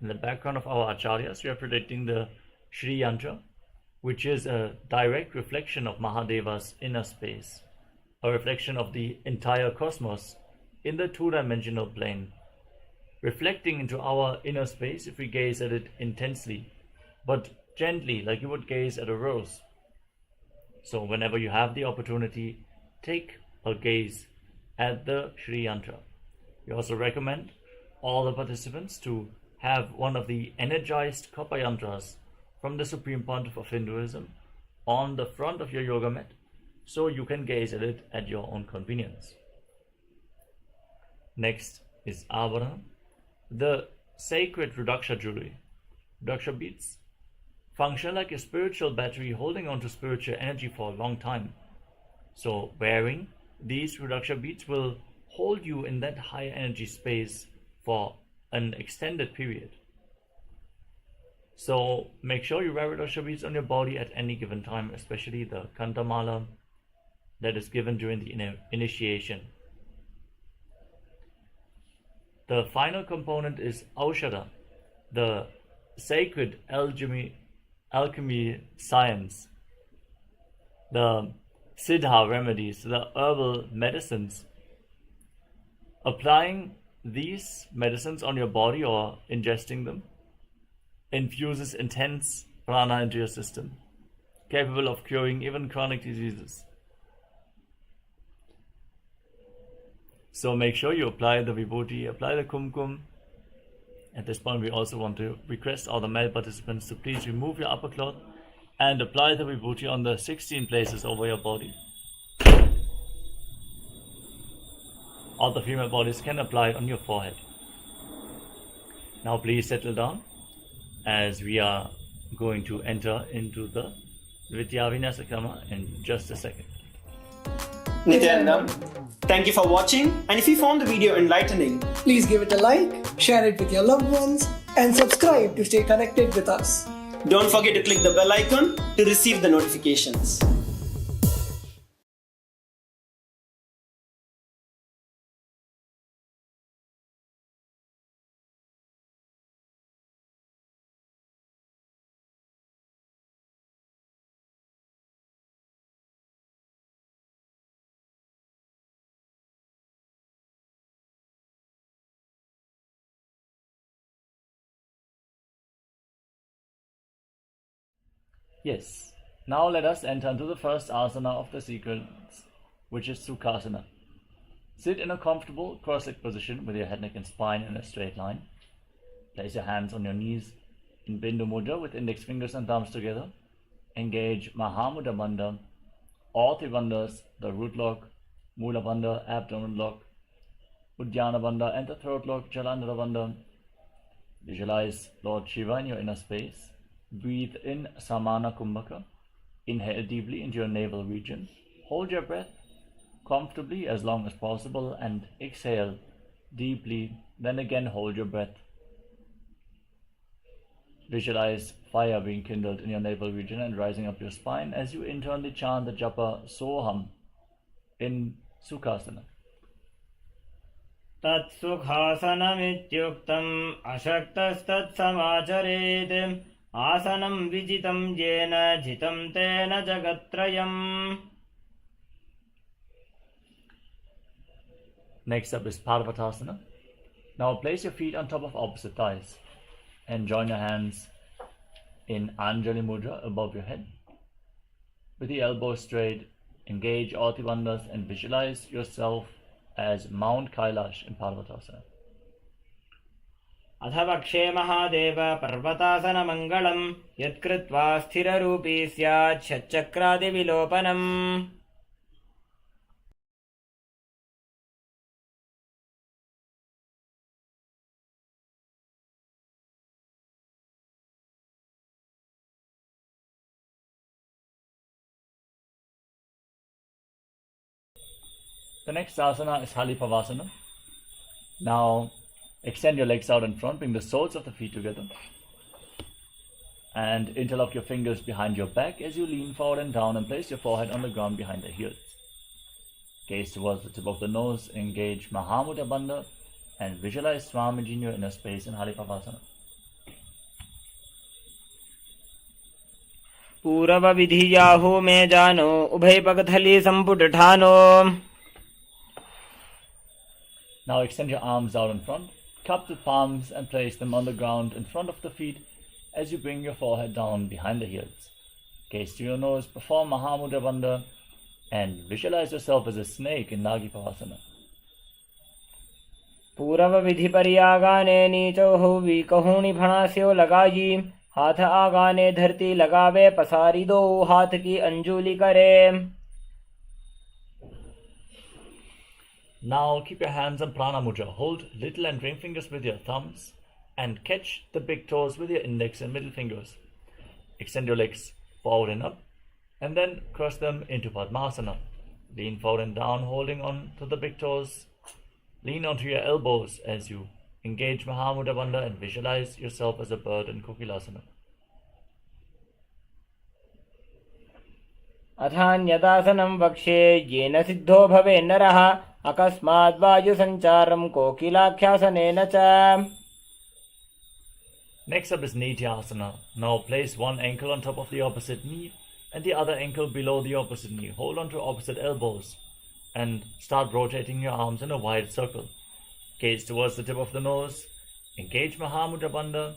In the background of our acharyas, we are predicting the Shri Yantra, which is a direct reflection of Mahadeva's inner space, a reflection of the entire cosmos in the two-dimensional plane, reflecting into our inner space if we gaze at it intensely, but gently, like you would gaze at a rose. So whenever you have the opportunity, take a gaze at the Shri Yantra. We also recommend all the participants to have one of the energized Kapa Yantras from the Supreme Pontiff of Hinduism on the front of your yoga mat, so you can gaze at it at your own convenience. Next is Avarana, the sacred Rudaksha jewelry. Rudaksha beads function like a spiritual battery holding on to spiritual energy for a long time. So wearing these Rudaksha beads will hold you in that higher energy space for an extended period. So make sure you wear Rudaksha beads on your body at any given time, especially the Kantamala that is given during the initiation. The final component is Aushadha, the sacred alchemy science, the Siddha remedies, the herbal medicines. Applying these medicines on your body or ingesting them infuses intense prana into your system, capable of curing even chronic diseases. So make sure you apply the vibhuti, apply the kumkum. At this point, we also want to request all the male participants to please remove your upper cloth and apply the vibhuti on the 16 places over your body. All the female bodies can apply it on your forehead. Now please settle down as we are going to enter into the Vidya-Vinyasa Krama in just a second. Nityanam, thank you for watching, and if you found the video enlightening, please give it a like, share it with your loved ones, and subscribe to stay connected with us. Don't forget to click the bell icon to receive the notifications. Yes, now let us enter into the first asana of the sequence, which is Sukhasana. Sit in a comfortable cross-legged position with your head, neck and spine in a straight line. Place your hands on your knees in Bindu Mudra with index fingers and thumbs together. Engage Mahamudra Bandha, all three bandhas, the root lock, Mula Bandha, abdomen lock, Uddiyana Bandha and the throat lock, Jalandhara Bandha. Visualize Lord Shiva in your inner space. Breathe in Samana Kumbhaka. Inhale deeply into your navel region. Hold your breath comfortably as long as possible and exhale deeply. Then again hold your breath. Visualize fire being kindled in your navel region and rising up your spine as you internally chant the japa Soham in Sukhasana. Tat Sukhasanamityuktam Ashaktastat Samacharet Asanam Vijitam Jena Jitam Tena Jagatrayam. Next up is Parvatasana. Now place your feet on top of opposite thighs and join your hands in Anjali Mudra above your head. With the elbows straight, engage all the bandhas and visualize yourself as Mount Kailash in Parvatasana. Adhavakshe Mahadeva Parvatasana Mangalam Yatkritva Sthira Rupi Syat Shatchakradi Vilopanam. The next asana is Halipavasana. Now extend your legs out in front, bring the soles of the feet together and interlock your fingers behind your back as you lean forward and down and place your forehead on the ground behind the heels. Gaze towards the tip of the nose, engage Mahamudra Bandha and visualize Swamiji in your inner space in Halipavasana. Purav Vidhi Yahoo में जानो उभय पगथली संपुट ठानो. Now extend your arms out in front, cup the palms and place them on the ground in front of the feet as you bring your forehead down behind the heels. Gaze to your nose, perform Mahamudra Bandha and visualize yourself as a snake in Nagi Pavasana. पूरव विधि परियागाने नीचो हुवी कहूनी भणास्यो लगाई. हाथ आगाने धरती लगावे पसारी दो हाथ की अंजुली करे. Now keep your hands on Prana Mudra. Hold little and ring fingers with your thumbs and catch the big toes with your index and middle fingers. Extend your legs forward and up and then cross them into Padmasana. Lean forward and down, holding on to the big toes. Lean onto your elbows as you engage Mahamudra Bandha and visualize yourself as a bird in Kokilasana. अथान्यदासनं वक्ष्ये येन सिद्धो भवे नरः अकस्मात् वायुसञ्चारं कोकिलाख्यासनेन च. Next up is Nityasana. Now place one ankle on top of the opposite knee and the other ankle below the opposite knee. Hold on to opposite elbows and start rotating your arms in a wide circle. Gaze towards the tip of the nose, engage Mahamudra Bandha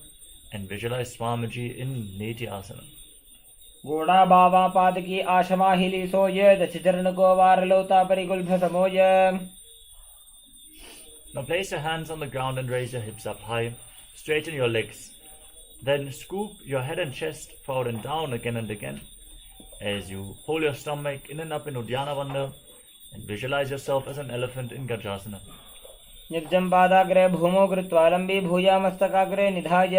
and visualize Swamiji in Nityasana. गोड़ा बावा पाद की आशमा हिली सोये दशचरण को वार लोता परिगुल्भ समोय. Now place your hands on the ground and raise your hips up high. Straighten your legs. Then scoop your head and chest forward and down again and again as you pull your stomach in and up in Uddiyana Bandha and visualize yourself as an elephant in Gajasana. नित्यं पादाग्रे भूमौ कृत्वा लम्बी भूया मस्तकाग्रे निधाय.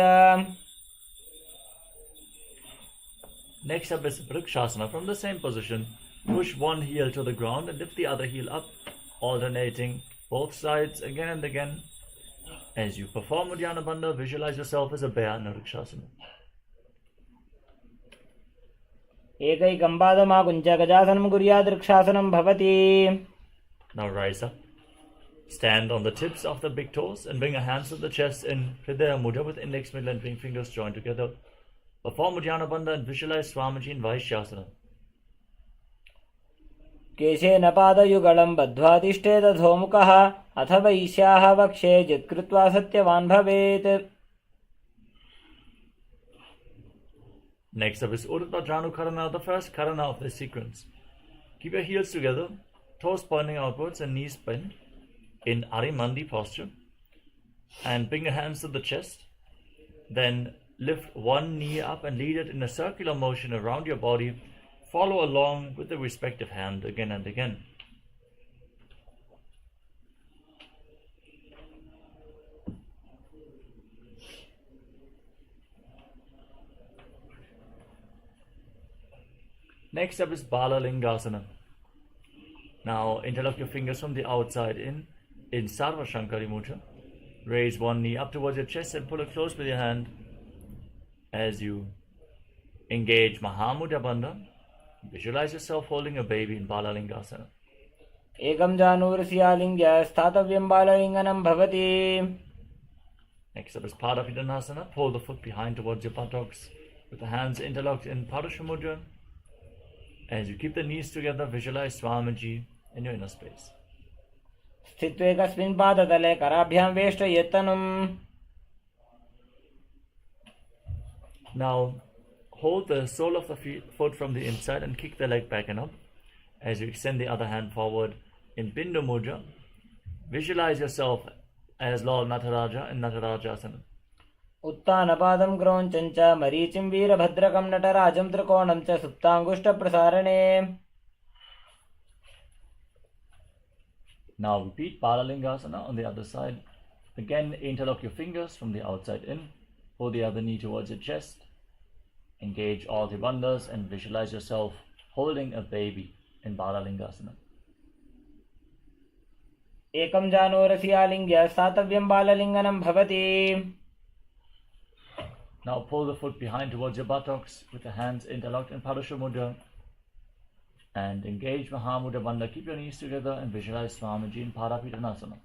Next up is Vrikshasana. From the same position, push one heel to the ground and lift the other heel up, alternating both sides again and again. As you perform Uddiyana Bandha, visualize yourself as a bear in Vrikshasana. एकैकं पादमाकुञ्च गजासनं कुर्यात् वृक्षासनं भवति. Now rise up. Stand on the tips of the big toes and bring your hands to the chest in Hridaya Mudra with index, middle and ring fingers joined together. Perform Uddiyana Bandha and visualize Swamiji in Vaishyasana. केशेन पादयुगलं बद्ध्वा तिष्ठेत अधोमुखः अथ वैश्याः वक्षे जित्कृत्वा सत्यवान् भवेत्. Next up is Urdhva Janu Karana, the first Karana of this sequence. Keep your heels together, toes pointing outwards and knees bent in Arimandi posture. And bring your hands to the chest. Then lift one knee up and lead it in a circular motion around your body. Follow along with the respective hand again and again. Next up is Bala Lingasana. Now interlock your fingers from the outside in Sarva Shankari Mudra. Raise one knee up towards your chest and pull it close with your hand as you engage Mahamudra Bandha. Visualize yourself holding a baby in Bala Lingasana. एकं जानूरस्यालिङ्ग्य स्थातव्यं बाललिङ्गनं भवति. Next up is Padapidanasana. Pull the foot behind towards your buttocks with the hands interlocked in Padusha Mudra. As you keep the knees together, visualize Swamiji in your inner space. स्थित्वेकस्मिन् पादतले कराभ्यां वेष्टयेत्तनुम्. Now hold the sole of the foot from the inside and kick the leg back and up. As you extend the other hand forward in Bindu Mudra, visualize yourself as Lord Nataraja in Natarajasana. उत्तानपादं क्रोञ्चं च मरीचिं वीरभद्रकं नटराजं त्रिकोणं च सुप्ताङ्गुष्ठप्रसारणे. Now repeat Bala Lingasana on the other side. Again, interlock your fingers from the outside in. Pull the other knee towards your chest. Engage all the bandhas and visualize yourself holding a baby in Bala Lingasana. एकं जानूरस्यालिङ्ग्य स्थातव्यं बाललिङ्गनं भवति. Now pull the foot behind towards your buttocks with the hands interlocked in Padusha Mudra and engage Mahamudra Bandha. Keep your knees together and visualize Swamiji in Parapidanasana.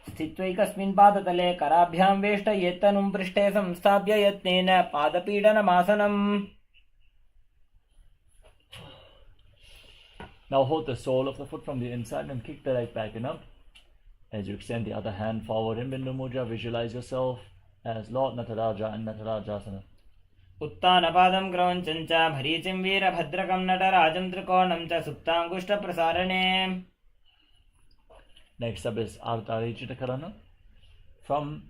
स्थित्वैकस्मिन् पादतले कराभ्यां वेष्टयेत्तनुं पृष्ठे संस्थाप्य यत्नेन पादपीडनमासनम्. Now hold the sole of the foot from the inside and kick the leg back and up. As you extend the other hand forward in Bindu Mudra, visualize yourself as Lord Nataraja in Natarajasana. उत्तानपादं क्रौञ्चं च भरीचिं वीरभद्रकं नटराजं त्रिकोणं च सुप्ताङ्गुष्ठप्रसारणे. Next up is Ardhari Chittakarana. From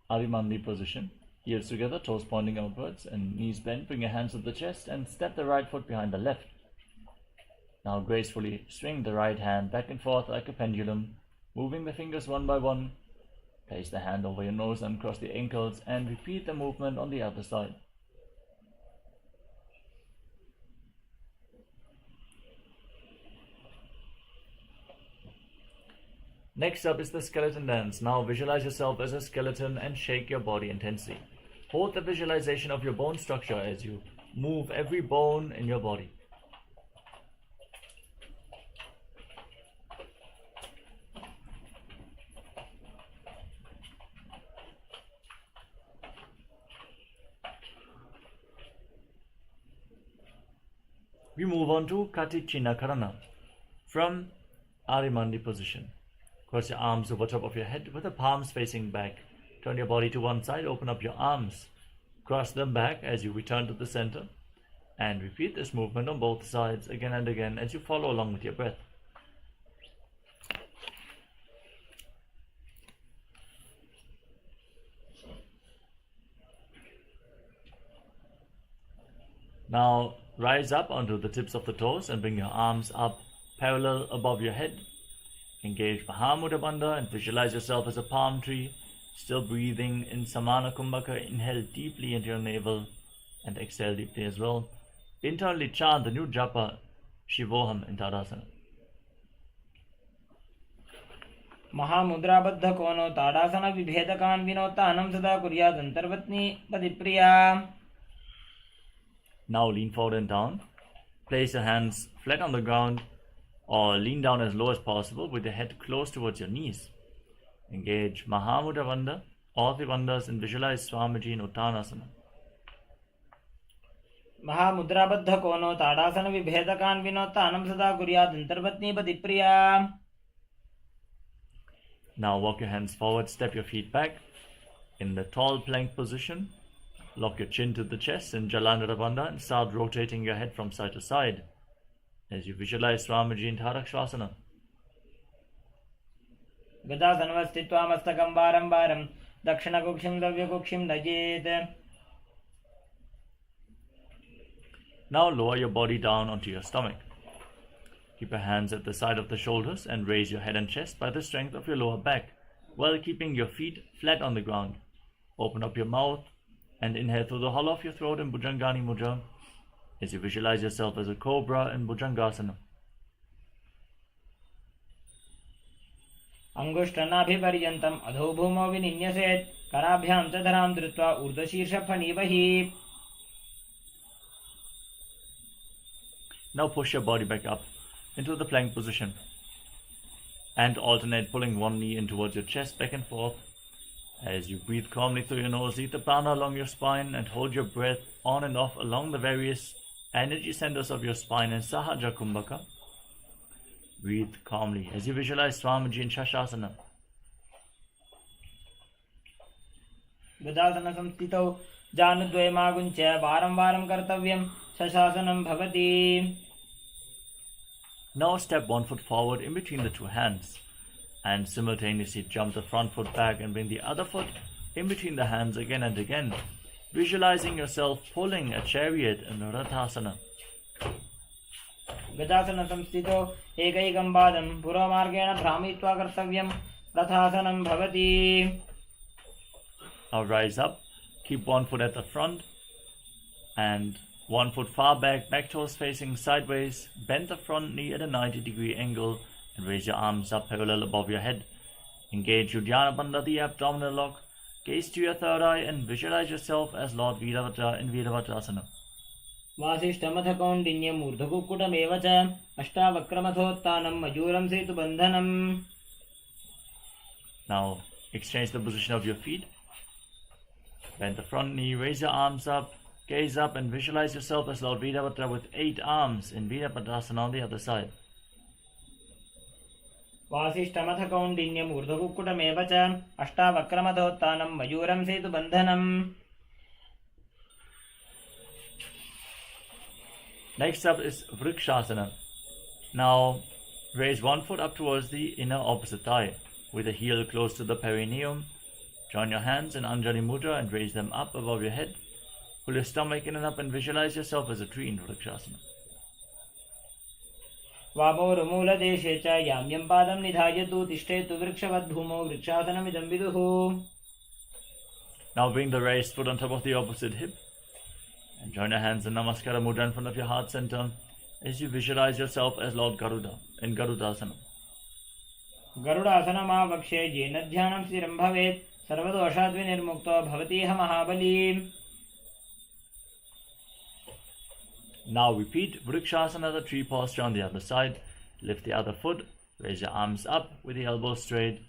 Arimandi position, heels together, toes pointing outwards and knees bent, bring your hands to the chest and step the right foot behind the left. Now gracefully swing the right hand back and forth like a pendulum, moving the fingers one by one. Place the hand over your nose and cross the ankles and repeat the movement on the other side. Next up is the skeleton dance. Now visualize yourself as a skeleton and shake your body intensely. Hold the visualization of your bone structure as you move every bone in your body. We move on to Katichina Karana. From Arimandi position. Cross your arms over top of your head with the palms facing back. Turn your body to one side, open up your arms. Cross them back as you return to the center. And repeat this movement on both sides again and again as you follow along with your breath. Now rise up onto the tips of the toes and bring your arms up parallel above your head. Engage Mahamudra Bandha and visualize yourself as a palm tree. Still breathing in Samana Kumbhaka. Inhale deeply into your navel and exhale deeply as well. Internally chant the new japa Shivoham in Tadasana. महामुद्राबद्ध कोनो ताड़ासन विभेदकान् विनोत्तानं सदा कुर्यात् अंतर्वत्नी पदिप्रिया. Now lean forward and down. Place your hands flat on the ground or lean down as low as possible with your head close towards your knees. Engage Mahamudra Bandha, all the bandhas, and visualize Swamiji in Uttanasana. महामुद्राबद्ध कोनो ताड़ासन विभेदकान् विनोत्तानं सदा कुर्यात् अंतर्वत्नी पदिप्रिया. Now walk your hands forward, step your feet back in the tall plank position. Lock your chin to the chest in Jalandhara Bandha and start rotating your head from side to side as you visualize Swamiji in Tharakshvasana. गजासनवस्थित्वा मस्तकं वारं वारं दक्षिणकुक्षिं दव्यकुक्षिं नयेत्. Now lower your body down onto your stomach. Keep your hands at the side of the shoulders and raise your head and chest by the strength of your lower back while keeping your feet flat on the ground. Open up your mouth and inhale through the hollow of your throat in Bhujangani Mudra as you visualize yourself as a cobra in Bhujangasana. अंगुष्ठनाभिपर्यन्तम् अधो भूमौ विनिन्यसेत्. कराभ्यां च धरां धृत्वा ऊर्ध्वशीर्षफणीवहि. Now push your body back up into the plank position and alternate pulling one knee in towards your chest back and forth. As you breathe calmly through your nose, lead the prana along your spine and hold your breath on and off along the various energy centers of your spine in Sahaja Kumbhaka. Breathe calmly as you visualize Swamiji in Shashasana. गजासन संस्थितौ जानुद्वयमागुञ्च्य वारं वारं कर्तव्यं शशासनं भवति. Now step one foot forward in between the two hands and simultaneously jump the front foot back and bring the other foot in between the hands again and again, visualizing yourself pulling a chariot in Rathasana. गजासन संस्थितौ एकैकं पादं पुरोमार्गेण भ्रामयित्वा कर्तव्यं रथासनं भवति. Now rise up, keep one foot at the front and one foot far back, back toes facing sideways. Bend the front knee at a 90-degree angle and raise your arms up parallel above your head. Engage Uddiyana Bandha, the abdominal lock. Gaze to your third eye and visualize yourself as Lord Veeravata in Veeravatrasana. वासिष्ठमथ कौण्डिन्यम् ऊर्ध्वकुक्कुटमेव च अष्टावक्रमथोत्थानं मयूरं सेतुबन्धनम्. Now exchange the position of your feet. Bend the front knee, raise your arms up, gaze up and visualize yourself as Lord Veeravata with 8 arms in Veeravatrasana on the other side. वासिष्ठमथ कौण्डिन्यम् ऊर्ध्वकुक्कुटमेव च अष्टावक्रमथोत्थानं मयूरं सेतुबन्धनम्. Next up is Vrikshasana. Now raise one foot up towards the inner opposite thigh with the heel close to the perineum. Join your hands in Anjali Mudra and raise them up above your head. Pull your stomach in and up and visualize yourself as a tree in Vrikshasana. वामोरुमूलदेशे च याम्यं पादं निधायतु तिष्ठेतु वृक्षवद्भूमौ वृक्षासनमिदं विदुः. Now bring the raised foot on top of the opposite hip and join your hands in Namaskara Mudra in front of your heart center as you visualize yourself as Lord Garuda in Garudasana. गरुडासनमावक्षे येन ध्यानं स्थिरं भवेत् सर्वदोषाद्विनिर्मुक्तो भवतीह महाबली. Now repeat Vrikshasana, the tree posture on the other side. Lift the other foot, raise your arms up with the elbows straight,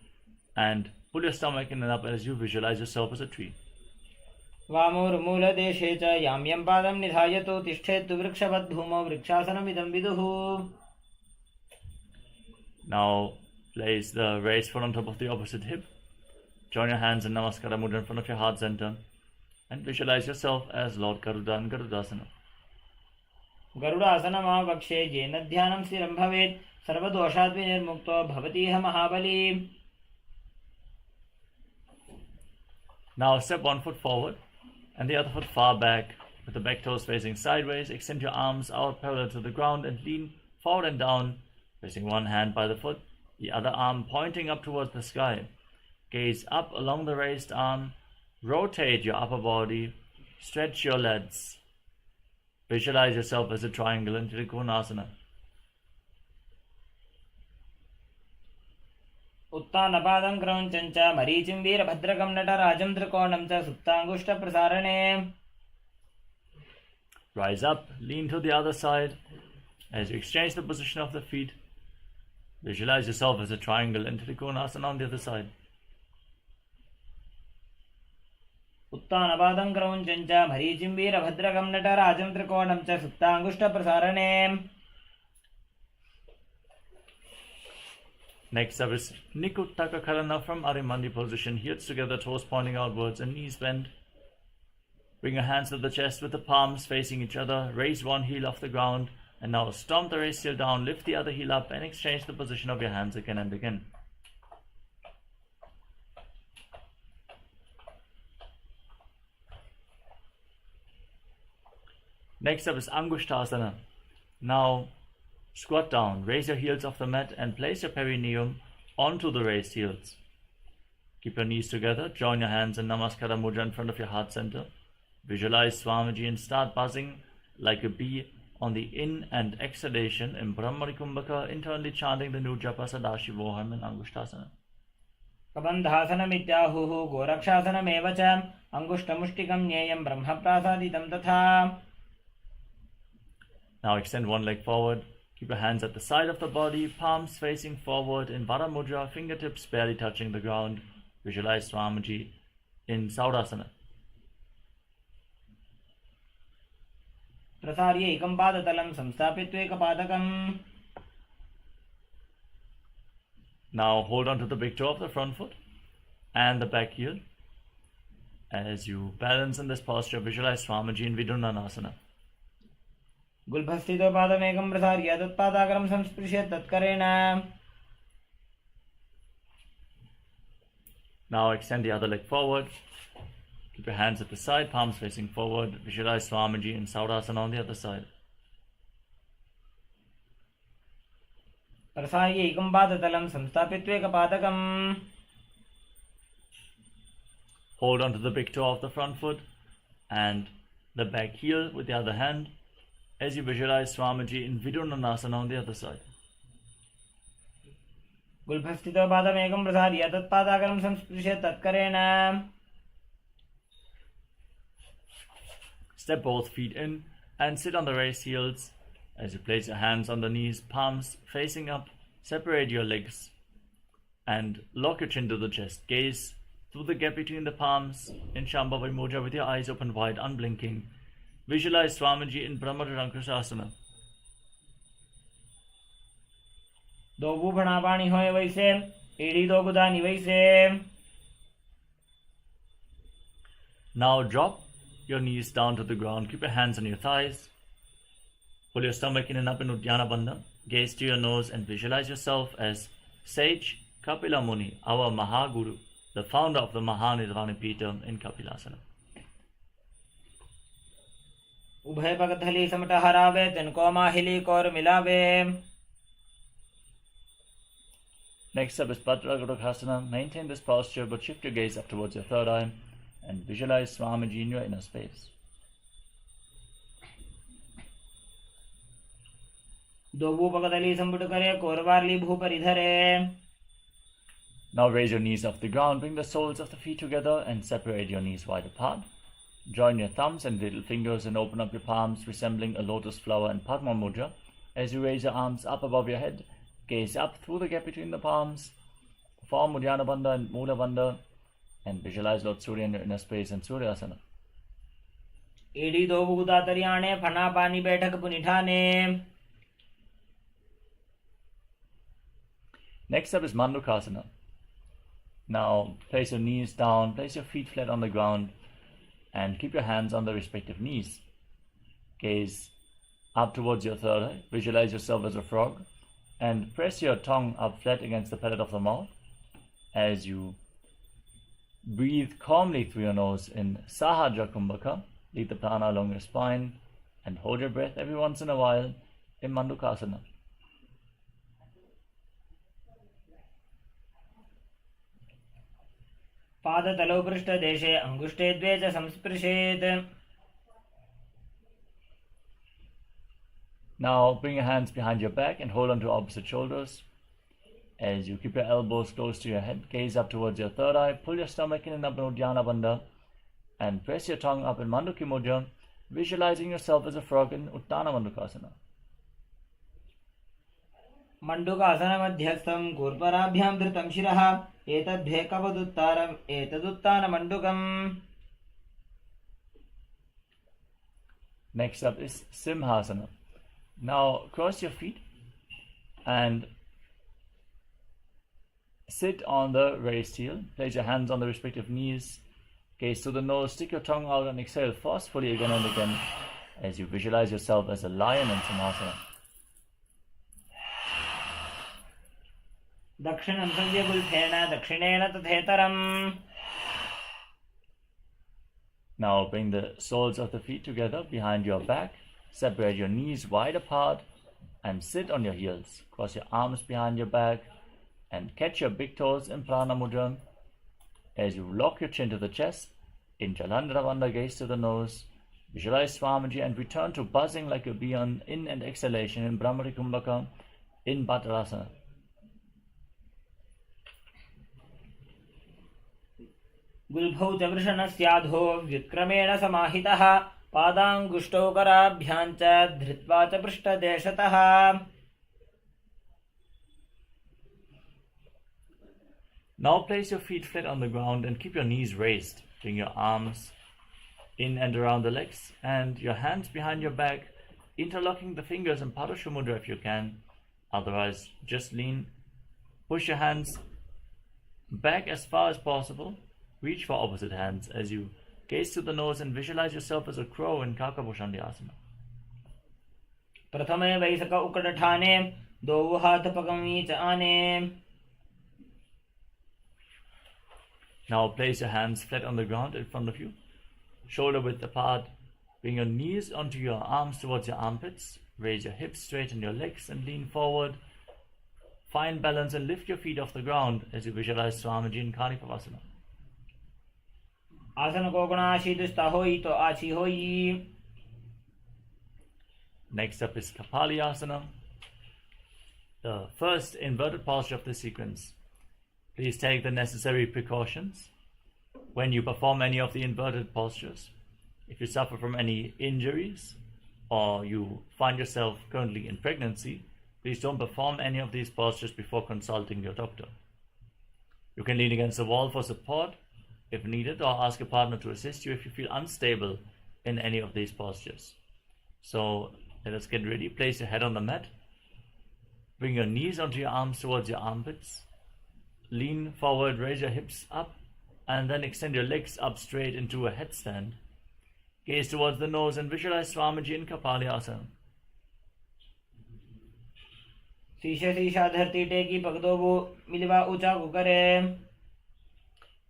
and pull your stomach in and up as you visualize yourself as a tree. वामोरुमूलदेशे च याम्यं पादं निधायतु तिष्ठेतु वृक्षवद्भूमौ वृक्षासनमिदं विदुः. Now place the raised foot on top of the opposite hip. Join your hands in Namaskara Mudra in front of your heart center and visualize yourself as Lord Garuda in Garudasana. गरुडासनमावक्षे येन ध्यानं स्थिरं भवेत् सर्वदोषाद्विनिर्मुक्तो भवतीह महाबली. Now step one foot forward and the other foot far back with the back toes facing sideways. Extend your arms out parallel to the ground and lean forward and down, placing one hand by the foot, the other arm pointing up towards the sky. Gaze up along the raised arm, rotate your upper body, stretch your legs. Visualize yourself as a triangle in Trikonasana. उत्तानपादं क्रौञ्चं च मरीचिं वीरभद्रकं नटराजं त्रिकोणं च सुप्ताङ्गुष्ठप्रसारणे. Rise up, lean to the other side as you exchange the position of the feet. Visualize yourself as a triangle in Trikonasana on the other side. उत्तानपादं क्रौञ्चं च मरीचिं वीरभद्रकं नटराजं त्रिकोणं च सुप्ताङ्गुष्ठप्रसारणे. Next up is Nikuttaka Karana from Arimandi position. Heels together, toes pointing outwards and knees bent. Bring your hands to the chest with the palms facing each other. Raise one heel off the ground and now stomp the raised heel down. Lift the other heel up and exchange the position of your hands again and again. Next up is Angushtasana. Now squat down, raise your heels off the mat and place your perineum onto the raised heels. Keep your knees together, join your hands in Namaskara Mudra in front of your heart center. Visualize Swamiji and start buzzing like a bee on the in and exhalation in Brahmarikumbhaka, internally chanting the new japa Sadashivoham in Angushtasana. कबन्धासनमित्याहुः गोरक्षासनमेव च अङ्गुष्ठमुष्टिकं ज्ञेयं ब्रह्मप्रासादितं तथा. Now extend one leg forward. Keep your hands at the side of the body, palms facing forward in Vara Mudra, fingertips barely touching the ground. Visualize Swamiji in Saudasana. प्रसार्य एकं पादतलं संस्थापित्वा एकपादकम्. Now hold on to the big toe of the front foot and the back heel. As you balance in this posture, visualize Swamiji in Vidunanasana. गुल्भस्थितो पादमेकं प्रसार्य तत्पादाग्रं संस्पृश्य तत्करेण. Now extend the other leg forward. Keep your hands at the side, palms facing forward. Visualize Swamiji in Saudasana on the other side. प्रसार्य एकं पादतलं संस्थापित्वा एकपादकम्. Hold on to the big toe of the front foot and the back heel with the other hand as you visualize Swamiji in Vidunanasana on the other side. गुल्भस्थितो पादमेकं प्रसार्य तत्पादाग्रं संस्पृश्य तत्करेण. Step both feet in and sit on the raised heels. As you place your hands on the knees, palms facing up, separate your legs and lock your chin to the chest. Gaze through the gap between the palms in Shambhavi Mudra with your eyes open wide, unblinking. Visualize Swamiji in Brahmarankushasana. दो भूभणा पानी होए वैसे एड़ी दो गुदानी वैसे. Now drop your knees down to the ground. Keep your hands on your thighs. Pull your stomach in and up in Uddiyana Bandha. Gaze to your nose and visualize yourself as Sage Kapila Muni, our Mahaguru, the founder of the Mahanidvani Pita in Kapilasana. उभय पग थली समट हरावे तिनको माहिली core मिलावे. Next up is Bhadragadakasana. Maintain this posture but shift your gaze up towards your third eye and visualize Swamiji in your inner space. दो भू पग थली संपुट करे कोरवारली भू पर इधरे. Now raise your knees off the ground. Bring the soles of the feet together and separate your knees wide apart. Join your thumbs and little fingers and open up your palms, resembling a lotus flower in Padma Mudra. As you raise your arms up above your head, gaze up through the gap between the palms. Perform Uddiyana Bandha and Mula Bandha and visualize Lord Surya in your inner space and Surya Asana. एड़ी दो भूदा तरियाणे फना पानी बैठक पुनिठाने. Next up is Mandukasana. Now place your knees down, place your feet flat on the ground and keep your hands on the respective knees. Gaze up towards your third eye, visualize yourself as a frog and press your tongue up flat against the palate of the mouth as you breathe calmly through your nose in Sahajra Kumbhaka. Lead the prana along your spine and hold your breath every once in a while in Mandukasana. पादतलौ पृष्ठदेशे अंगुष्टे द्वे च संस्पृशेत्. Now bring your hands behind your back and hold on to opposite shoulders. As you keep your elbows close to your head, gaze up towards your third eye, pull your stomach in and up in Uddiyana Bandha and press your tongue up in Manduki Mudra, visualizing yourself as a frog in Uttana Mandukasana. मंडूकासन मध्यस्थं घूर्पराभ्यां धृतं शिरः एतद्भेकवदुत्तारम् एतदुत्तानमण्डुकम्. Next up is Simhasana. Now cross your feet and sit on the raised heel. Place your hands on the respective knees. Gaze to the nose, stick your tongue out and exhale forcefully again and again as you visualize yourself as a lion in Simhasana. दक्षिणं संव्यगुल्फेन दक्षिणेन तथेतरम्. Now bring the soles of the feet together behind your back. Separate your knees wide apart and sit on your heels. Cross your arms behind your back and catch your big toes in Prana Mudra. As you lock your chin to the chest, in Jalandhara Bandha, gaze to the nose. Visualize Swamiji and return to buzzing like a bee on in and exhalation in Brahmari Kumbhaka in Bhattarasana. गुल्भौ च वृषणस्याधो व्युत्क्रमेण समाहितः पादाङ्गुष्टौ कराभ्यां च धृत्वा च पृष्ठदेशतः. Now place your feet flat on the ground and keep your knees raised. Bring your arms in and around the legs and your hands behind your back, interlocking the fingers in Padashu Mudra if you can. Otherwise, just lean. Push your hands back as far as possible. Reach for opposite hands as you gaze to the nose and visualize yourself as a crow in Kakabhushandi Asana. प्रथमे वैसक उकडठाने दो हाथ पगमी च आने. Now place your hands flat on the ground in front of you, shoulder width apart. Bring your knees onto your arms towards your armpits. Raise your hips, straighten your legs and lean forward. Find balance and lift your feet off the ground as you visualize Swamiji in Karipavasana. आसन को गुणाशी दुष्टा होई तो आशी होई. Next up is Kapali Asana, the first inverted posture of this sequence. Please take the necessary precautions when you perform any of the inverted postures. If you suffer from any injuries or you find yourself currently in pregnancy, please don't perform any of these postures before consulting your doctor. You can lean against the wall for support if needed, or ask a partner to assist you if you feel unstable in any of these postures. So let us get ready. Place your head on the mat. Bring your knees onto your arms towards your armpits. Lean forward, raise your hips up, and then extend your legs up straight into a headstand. Gaze towards the nose and visualize Swamiji in Kapali Asana. शीशे शीशा धरती टेकी पगदो वो मिलवा ऊंचा को करे.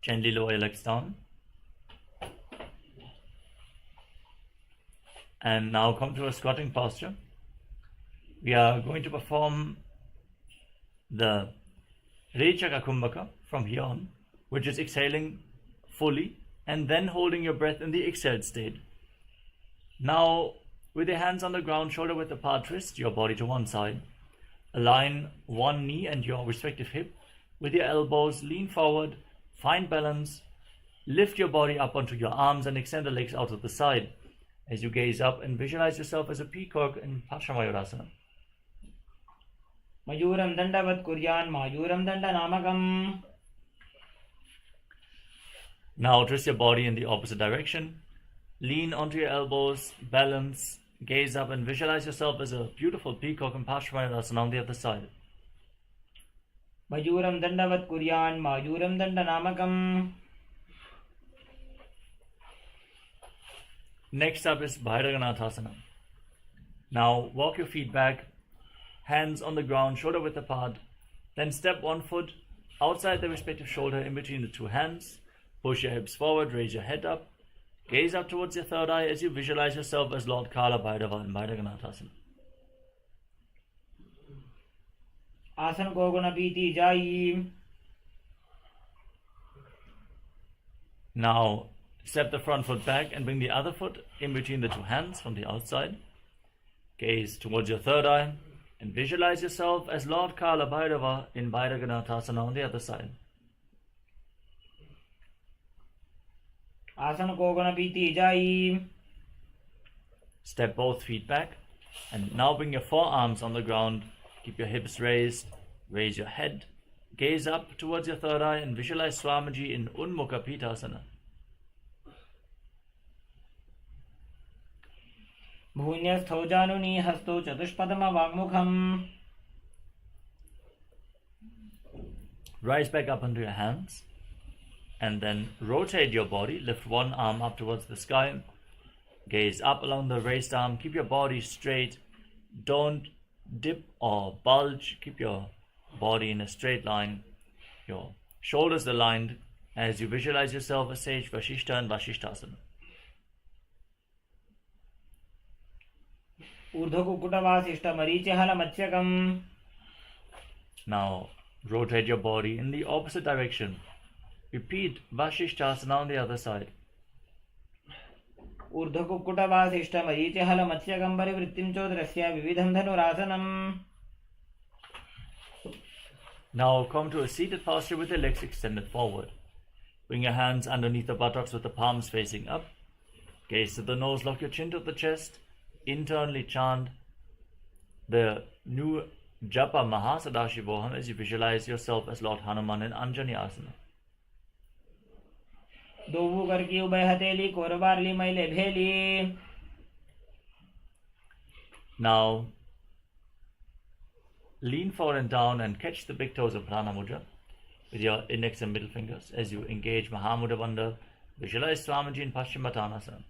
Gently lower your legs down. And now come to a squatting posture. We are going to perform the Rechaka Kumbhaka from here on, which is exhaling fully and then holding your breath in the exhaled state. Now, with your hands on the ground, shoulder width apart, twist your body to one side. Align one knee and your respective hip. With your elbows, lean forward, find balance, lift your body up onto your arms and extend the legs out to the side. As you gaze up and visualize yourself as a peacock in Paramashivoham. मयूरं दण्डवत् कुर्यान् मयूरं दण्डनामकम्. Now twist your body in the opposite direction. Lean onto your elbows, balance, gaze up and visualize yourself as a beautiful peacock in Paramashivoham on the other side. मयूरं दण्डवत् कुर्यान् मयूरं दण्डनामकम्. Next up is Bhairaganatha. Now walk your feet back, hands on the ground, shoulder width apart. Then step one foot outside the respective shoulder in between the two hands. Push your hips forward, raise your head up. Gaze up towards your third eye as you visualize yourself as Lord Kala Bhairava in Bhairaganatha. आसन को गुण बीती जाई. Now step the front foot back and bring the other foot in between the two hands from the outside. Gaze towards your third eye and visualize yourself as Lord Kala Bhairava in Bhairaganatha on the other side. आसन को गुण बीती जाई. Step both feet back and now bring your forearms on the ground. Keep your hips raised, raise your head, gaze up towards your third eye and visualize Swamiji in Unmukha Pitasana. भून्यस्थौ जानुनी हस्तौ चतुष्पदम वाग्मुखम्. Rise back up onto your hands and then rotate your body. Lift one arm up towards the sky. Gaze up along the raised arm. Keep your body straight. Don't dip or bulge. Keep your body in a straight line. Your shoulders aligned as you visualize yourself as Sage Vashishta and Vashishtasana. ऊर्ध्वकुक्कुटवासिष्ठमरीचिहलमत्स्यकम्. Now rotate your body in the opposite direction. Repeat Vashishtasana on the other side. ऊर्ध्वकुक्कुटवासिष्ठमरीचिहलमत्स्यकम् परिवृत्तिं चोदरस्य विविधं धनुरासनम्. Now come to a seated posture with the legs extended forward. Bring your hands underneath the buttocks with the palms facing up. Gaze to the nose, lock your chin to the chest. Internally chant the new Japa Mahasadashivoham as you visualize yourself as Lord Hanuman in Anjani Asana. दोवू करके उभय हथेली कोरबारली मैले भेली. Now lean forward and down and catch the big toes of Prana Mudra with your index and middle fingers as you engage Mahamudra Bandha. Visualize Swamiji in Paschimottanasana.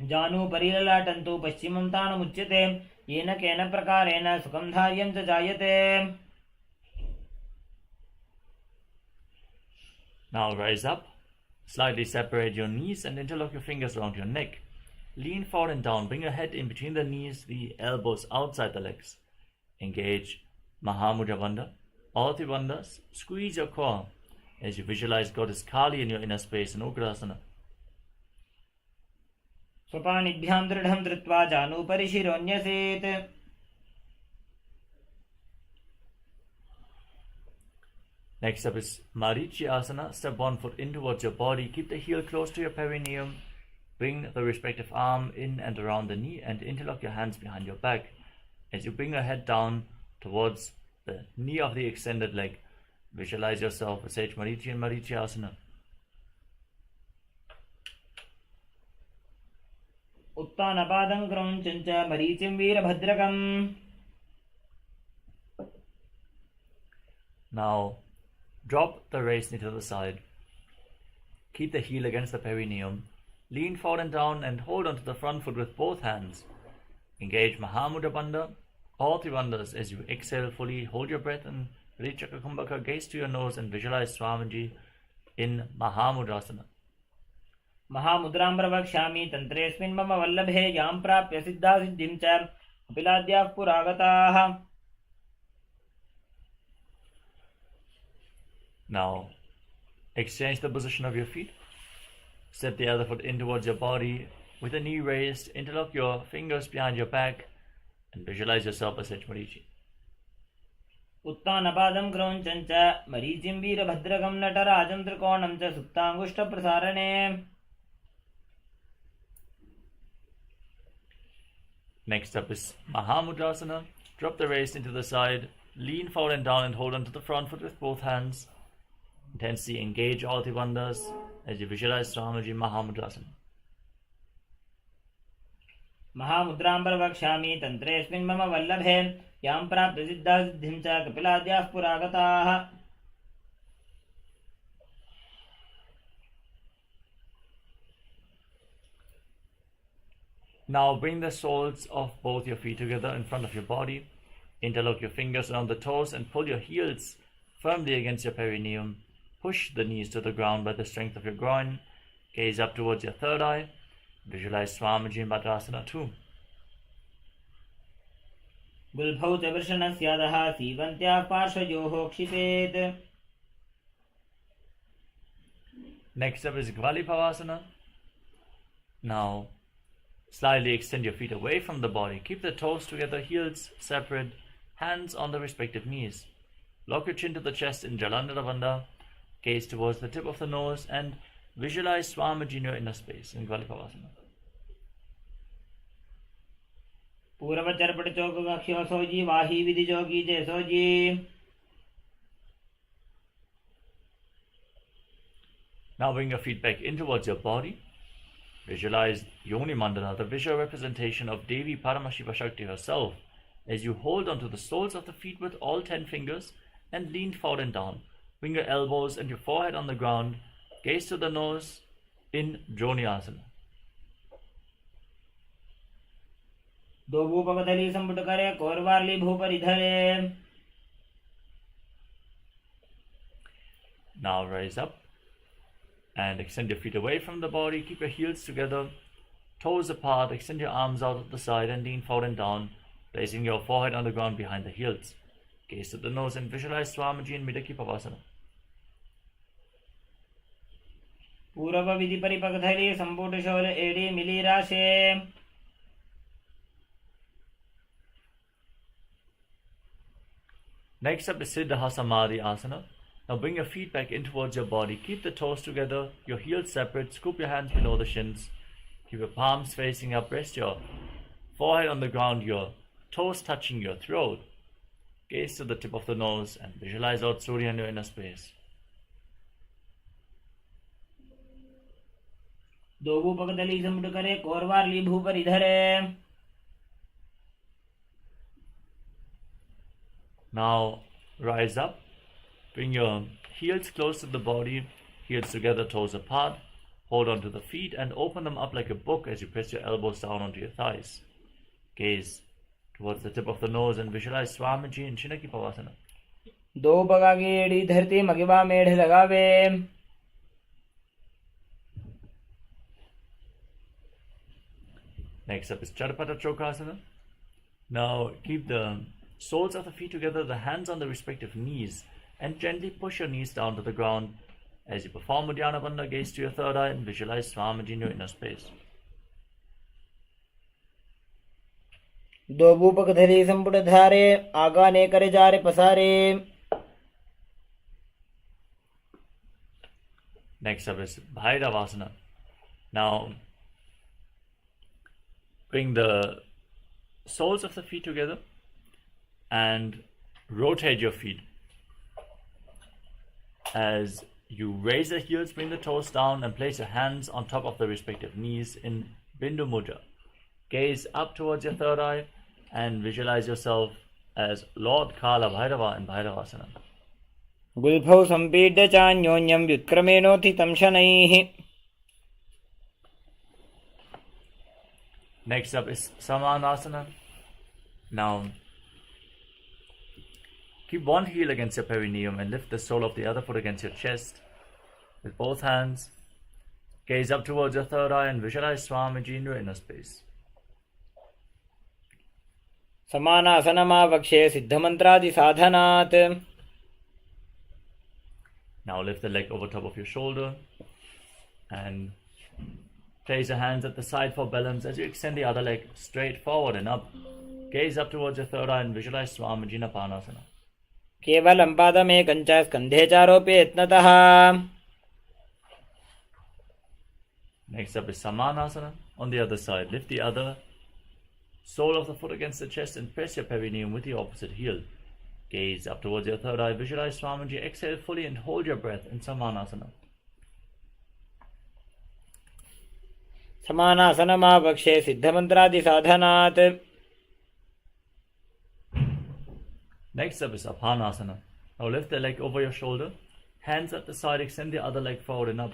जानु परिललाटन्तु पश्चिमं ताणमुच्यते येन केन प्रकारेण सुखं धार्यं च जायते. Now rise up, slightly separate your knees and interlock your fingers around your neck. Lean forward and down, bring your head in between the knees, the elbows outside the legs. Engage Mahamudra Bandha, all three bandhas. Squeeze your core as you visualize Goddess Kali in your inner space in Ugrasana. स्वपाणिभ्यां दृढं धृत्वा जानुपरि शिरोऽन्यसेत्. Next up is Marichi Asana. Step one foot in towards your body. Keep the heel close to your perineum. Bring the respective arm in and around the knee and interlock your hands behind your back. As you bring your head down towards the knee of the extended leg, visualize yourself as Sage Marichi and Marichi Asana. उत्तानपादं क्रौञ्चं च मरीचिं वीरभद्रकम्. Now, drop the raised knee to the side. Keep the heel against the perineum. Lean forward and down and hold onto the front foot with both hands. Engage Mahamudra Bandha, all three bandhas. As you exhale fully, hold your breath and Chakra Kumbhaka, gaze to your nose and visualize Swamiji in Mahamudrasana. महामुद्रां प्रवक्ष्यामि तन्त्रेऽस्मिन् मम वल्लभे यां प्राप्य सिद्धा सिद्धिं च कपिलाद्याः पुरागताः. Now, exchange the position of your feet. Step the other foot in towards your body with the knee raised. Interlock your fingers behind your back and visualize yourself as Marichi. उत्तानपादं क्रौञ्चं च मरीचिं वीरभद्रकं नटराजं त्रिकोणं च सुप्ताङ्गुष्ठप्रसारणे. Next up is Mahamudrasana. Drop the waist into the side. Lean forward and down and hold onto the front foot with both hands. Intensely engage all three bandhas as you visualize Swamiji Mahamudrasana. महामुद्रां प्रवक्ष्यामि तन्त्रेऽस्मिन् मम वल्लभे यां प्राप्य सिद्धा सिद्धिं च कपिलाद्याः पुरागताः. Now bring the soles of both your feet together in front of your body. Interlock your fingers around the toes and pull your heels firmly against your perineum. Push the knees to the ground by the strength of your groin. Gaze up towards your third eye. Visualize Swamiji in Bhadrasana 2. गुल्फौ च वृषणस्यादः सीवन्त्याः पार्श्वयोः क्षिपेत्. Next up is Gvalipavasana. Now, slightly extend your feet away from the body. Keep the toes together, heels separate, hands on the respective knees. Lock your chin to the chest in Jalandhara Bandha. Gaze towards the tip of the nose and visualize Swamiji in your inner space in Gvalipavasana. पूर्वचर्पट चौक गक्ष्यो सोजी वाही विधि जोगी जय sooji. Now bring your feet back in towards your body. Visualize Yoni Mandala, the visual representation of Devi Paramashiva Shakti herself, as you hold onto the soles of the feet with all 10 fingers and lean forward and down. Bring your elbows and your forehead on the ground. Gaze to the nose in Joni Asana. दो भूपकथली संपुट करे कोरवाली भूपरि धरे. Now rise up and extend your feet away from the body. Keep your heels together, toes apart. Extend your arms out at the side and lean forward and down, placing your forehead on the ground behind the heels. Gaze to the nose and visualize Swamiji in Midaki Pavasana. पूर्व विधि परिपकथली संपुट शोल एड़ी मिली राशे. Next up is Siddha Samadhi Asana. Now bring your feet back in towards your body. Keep the toes together, your heels separate. Scoop your hands below the shins. Keep your palms facing up. Rest your forehead on the ground, your toes touching your throat. Gaze to the tip of the nose and visualize out Surya in your inner space. दो भूपकथली संपुट करे कोरवाली भूपरि धरे. Now rise up. Bring your heels close to the body, heels together, toes apart. Hold on to the feet and open them up like a book as you press your elbows down onto your thighs. Gaze towards the tip of the nose and visualize Swamiji in Chinaki Pavasana. दो बगा की एड़ी धरती मगिबा मेढ़ लगावे. Next up is Charpata Chokasana. Now keep the soles of the feet together, the hands on the respective knees, and gently push your knees down to the ground. As you perform Uddiyana Bandha, gaze to your third eye and visualize Swamiji in your inner space. दो भूपकथली संपुट धारे आगाने करे जारे पसारे. Next up is Bhairavasana. Now bring the soles of the feet together and rotate your feet. As you raise the heels, bring the toes down and place your hands on top of the respective knees in Bindu Mudra. Gaze up towards your third eye and visualize yourself as Lord Kala Bhairava in Bhairavasana. गुल्फौ सम्पीड्य चान्योन्यं व्युत्क्रमेणोत्थितं शनैः. Next up is Samanasana. Now, keep one heel against your perineum and lift the sole of the other foot against your chest with both hands. Gaze up towards your third eye and visualize Swamiji in your inner space. समानासनमावक्ष्ये सिद्धमन्त्रादिसाधनात्. Now lift the leg over top of your shoulder and place your hands at the side for balance as you extend the other leg straight forward and up. Gaze up towards your third eye and visualize Swamiji in Apanasana. केवलं पादमेकं च स्कन्धे चारोप्य यत्नतः. Next up is Samanasana. On the other side, lift the other sole of the foot against the chest and press your perineum with the opposite heel. Gaze up towards your third eye, visualize Swamiji, exhale fully and hold your breath in Samanasana. समानासनमावक्ष्ये सिद्धमन्त्रादिसाधनात्. Next up is Apanasana. Now lift the leg over your shoulder, hands at the side, extend the other leg forward and up.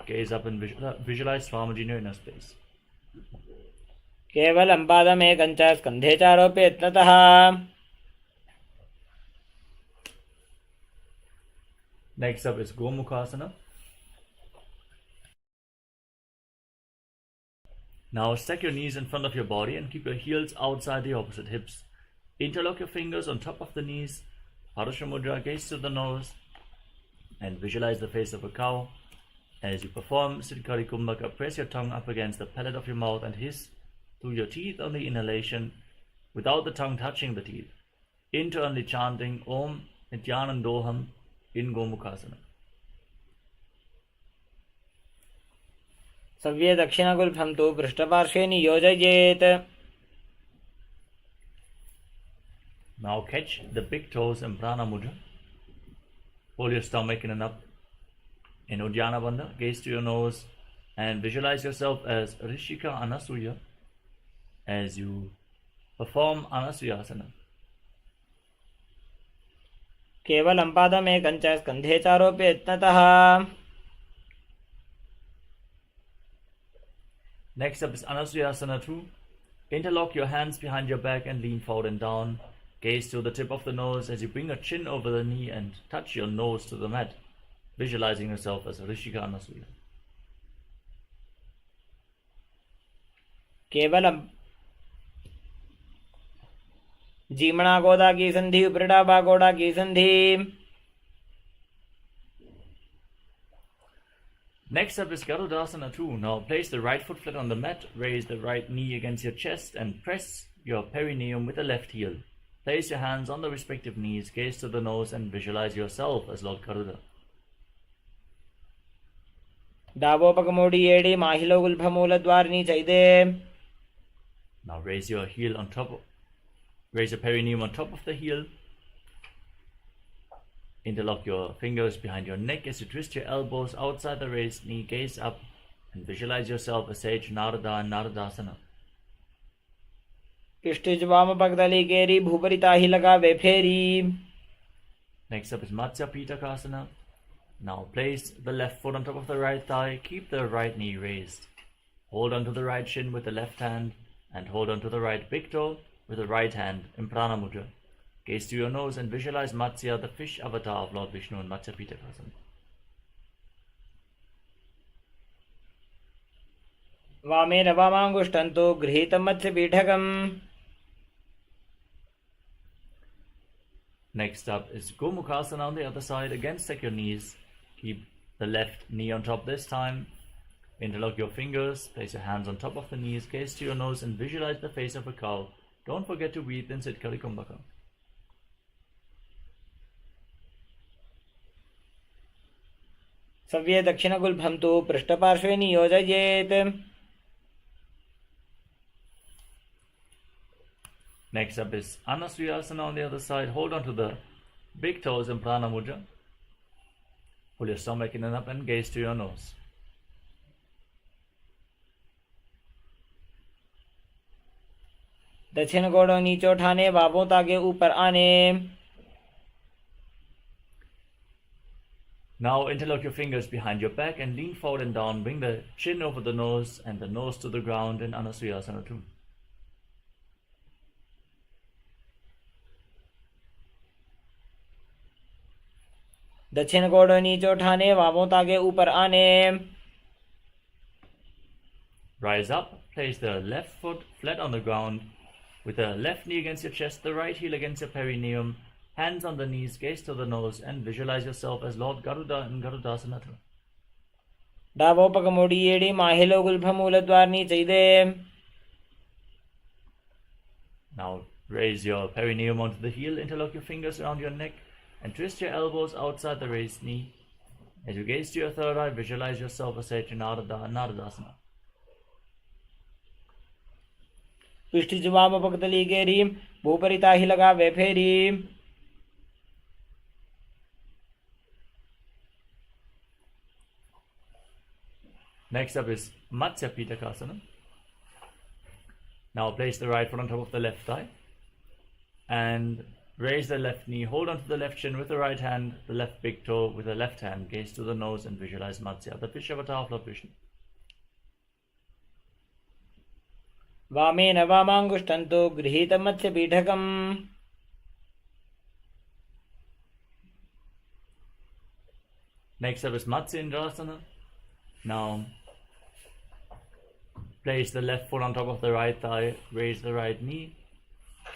Gaze up and visualize Swamiji in your inner space. केवलं पादमेकं च स्कन्धे चारोप्य यत्नतः. Next up is Gomukhasana. Now stack your knees in front of your body and keep your heels outside the opposite hips. Interlock your fingers on top of the knees. Parasha Mudra, gaze to the nose and visualize the face of a cow. As you perform Siddhikari Kumbhaka, press your tongue up against the palate of your mouth and hiss through your teeth on the inhalation without the tongue touching the teeth. Internally chanting Om Nityanandoham in Gomukhasana. सव्ये दक्षिणगुल्फं तु पृष्ठपार्श्वे नियोजयेत्. Now catch the big toes in Prana Mudra. Pull your stomach in and up. In Uddiyana Bandha, gaze to your nose and visualize yourself as Rishika Anasuya as you perform Anasuyasana. केवलं पादमेकं च स्कन्धे चारोप्य यत्नतः. Next up is Anasuyasana 2. Interlock your hands behind your back and lean forward and down. Gaze to the tip of the nose as you bring your chin over the knee and touch your nose to the mat, visualizing yourself as Rishika Anasuya. केवलं जीमणा गोदा की संधि उपरिटा बागोड़ा की संधि. Next up is Garudasana 2. Now place the right foot flat on the mat, raise the right knee against your chest and press your perineum with the left heel. Place your hands on the respective knees, gaze to the nose and visualize yourself as Lord Garuda. दावोपकमोडी एडी माहिलो गुल्फमूलद्वारिणी चैदे. Now raise your perineum on top of the heel. Interlock your fingers behind your neck as you twist your elbows outside the raised knee, gaze up and visualize yourself as Sage Narada and Naradasana. इष्टिज वाम पगदली केरी भूपरिता ही लगावे फेरी. Next up is Matsya Pitakasana. Now place the left foot on top of the right thigh, keep the right knee raised. Hold onto the right shin with the left hand and hold onto the right big toe with the right hand in Prana Mudra. Gaze to your nose and visualize Matsya, the fish avatar of Lord Vishnu in Matsya Pitakasana. वामेन वामांगुष्ठं तु गृहीतं मत्स्यपीठकम्. Next up is Gomukhasana on the other side. Again, stack your knees. Keep the left knee on top this time. Interlock your fingers. Place your hands on top of the knees. Gaze to your nose and visualize the face of a cow. Don't forget to breathe in Siddhikari Kumbhaka. सव्ये दक्षिणगुल्फं तु पृष्ठपार्श्वे नियोजयेत्. Next up is Anasuyasana on the other side. Hold on to the big toes in Prana Mudra. Pull your stomach in and up and gaze to your nose. दक्षिण गोड़ों नीचे उठाने, बाबों तागे ऊपर आने। Now interlock your fingers behind your back and lean forward and down. Bring the chin over the nose and the nose to the ground in Asana 2. दक्षिण गोड़ों नीचे उठाने, बाबों तागे ऊपर आने। Rise up, place the left foot flat on the ground with the left knee against your chest, the right heel against your perineum, hands on the knees, gaze to the nose, and visualize yourself as Lord Garuda in Garudasana 2. डाबो पग मोड़ी एड़ी माहिलो Gulf मूलद्वारनी चाहिए। Now raise your perineum onto the heel, interlock your fingers around your neck, and twist your elbows outside the raised knee. As you gaze to your third eye, visualize yourself as Narada-Naradasana. पृष्ठ जुबाम पगतली गेरी, भूपरिता ही लगा वे फेरी। Next up is Matsya Pitakasana. Now place the right foot on top of the left thigh and raise the left knee. Hold onto the left shin with the right hand, the left big toe with the left hand. Gaze to the nose and visualize Matsya, the fish avatar of Lord Vishnu. वामेन वामांगुष्टन्तो गृहीत मत्स्य पीठकम्। Next up is Matsyasana. Now place the left foot on top of the right thigh, raise the right knee,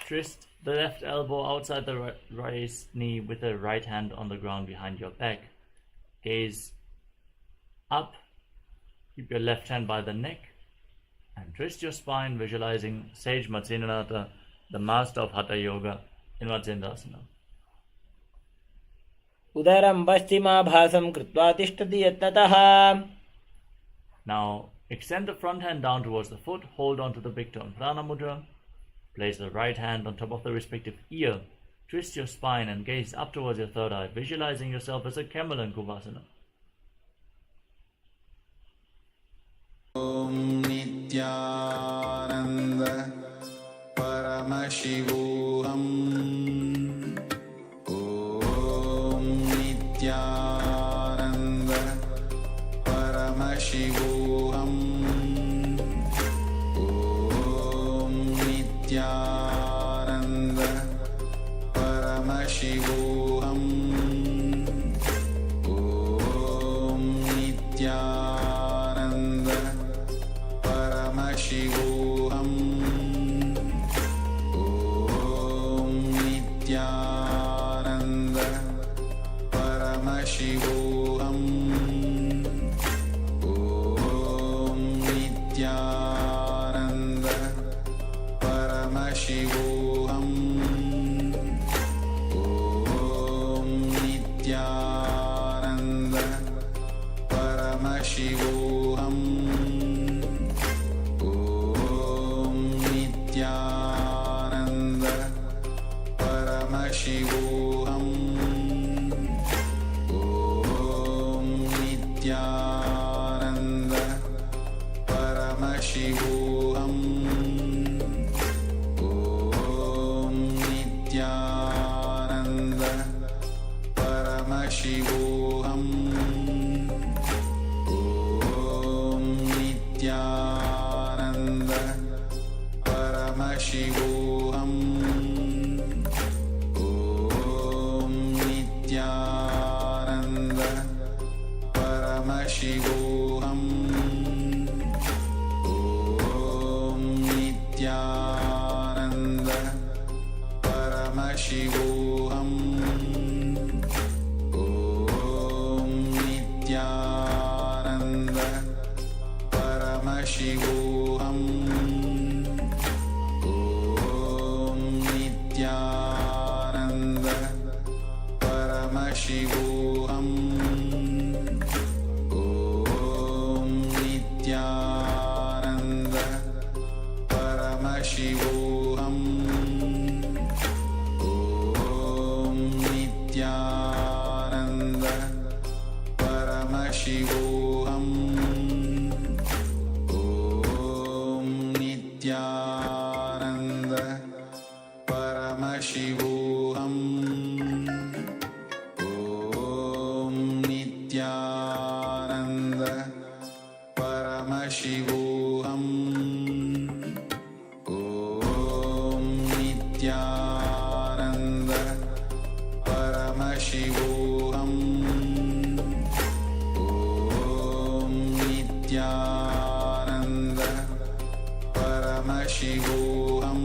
twist the left elbow outside the raised knee with the right hand on the ground behind your back. Gaze up, keep your left hand by the neck, and twist your spine, visualizing Sage Matsyendranath, the master of Hatha Yoga, in Matsyendrasana. उदरं पश्चिमाभासं कृत्वा तिष्ठति यत्नतः। Now extend the front hand down towards the foot, hold on to the big toe in Prana Mudra, place the right hand on top of the respective ear, twist your spine and gaze up towards your third eye, visualizing yourself as a camel in Kubhasana. Om Nityananda Paramashivoham. Om Nityananda Paramashivoham. Om Nityananda Paramashivoham. Om Nityananda Paramashivoham. Om Nityananda Paramashivoham. Om Nityananda Paramashivoham. Om Nityananda Paramashivoham. Om Nityananda Paramashivoham. Om Nityananda Paramashivoham. Om Nityananda Paramashivoham. Om Nityananda Paramashivoham. Om Nityananda Paramashivoham. Om Nityananda Paramashivoham. Om Nityananda Paramashivoham. Om Nityananda Paramashivoham. Om Nityananda Paramashivoham. Om Nityananda Paramashivoham. Om Paramashivoham. Om Nityananda Paramashivoham. Om Nityananda Paramashivoham.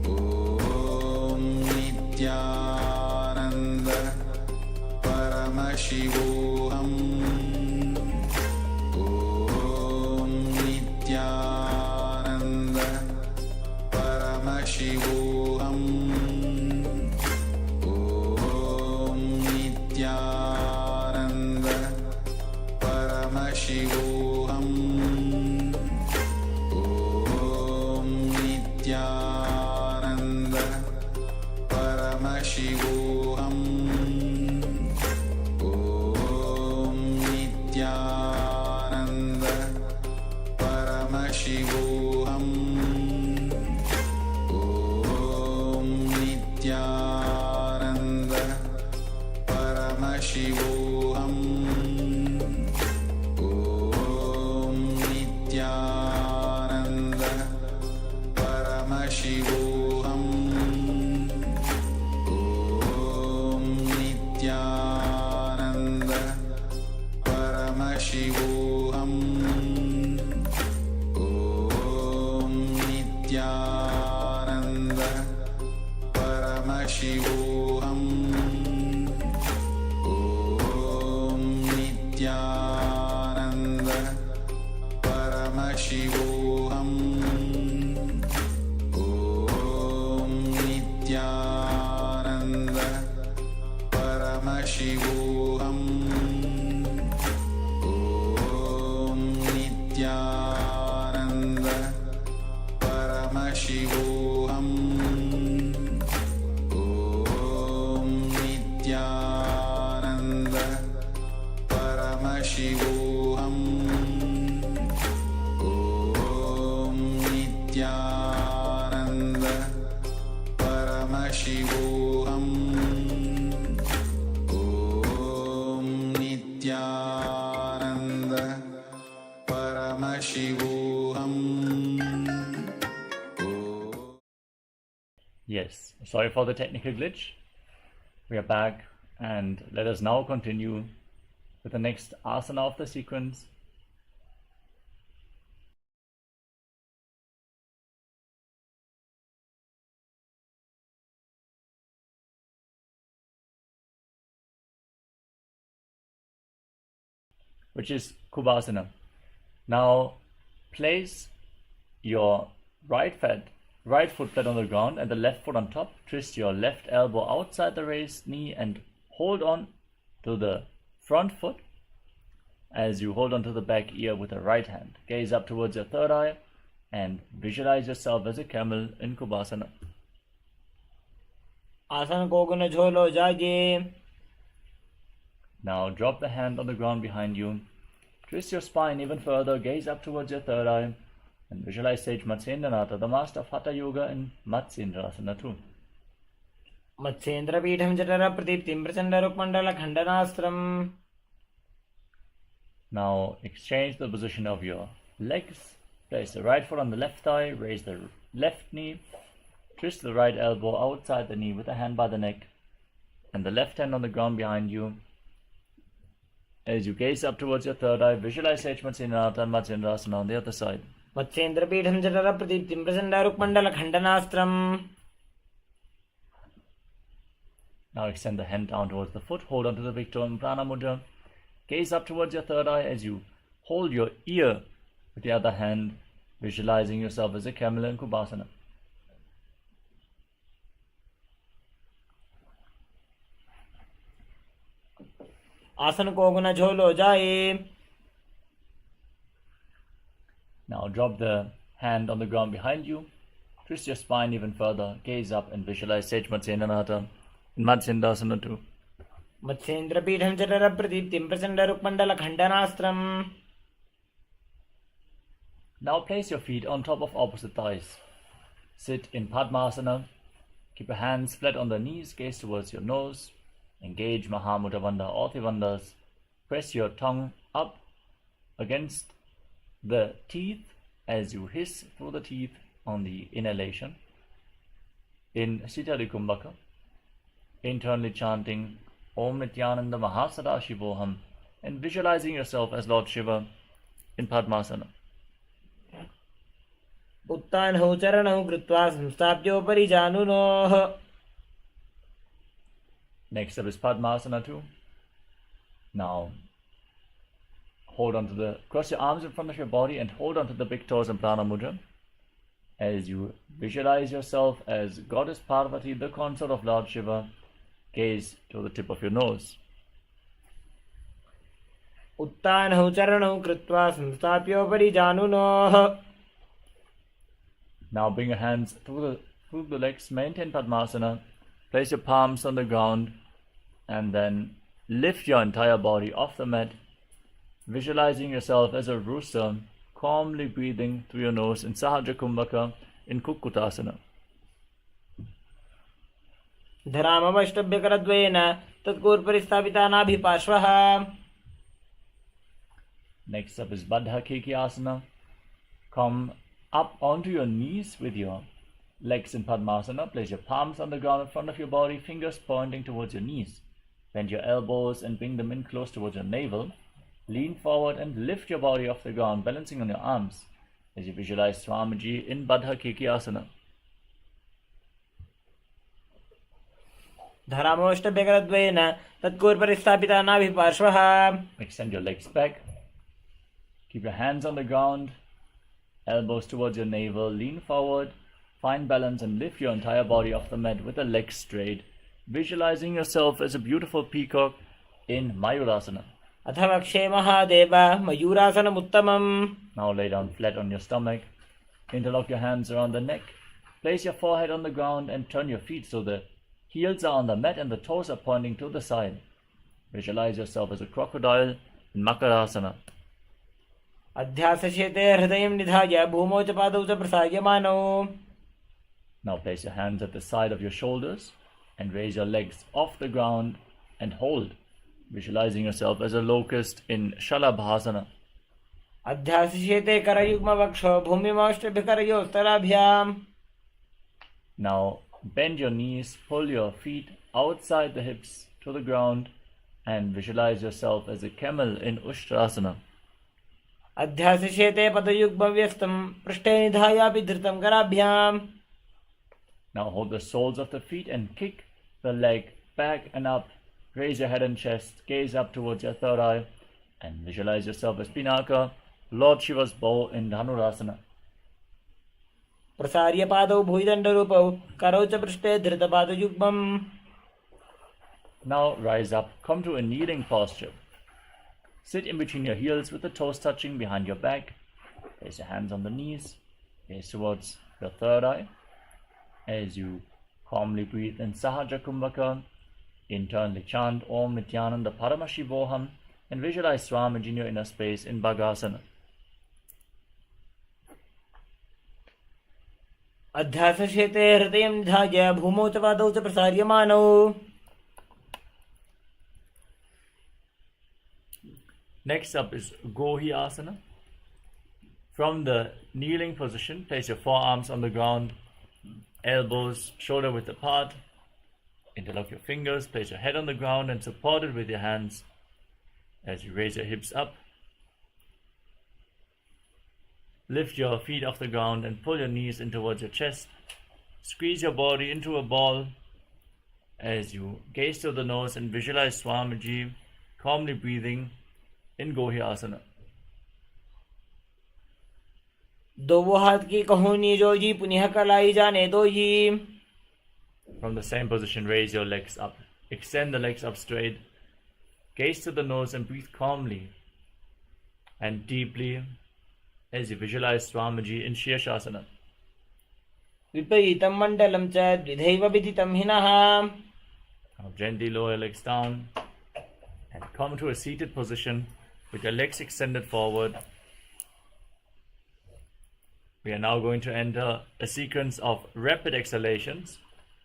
Om Nityananda Paramashivoham. Om Nityananda Paramashivoham. Om Nityananda Paramashivoham. Om Nityananda Paramashivoham. Om Nityananda Paramashivoham. Om Nityananda Paramashivoham. Om Nityananda Paramashivoham. Om Nityananda Paramashivoham. Om Nityananda Paramashivoham. Om Nityananda Paramashivoham. Om Nityananda Paramashivoham. Om Nityananda Paramashivoham. Om Nityananda Paramashivoham. Om Nityananda Paramashivoham. Om Nityananda Paramashivoham. Yes, sorry for the technical glitch. We are back, and let us now continue with the next asana of the sequence. Which is Kubasana. Now place your right foot flat on the ground and the left foot on top. Twist your left elbow outside the raised knee and hold on to the front foot as you hold on to the back ear with the right hand. Gaze up towards your third eye and visualize yourself as a camel in Kubasana. आसन को गुण झोलो जागे. Now drop the hand on the ground behind you. Twist your spine even further. Gaze up towards your third eye and visualize Sage Matsyendranath, the master of Hatha Yoga in Matsyendrasana too. Matsyendra Peetham जठर प्रदीप्तिम प्रचंड रुक्मंडल खंडनास्त्रम. Now exchange the position of your legs. Place the right foot on the left thigh. Raise the left knee. Twist the right elbow outside the knee with the hand by the neck and the left hand on the ground behind you. As you gaze up towards your third eye, visualize Sage Matsyendranath and Matsyendrasana on the other side. Matsyendra Peetham जठर प्रदीप्तिम प्रचंड रुक्मंडल खंडनास्त्रम. Now extend the hand down towards the foot. Hold on to the big toe in Prana Mudra. Gaze up towards your third eye as you hold your ear with the other hand, visualizing yourself as a camel in Kubasana. आसन को गुण झोलो जाए. Now drop the hand on the ground behind you. Twist your spine even further. Gaze up and visualize Sage Matsyendranath in Matsyendrasana too. Matsyendra Peetham जठर प्रदीप्तिम प्रचंड रुक्मंडल खंडनास्त्रम. Now place your feet on top of opposite thighs. Sit in Padmasana. Keep your hands flat on the knees. Gaze towards your nose. Engage Mahamudra Bandha or Trivandhas. Press your tongue up against the teeth as you hiss through the teeth on the inhalation in Sitali Kumbhaka, internally chanting Om Nityananda Mahasarashivoham and visualizing yourself as Lord Shiva in Padmasana. उत्तानौ चरणौ कृत्वा संस्थाप्योपरि जानुनोः. Next up is Padmasana 2. Now, cross your arms in front of your body and hold on to the big toes in Prana Mudra as you visualize yourself as Goddess Parvati, the consort of Lord Shiva. Gaze to the tip of your nose. उत्तानौ चरणौ कृत्वा संस्थाप्योपरि जानुनोः. Now bring your hands through the legs, maintain Padmasana, place your palms on the ground, and then lift your entire body off the mat, visualizing yourself as a rooster, calmly breathing through your nose in Sahaja Kumbhaka in Kukkutasana. धरामवष्टभ्यकरद्वयेन तत्कोर्परि स्थापिता नाभिपार्श्वः. Next up is Baddha Asana. Come up onto your knees with your legs in Padmasana. Place your palms on the ground in front of your body, fingers pointing towards your knees. Bend your elbows and bring them in close towards your navel. Lean forward and lift your body off the ground, balancing on your arms as you visualize Swamiji in Baddha Asana. धरामवष्टभ्यकरद्वयेन तत्कोर्परि स्थापिता नाभिपार्श्वः. Extend your legs back. Keep your hands on the ground, elbows towards your navel, lean forward, find balance and lift your entire body off the mat with the legs straight, visualizing yourself as a beautiful peacock in Mayurasana. अथ वक्षे Mahadev मयूरासनमुत्तमम्. Now lay down flat on your stomach, interlock your hands around the neck, place your forehead on the ground and turn your feet so the heels are on the mat and the toes are pointing to the side. Visualize yourself as a crocodile in Makarasana. अध्यासशेते हृदयं निधाय भूमौ च पादौ च प्रसार्यमानौ. Now place your hands at the side of your shoulders and raise your legs off the ground and hold, visualizing yourself as a locust in Shalabhasana. अध्यासशेते करयुग्मवक्षो भूमिमौष्टभ्यकरयोस्तराभ्याम्. Now bend your knees, pull your feet outside the hips to the ground and visualize yourself as a camel in Ushtrasana. अध्यासशेते पदयुग्मव्यस्तं पृष्ठे निधायापि धृतं कराभ्याम्. Now hold the soles of the feet and kick the leg back and up. Raise your head and chest, gaze up towards your third eye and visualize yourself as Pinaka, Lord Shiva's bow in Dhanurasana. प्रसार्य पादौ भुजदण्डरूपौ करौ च पृष्ठे धृतपादयुग्मम्. Now rise up, come to a kneeling posture. Sit in between your heels with the toes touching behind your back. Place your hands on the knees, gaze towards your third eye as you calmly breathe in Sahaja Kumbhaka. Internally chant Om Nityananda Paramashivoham and visualize Swamiji in your inner space in Bhagasana. अध्यासशेते हृदयं निधाय भूमौ च पादौ च प्रसार्यमानौ. Next up is Gohi Asana. From the kneeling position, place your forearms on the ground, elbows shoulder width apart. Interlock your fingers, place your head on the ground and support it with your hands as you raise your hips up. Lift your feet off the ground and pull your knees in towards your chest. Squeeze your body into a ball as you gaze to the nose and visualize Swamiji calmly breathing in Gohi Asana. दो हाथ की कहोनी जो जी पुनः कलाई जाने दो जी. From the same position, raise your legs up. Extend the legs up straight. Gaze to the nose and breathe calmly and deeply as you visualize Swamiji in Shirshasana. विपरीतं मण्डलं च द्विधैव विदितं हिनः. Now gently lower your legs down and come to a seated position with your legs extended forward. We are now going to enter a sequence of rapid exhalations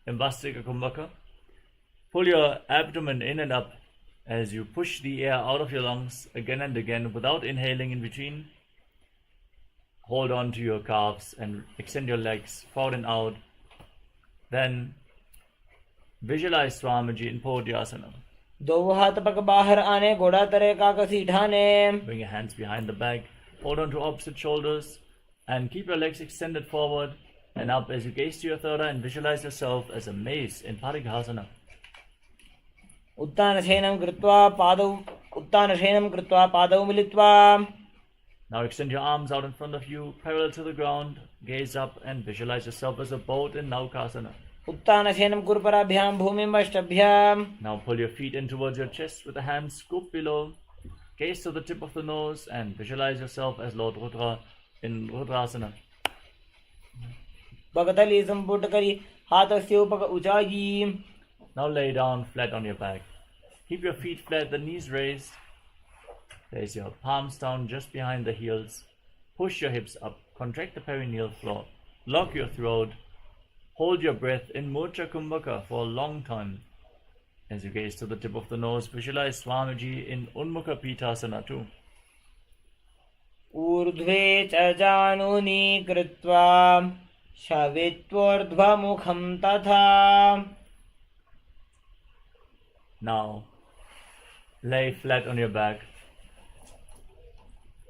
in Vastika Kumbhaka. Pull your abdomen in and up As you push the air out of your lungs again and again without inhaling in between, hold on to your calves and extend your legs forward and out. Then visualize Swamiji in Asana. दो हाथ पग बाहर आने, घोड़ा तरे का कसी ढाने. Bring your hands behind the back, hold on to opposite shoulders, and keep your legs extended forward and up as you gaze to your third eye and visualize yourself as a mace in Parighasana. उत्तानशयनं कृत्वा पादौ मिलित्वा. Now extend your arms out in front of you, parallel to the ground, gaze up and visualize yourself as a boat in Naukasana. उत्तानशयनं कुर्पराभ्यां भूमिमष्टभ्यां. Now pull your feet in towards your chest with the hands scooped below. Gaze to the tip of the nose and visualize yourself as Lord Rudra in Rudrasana. भगतली संपुट करी हाथस्य उपक उचाई. Now lay down flat on your back. Keep your feet flat, the knees raised. Place your palms down just behind the heels. Push your hips up. Contract the perineal floor. Lock your throat. Hold your breath in Murcha Kumbhaka for a long time. As you gaze to the tip of the nose, visualize Swamiji in Unmukha Pitasana too. ऊर्ध्वे च जानुनी कृत्वा शवित्वोर्ध्वमुखं तथा. Now, lay flat on your back.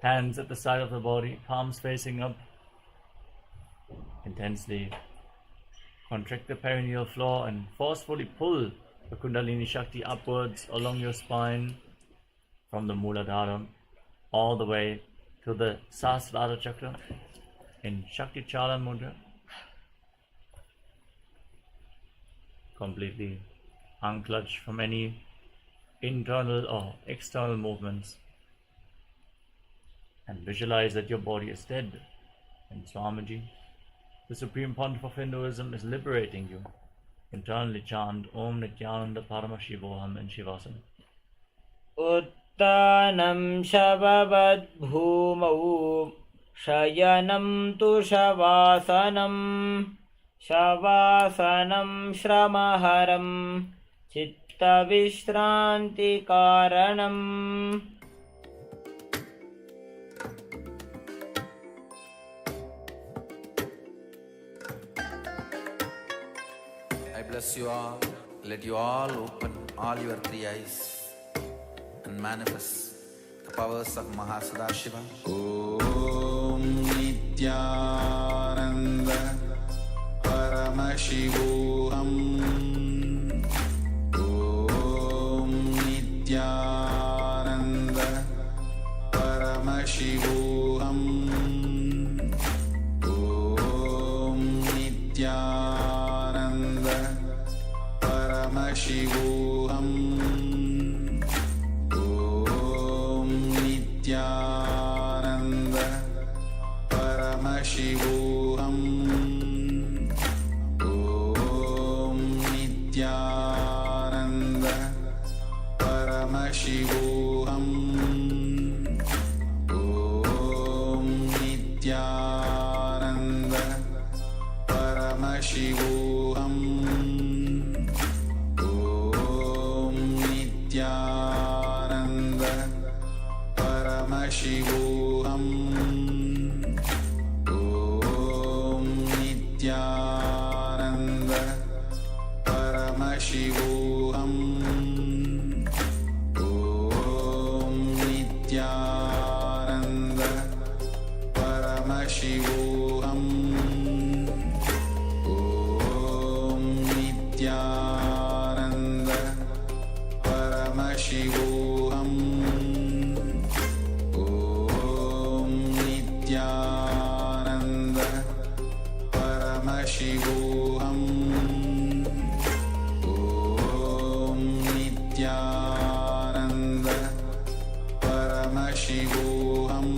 Hands at the side of the body, palms facing up. Intensely contract the perineal floor and forcefully pull the Kundalini Shakti upwards along your spine from the Muladhara all the way to the Sahasrara Chakra in Shakti Chala Mudra. Completely unclutch from any internal or external movements and visualize that your body is dead. And Swamiji, the Supreme Pontiff of Hinduism, is liberating you. Internally chant Om Nityananda Paramashivoham in shavasana. उत्तानं शववद् भूमौ शयनं तु शवासनं. शवासनं श्रमहरं चित्तविश्रान्तिकारणम्. I bless you all. Let you all open all your three eyes and manifest the powers of Mahasadashiva. Om Nityananda Paramashivoham. Om Nityananda Paramashivoham. Om Nityananda Paramashivoham. Om Nityananda Paramashivoham. Om Nityananda Paramashivoham. Om Nityananda Paramashivoham. Om Nityananda Paramashivoham. Om Nityananda Paramashivoham. Om Nityananda Paramashivoham. Om Nityananda Paramashivoham. Om Nityananda Paramashivoham. Om Nityananda Paramashivoham.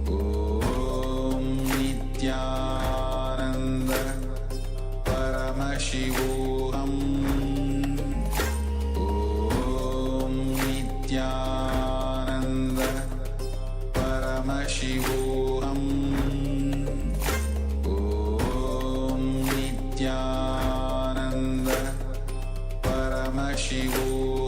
Om Nityananda Paramashivoham. Om Nityananda Paramashivoham. Om Nityananda Paramashivoham.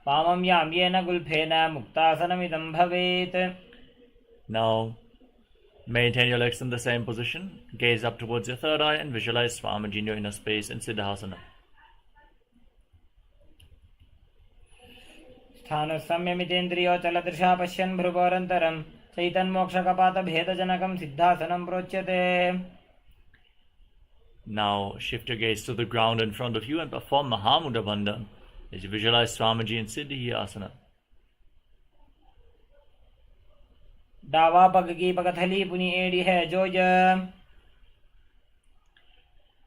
वामं याम्येन गुल्फेन मुक्तासनमिदं भवेत्. Now, maintain your legs in the same position. Gaze up towards your third eye and visualize Swamiji in your inner space in Siddhasana. स्थानसंयमितेन्द्रियोचलदृशा पश्यन् भ्रुवोरन्तरं चैतन्मोक्षकपातभेदजनकं सिद्धासनं प्रोच्यते. Now, shift your gaze to the ground in front of you and perform Mahamudra Bandha as you visualize Swamiji in Siddhi Asana. डावा पग की पगथली पुनी एड़ी है जोज.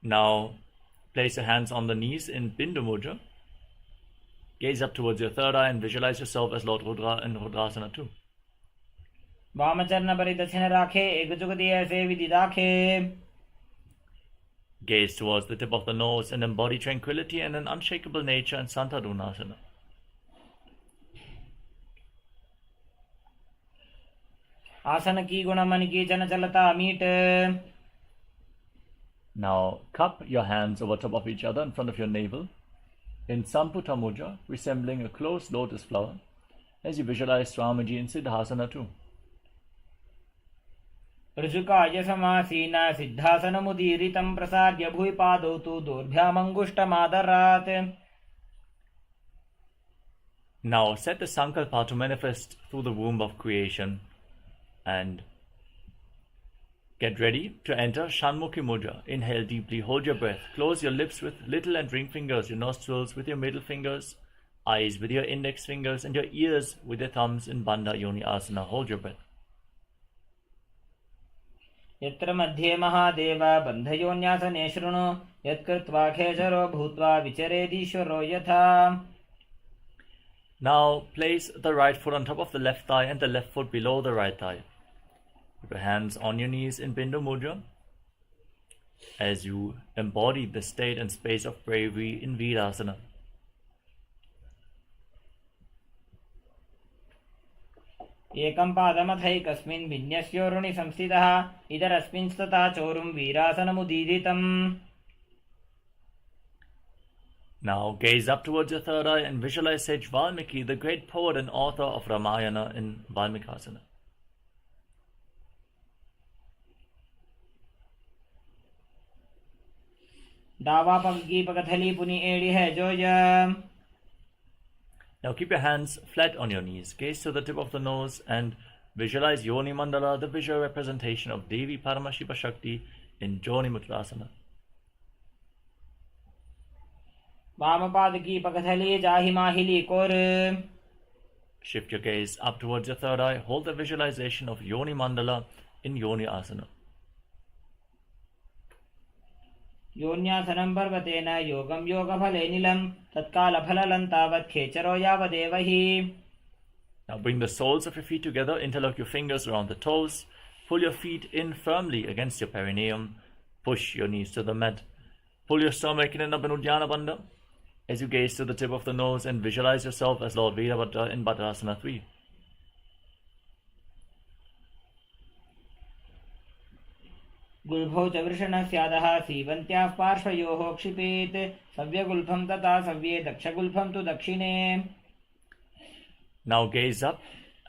Now, place your hands on the knees in Bindu Mudra. Gaze up towards your third eye and visualize yourself as Lord Rudra in Rudrasana too. वामचरण परिदक्षिण राखे एक जुगति ऐसे विधि राखे. Gaze towards the tip of the nose and embody tranquility and an unshakable nature in Santarunasana. आसन की गुण मन की जन चलता meet. Now, cup your hands over top of each other in front of your navel in Samputa Mudra, resembling a closed lotus flower, as you visualize Swamiji in Siddhasana too. ऋजुकाय समासीना सिद्धासनमुदीरितं प्रसाद्य भूय पादौ तु दोर्भ्यामङ्गुष्टमादरात्. Now, set the Sankalpa to manifest through the womb of creation and get ready to enter Shanmukhi Mudra. Inhale deeply, hold your breath, close your lips with little and ring fingers, your nostrils with your middle fingers, eyes with your index fingers, and your ears with your thumbs in Bandha Yoni Asana. Hold your breath. यत्र मध्ये महादेव बन्धयोन्यासने शृणु यत्कृत्वा खेचरो भूत्वा विचरेदीश्वरो यथा. Now, place the right foot on top of the left thigh and the left foot below the right thigh. Keep your hands on your knees in Bindu Mudra as you embody the state and space of bravery in Virasana. एकं पादमथैकस्मिन् विन्यस्योरुणि संस्थितः इतरस्मिंस्तथा चोरुं वीरासनमुदीरितम्. Now gaze up towards your third eye and visualize Sage Valmiki, the great poet and author of Ramayana in Valmikasana. डावा पग की पगथली पुनी एड़ी है जोज. Now keep your hands flat on your knees, gaze to the tip of the nose and visualize Yoni Mandala, the visual representation of Devi Paramashiva Shakti in Joni Mutrasana. वाम पाद की पगथली जाहि माहिली core. Shift your gaze up towards your third eye, hold the visualization of Yoni Mandala in Yoni Asana. योन्यासनं पर्वतेन योगं योगफले निलं तत्कालफललं तावत् खेचरो यावदेव हि. Now bring the soles of your feet together, interlock your fingers around the toes, pull your feet in firmly against your perineum, push your knees to the mat, pull your stomach in an Uddiyana Bandha as you gaze to the tip of the nose and visualize yourself as Lord Virabhadra in Bhadrasana 3. गुल्भौ च वृषणस्यादः सीवन्त्याः पार्श्वयोः क्षिपेत् सव्यगुल्फं तथा सव्ये दक्षगुल्फं तु दक्षिणे. Now gaze up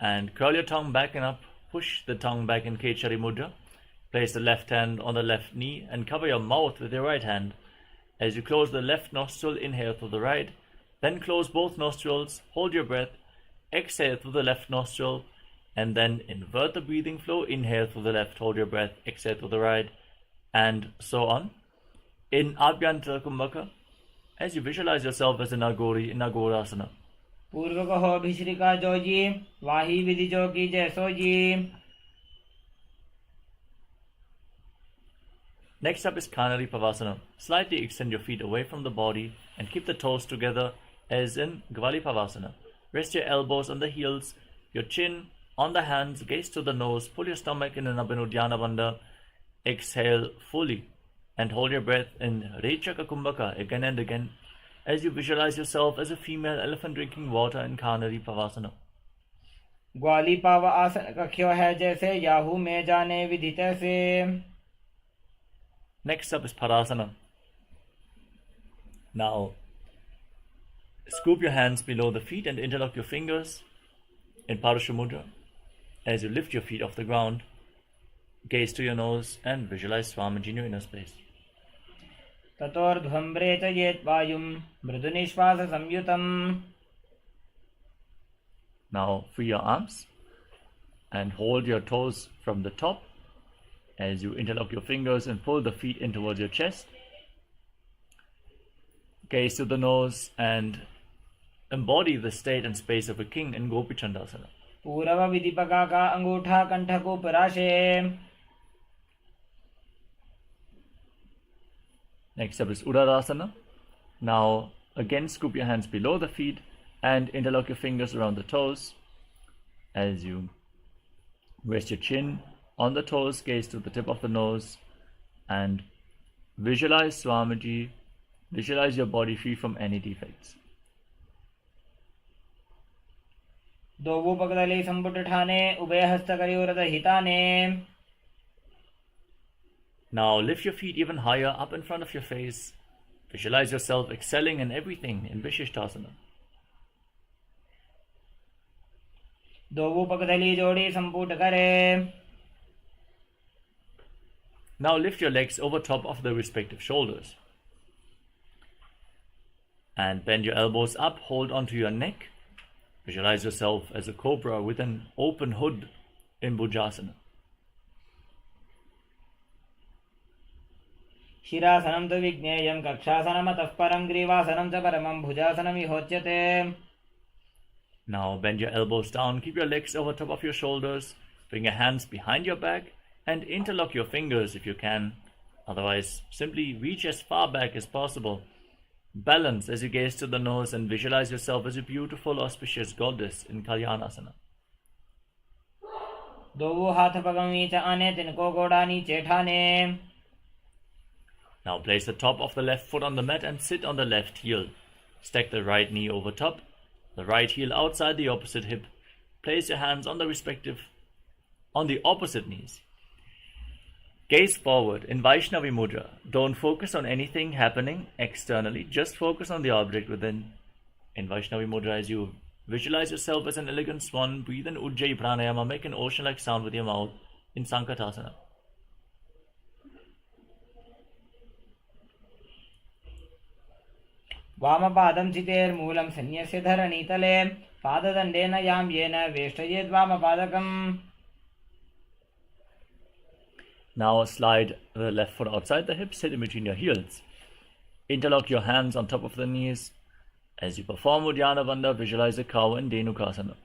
and curl your tongue back and up. Push the tongue back in Kechari Mudra. Place the left hand on the left knee and cover your mouth with your right hand. As you close the left nostril, inhale through the right. Then close both nostrils, hold your breath, exhale through the left nostril, and then invert the breathing flow. Inhale through the left, hold your breath, exhale through the right, and so on. In Abhyantara Kumbhaka, as you visualize yourself as a Nagori in Nagorasana. पूर्व कहो भिश्रिका जोजी वाही विधि जो की जैसो जी. Next up is Kanari Pavasana. Slightly extend your feet away from the body and keep the toes together as in Gvali Pavasana. Rest your elbows on the heels, your chin on the hands, gaze to the nose, pull your stomach in an Abhinuddhana Bandha, exhale fully and hold your breath in Rechaka Kumbhaka again and again as you visualize yourself as a female elephant drinking water in Kanari Pavasana. ग्वाली पाव आसन कख्यो है जैसे Yahoo में जाने विदित से. Next up is Parasana. Now, Scoop your hands below the feet and interlock your fingers in Parasha Mudra. As you lift your feet off the ground, gaze to your nose and visualize Swamiji in your inner space. ततोर्ध्वं रेचयेत् वायुं मृदुनिश्वाससंयुतम्. Now free your arms and hold your toes from the top as you interlock your fingers and pull the feet in towards your chest. Gaze to the nose and embody the state and space of a king in Gopi Chandasana. पूरव विधिपका का अंगूठा कंठ को पराशे. Next up is Uddarasana. Now again scoop your hands below the feet and interlock your fingers around the toes. As you rest your chin on the toes, gaze to the tip of the nose and visualize Swamiji. Visualize your body free from any defects. दोवो पगदले संपुट ठाने उभय हस्त करियोरद हिताने. Now lift your feet even higher up in front of your face. Visualize yourself excelling in everything in Vishishtasana. दोवो पगदली जोड़ी संपुट करे. Now lift your legs over top of the respective shoulders. And bend your elbows up, hold onto your neck. Visualize yourself as a cobra with an open hood in Bhujasana. शिरासनं तु विज्ञेयं कक्षासनमतः परं ग्रीवासनं च परमं भुजासनमिहोच्यते. Now bend your elbows down, keep your legs over top of your shoulders, bring your hands behind your back and interlock your fingers if you can. Otherwise, simply reach as far back as possible. Balance as you gaze to the nose and visualize yourself as a beautiful, auspicious goddess in Kalyanasana. दोवो हाथ पगं नीचे आने तिनको गोड़ा नीचे ठाने. Now place the top of the left foot on the mat and sit on the left heel. Stack the right knee over top, the right heel outside the opposite hip. Place your hands on the opposite knees. Gaze forward in Vaishnavi Mudra. Don't focus on anything happening externally, just focus on the object within. In Vaishnavi Mudra, as you visualize yourself as an elegant swan, breathe in Ujjayi Pranayama, make an ocean-like sound with your mouth in Sankatasana. वामपादं चितेर्मूलं सन्न्यस्य धरणीतले पाददण्डेन यां येन वेष्टयेद् वामपादकम्. Now slide the left foot outside the hips, sit in between your heels. Interlock your hands on top of the knees. As you perform Uddiyana Bandha, visualize a cow in Dhenukasana.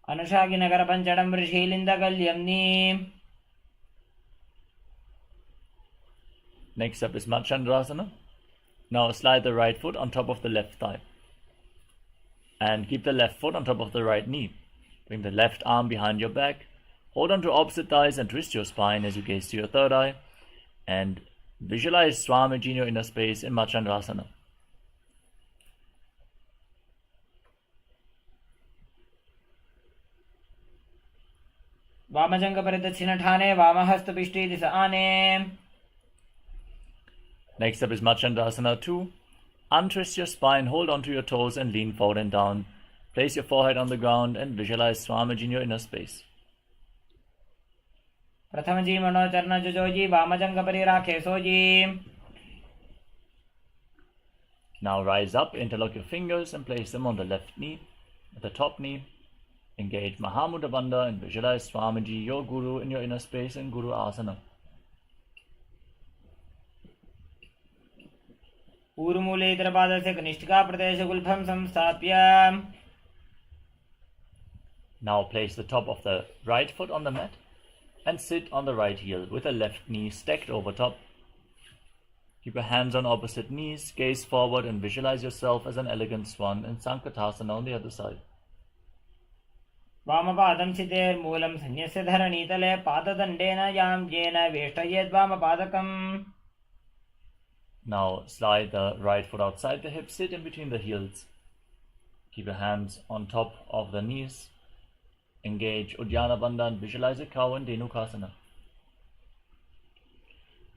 अनुशागिनगर पञ्चडं वृषीलिन्दकल्यम्नि. Next up is Machandrasana. Now slide the right foot on top of the left thigh. And keep the left foot on top of the right knee. Bring the left arm behind your back. Hold on to opposite thighs and twist your spine as you gaze to your third eye. And visualize Swamiji in your inner space in Machandrasana. वामजंग परिदक्षिण ठाने वामहस्तपिष्टी दिश आने. Next up is Machandrasana 2. Untwist your spine, hold onto your toes and lean forward and down. Place your forehead on the ground and visualize Swamiji in your inner space. प्रथम जी मनोचरण जुजोजी वामजंग परिराखे sooji. Now rise up, interlock your fingers and place them on the left knee, the top knee. Engage Mahamudra Bandha and visualize Swamiji, your Guru, in your inner space in Guru Asana. ऊर्मूलेतरपादस्य कनिष्ठिका प्रदेशगुल्फं संस्थाप्य. Now place the top of the right foot on the mat and sit on the right heel with the left knee stacked over top. Keep your hands on opposite knees, gaze forward and visualize yourself as an elegant swan in Sankatasana on the other side. वामपादं चितेर्मूलं सन्न्यस्य धरणीतले पाददण्डेन यां येन वेष्टयेद् वामपादकम्. Now slide the right foot outside the hips, sit in between the heels. Keep your hands on top of the knees. Engage Uddiyana Bandha and visualize a cow in Dhenukasana.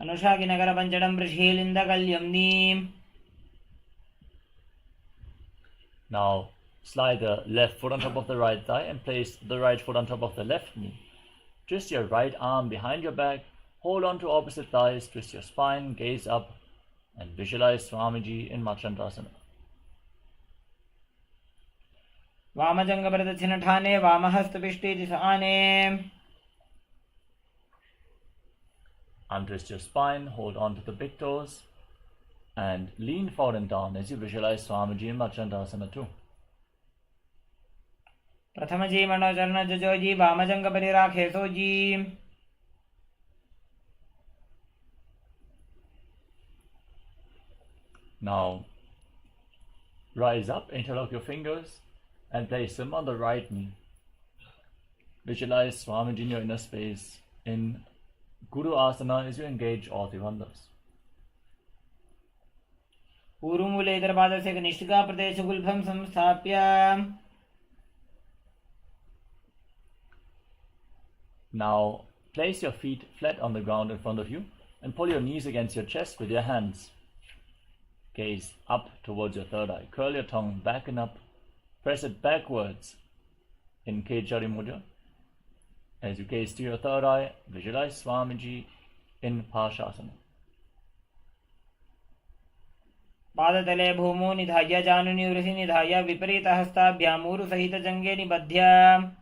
अनुशागिनगर पञ्चडं वृषीलिन्दकल्यम्नि. Now slide the left foot on top of the right thigh and place the right foot on top of the left knee. Twist your right arm behind your back, hold on to opposite thighs, twist your spine, gaze up, and visualize Swamiji in Machandrasana. वामजंग प्रदक्षिण ठाने वामहस्त पिष्टि दिश आने. Untwist your spine, hold on to the big toes, and lean forward and down as you visualize Swamiji in Machandrasana too. प्रथम जी मनोचरण जजो जी वामजंग परिराखे सो जी. Now rise up, interlock your fingers, and place them on the right knee. Visualize Swamiji in your inner space in Guru Asana as you engage all the bandhas. पूर्वमूले इतरपादस्य कनिष्ठिका प्रदेश गुल्फं संस्थाप्य. Now place your feet flat on the ground in front of you and pull your knees against your chest with your hands. Gaze up towards your third eye. Curl your tongue back and up. Press it backwards in Kechari Mudra. As you gaze to your third eye, visualize Swamiji in Parshasana. पादतले भूमो निधाय जानुनिवृषि निधाय विपरीत हस्ताभ्यामूरु सहित जंगे निबध्य.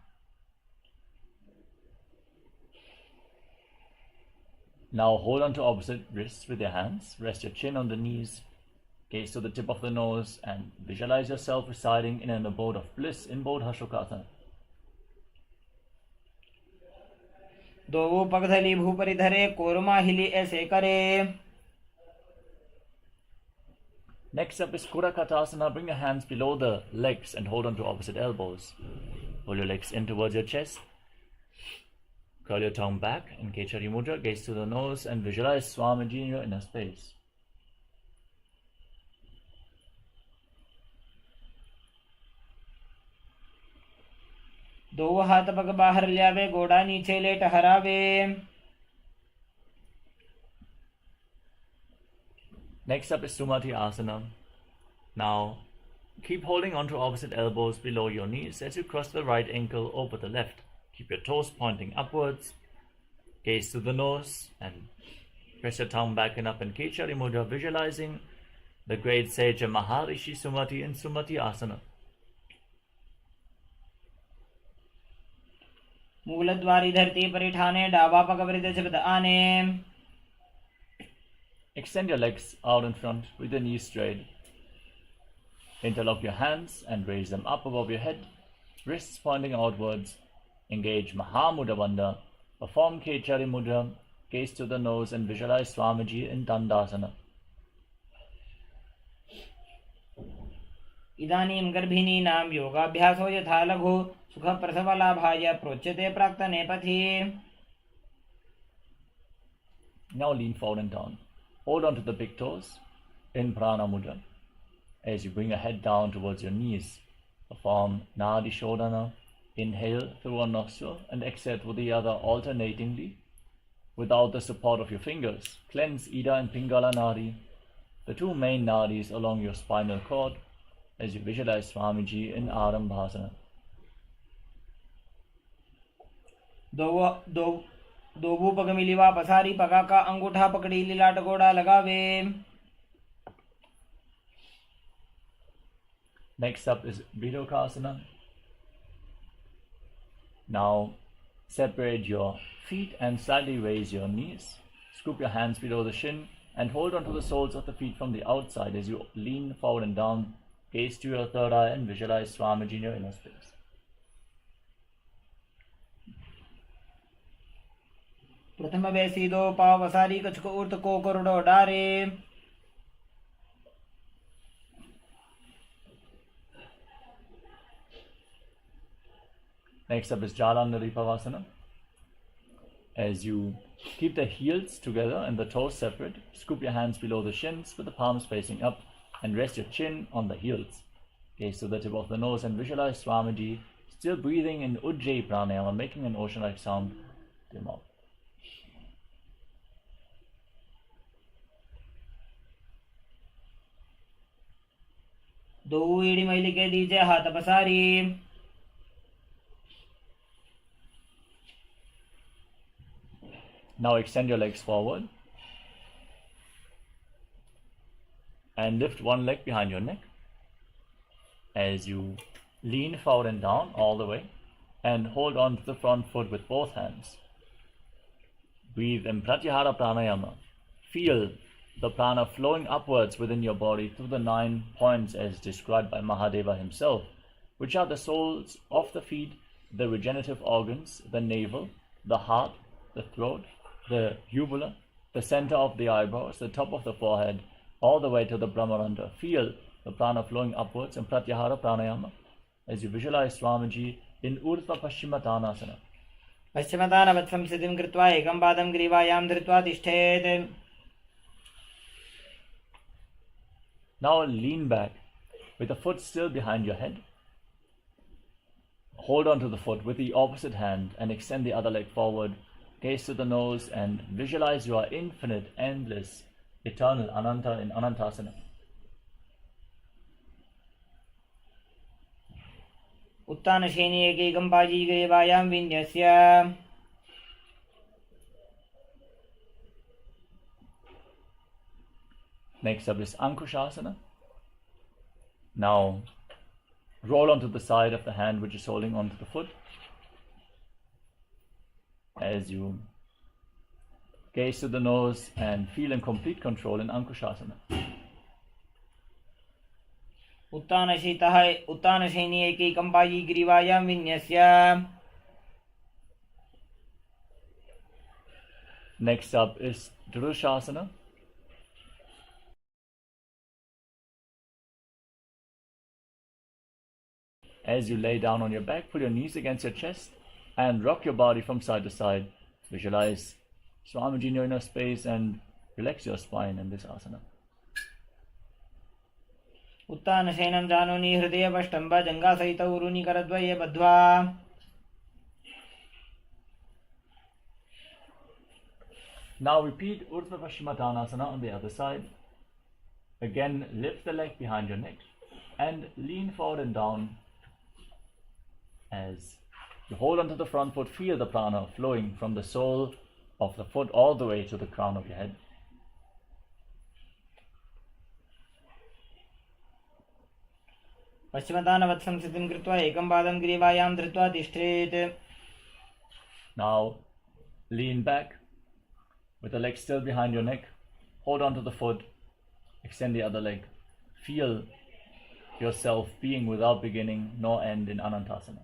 Now hold on to opposite wrists with your hands. Rest your chin on the knees. Gaze to the tip of the nose and visualize yourself residing in an abode of bliss in Bodha Shukasana. दो पगधली भूपरि धरे कोरमा हिली ऐसे करे. Next up is Kurakatasana. Bring your hands below the legs and hold on to opposite elbows. Pull your legs in towards your chest. Curl your tongue back in Kechari Mudra. Gaze to the nose and visualize Swamiji in your inner space. दो हाथ पग बाहर ल्यावे गोड़ा नीचे ले टहरावे. Next up is Sumati Asana. Now keep holding on to opposite elbows below your knees as you cross the right ankle over the left. Keep your toes pointing upwards. Gaze to the nose and press your tongue back and up in Kechari Mudra, visualizing the great sage Maharishi Sumati in Sumati Asana. मूलद्वारी धरती परिठाने डावा पग वृद्ध शब्द आने. Extend your legs out in front with the knees straight. Interlock your hands and raise them up above your head, wrists pointing outwards. Engage Mahamudra Bandha. Perform Kechari Mudra. Gaze to the nose and visualize Swamiji in Dandasana. इदानीं गर्भिणी नाम योगाभ्यासो यथा लघु सुख प्रसवलाभाय प्रोच्यते प्राक्तने पथि. Now lean forward and down. Hold on to the big toes in Prana Mudra. As you bring your head down towards your knees, perform Nadi Shodhana. Inhale through one nostril and exhale through the other alternatingly. Without the support of your fingers, cleanse Ida and Pingala Nadi, the two main nadis along your spinal cord, as you visualize Swamiji in Arambhasana. दो पग मिलिवा पसारी पगा का अंगूठा पकड़ी लीलाट गोड़ा लगावे. Next up is Vidokasana. Now separate your feet and slightly raise your knees. Scoop your hands below the shin and hold on to the soles of the feet from the outside as you lean forward and down. Gaze to your third eye and visualize Swamiji in your inner space. प्रथम वैसी दो पाव वसारी कछको उर्त को करुड़ो डारे. Next up is Jalandhari As you keep the heels together and the toes separate, scoop your hands below the shins with the palms facing up and rest your chin on the heels. Gaze to the tip of the nose and visualize Swamiji still breathing in Ujjayi Pranayama, making an ocean-like sound to your mouth. दो एड़ी मैली के दीजे हाथ पसारी. Now extend your legs forward and lift one leg behind your neck as you lean forward and down all the way and hold on to the front foot with both hands. Breathe in Pratyahara Pranayama. Feel the prana flowing upwards within your body through the 9 points as described by Mahadeva himself, which are the soles of the feet, the regenerative organs, the navel, the heart, the throat, the uvula, the center of the eyebrows, the top of the forehead, all the way to the Brahmarandha. Feel the prana flowing upwards in Pratyahara Pranayama as you visualize Swamiji in Urdhva Paschimottanasana. पश्चिमतानवत्सं स्थितिं कृत्वा एकं पादं ग्रीवायां धृत्वा तिष्ठेत्. Now lean back with the foot still behind your head. Hold on to the foot with the opposite hand and extend the other leg forward. Gaze to the nose and visualize you are infinite, endless, eternal, Ananta in Anantasana. उत्तानशयनी एकैकं पाजीग्रीवायां विन्यस्य. Next up is Ankushasana. Now roll onto the side of the hand which is holding onto the foot as you gaze to the nose and feel in complete control in Ankushasana. उत्तानशयनी एकैकं पाजीग्रीवायां विन्यस्य. Next up is Drushasana. As you lay down on your back, pull your knees against your chest and rock your body from side to side. Visualize Swamiji in your inner space and relax your spine in this asana. उत्तानशयनं जानुनि हृदयपष्टम्ब जङ्घासहितौ उरुनिकरद्वये बद्ध्वा. Now repeat Urdhva Paschimottanasana on the other side. Again, lift the leg behind your neck and lean forward and down. As you hold onto the front foot, feel the prana flowing from the sole of the foot all the way to the crown of your head. पश्चिमतानवत्सं स्थितिं कृत्वा एकं पादं ग्रीवायां धृत्वा तिष्ठेत्. Now lean back with the leg still behind your neck. Hold on to the foot. Extend the other leg. Feel yourself being without beginning nor end in Anantasana.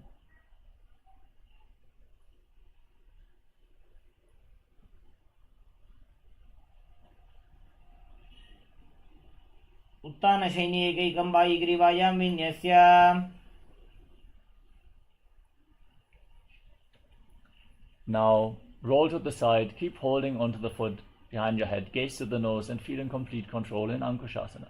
उत्तानशयनी एकैकं पायिग्रीवायां विन्यस्य. Now roll to the side, keep holding onto the foot behind your head, gaze to the nose and feel in complete control in Ankushasana.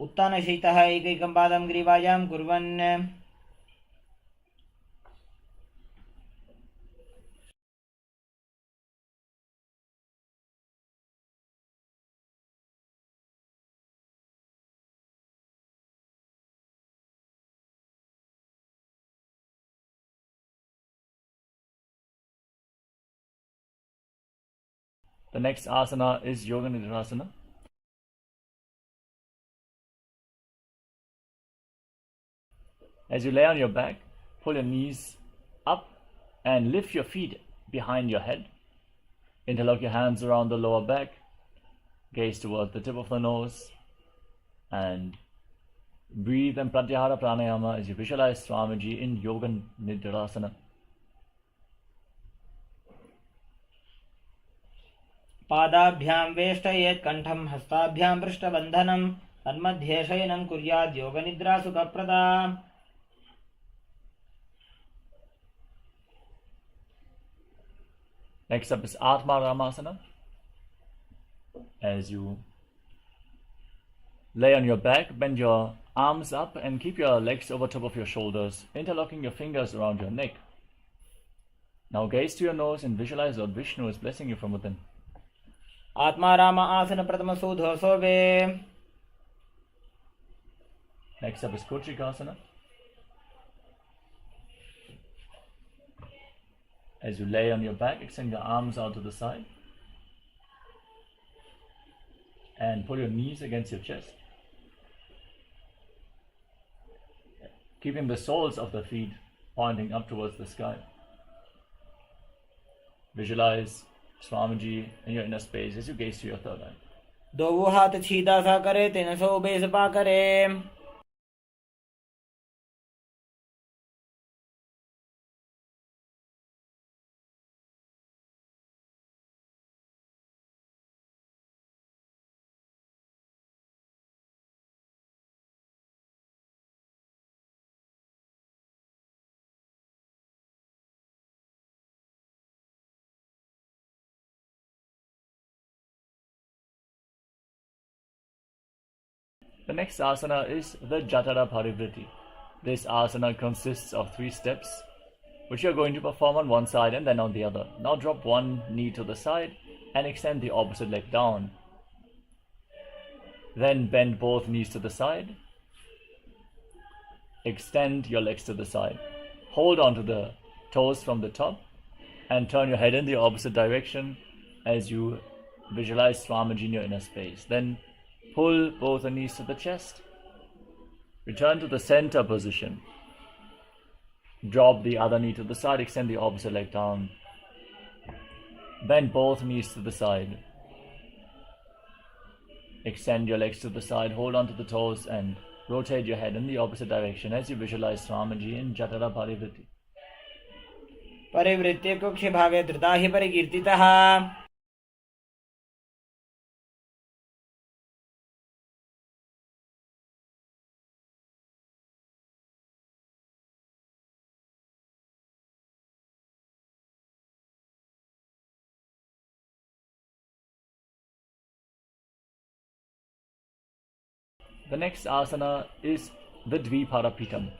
उत्तानशयितः एकैकं पादं ग्रीवायां कुर्वन्. The next asana is Yoga Nidrasana. As you lay on your back, pull your knees up and lift your feet behind your head. Interlock your hands around the lower back. Gaze towards the tip of the nose and breathe in Pratyahara Pranayama as you visualize Swamiji in Yoga Nidrasana. पादाभ्यां वेष्टयेत् कण्ठं हस्ताभ्यां पृष्ठबन्धनं तन्मध्ये शयनं कुर्यात् योगनिद्रा सुखप्रदा. Next up is Atma Ramasana. As you lay on your back, bend your arms up and keep your legs over top of your shoulders, interlocking your fingers around your neck. Now gaze to your nose and visualize Lord Vishnu is blessing you from within. आत्मा राम आसन प्रथम सूधो सोवे. Next up is Kochikasana. As you lay on your back, extend your arms out to the side and pull your knees against your chest, keeping the soles of the feet pointing up towards the sky. Visualize Swamiji in your inner space as you gaze to your third eye. दो हाथ छीदा सा करे तीन सौ base पा करे. The next asana is the Jatara Parivriti. This asana consists of 3 steps, which you are going to perform on one side and then on the other. Now drop one knee to the side and extend the opposite leg down. Then bend both knees to the side. Extend your legs to the side. Hold on to the toes from the top and turn your head in the opposite direction as you visualize Swamiji in your inner space. Then pull both the knees to the chest. Return to the center position. Drop the other knee to the side, extend the opposite leg down. Bend both knees to the side. Extend your legs to the side, hold on to the toes and rotate your head in the opposite direction as you visualize Swamiji in Jatara Parivriti. परिवृत्ते कुक्षे भागे धृता हि परिकीर्तितः. The next asana is the Dviparapitam.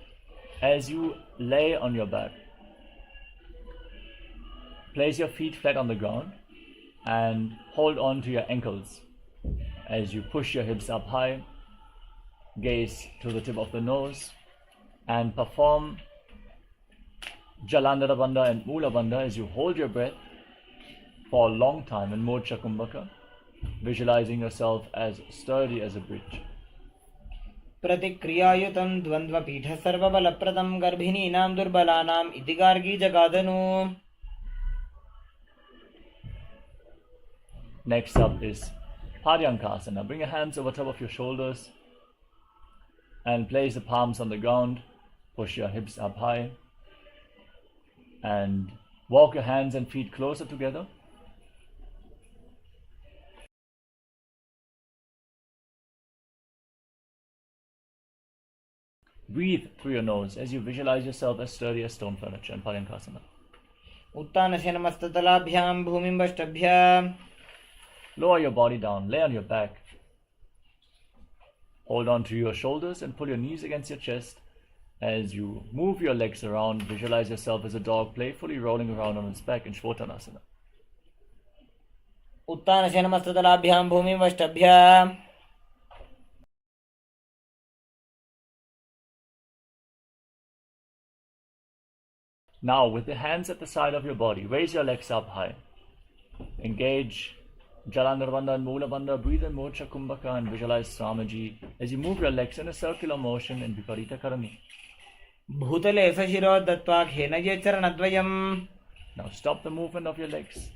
As you lay on your back, place your feet flat on the ground and hold on to your ankles. As you push your hips up high, gaze to the tip of the nose and perform Jalandhara Bandha and Mula Bandha as you hold your breath for a long time in Moksha Kumbhaka, visualizing yourself as sturdy as a bridge. प्रतिक्रियायुतं द्वन्द्वपीठ सर्वबलप्रदं गर्भिणीनां दुर्बलानाम् इति Gargi जगादनु. Next up is Paryankasana. Bring your hands over top of your shoulders and place the palms on the ground. Push your hips up high and walk your hands and feet closer together. Breathe through your nose as you visualize yourself as sturdy as stone furniture in Paryankasana. उत्तानस्य नमस्ततलाभ्यां भूमिं वष्टभ्य. Lower your body down, lay on your back. Hold on to your shoulders and pull your knees against your chest as you move your legs around. Visualize yourself as a dog playfully rolling around on its back in Shvotanasana. उत्तानस्य नमस्ततलाभ्यां भूमिं वष्टभ्य. Now, with the hands at the side of your body, raise your legs up high. Engage Jalandhara Bandha and Mula Bandha. Breathe in Moksha Kumbhaka and visualize Swamiji as you move your legs in a circular motion in Viparita Karani. भूतले सशिरो दत्त्वा खेनये चरणद्वयम्. Now stop the movement of your legs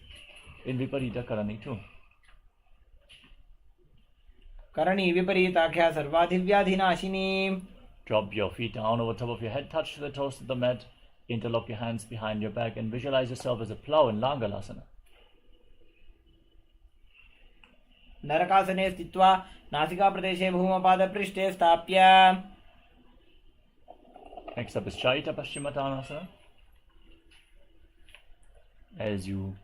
in Viparita Karani too. Karni विपरीताख्या सर्वाधिव्याधिनाशिनी. Drop your feet down over top of your head, touch the toes to the mat, interlock your hands behind your back and visualize yourself as a plow in Langalasana. नरकासने स्थित्वा नासिकाप्रदेशे भूमपादपृष्ठे स्थाप्य. Next up is Chaita Paschimottanasana. As you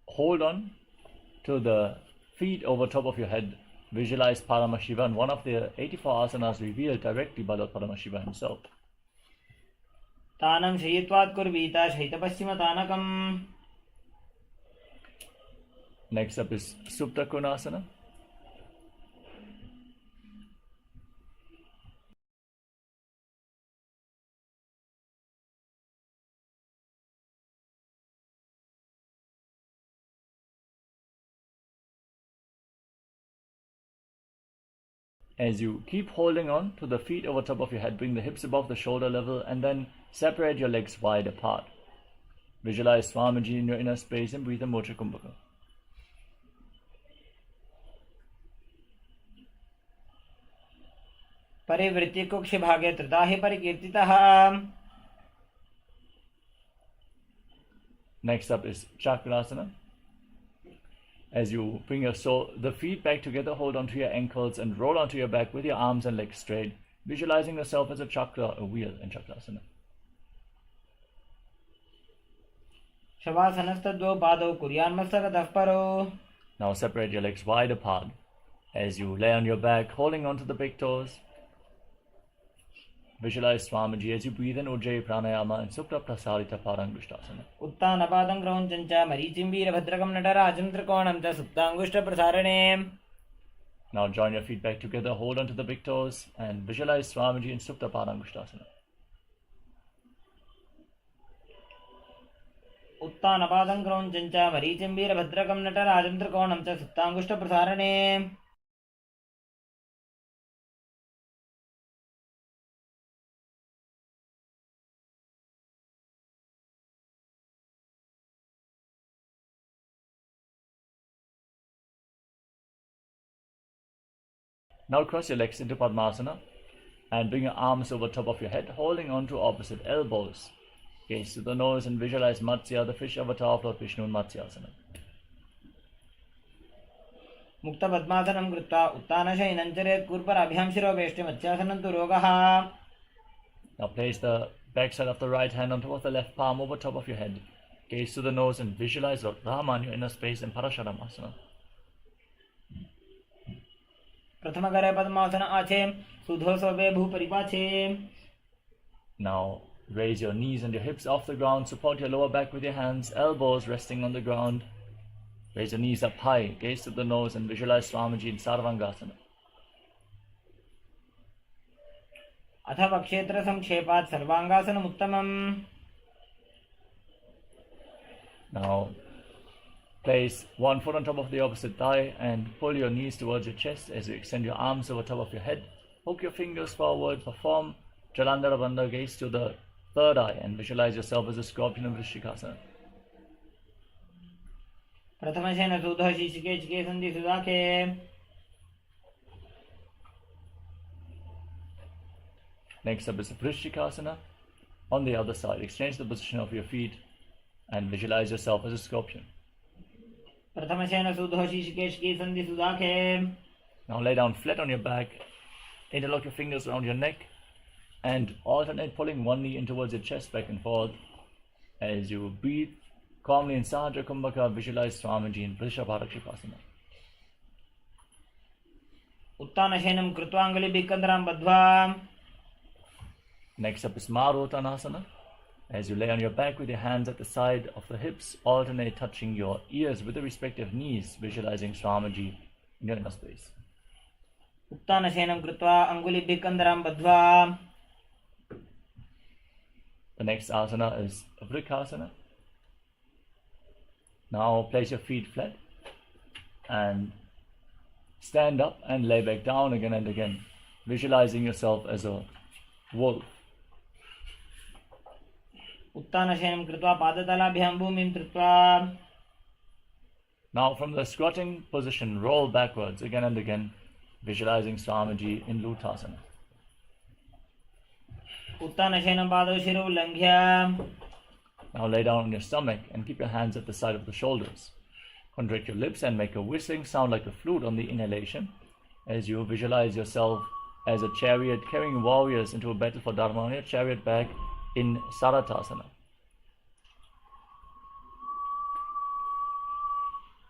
hold on to the feet over top of your head, visualize Paramashiva, one of the 84 asanas revealed directly by Lord Paramashiva himself. तानं शयित्वात् कुर्वीत शयितपश्चिमतानकम्. Next up is Supta Konasana. As you keep holding on to the feet over top of your head, bring the hips above the shoulder level and then separate your legs wide apart. Visualize Swamiji in your inner space and breathe the Mocha Kumbhaka. परिवृत्ति कुक्ष भागे त्रिता हि परिकीर्तितः. Next up is Chakrasana. As you bring the feet back together, hold onto your ankles and roll onto your back with your arms and legs straight, visualizing yourself as a chakra, a wheel in Chakrasana. शवासनस्तद्वौ पादौ कुर्यान्मस्तकतः परो. Now separate your legs wide apart as you lay on your back, holding onto the big toes. Visualize Swamiji as you breathe in Ujjayi Pranayama and Supta Prasarita Parangushtasana. उत्तानपादं क्रौञ्चं च मरीचिं वीरभद्रकं नटराजं त्रिकोणं च सुप्ताङ्गुष्ठप्रसारणे. Now join your feet back together, hold onto the big toes and visualize Swamiji in Supta Parangushtasana. उत्तानपादं क्रौञ्चं च मरीचिं वीरभद्रकं नटराजं त्रिकोणं च सुप्ताङ्गुष्ठप्रसारणे. Now cross your legs into Padmasana and bring your arms over top of your head, holding on to opposite elbows. Gaze to the nose and visualize Matsya, the fish avatar of Lord Vishnu in Matsyasana. मुक्तपद्मासनं कृत्वा उत्तानशयनं चरेत् कूर्पराभ्यां शिरोवेष्टि मत्स्यासनं तु रोगः. Now place the backside of the right hand on top of the left palm over top of your head. Gaze to the nose and visualize Lord Rama in your inner space in Parasharamasana. प्रथमकरे पद्मासन आछे सुधो सोबे भूपरिपाछे. Now raise your knees and your hips off the ground, support your lower back with your hands, elbows resting on the ground. Raise your knees up high, gaze to the nose and visualize Swamiji in Sarvangasana. अथ वक्षेत्र संक्षेपात् सर्वांगासनम् उत्तमम्. Now place one foot on top of the opposite thigh and pull your knees towards your chest as you extend your arms over top of your head. Hook your fingers forward, perform Jalandhara Bandha, gaze to the third eye and visualize yourself as a scorpion in Vrishikasana. प्रथमशेन सुधः शीशिके सन्धि सुदाखे. Next up is Vrishikasana. On the other side, exchange the position of your feet and visualize yourself as a scorpion. प्रथमशेन सुधः शीशिके सन्धि सुदाखे. Now lay down flat on your back, interlock your fingers around your neck and alternate pulling one knee in towards your chest back and forth. As you breathe calmly in Sahaja Kumbhaka, visualize Swamiji in Vrishabharakshipasana. उत्तानशयनं कृत्वा अङ्गुलिभिः कन्दरां बद्ध्वा. Next up is Marutanasana. As you lay on your back with your hands at the side of the hips, alternate touching your ears with the respective knees, visualizing Swamiji in your inner space. उत्तानशयनं कृत्वा अङ्गुलिभिः कन्दरां बद्ध्वा. The next asana is Vriksasana. Now place your feet flat and stand up and lay back down again and again, visualizing yourself as a wolf. उत्तानशयनं कृत्वा पादतलाभ्यां भूमिं धृत्वा. Now from the squatting position, roll backwards again and again, visualizing Swamiji in Lutasana. उत्तानशयनं पादौ शिरौ उल्लङ्घ्य. Now lay down on your stomach and keep your hands at the side of the shoulders. Contract your lips and make a whistling sound like a flute on the inhalation as you visualize yourself as a chariot carrying warriors into a battle for Dharma on your chariot back in Saratasana.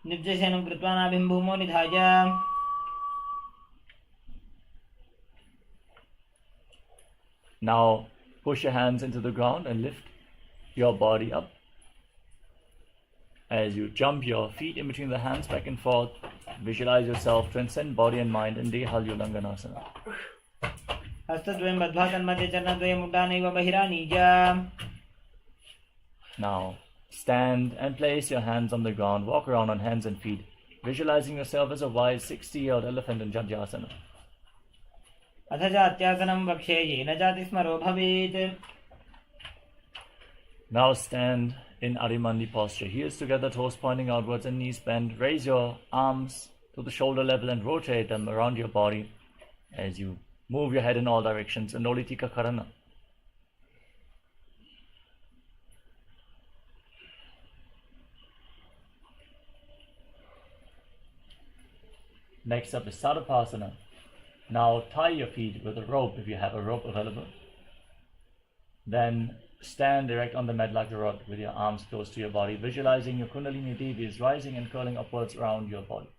निर्जशयनं कृत्वा नाभिं भूमौ निधाय. Now push your hands into the ground and lift your body up As you jump your feet in between the hands back and forth, visualize yourself transcend body and mind in Dehalyolanganasana. हस्तद्वयं बद्ध्वा तन्मध्ये चरणद्वयम् उड्डानैव बहिरानीय. Now, stand and place your hands on the ground, walk around on hands and feet, visualizing yourself as a wise 60-year-old elephant in Jajasana. अथ जात्यासनं वक्ष्ये येन जातिस्मरो भवेत्. Now stand in Adimandi posture, heels together, toes pointing outwards and knees bent. Raise your arms to the shoulder level and rotate them around your body as you move your head in all directions. Anolitika Karana. Next up is Sadapasana. Now tie your feet with a rope if you have a rope available. Then stand erect on the mat like a rod with your arms close to your body, visualizing your Kundalini Devi is rising and curling upwards around your body.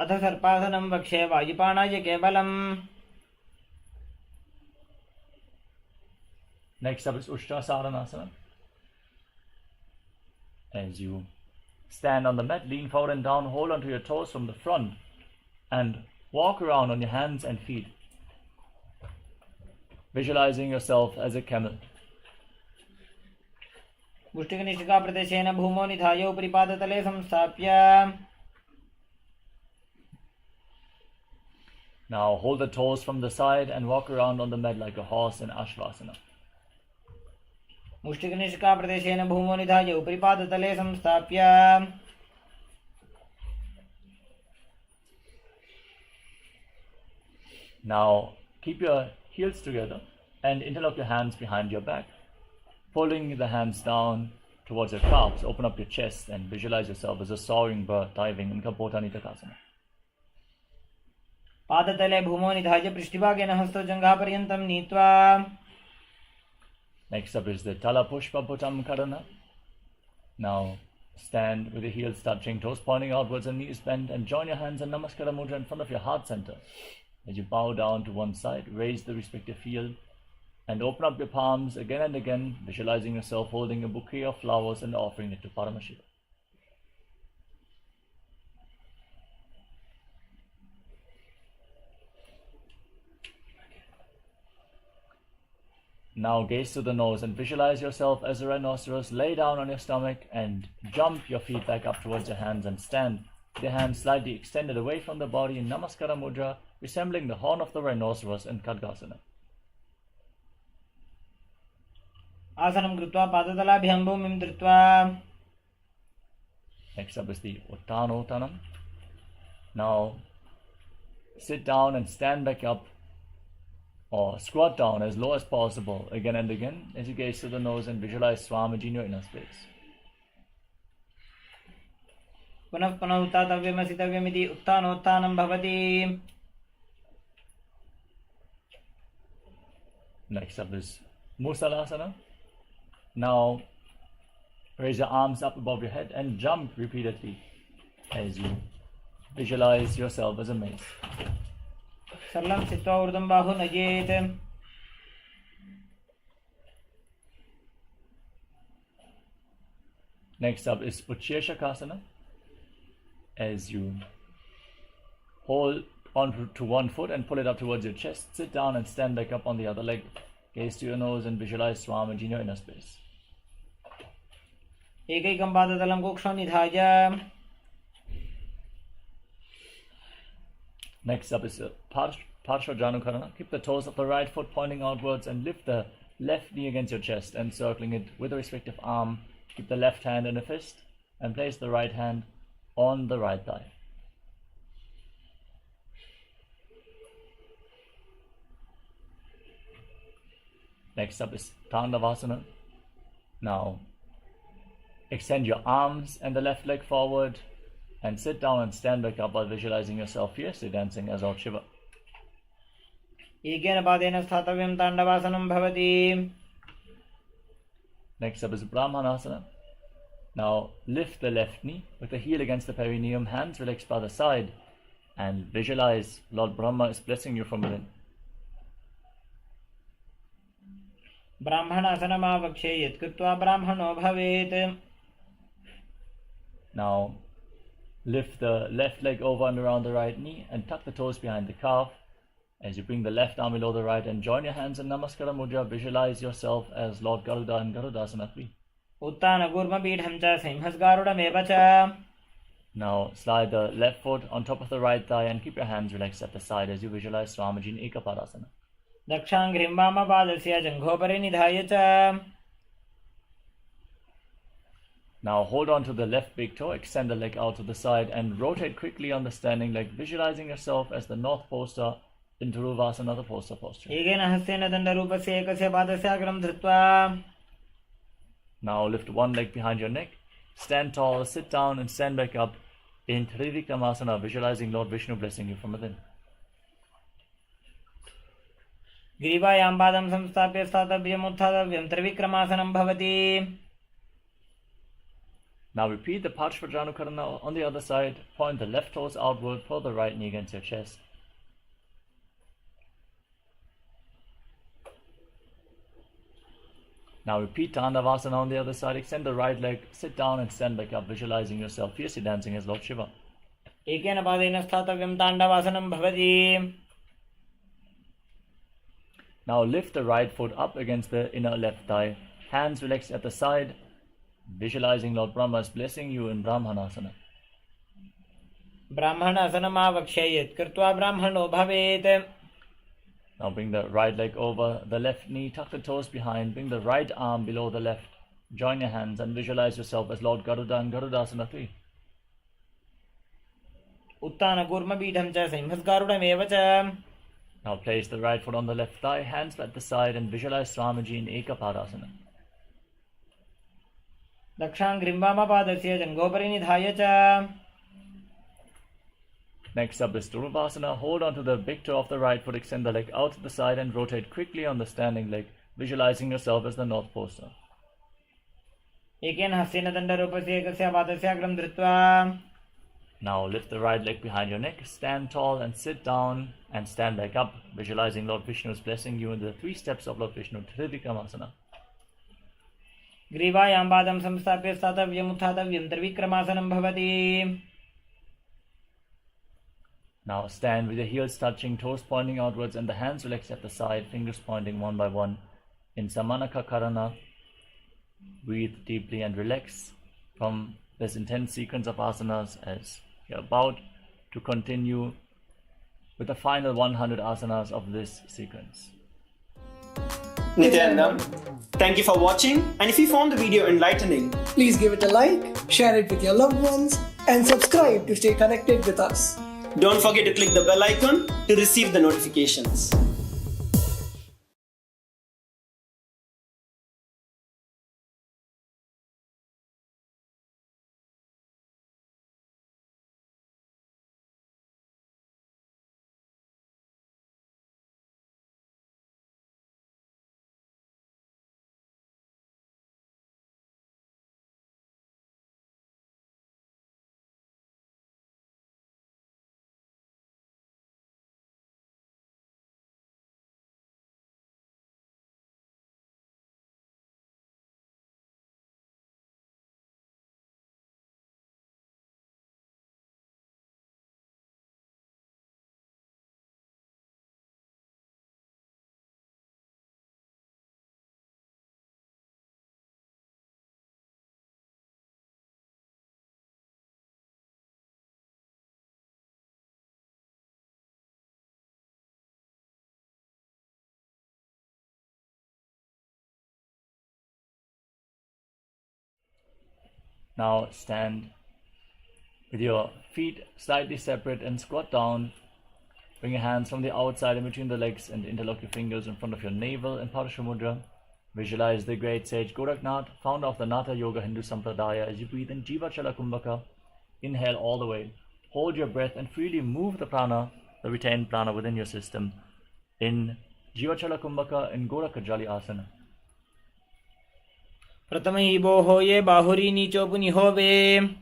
अथ सर्पासनं वक्ष्ये वायुपाणाय केवलम्. Next up is Ushtrasaranasana. As you stand on the mat, lean forward and down, hold onto your toes from the front and walk around on your hands and feet, visualizing yourself as a camel. मुष्टिकनिष्ठिकाप्रदेशेन भूमौ निधाय उपरि पादतले संस्थाप्य. Now hold the toes from the side and walk around on the mat like a horse in Ashvasana. मुष्टिकनिष्ठिकाप्रदेशेन भूमौ निधाय उपरि पादतले संस्थाप्य. Now keep your heels together and interlock your hands behind your back, pulling the hands down towards your calves. Open up your chest and visualize yourself as a soaring bird diving in Kapotanitakasana. पादतले भूमौ निधाय पृष्ठभागेन हस्तौ जङ्घापर्यन्तं नीत्वा. Next up is the Tala Pushpa Bhutam Karana. Now stand with your heels touching, toes pointing outwards and knees bent, and join your hands in Namaskara Mudra in front of your heart center. As you bow down to one side, raise the respective heel and open up your palms again and again, visualizing yourself holding a bouquet of flowers and offering it to Paramashiva. Now gaze to the nose and visualize yourself as a rhinoceros. Lay down on your stomach and jump your feet back up towards your hands and stand with your hands slightly extended away from the body in Namaskara Mudra, resembling the horn of the rhinoceros in Khadgasana. आसनं कृत्वा पादतलाभ्यां भूमिं धृत्वा. Next up is the Uttanottanam. Now sit down and stand back up or squat down as low as possible again and again as you gaze to the nose and visualize Swamiji in your inner space. पुनः पुनः उत्थातव्यमसितव्यमिति उत्थानोत्थानं भवति. Next up is Musalasana. Now raise your arms up above your head and jump repeatedly as you visualize yourself as a mace. सरलं स्थित्वा ऊर्ध्वं बाहु नयेत्. Next up is Utsheshakasana. As you hold on to one foot and pull it up towards your chest, sit down and stand back up on the other leg. Gaze to your nose and visualize Swamiji in your inner space. एकैकं पादतलं कुक्षौ निधाय. Next up is Parshvajanukarana. Keep the toes of the right foot pointing outwards and lift the left knee against your chest, encircling it with the respective arm. Keep the left hand in a fist and place the right hand on the right thigh. Next up is Tandavasana. Now extend your arms and the left leg forward and sit down and stand back up while visualizing yourself fiercely dancing as Lord Shiva. एकेन पादेन स्थातव्यं ताण्डवासनं भवति. Next up is Brahmanasana. Now lift the left knee with the heel against the perineum, hands relaxed by the side, and visualize Lord Brahma is blessing you from within. ब्राह्मणासनमावक्षे यत्कृत्वा ब्राह्मणो भवेत्. Now lift the left leg over and around the right knee and tuck the toes behind the calf. As you bring the left arm below the right and join your hands in Namaskara Mudra, visualize yourself as Lord Garuda in Garudasana 3. उत्तानकूर्मपीठं च सिंहस्गारुडमेव च. Now slide the left foot on top of the right thigh and keep your hands relaxed at the side as you visualize Swamiji in Ekapadasana. दक्षाङ्घ्रिं वामपादस्य जङ्घोपरि निधाय च. Now hold on to the left big toe, extend the leg out to the side and rotate quickly on the standing leg, visualizing yourself as the north poster in Dhuruvasana, the poster posture. एकेन हस्तेन दण्डरूपस्य एकस्य पादस्य अग्रं धृत्वा. Now lift one leg behind your neck, stand tall, sit down and stand back up in Trivikramasana, visualizing Lord Vishnu blessing you from within. ग्रीवायां पादं संस्थाप्य स्थातव्यम् उत्थातव्यं त्रिविक्रमासनं भवति. Now repeat the Parshvajanukarana on the other side. Point the left toes outward, pull the right knee against your chest. Now repeat Tandavasana on the other side. Extend the right leg, sit down and stand back up, visualizing yourself fiercely dancing as Lord Shiva. एकेन पादेन स्थातव्यं ताण्डवासनं भवति. Now lift the right foot up against the inner left thigh. Hands relaxed at the side, visualizing Lord Brahma's blessing you in Brahmanasana. ब्राह्मणासनमावक्षे यत्कृत्वा ब्राह्मणो भवेत्. Now bring the right leg over the left knee, tuck the toes behind, bring the right arm below the left. Join your hands and visualize yourself as Lord Garuda in Garudasana 3. उत्तानकूर्मपीठं च सिंहस्गारुडमेव च. Now place the right foot on the left thigh, hands at the side and visualize Swamiji in Ekapadasana. दक्षाङ्घ्रिं वामपादस्य जङ्घोपरि निधाय च. Next up is Dhuruvasana. Hold on to the big toe of the right foot, extend the leg out to the side and rotate quickly on the standing leg, visualizing yourself as the north poster. एकेन हस्तेन दण्डरूपस्य एकस्य पादस्य अग्रं धृत्वा. Now lift the right leg behind your neck, stand tall and sit down and stand back up, visualizing Lord Vishnu's blessing you in the 3 steps of Lord Vishnu, Trivikramasana. ग्रीवायां पादं संस्थाप्य स्थातव्यम् उत्थातव्यं त्रिविक्रमासनं भवति. Now stand with your heels touching, toes pointing outwards and the hands relaxed at the side, fingers pointing one by one in Samanaka Karana. Breathe deeply and relax from this intense sequence of asanas as you're about to continue with the final 100 asanas of this sequence. Nityanam, thank you for watching, and if you found the video enlightening, Please give it a like, share it with your loved ones, and subscribe to stay connected with us. don't forget to click the bell icon to receive the notifications. Now stand with your feet slightly separate and squat down. Bring your hands from the outside in between the legs and interlock your fingers in front of your navel in Parasha Mudra. Visualize the great sage Goraknath, founder of the Natha Yoga Hindu Sampradaya, as you breathe in Jiva Chala Kumbhaka. Inhale all the way. Hold your breath and freely move the prana, the retained prana within your system in Jiva Chala Kumbhaka in Gorakajali Asana. प्रथमहि बोहो ये बाहुरी नीचो पुनिहोवे.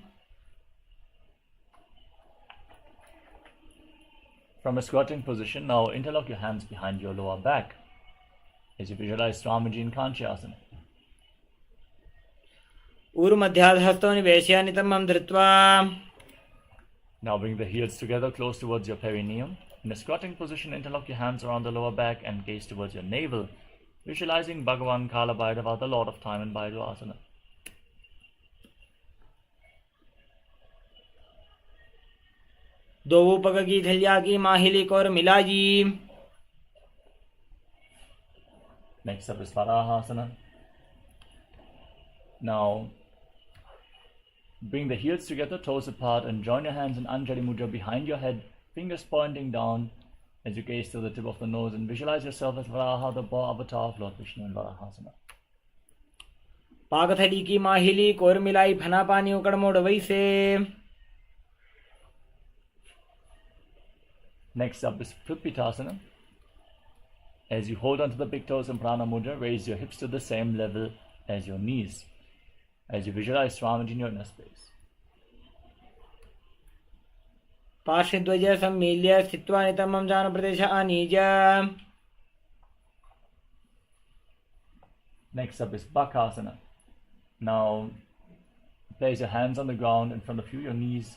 From a squatting position, now interlock your hands behind your lower back. as you visualize Swamiji in Asana. ऊर्मध्याधस्थो निवेश्य नितमं धृत्वा. Now bring the heels together close towards your perineum. In a squatting position, interlock your hands around the lower back and gaze towards your navel, visualizing Bhagavan Kala Bhairava, the Lord of Time in Bhairava Asana. दो पग की थलिया की माहिली core मिला जी. Next up is Varahasana. Now bring the heels together, toes apart, and join your hands in Anjali Mudra behind your head, fingers pointing down as you gaze to the tip of the nose and visualize yourself as Varaha, the boar avatar of Lord Vishnu in Varahasana. पाकथली की माहिली core मिलाई फना पानी उकड़ मोड़ वैसे. Next up is Prithvitasana. As you hold onto the big toes in Prana Mudra, raise your hips to the same level as your knees, as you visualize Swamiji in your inner space. पार्श्वध्वज सम्मील्य स्थित्वा नितमं जान प्रदेश आनीज. Next up is Bakasana. Now place your hands on the ground in front of you, your knees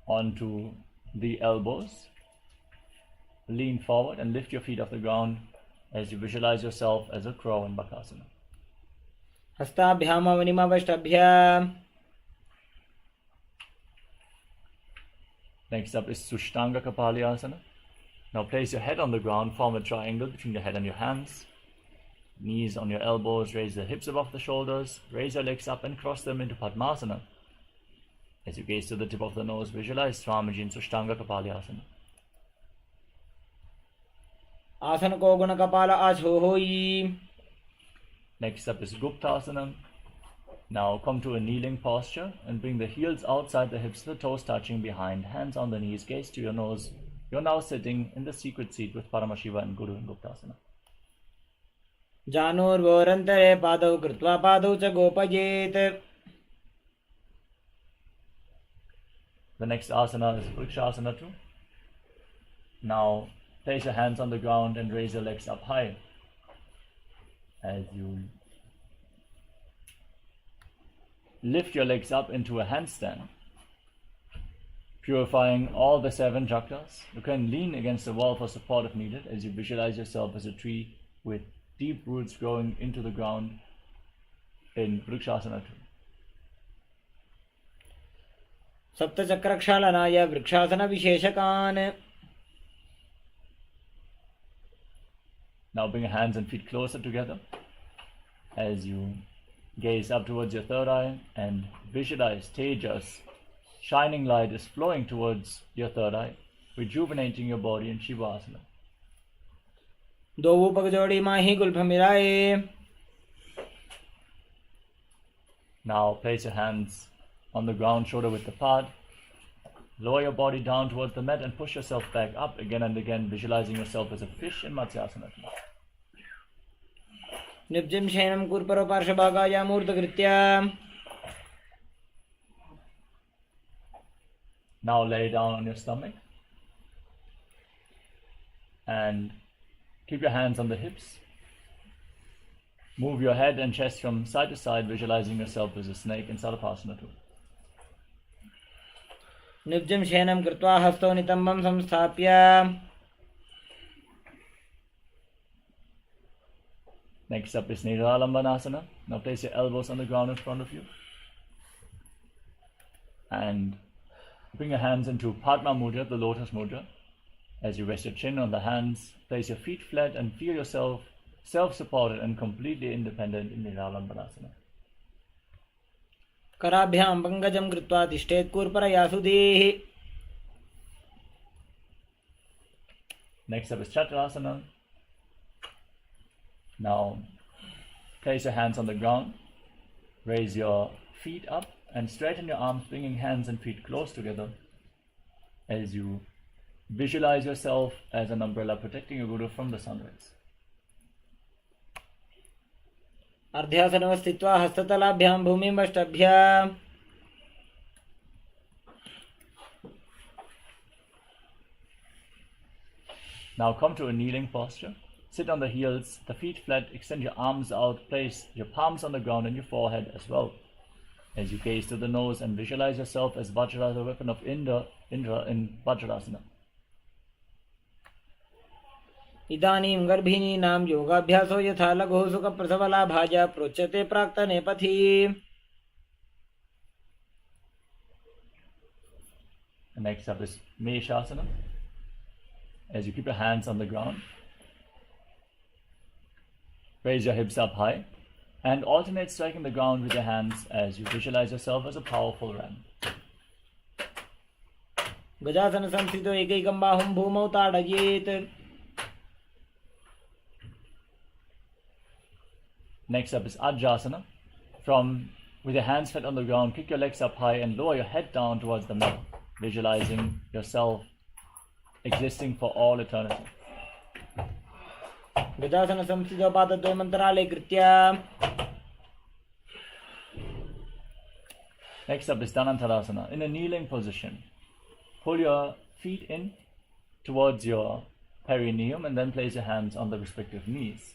onto the elbows. Lean forward and lift your feet off the ground as you visualize yourself as a crow in Bakasana. हस्ताभ्याम वनिमावष्टाभ्य. Next up is Sushtanga Kapalyasana. Now place your head on the ground, form a triangle between your head and your hands. Knees on your elbows, raise the hips above the shoulders, raise your legs up and cross them into Padmasana. As you gaze to the tip of the nose, visualize Swamiji in Sushtanga Kapalyasana. आसन को गुण कपाल आछो होई. Next up is Guptasana. Now come to a kneeling posture and bring the heels outside the hips, the toes touching behind, hands on the knees, gaze to your nose. You're now sitting in the secret seat with Paramashiva and Guru in Guptasana. जानोर्वोरन्तरे पादौ कृत्वा पादौ च गोपयेत्. The next asana is Vrikshasana too. Now place your hands on the ground and raise your legs up high as you lift your legs up into a handstand, purifying all the 7 chakras. You can lean against the wall for support if needed as you visualize yourself as a tree with deep roots growing into the ground in Vrikshasana too. सप्तचक्रक्षालनाय vrikshasana विशेषकान्. Now bring your hands and feet closer together as you gaze up towards your third eye and visualize Tejas. Shining light is flowing towards your third eye, rejuvenating your body in Shivasana. दो पग जोड़ी माही Gulf मिलाए. Now place your hands on the ground, shoulder width apart. Lower your body down towards the mat and push yourself back up again and again, visualizing yourself as a fish in Matsyasana. निब्जं शयनं कुर्परो पार्श्वभागाय मूर्धकृत्य. Now lay down on your stomach and keep your hands on the hips. Move your head and chest from side to side, visualizing yourself as a snake in Sarvasana too. निब्जं शयनं कृत्वा हस्तौ नितम्बं संस्थाप्य. Next up is Niralambanasana. Now place your elbows on the ground in front of you and bring your hands into Padma Mudra, the lotus mudra. As you rest your chin on the hands, place your feet flat and feel yourself self-supported and completely independent in Niralambanasana. कराभ्यां पंकजं कृत्वा तिष्ठेत् कूर्परयासुधीः. Next up is Chakrasana. Now place your hands on the ground, raise your feet up and straighten your arms, bringing hands and feet close together as you visualize yourself as an umbrella protecting your guru from the sun rays. अर्ध्यासनव स्थित्वा हस्ततलाभ्यां भूमिं वष्टभ्य. Now come to a kneeling posture. sit on the heels, the feet flat, extend your arms out, place your palms on the ground and your forehead as well. As you gaze to the nose and visualize yourself as Vajra, the weapon of Indra in Vajrasana. इदानीं गर्भिणीनां योगाभ्यासो यथा लघुः सुखप्रसवलाभाय प्रोच्यते प्राक्तने पथि. And next up is Meshasana. As you keep your hands on the ground, raise your hips up high and alternate striking the ground with your hands as you visualize yourself as a powerful ram. गजासन संस्थितो एकैकं बाहुं भूमौ ताडयेत्. Next up is Ajjasana. With your hands flat on the ground, kick your legs up high and lower your head down towards the mat, visualizing yourself existing for all eternity. गजासन संस्थितो पादद्वयम् अन्तराले कृत्य. Next up is Dhanantarasana. In a kneeling position, pull your feet in towards your perineum and then place your hands on the respective knees.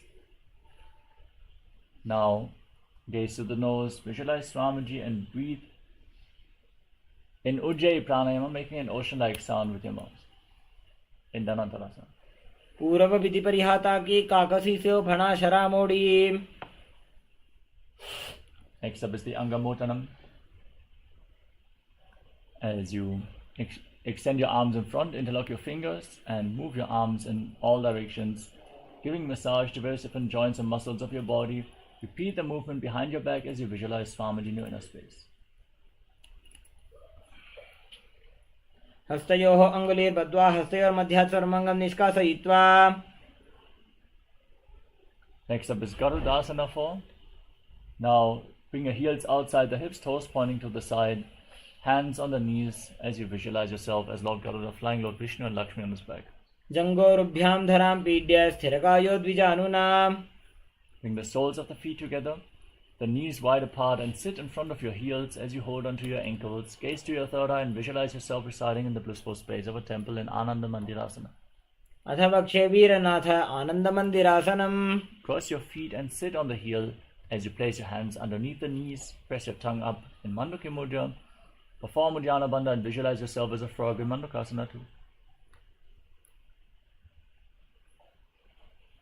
Now, gaze to the nose, visualize Swamiji and breathe in Ujjayi Pranayama, making an ocean-like sound with your mouth in Dhanantarasana. पूर्व विधि परिहाता की काकसी से भणा शरा मोड़ी. Next up is the Angamotanam. As you extend your arms in front, interlock your fingers and move your arms in all directions, giving massage to various different joints and muscles of your body. Repeat the movement behind your back as you visualize Swamiji in your inner space. हस्तयोः अङ्गुलीर्बद्ध्वा हस्तयोर्मध्यात् सर्वमङ्गं निष्कासयित्वा. Next up is Garudasana form. Now bring your heels outside the hips, toes pointing to the side, hands on the knees as you visualize yourself as Lord Garuda flying Lord Vishnu and Lakshmi on his back. जङ्घोरुभ्यां धरां पीड्य स्थिरकायो द्विजानुना. Bring the soles of the feet together, the knees wide apart, and sit in front of your heels as you hold onto your ankles. Gaze to your third eye and visualize yourself residing in the blissful space of a temple in Ananda Mandirasana. अथ वक्षे वीरनाथ आनन्दमन्दिरासनम्. Cross your feet and sit on the heel as you place your hands underneath the knees. Press your tongue up in Mandukya Mudra. Perform Uddiyana Bandha and visualize yourself as a frog in Mandukasana too.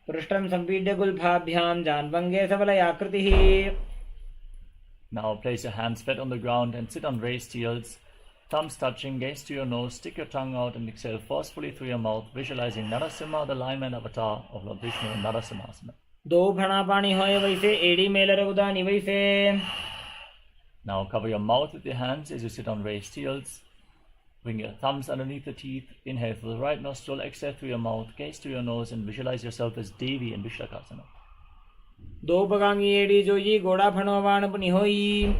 पृष्ठं सम्पीड्य गुल्फाभ्यां जान्भङ्गे सबलयाकृतिः. Now place your hands flat on the ground and sit on raised heels. Thumbs touching, gaze to your nose, stick your tongue out and exhale forcefully through your mouth, visualizing Narasimha, the lion and avatar of Lord Vishnu in Narasimhasana. दो फणापाणी होए वैसे एड़ी Mailer उदानी वैसे. Now cover your mouth with your hands as you sit on raised heels. Bring your thumbs underneath the teeth. Inhale through the right nostril, exhale through your mouth, gaze to your nose and visualize yourself as Devi in Vishlakasana. दो पगांगी एड़ी जोई गोड़ा फणोवाण पुनि होई.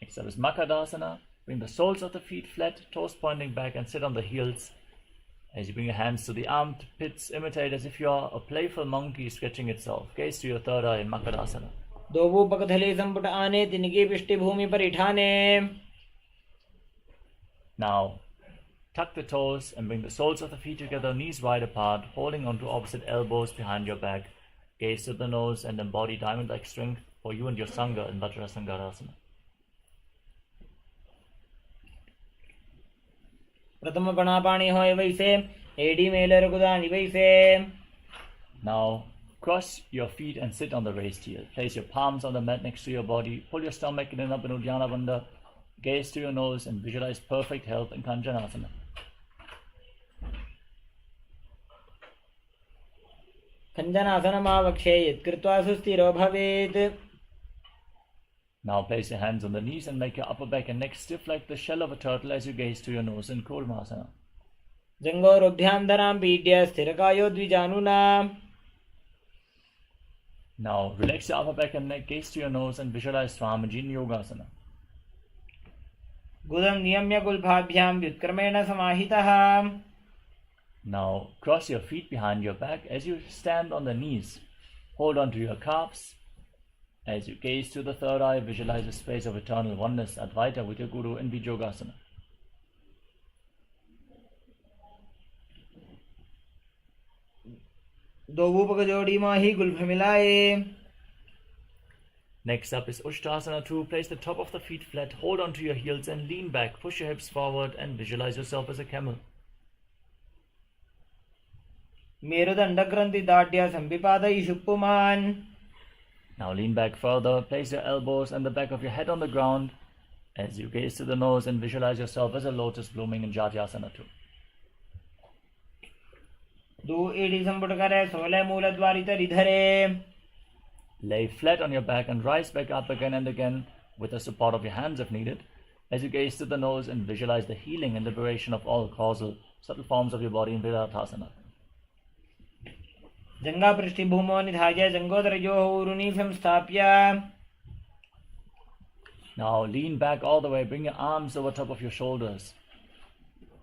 Next up is Makadasana. Bring the soles of the feet flat, toes pointing back and sit on the heels. As you bring your hands to the armpits, imitate as if you are a playful monkey stretching itself. Gaze to your third eye in Makadasana. दो वो पकथले संपुट आने तिनकी पृष्ठि भूमि पर इठाने. Now, tuck the toes and bring the soles of the feet together, knees wide apart, holding onto opposite elbows behind your back. Gaze to the nose and embody diamond-like strength for you and your Sangha in Vajrasangarasana. प्रथम फणापाणी होए वैसे एड़ी Mailer उदानी वैसे. Now, cross your feet and sit on the raised heel. Place your palms on the mat next to your body. Pull your stomach in and up in Uddiyana Bandha. Gaze to your nose and visualize perfect health in Kanjanasana. खञ्जनासनमावक्षे यत्कृत्वा सुस्थिरो भवेत्. Now place your hands on the knees and make your upper back and neck stiff like the shell of a turtle as you gaze to your nose in Kurmasana. जङ्घोरुभ्यां धरां पीड्य स्थिरकायो द्विजानुना. Now relax your upper back and neck, gaze to your nose and visualize Swamiji in Yogasana. गुदं नियम्य गुल्फाभ्यां व्युत्क्रमेण समाहितः. Now cross your feet behind your back as you stand on the knees. Hold on to your calves. As you gaze to the third eye, visualize a space of eternal oneness, Advaita, with your Guru in Vijogasana. दोवूपक जोड़ी माही Gulf मिलाए। Next up is Ushtrasana 2. Place the top of the feet flat, hold onto your heels and lean back. Push your hips forward and visualize yourself as a camel. मेरुदंड ग्रंथि दाढ़्य संविपादयि शुप्पुमान। Now lean back further, place your elbows and the back of your head on the ground as you gaze to the nose and visualize yourself as a lotus blooming in Jatyasana 2. दो एड़ी संपुट करे 16 मूलद्वारी तरि धरे। Lay flat on your back and rise back up again and again with the support of your hands if needed as you gaze to the nose and visualize the healing and liberation of all causal, subtle forms of your body in Viratasana. जंगा पृष्ठभूमो निधाय जंगोदरयोः ऊरुनि संस्थाप्य। Now lean back all the way, bring your arms over top of your shoulders.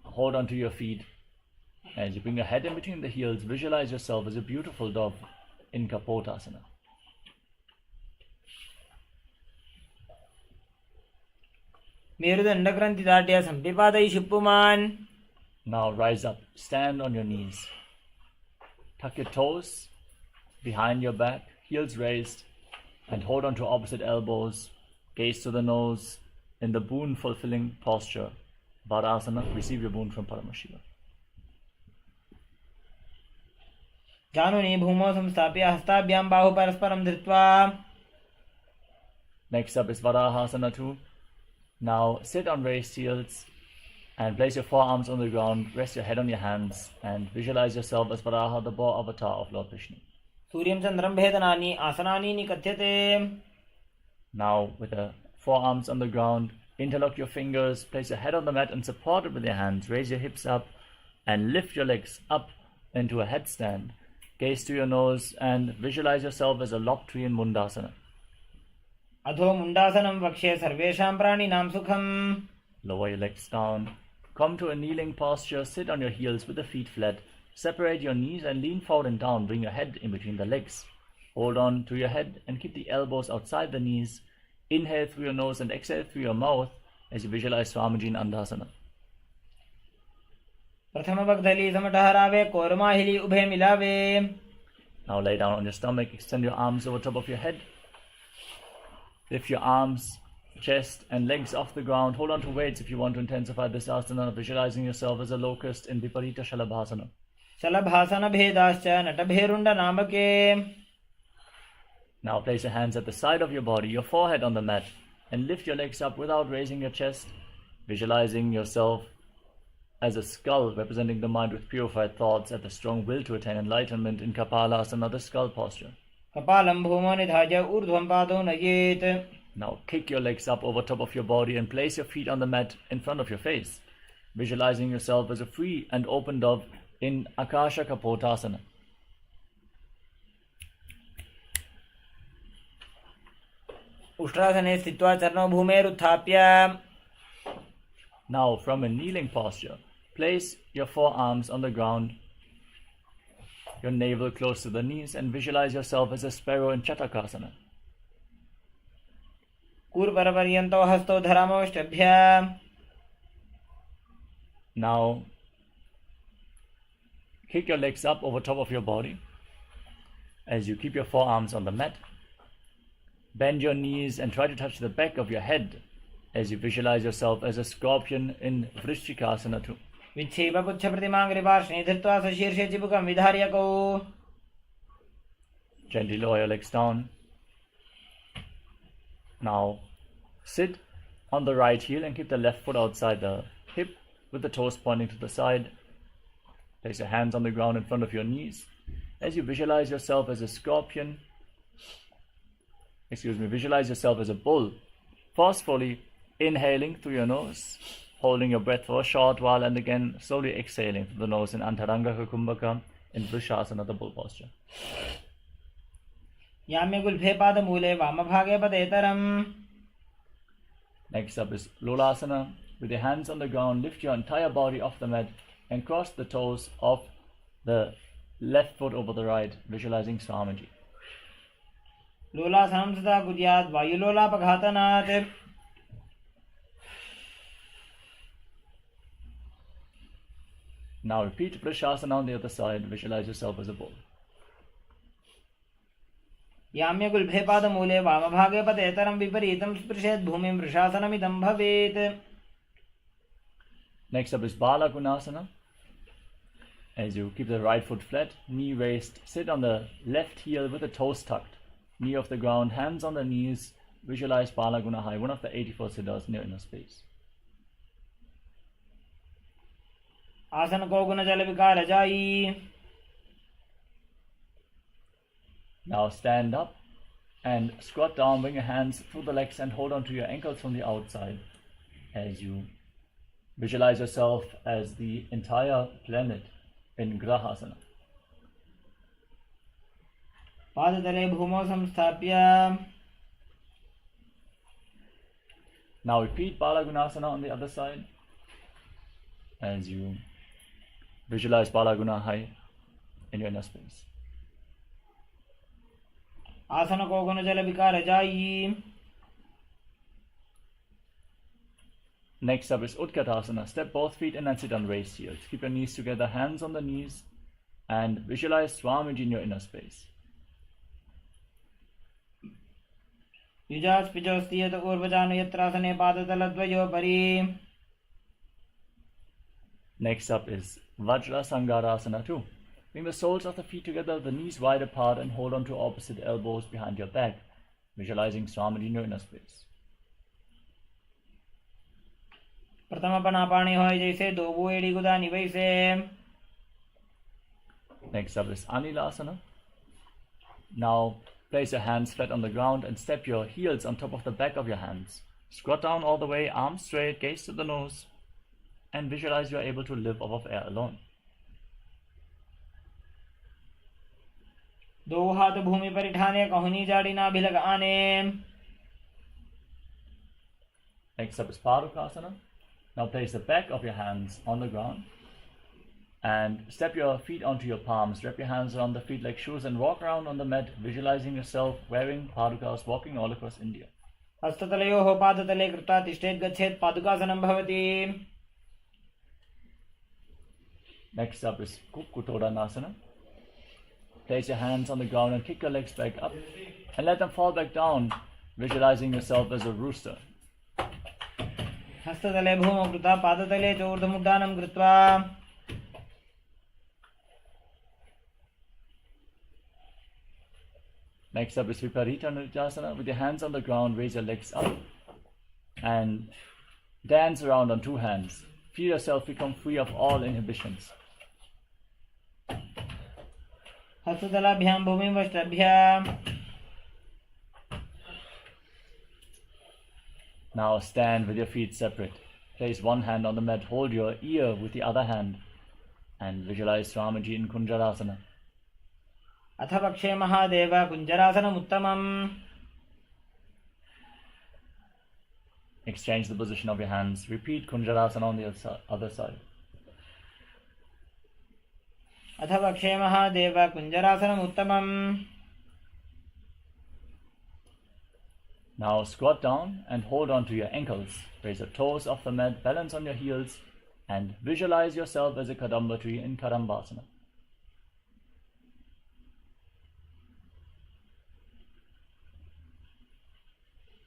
Hold onto your feet. As you bring your head in between the heels, visualize yourself as a beautiful dove in Kapotasana. मेरुदंड ग्रंथि दाढ़्य संविपादयि शुप्पुमान। Now rise up, stand on your knees. Tuck your toes behind your back, heels raised, and hold on to opposite elbows. Gaze to the nose in the boon-fulfilling posture. Varasana, receive your boon from Paramashiva. जानुनि भूमौ संस्थाप्य हस्ताभ्यां बाहु परस्परं धृत्वा। Next up is Varahasana 2. Now sit on raised heels and place your forearms on the ground, rest your head on your hands, and visualize yourself as Varaha, the boar avatar of Lord Vishnu. सूर्यं चन्द्रं भेदनानि आसनानि निकथ्यते। Now, with the forearms on the ground, interlock your fingers, place your head on the mat and support it with your hands. Raise your hips up and lift your legs up into a headstand. Gaze to your nose and visualize yourself as a lopped tree in Mundasana. अधो मुण्डासनं वक्ष्ये सर्वेषां प्राणिनां सुखम्। Lower your legs down. Come to a kneeling posture. Sit on your heels with the feet flat. Separate your knees and lean forward and down. Bring your head in between the legs. Hold on to your head and keep the elbows outside the knees. Inhale through your nose and exhale through your mouth as you visualize Swamiji in Andhasana. प्रथम बगधली समटहरावे कोरमाहिली उभे मिलावे। Now lay down on your stomach. Extend your arms over top of your head. Lift your arms, chest and legs off the ground. Hold on to weights if you want to intensify this asana, visualizing yourself as a locust in Viparita Shalabhasana. शलभासन भेदाश्च नटभेरुण्ड नामके। Now place your hands at the side of your body, your forehead on the mat, and lift your legs up without raising your chest, visualizing yourself as a skull representing the mind with purified thoughts at the strong will to attain enlightenment in Kapalasana, the skull posture. कपालं भूमौ निधाय ऊर्ध्वं पादौ नयेत्। Now kick your legs up over top of your body and place your feet on the mat in front of your face, visualizing yourself as a free and open dove in Akasha Kapotasana. उष्ट्रासने स्थित्वा चरणौ भूमेरुत्थाप्य। Now from a kneeling posture, place your forearms on the ground, your navel close to the knees, and visualize yourself as a sparrow in Chatakasana. कूर्परपर्यन्तौ हस्तौ धरामौष्टभ्य। Now kick your legs up over top of your body as you keep your forearms on the mat. Bend your knees and try to touch the back of your head as you visualize yourself as a scorpion in Vrishchikasana 2. विच्छेप पुच्छ प्रतिमाङ्घ्रिपार्ष्णे धृत्वा सशीर्षे चिबुकं विधार्यकौ। Gently lower your legs down. Now sit on the right heel and keep the left foot outside the hip with the toes pointing to the side. Place your hands on the ground in front of your knees as you visualize yourself as a scorpion. Visualize yourself as a bull. Forcefully inhaling through your nose, holding your breath for a short while, and again slowly exhaling through the nose in Antaranga Kumbhaka in Vrishasana, the bull posture. याम्य गुल्फे पादमूले वामभागे पदेतरम्। Next up is Lolasana. With your hands on the ground, lift your entire body off the mat and cross the toes of the left foot over the right, visualizing Swamiji. लोलासनं सदा कुर्यात् वायुलोलापघातनात्। Now repeat Vrishasana on the other side, visualize yourself as a bull. याम्यगुल्भे पादमूले वामभागे पतेतरं विपरीतं स्पृशेत् भूमिं वृषासनमिदं भवेत्. Next up is Balagunasana. As you keep the right foot flat, knee raised, sit on the left heel with the toes tucked, knee off the ground, hands on the knees. Visualize Balaguna High, one of the 84 siddhas in your inner space. आसन को गुण जल विकार जाई. Now stand up and squat down, bring your hands through the legs and hold on to your ankles from the outside as you visualize yourself as the entire planet in Grahasana. पादतले भूमौ संस्थाप्य. Now repeat Balagunasana on the other side as you visualize Balaguna High in your inner space. आसन को गुण जल विकार जाई. Next up is Utkatasana. Step both feet in and sit on raised heels. Keep your knees together, hands on the knees, and visualize Swamiji in your inner space. युजास्पिजोस्तियत ऊर्वजानु यत्रासने पादतलद्वयोपरि. Next up is Vajra Sangarasana 2. Bring the soles of the feet together, the knees wide apart, and hold on to opposite elbows behind your back, visualizing Swamiji in your inner space. प्रथम पनापाणी होय जैसे दो बुएड़ी गुदानी वैसे. Next up is Anilasana. Now place your hands flat on the ground and step your heels on top of the back of your hands. Squat down all the way, arms straight, gaze to the nose, and visualize you are able to live off of air alone. दो हाथ भूमि पर ठाने कहुनी जाड़ी नाभि लगाने. Next up is Padukasana. Now place the back of your hands on the ground and step your feet onto your palms. Wrap your hands around the feet like shoes and walk around on the mat, visualizing yourself wearing padukas, walking all across India. हस्ततलयोः पादतले कृत्वा तिष्ठेत् गच्छेत् पादुकासनं भवति. Next up is Kukkutodanasana. Place your hands on the ground and kick your legs back up and let them fall back down, visualizing yourself as a rooster. हस्ततले भूमौ कृत्वा पादतले च ऊर्ध्वमुड्डानं कृत्वा. Next up is Viparita Nrityasana. With your hands on the ground, raise your legs up and dance around on two hands. Feel yourself become free of all inhibitions. हस्ततलाभ्यां भूमिं वष्ट्रभ्य. Now stand with your feet separate. Place one hand on the mat, hold your ear with the other hand, and visualize Swamiji in Kunjarasana. अथ पक्षे Mahadev कुञ्जरासनमुत्तमम्. Exchange the position of your hands. Repeat Kunjarasana on the other side. अथ पक्षे Mahadev कुञ्जरासनमुत्तमम्. Now squat down and hold on to your ankles. Raise your toes off the mat, balance on your heels, and visualize yourself as a Kadamba tree in Kadambasana.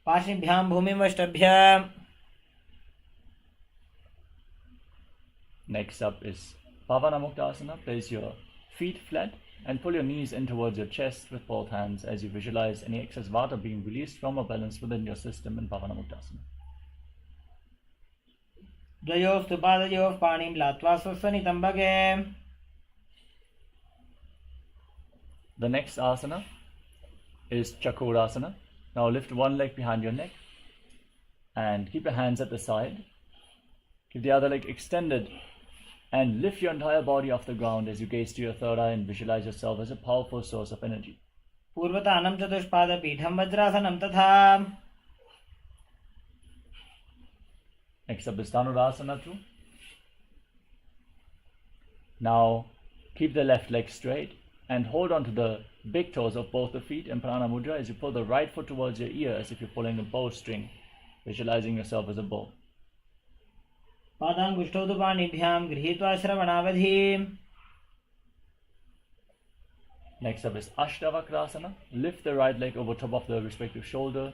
पाशिभ्यां भूमिं वष्ट्रभ्य. Next up is Pavanamuktasana. Place your feet flat and pull your knees in towards your chest with both hands as you visualize any excess vata being released from a balance within your system in Pavanamuktasana. द्वयोस्तु पादयोः पाणिं लात्वा स्वस्वनितं भगे. The next asana is Chakurasana. Now lift one leg behind your neck and keep your hands at the side. Keep the other leg extended and lift your entire body off the ground as you gaze to your third eye and visualize yourself as a powerful source of energy. पूर्वतानं चतुष्पादपीठं वज्रासनं तथा. Next up is Dhanurasana 2. Now keep the left leg straight and hold on to the big toes of both the feet in Prana Mudra as you pull the right foot towards your ear as if you're pulling a bowstring, visualizing yourself as a bow. पादाङ्गुष्ठौ तु पाणिभ्यां गृहीत्वा श्रवणावधि. Next up is Ashtavakrasana. Lift the right leg over top of the respective shoulder.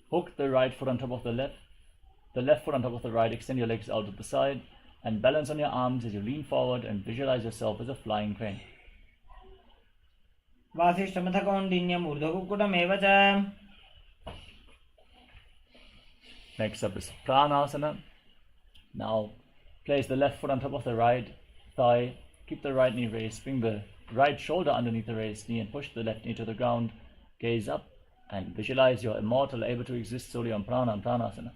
Hook the right foot on top of the left foot on top of the right. Extend your legs out to the side and balance on your arms as you lean forward and visualize yourself as a flying crane. वासिष्ठमथकौण्डिन्यम् ऊर्ध्वकुक्कुटमेव च. Next up is Pranasana. Now place the left foot on top of the right thigh. Keep the right knee raised. Bring the right shoulder underneath the raised knee and push the left knee to the ground. Gaze up and visualize you're immortal, able to exist solely on prana and pranasana.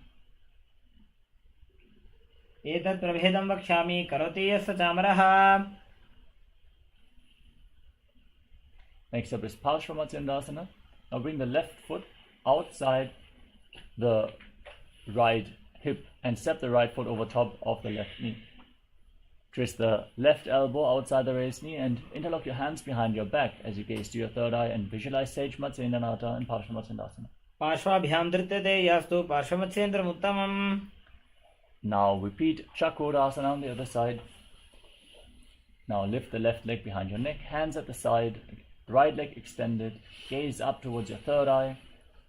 एतत् प्रभेदं वक्ष्यामि करोति यस्य चामरः. Next up is Paramashivoham. Now bring the left foot outside the right hip and step the right foot over top of the left knee. Twist the left elbow outside the raised knee and interlock your hands behind your back as you gaze to your third eye and visualize Sage Matsyendranath and Paramashivoham. पार्श्वाभ्यां धृत्यते यास्तु पार्श्वमत्स्येन्द्रमुत्तमम्. Now repeat Chakrasana on the other side. Now lift the left leg behind your neck, hands at the side, right leg extended, gaze up towards your third eye,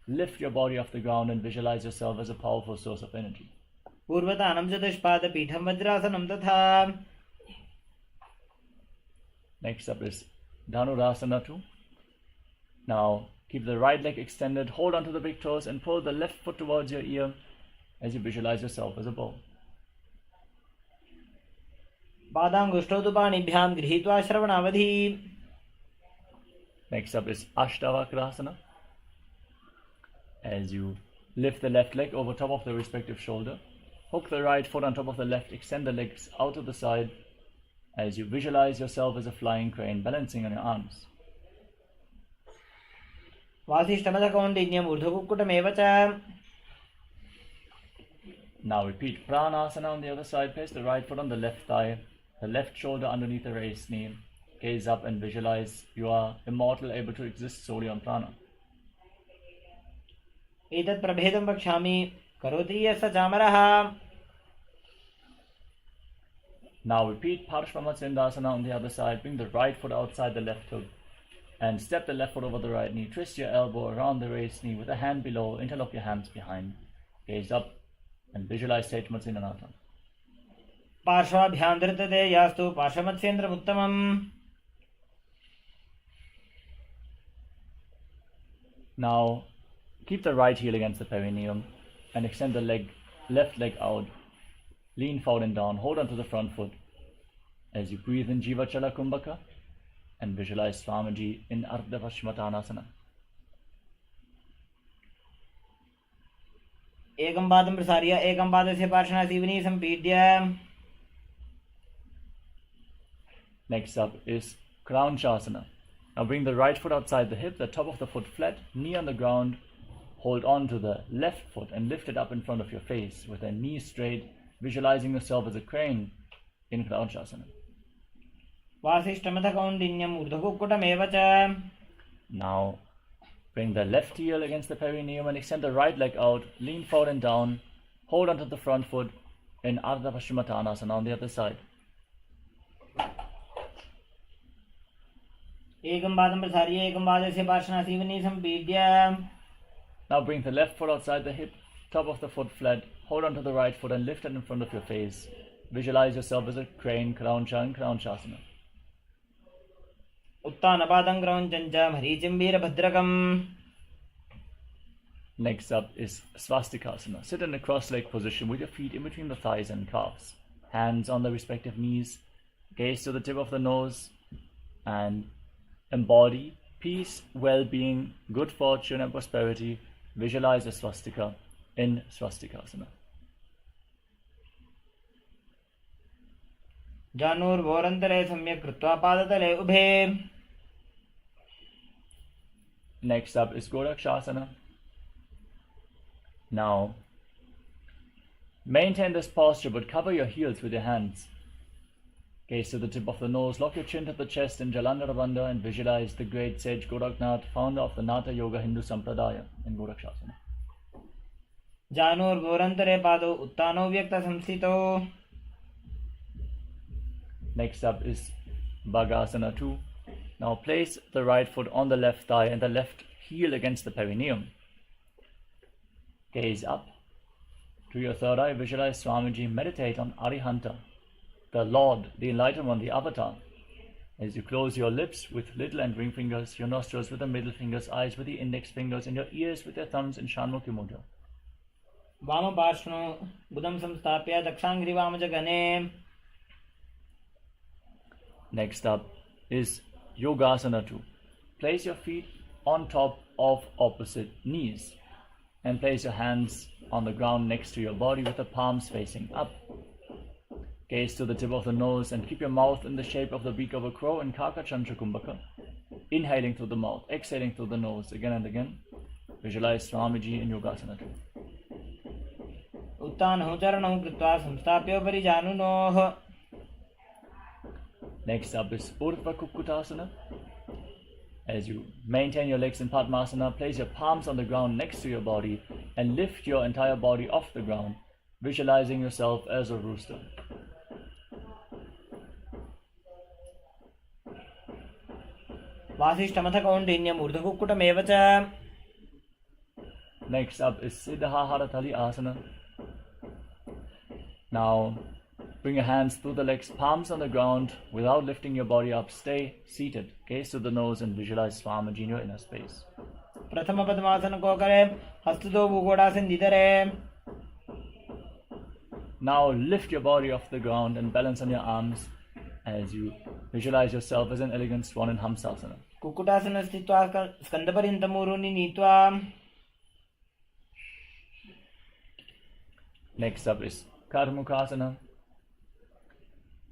lift your body off the ground and visualize yourself as a powerful source of energy. पूर्वतानं चतुष्पादपीठं वज्रासनं तथा. Next up is Dhanurasana 2. Now keep the right leg extended, hold onto the big toes and pull the left foot towards your ear as you visualize yourself as a bow. पादाङ्गुष्ठौ तु पाणिभ्यां गृहीत्वा श्रवणावधि. Next up is Ashtavakrasana. As you lift the left leg over top of the respective shoulder, hook the right foot on top of the left, extend the legs out to the side as you visualize yourself as a flying crane balancing on your arms. वासिष्ठमथकौण्डिन्यम् ऊर्ध्वकुक्कुटमेव च. Now repeat Pranasana on the other side. Place the right foot on the left thigh, the left shoulder underneath the raised knee. Gaze up and visualize you are immortal, able to exist solely on prana. एतत् प्रभेदं वक्ष्यामि करोति यस्य चामरः. Now repeat Paramashivoham on the other side. Bring the right foot outside the left hook and step the left foot over the right knee. Twist your elbow around the raised knee with a hand below. Interlock your hands behind. Gaze up and visualize Sage Matsyendranath. पार्श्वाभ्यां धृत्यते यास्तु पार्श्वमत्स्येन्द्रमुत्तमम्. Now keep the right heel against the perineum and extend the left leg out. Lean forward and down. Hold onto the front foot as you breathe in Jivachala Kumbhaka and visualize Swamiji in Ardha Paschimottanasana. एकं पादं प्रसार्य एकं पादस्य पार्श्वनासीवनी सम्पीड्य. Next up is Kraunchasana. Now bring the right foot outside the hip, the top of the foot flat, knee on the ground. Hold on to the left foot and lift it up in front of your face with the knee straight, visualizing yourself as a crane in Kraunchasana. वासिष्ठमथकौण्डिन्यम् ऊर्ध्वकुक्कुटमेव च. Now bring the left heel against the perineum and extend the right leg out. Lean forward and down. Hold onto the front foot in Ardha Paschimottanasana on the other side. एकं पादं प्रसार्य एकं पादस्य पार्श्वनासीवनी सम्पीड्य. Now bring the left foot outside the hip, top of the foot flat. Hold onto the right foot and lift it in front of your face. Visualize yourself as a crane, Krauncha and Kraunchasana. उत्तानपादं क्रौञ्चं च मरीचिं वीरभद्रकम्. Next up is Swastikasana. Sit in a cross-legged position with your feet in between the thighs and calves. Hands on the respective knees. Gaze to the tip of the nose and embody peace, well-being, good fortune and prosperity. Visualize a swastika in Swastikasana. जानुर्वोरन्तरे सम्यक् कृत्वा पादतले उभे. Next up is Gorakshasana. Now, maintain this posture but cover your heels with your hands. Gaze to the tip of the nose, lock your chin to the chest in Jalandhara Bandha and visualize the great sage Goraknath, founder of the Natha Yoga Hindu Sampradaya in Gorakshasana. जानुर्वोरन्तरे पादौ उत्तानौ व्यक्तसंस्थितौ. Next up is Bhagasana 2. Now place the right foot on the left thigh and the left heel against the perineum. Gaze up. To your third eye, visualize Swamiji, meditate on Arihanta, the Lord, the Enlightened One, the Avatar. As you close your lips with little and ring fingers, your nostrils with the middle fingers, eyes with the index fingers, and your ears with your thumbs in Shanmukhi Mudra. वामपार्श्वं बुधं संस्थाप्य दक्षाङ्घ्रि वामजगने. Next up is Yogasana 2. Place your feet on top of opposite knees and place your hands on the ground next to your body with the palms facing up. Gaze to the tip of the nose and keep your mouth in the shape of the beak of a crow in Kaka Chandra Kumbhaka. Inhaling through the mouth, exhaling through the nose again and again. Visualize Swamiji in Yogasana 2. उत्तानौ चरणौ कृत्वा संस्थाप्योपरि जानुनोः. Next up is Urdhva Kukkutasana. As you maintain your legs in Padmasana, place your palms on the ground next to your body and lift your entire body off the ground, visualizing yourself as a rooster. वासिष्ठमथ कौण्डिन्यम् ऊर्ध्वकुक्कुटमेव च. Next up is Siddhaharatali Asana. Now, bring your hands through the legs, palms on the ground, without lifting your body up. Stay seated. Gaze to the nose and visualize Swamiji in your inner space. प्रथम पद्मासन को करें, हस्त दो भूगोड़ासन धीरे. Now lift your body off the ground and balance on your arms as you visualize yourself as an elegant swan in Hamsasana. Kukkutasana स्थित्वा स्कन्दपर्यन्तमूरुनि नीत्वा. Next up is Karmukasana.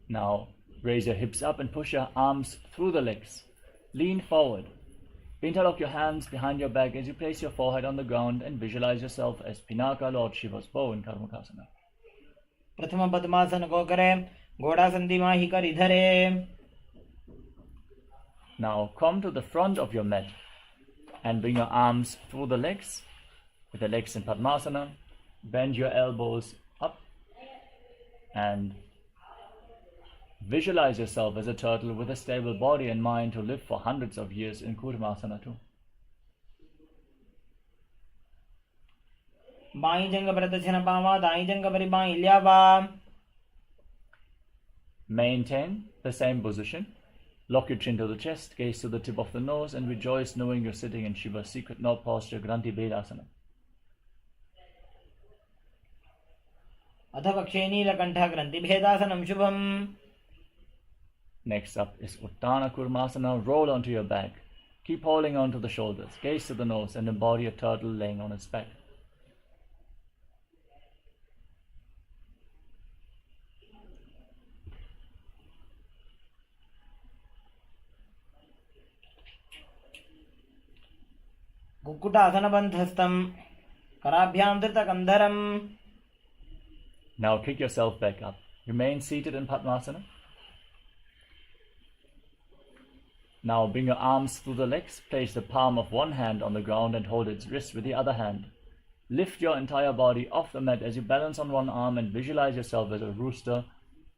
Now raise your hips up and push your arms through the legs. Lean forward. Interlock your hands behind your back as you place your forehead on the ground and visualize yourself as Pinaka, Lord Shiva's bow in Karmukasana. प्रथम पद्मासन को करें, घोड़ासन दिमाही कर इधरे. Now come to the front of your mat and bring your arms through the legs with the legs in Padmasana. Bend your elbows up and visualize yourself as a turtle with a stable body and mind to live for hundreds of years in Kurmasana 2. By जंग प्रदक्षिण पावा, दाई जंग परि by ल्यावा. Maintain the same position. Lock your chin to the chest, gaze to the tip of the nose, and rejoice knowing you're sitting in Shiva's secret knot posture, Granthi Bedasana. अथ पक्षे नीलकण्ठ ग्रन्थि भेदासनं शुभम्. Next up is Uttana Kurmasana. Roll onto your back. Keep holding on to the shoulders. Gaze to the nose and embody a turtle laying on its back. कुक्कुटासनबन्धस्थं कराभ्यां धृतकन्धरम्. Now kick yourself back up. Remain seated in Padmasana. Now bring your arms through the legs. Place the palm of one hand on the ground and hold its wrist with the other hand. Lift your entire body off the mat as you balance on one arm and visualize yourself as a rooster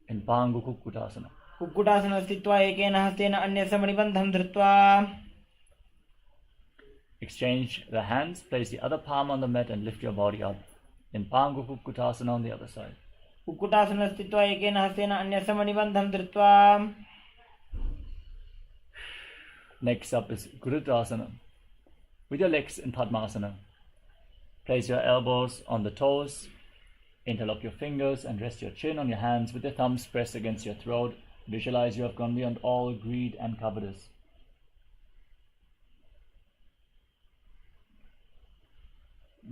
in Pangu Kukkutasana. Kukkutasana स्थित्वा एकेन हस्तेन अन्यस्य मणिबन्धं धृत्वा. Exchange the hands. Place the other palm on the mat and lift your body up in Pangu Kukkutasana on the other side. Kukkutasana स्थित्वा एकेन हस्तेन अन्यस्य मणिबन्धं धृत्वा. Next up is Gurudasana. With your legs in Padmasana, place your elbows on the toes, interlock your fingers and rest your chin on your hands with your thumbs pressed against your throat. Visualize you have gone beyond all greed and covetous.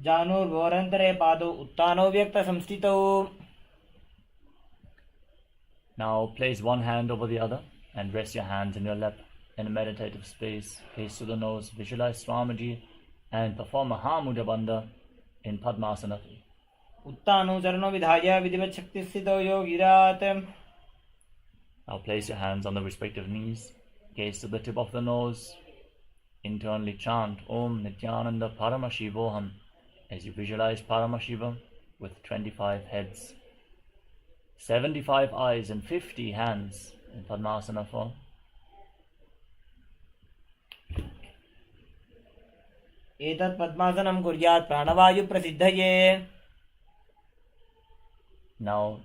जानुर्भोरन्तरे पादौ उत्तानो व्यक्तसंस्थितौ. Now place one hand over the other and rest your hands in your lap in a meditative space. Gaze to the nose, visualize Swamiji and perform a Mahamudra Bandha in Padmasana. उत्तानो चरणो विधाय विधिवत् शक्तिस्थितौ योगिरात्. Now place your hands on the respective knees. Gaze to the tip of the nose. Internally chant Om Nityananda Paramashivoham as you visualize Paramashiva with 25 heads, 75 eyes and 50 hands in Padmasana form. एतत् पद्मासनं कुर्यात् प्राणवायुप्रसिद्धये. Now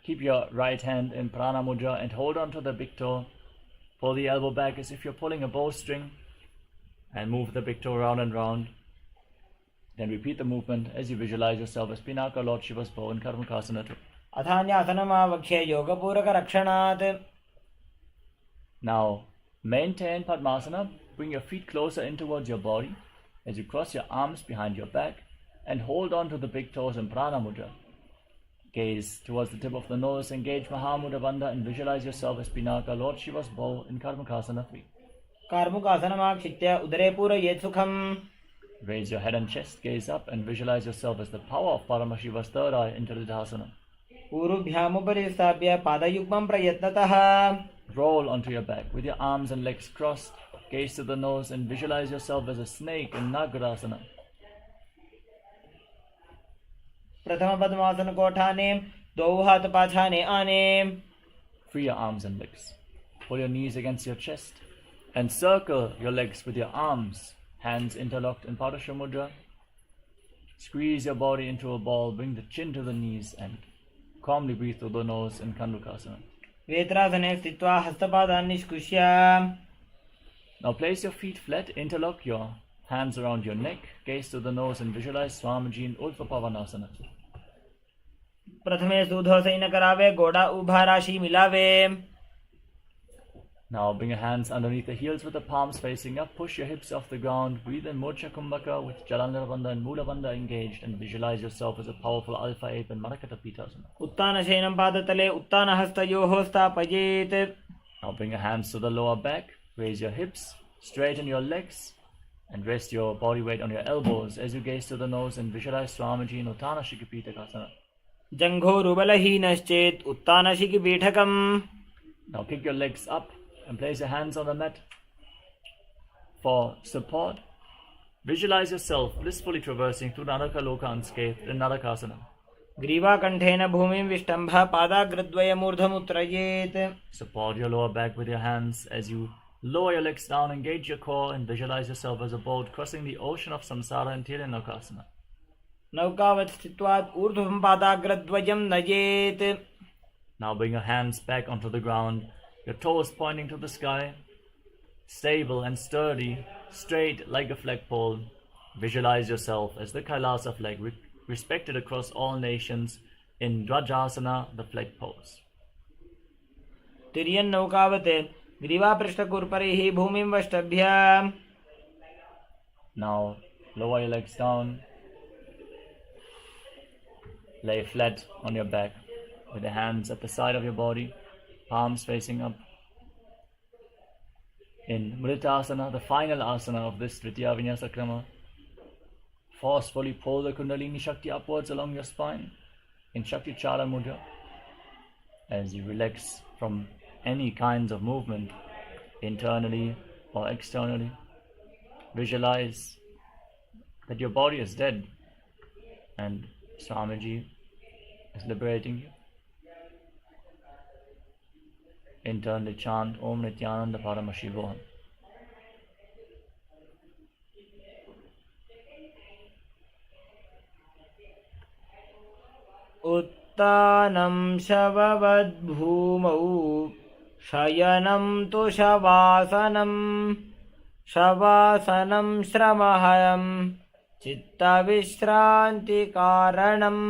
keep your right hand in prana mudra and hold on to the big toe. Pull the elbow back as if you're pulling a bowstring and move the big toe round and round. Then repeat the movement as you visualize yourself as Pinaka Lord Shiva's bow in Karmakasana 2. अथान्यासनमावक्ष्य योगपूरकरक्षणात्. Now maintain Padmasana. Bring your feet closer in towards your body as you cross your arms behind your back and hold on to the big toes in Prana Mudra. Gaze towards the tip of the nose, engage Mahamudra Bandha and visualize yourself as Pinaka, Lord Shiva's bow in Karmakasana 3. कार्मुकासनमाक्षित्य उदरे पूरयेत् सुखम्. Raise your head and chest, gaze up and visualize yourself as the power of Paramashiva's third eye, Internalization. ऊरुभ्यामुपरि स्थाप्य पादयुग्मं प्रयत्नतः. Roll onto your back with your arms and legs crossed. Gaze to the nose and visualize yourself as a snake in Nagarasana. प्रथम पद्मासन को उठाने, दो हाथ पाछाने आने. Free your arms and legs. Pull your knees against your chest and circle your legs with your arms, hands interlocked in Padasha Mudra. Squeeze your body into a ball, bring the chin to the knees and calmly breathe through the nose in Kandukasana. वेत्रासने स्थित्वा हस्तपादान् निष्कृष्य. Now place your feet flat, interlock your hands around your neck, gaze to the nose and visualize Swamiji in Ultrapavanasana. प्रथमे सूधोसैन करावे, गोड़ा उभा राशि मिलावे. Now bring your hands underneath the heels with the palms facing up, push your hips off the ground, breathe in Mocha Kumbhaka with Jalandhara Bandha and Mula Bandha engaged and visualize yourself as a powerful Alpha Ape in Marakata Pitasana. उत्तान शयनं पादतले उत्तान हस्तयोः स्थापयेत्. Now bring your hands to the lower back, raise your hips, straighten your legs and rest your body weight on your elbows as you gaze to the nose and visualize Swamiji in Uttana Shikipitakasana. जङ्घोरुबलहीनश्चेत् Utthan शिखिपीठकम्. Now kick your legs up and place your hands on the mat. For support, visualize yourself blissfully traversing through Narakaloka unscathed in Narakasana. ग्रीवाकण्ठेन भूमिं विष्टम्भ पादाग्रद्वयमूर्धमुत्रयेत्. Support your lower back with your hands as you lower your legs down, engage your core and visualize yourself as a boat crossing the ocean of samsara in Tiryanokasana. नौकावत् स्थित्वात् ऊर्ध्वं पादाग्रद्वयं नयेत्. Now bring your hands back onto the ground, your toes pointing to the sky, stable and sturdy, straight like a flagpole. Visualize yourself as the Kailasa flag, respected across all nations in Dvajasana, the flag pose. तिर्यन् नौकावत् ग्रीवापृष्ठकूर्परैः भूमिं वष्टभ्य. Now lower your legs down, lay flat on your back with your hands at the side of your body, palms facing up. In Mritasana, the final asana of this Dvitiya Vinyasa Krama, forcefully pull the Kundalini Shakti upwards along your spine in Shakti Chara Mudra. As you relax from any kinds of movement, internally or externally, visualize that your body is dead and Swamiji is liberating you. Internally chant Om Nityananda Paramashivoham. उत्तानं शववद्भूमौ शयनं तु शवासनं. शवासनं श्रमहं चित्तविश्रान्तिकारणम्.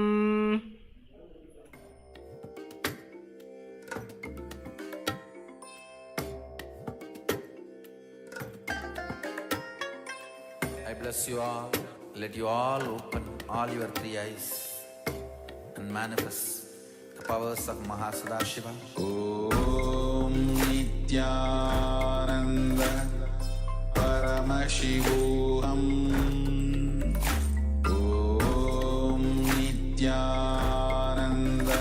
I bless you all. Let you all open all your three eyes and manifest the powers of Mahasadashiva. Om Nityananda Paramashivoham. Om Nityananda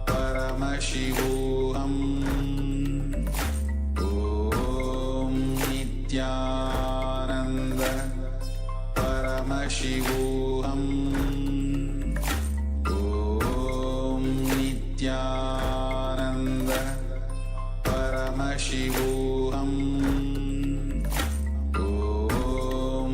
Paramashivoham. Om Nityananda Paramashivoham. Om Nityananda Paramashivoham. Om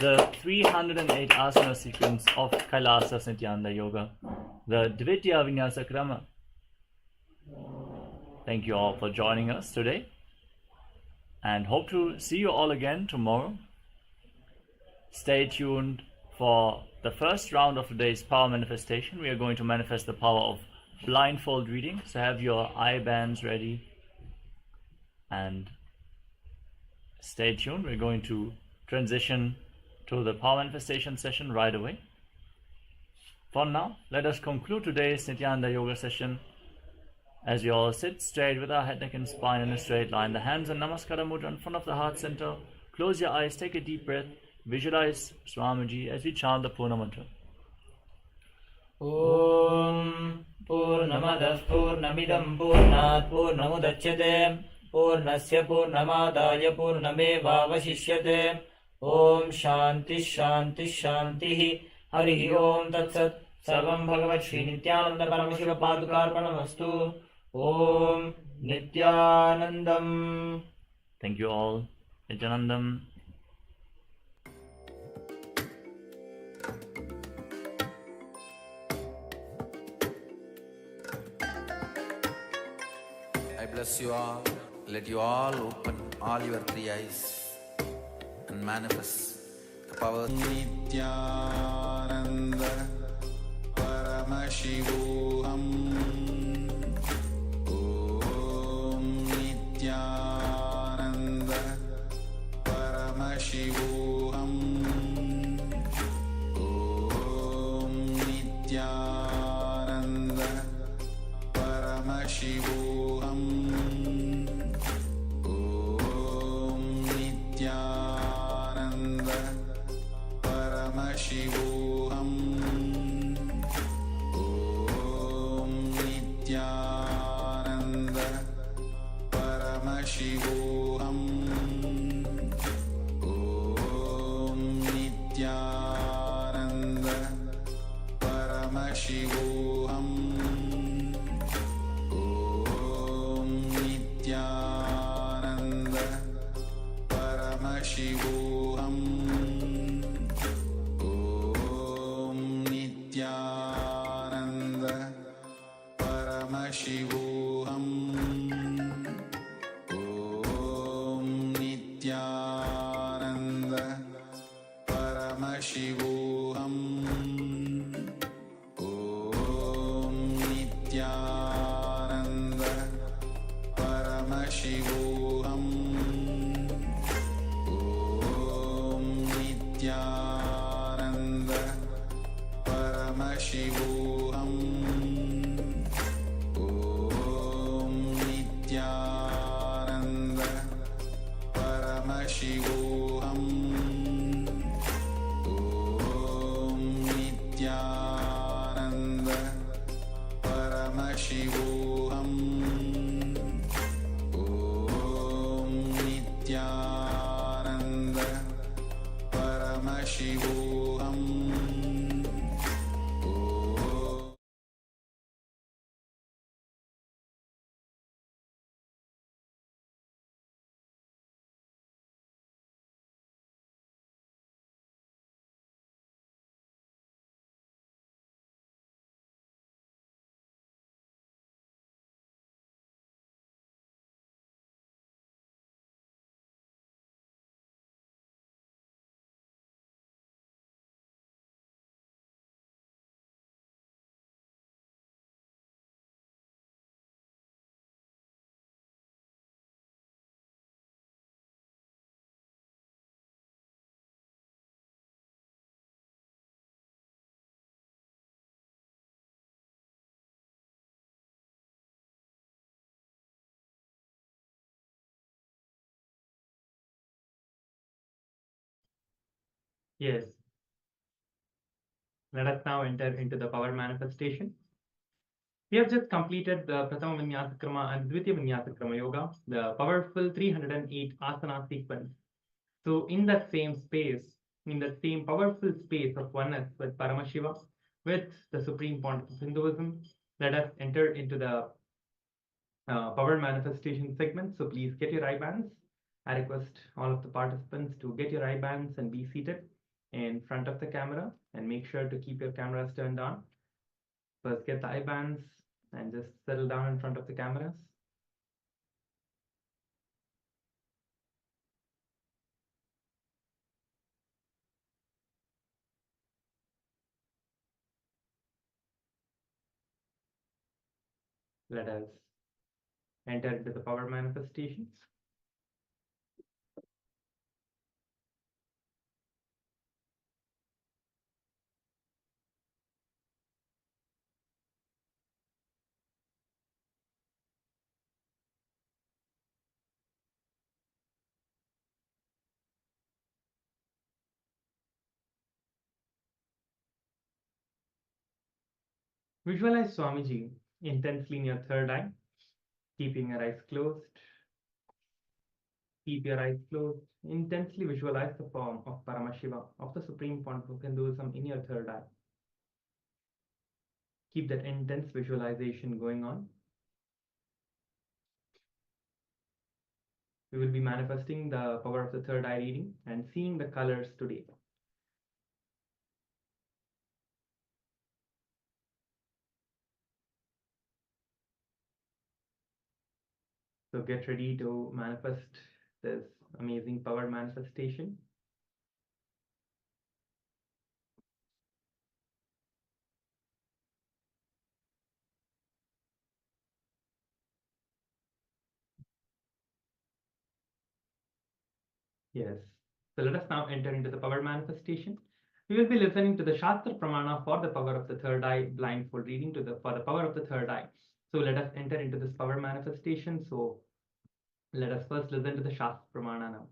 the 308 asana sequence of Kailasa Nityananda Yoga, the Dvitya Vinyasa Krama. Thank you all for joining us today, and hope to see you all again tomorrow. Stay tuned for the first round of today's power manifestation. We are going to manifest the power of blindfold reading, so have your eye bands ready and stay tuned. We're going to transition to the power manifestation session right away. For now, let us conclude today's Nityananda Yoga session as we all sit straight with our head, neck and spine in a straight line, the hands in Namaskara Mudra in front of the heart center. Close your eyes, take a deep breath, visualize Swamiji as we chant the Purna Mantra. Om Purnamadah Purnamidam Purnat Purnamudachyate Purnasya Purnamadaya Purnamevavashishyate. Om Shanti Shanti Shanti. Harihi Om Tat Sat. Sarvam Bhagavat Shri Nityananda Paramashiva Padukarpanamastu. Om Nityanandam. Thank you all. Nityanandam. I bless you all. Let you all open all your three eyes and manifest the power. Nityananda Paramashivoham. Om Nityananda Paramashivoham. Om Nityananda Paramashivoham. Om Nityananda Paramashivoham. Om Nityananda Paramashivoham. Om Nityananda Paramashivoham. Om Nityananda Paramashivoham. Om Nityananda Paramashivoham. Om Nityananda Paramashivoham. Om Nityananda Paramashivoham. Om Nityananda Paramashivoham. Om Nityananda Paramashivoham. Om Nityananda Paramashivoham. Om Nityananda Paramashivoham. Yes. Let us now enter into the power manifestation. We have just completed the Prathama Vinyasa Krama and Dvitiya Vinyasa Krama Yoga, the powerful 308 asana sequence. So in that same space, in that same powerful space of oneness with Paramashiva, with the Supreme Pontiff of Hinduism, let us enter into the power manifestation segment. So please get your eye bands. I request all of the participants to get your eye bands and be seated. in front of the camera, and make sure to keep your cameras turned on. First, get the eye bands and just settle down in front of the cameras. Let us enter into the power manifestations. Visualize Swamiji intensely in your third eye, keeping your eyes closed. Keep your eyes closed. Intensely visualize the form of Paramashiva, of the Supreme Point of Hinduism, in your third eye. Keep that intense visualization going on. We will be manifesting the power of the third eye reading and seeing the colors today. So get ready to manifest this amazing power manifestation. Yes. So let us now enter into the power manifestation. We will be listening to the Shastra Pramana for the power of the third eye, blindfold reading for the power of the third eye. So let us enter into this power manifestation. So let us first listen to the Shastra Pramana now.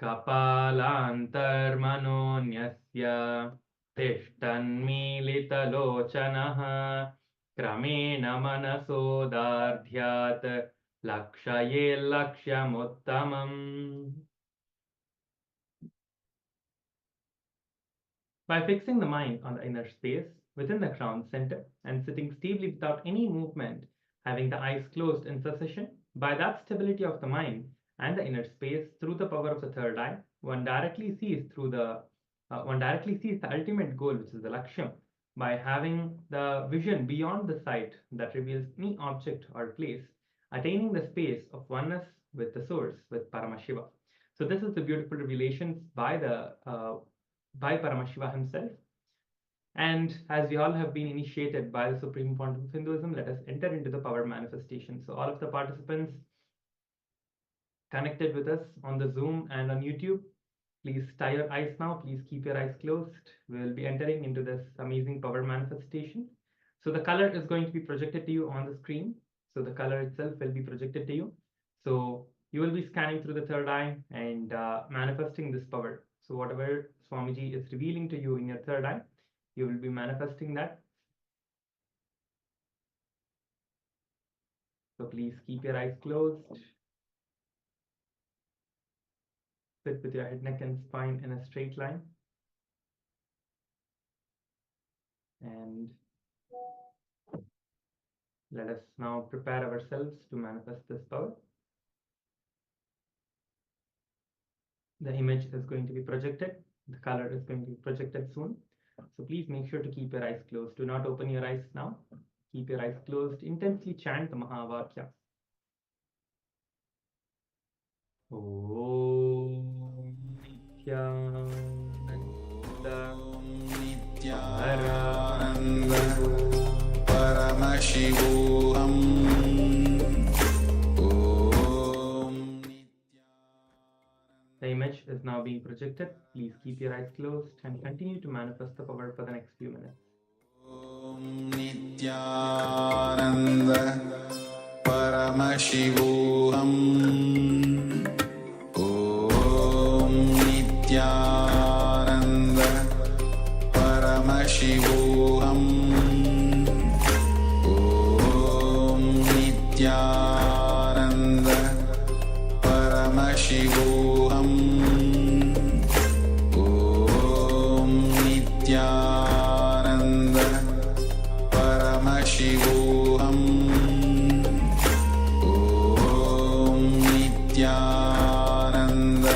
Kapalantarmanonyasya tishtanmilitalochanaha kramena manasodardhyat lakshaye lakshyamuttamam. By fixing the mind on the inner space within the crown center and sitting stably without any movement, having the eyes closed in succession, by that stability of the mind and the inner space through the power of the third eye, one directly sees the ultimate goal, which is the Lakshyam, by having the vision beyond the sight that reveals any object or place, attaining the space of oneness with the source, with Paramashiva. So this is the beautiful revelations by Paramashiva himself. And as we all have been initiated by the Supreme Point of Hinduism, let us enter into the power manifestation. So all of the participants connected with us on the Zoom and on YouTube, please tie your eyes now. Please keep your eyes closed. We will be entering into this amazing power manifestation. So the color is going to be projected to you on the screen. So the color itself will be projected to you. So you will be scanning through the third eye and manifesting this power. So whatever Swamiji is revealing to you in your third eye, you will be manifesting that. So please keep your eyes closed. Sit with your head, neck, and spine in a straight line. And let us now prepare ourselves to manifest this power. The image is going to be projected. The color is going to be projected soon. So please make sure to keep your eyes closed. Do not open your eyes now. Keep your eyes closed. Intensely chant the Mahavakya. Om Nityananda Paramashivoham. The image is now being projected. Please keep your eyes closed and continue to manifest the power for the next few minutes. Om Nityananda Paramashivoham. Om Nityananda Paramashivoham. Om Nityananda Paramashivoham. Om Nityananda Paramashivoham. Om Nityananda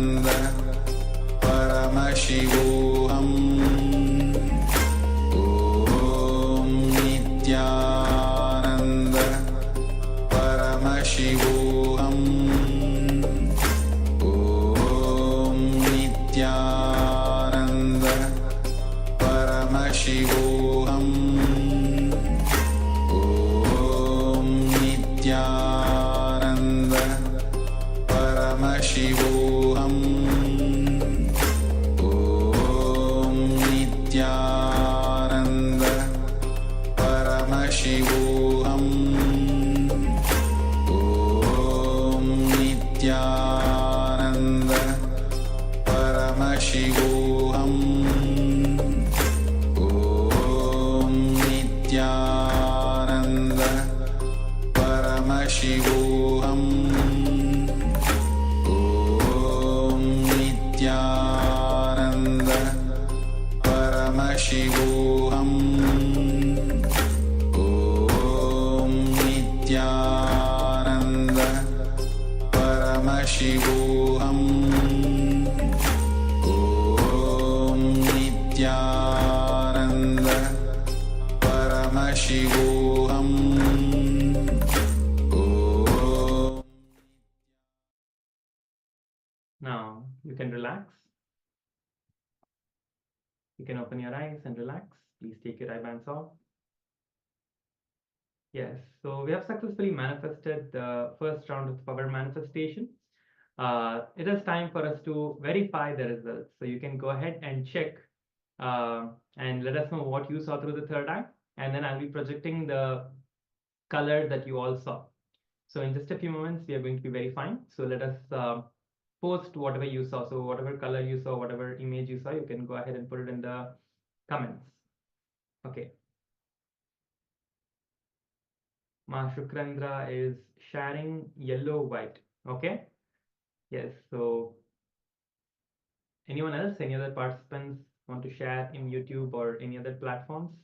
Paramashivoham Om Nityananda Paramashivoham Om Nityananda Paramashivoham Om Nityananda Paramashivoham Om Nityananda Paramashivoham Om Nityananda Paramashivoham Om Nityananda Paramashivoham Om. Now you can relax. You can open your eyes and relax. Please take your eye bands off. Yes, so we have successfully manifested the first round of power manifestation. It is time for us to verify the results. So you can go ahead and check and let us know what you saw through the third eye. And then I'll be projecting the color that you all saw. So in just a few moments, we are going to be verifying. So let us post whatever you saw. So whatever color you saw, whatever image you saw, you can go ahead and put it in the comments. Okay. Ma Shukrandra is sharing yellow, white. Okay. Yes. So anyone else, any other participants want to share in YouTube or any other platforms?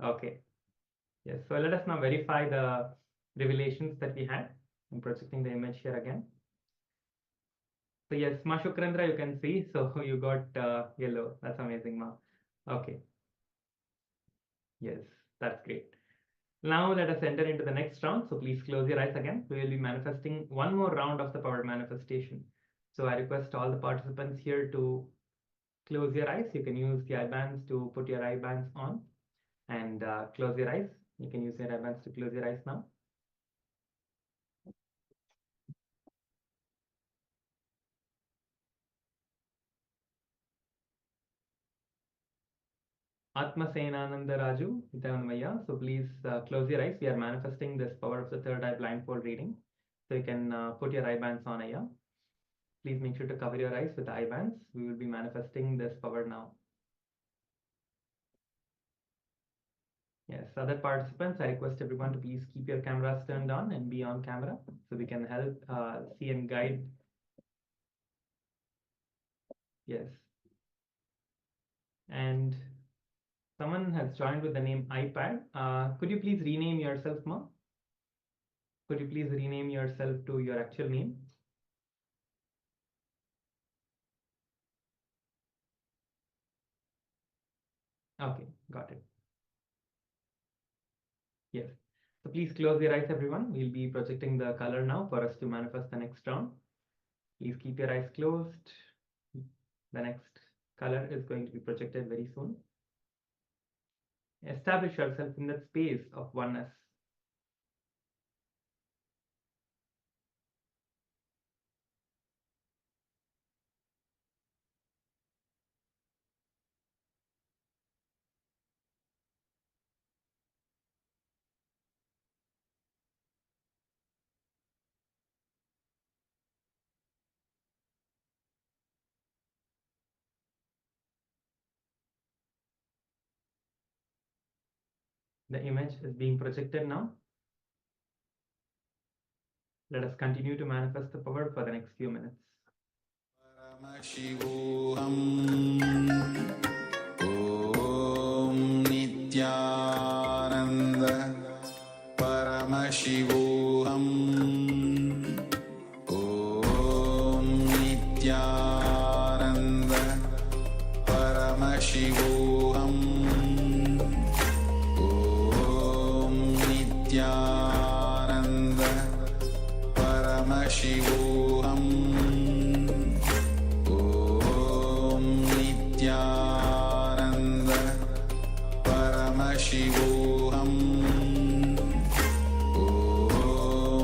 Okay. Yes. So let us now verify the revelations that we had. I'm projecting the image here again. So yes, Ma Shukrandra, you can see. So you got yellow. That's amazing, Ma. Okay. Yes, that's great. Now let us enter into the next round. So please close your eyes again. We will be manifesting one more round of the power manifestation. So I request all the participants here to close your eyes. You can use the eye bands to put your eye bands on and close your eyes. You can use your eye bands to close your eyes now. Atma Senananda Raju, Itavanmaya. So please close your eyes. We are manifesting this power of the third eye blindfold reading. So you can put your eye bands on, Aya. Please make sure to cover your eyes with the eye bands. We will be manifesting this power now. Yes, other participants, I request everyone to please keep your cameras turned on and be on camera so we can help see and guide. Yes. And someone has joined with the name iPad. Could you please rename yourself, Ma? Could you please rename yourself to your actual name? Okay, got it. Yes. So please close your eyes, everyone. We'll be projecting the color now for us to manifest the next round. Please keep your eyes closed. The next color is going to be projected very soon. Establish yourself in that space of oneness. The image is being projected now. Let us continue to manifest the power for the next few minutes. Paramashivoham Om Nityananda Paramashivoham Om Nityananda Paramashivoham Om Nityananda Paramashivoham Om Nityananda Paramashivoham Om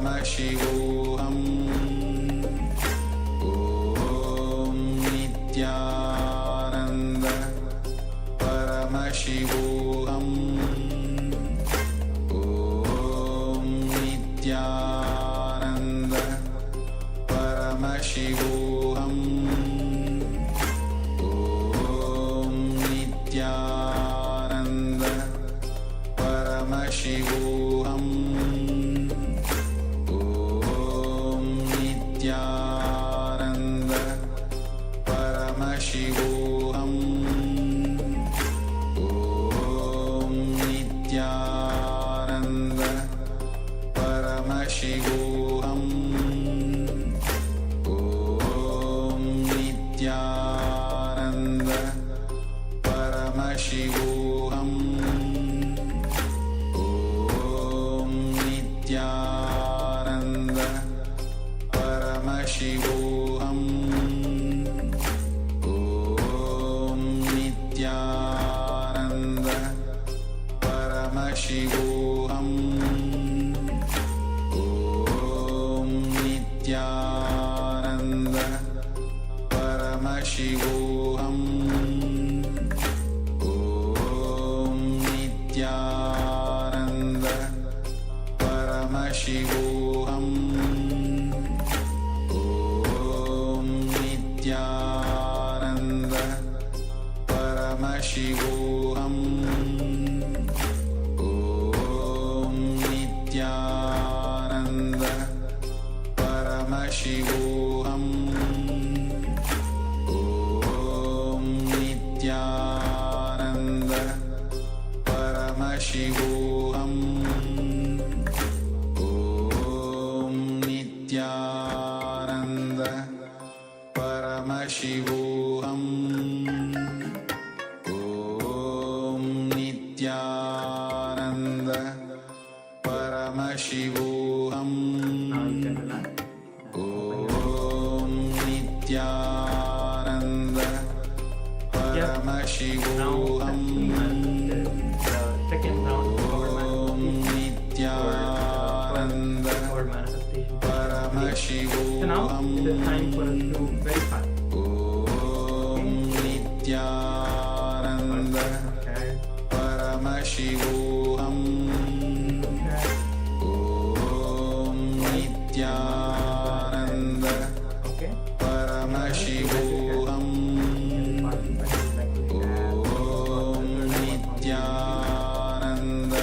Paramashivoham. Om Nityananda. Paramashivoham. Om Nityananda. Paramashivoham. Om Nityananda. Paramashivoham. Om Nityananda. Paramashivoham. Om Nityananda. Paramashivoham. Om Nityananda. Paramashivoham. Om Nityananda. Paramashivoham. Om Nityananda. Paramashivoham. Om Nityananda. Paramashivoham. Om Nityananda. Paramashivoham. Om Nityananda. Paramashivoham. Om Nityananda. Paramashivoham. Om Nityananda. Paramashivoham. Om Nityananda. Paramashivoham. Om Nityananda. Paramashivoham. Now you can relax. Om Nityananda. Paramashivoham. Now successfully manifested the second round of power Om manifestation Nityananda. power manifestation. So Paramashivoham. now it is time for us to verify. Om Nityananda. Share, Paramashivoham. share. Om Nityananda. Okay. Paramashivoham. Om Nityananda.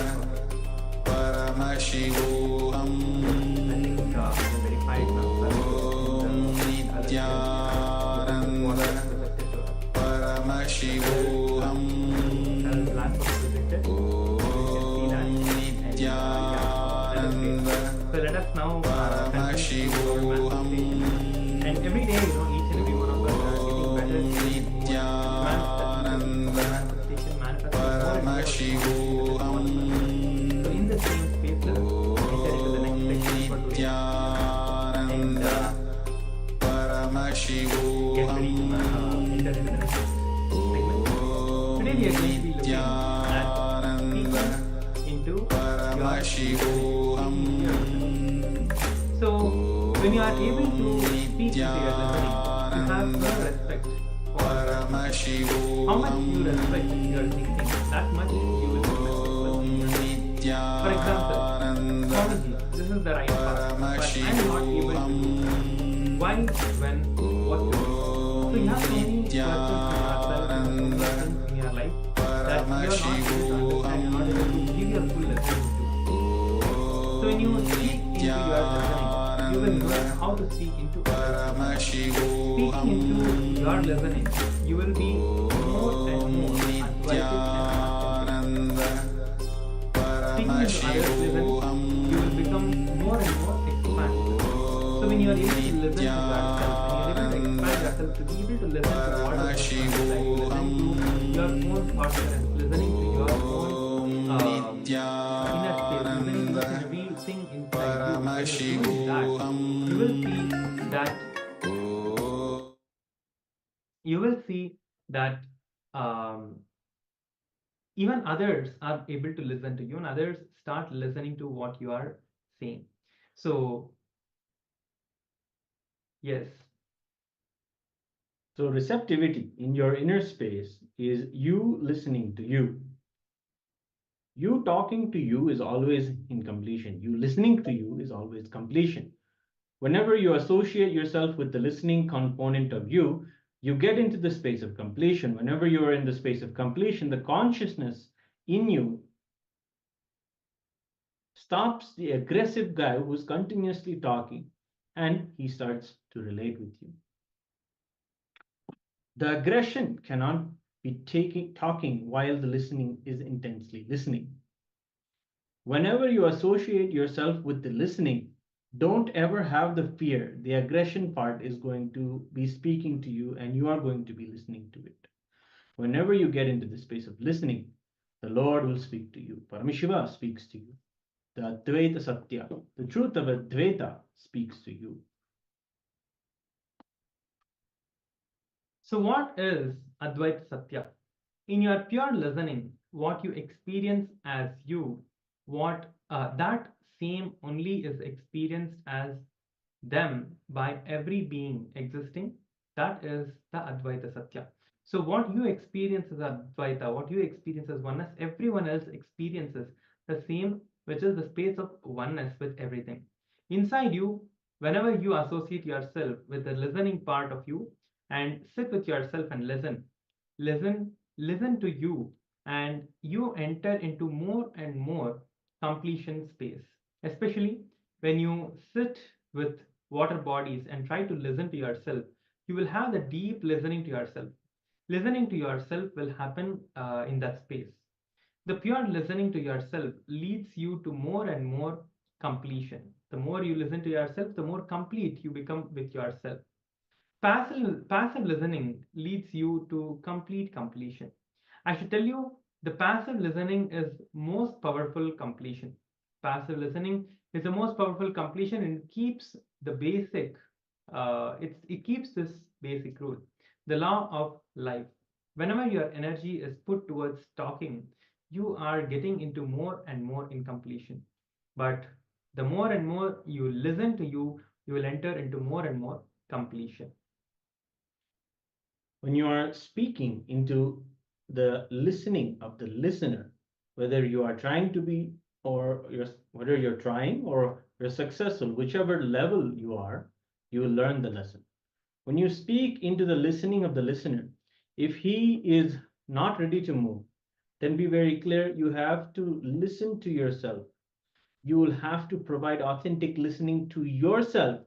Paramashivoham. Om Nityananda. Paramashivoham. Om Nityananda. So let us now Paramashivoham. and every day, each and every one of us are getting better. Nityananda. Manifestation, Paramashivoham. So in the same space, let us enter into the next section for today. And Nityananda. get Paramashivoham. ready to enter into the next segment. Today we are going to be looking at Nityananda. speaking into your Paramashivoham. So when you are able to speak into your listening, you have no respect for how much you respect your thinking, that much you will be respectful in your thinking. For example, apology, this is the right path, but I'm not able to do why, when, what to do. So you have so many questions in yourself and so many things in your life that you are not able to understand, you are not able to give your full listening to. So when you speak into your listening, you will know how to speak into others. Speaking into your listening, you will be more and more advised and speaking into others' listening, you will become more and more expansive. So when you are able to listen to yourself, when you are able to expand yourself to be able to listen to what is like, listening to your own partner and listening to your own inner space, listening to everything inside you, when you're doing that, you will see that even others are able to listen to you and others start listening to what you are saying. So, yes. So receptivity in your inner space is you listening to you. You talking to you is always incompletion. You listening to you is always completion. Whenever you associate yourself with the listening component of you, you get into the space of completion. Whenever you are in the space of completion, the consciousness in you stops the aggressive guy who's continuously talking and he starts to relate with you. The aggression cannot be talking while the listening is intensely listening. Whenever you associate yourself with the listening, don't ever have the fear. The aggression part is going to be speaking to you and you are going to be listening to it. Whenever you get into the space of listening, the Lord will speak to you. Paramashiva speaks to you. The Advaita Satya, the truth of Advaita speaks to you. So, what is Advaita Satya? In your pure listening, what you experience as you, what that same only is experienced as them by every being existing, that is the Advaita Satya. So, what you experience as Advaita, what you experience as oneness, everyone else experiences the same, which is the space of oneness with everything. Inside you, whenever you associate yourself with the listening part of you and sit with yourself and listen to you, and you enter into more and more completion space, especially when you sit with water bodies and try to listen to yourself. You will have the deep listening to yourself. Listening to yourself will happen in that space. The pure listening to yourself leads you to more and more completion. The more you listen to yourself, the more complete you become with yourself. Passive listening leads you to complete completion. I should tell you, the passive listening is most powerful completion. Passive listening is the most powerful completion and keeps the basic. It keeps this basic rule, the law of life. Whenever your energy is put towards talking, you are getting into more and more incompletion. But the more and more you listen to you, you will enter into more and more completion. When you are speaking into the listening of the listener, whether you are trying to be or whether you're trying or you're successful, whichever level you are, you will learn the lesson. When you speak into the listening of the listener, if he is not ready to move, then be very clear, you have to listen to yourself. You will have to provide authentic listening to yourself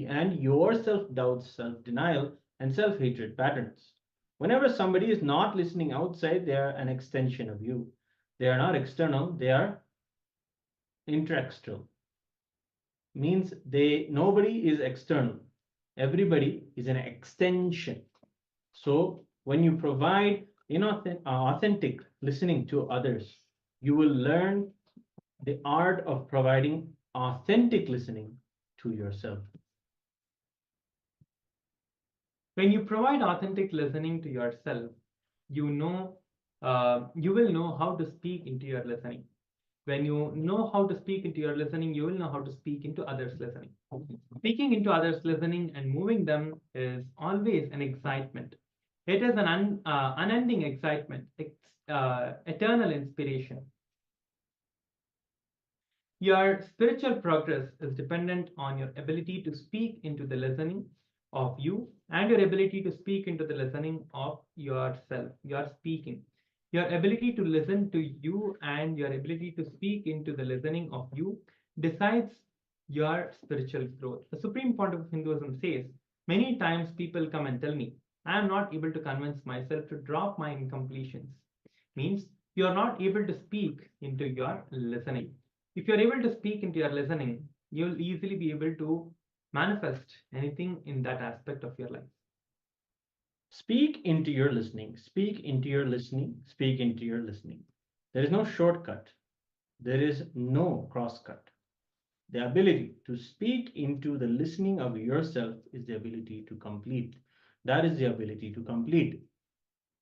and your self-doubt, self-denial, and self-hatred patterns. Whenever somebody is not listening outside, they are an extension of you. They are not external, they are intraxtral. Means nobody is external. Everybody is an extension. So when you provide authentic listening to others, you will learn the art of providing authentic listening to yourself. When you provide authentic listening to yourself, you will know how to speak into your listening. When you know how to speak into your listening, you will know how to speak into others' listening. Speaking into others' listening and moving them is always an excitement. It is an unending excitement, eternal inspiration. Your spiritual progress is dependent on your ability to speak into the listening of you and your ability to speak into the listening of yourself. Your speaking. Your ability to listen to you and your ability to speak into the listening of you decides your spiritual growth. The Supreme Pontiff of Hinduism says, many times people come and tell me, I am not able to convince myself to drop my incompletions. Means you are not able to speak into your listening. If you're able to speak into your listening, you'll easily be able to manifest anything in that aspect of your life. Speak into your listening, speak into your listening, speak into your listening. There is no shortcut, there is no crosscut. The ability to speak into the listening of yourself is the ability to complete. That is the ability to complete.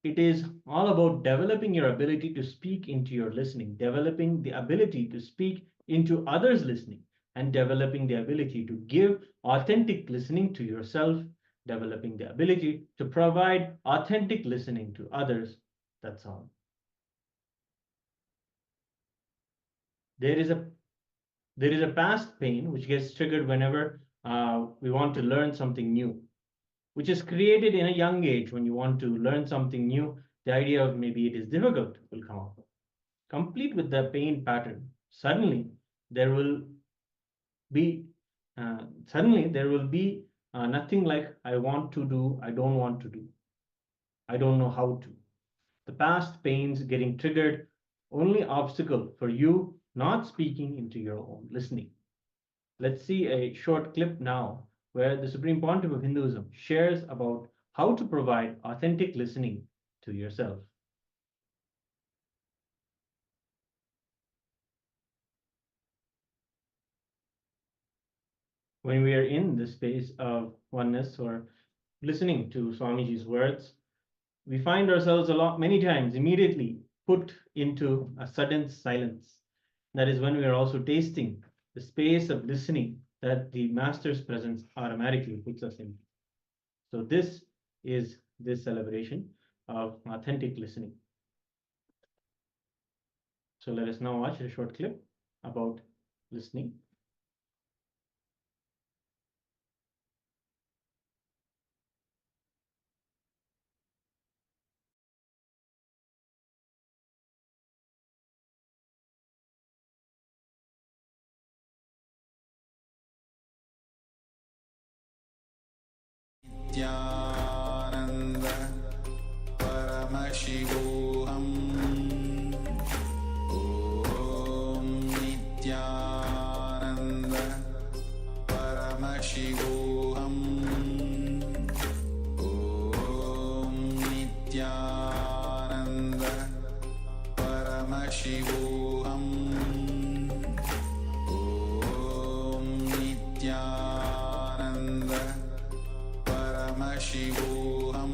It is all about developing your ability to speak into your listening, developing the ability to speak into others' listening. and developing the ability to give authentic listening to yourself, developing the ability to provide authentic listening to others. That's all. There is a past pain which gets triggered whenever we want to learn something new, which is created in a young age. When you want to learn something new, the idea of maybe it is difficult will come up. Complete with the pain pattern, suddenly there will be nothing like I want to do, I don't want to do, I don't know how to. The past pains getting triggered, only obstacle for you not speaking into your own listening. Let's see a short clip now where the Supreme Pontiff of Hinduism shares about how to provide authentic listening to yourself. When we are in the space of oneness or listening to Swamiji's words, we find ourselves many times immediately put into a sudden silence. That is when we are also tasting the space of listening that the Master's presence automatically puts us in. So this is this celebration of authentic listening. So let us now watch a short clip about listening. Nityananda Paramashivoham Om Nityananda Paramashivoham Om Nityananda Paramashivoham Om Nityananda Paramashivoham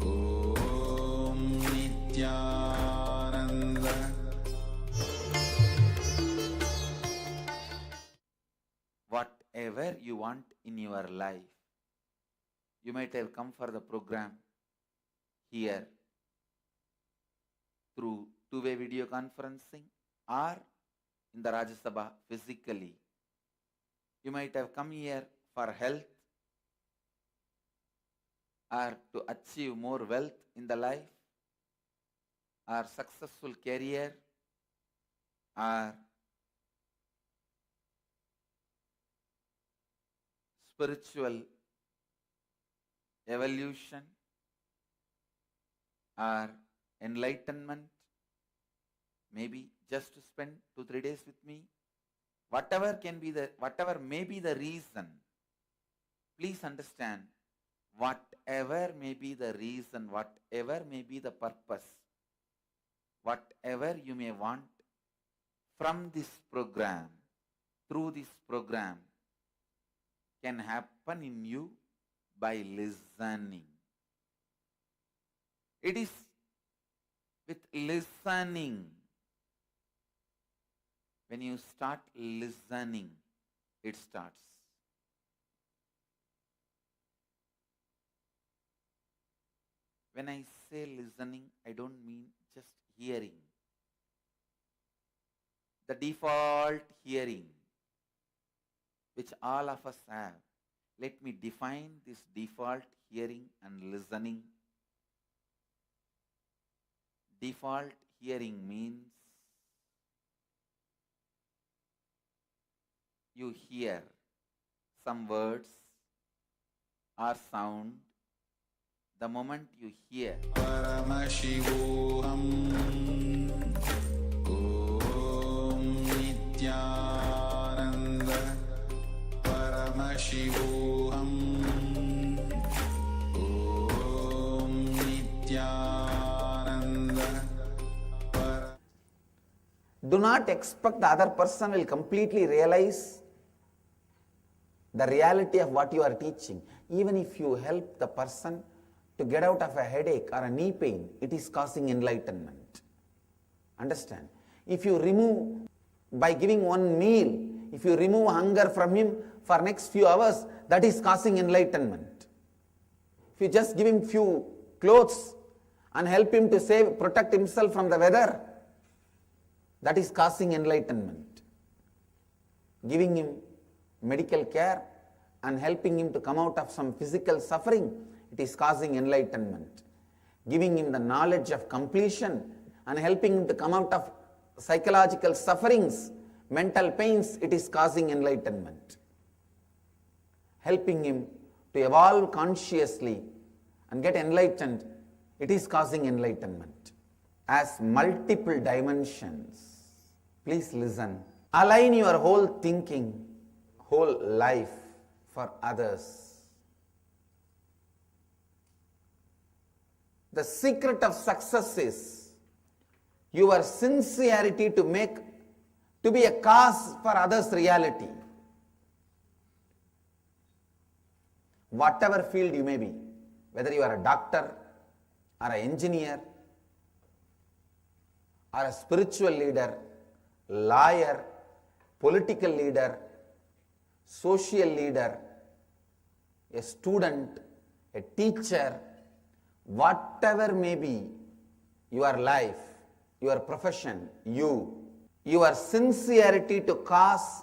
Om Nityananda. Whatever you want in your life, you might have come for the program here through two-way video conferencing or in the Rajya Sabha physically. You might have come here for health or to achieve more wealth in the life or successful career or spiritual evolution or enlightenment, maybe just to spend 2-3 days with me. Whatever may be the reason, please understand, whatever may be the reason, whatever may be the purpose, whatever you may want from this program, through this program, can happen in you by listening. It is with listening. When you start listening, it starts. When I say listening, I don't mean just hearing. The default hearing, which all of us have. Let me define this default hearing and listening. Default hearing means you hear some words or sound. The moment you hear Paramashivoham Om Nityananda Paramashivoham Om Nityananda. Do not expect the other person will completely realize the reality of what you are teaching. Even if you help the person to get out of a headache or a knee pain, it is causing enlightenment. Understand? If you remove By giving one meal, if you remove hunger from him for next few hours, that is causing enlightenment. If you just give him few clothes and help him to protect himself from the weather, that is causing enlightenment. Giving him medical care and helping him to come out of some physical suffering, it is causing enlightenment. Giving him the knowledge of completion and helping him to come out of psychological sufferings, mental pains, it is causing enlightenment. Helping him to evolve consciously and get enlightened, it is causing enlightenment. As multiple dimensions. Please listen. Align your whole thinking, whole life for others. The secret of success is your sincerity to be a cause for others' reality. Whatever field you may be, whether you are a doctor or an engineer or a spiritual leader, lawyer, political leader, social leader, a student, a teacher, whatever may be your life, your profession, your sincerity to cause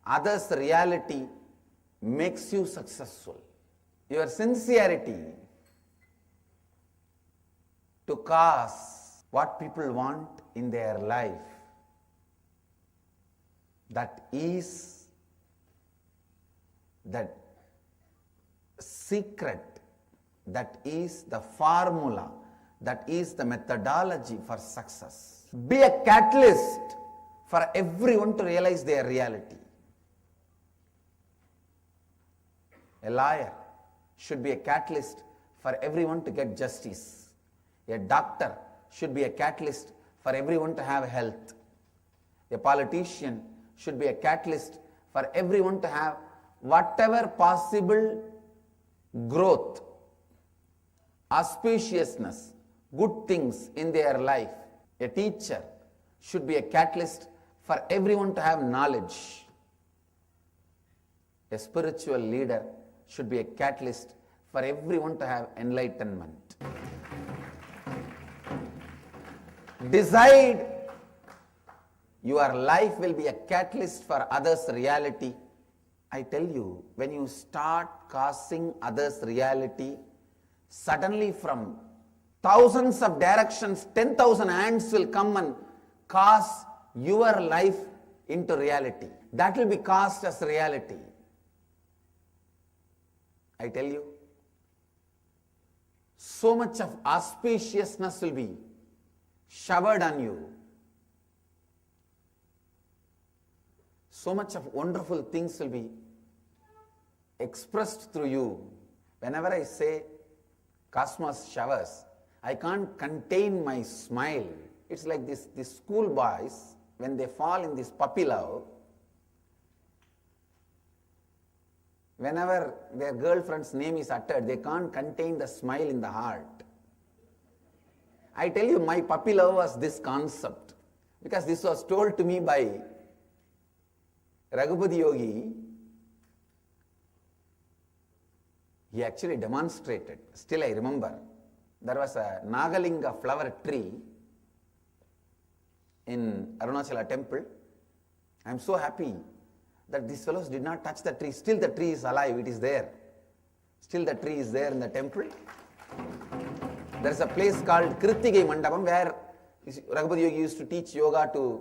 others' reality makes you successful. Your sincerity to cause what people want in their life, that is the secret, that is the formula, that is the methodology for success. Be a catalyst for everyone to realize their reality. A lawyer should be a catalyst for everyone to get justice. A doctor should be a catalyst for everyone to have health. A politician should be a catalyst for everyone to have whatever possible growth, auspiciousness, good things in their life. A teacher should be a catalyst for everyone to have knowledge. A spiritual leader should be a catalyst for everyone to have enlightenment. Decide your life will be a catalyst for others' reality. I tell you, when you start causing others' reality, suddenly from thousands of directions, 10,000 hands will come and cause your life into reality. That will be cast as reality. I tell you, so much of auspiciousness will be showered on you. So much of wonderful things will be expressed through you. Whenever I say cosmos showers, I can't contain my smile. It's like these school boys, when they fall in this puppy love, whenever their girlfriend's name is uttered, they can't contain the smile in the heart. I tell you, my puppy love was this concept, because this was told to me by Raghupati Yogi. He actually demonstrated. Still I remember, there was a Nagalinga flower tree in Arunachala temple. I am so happy that these fellows did not touch the tree. Still the tree is alive, it is there. Still the tree is there in the temple. There is a place called Kirtigai Mandapam where Raghupati Yogi used to teach yoga to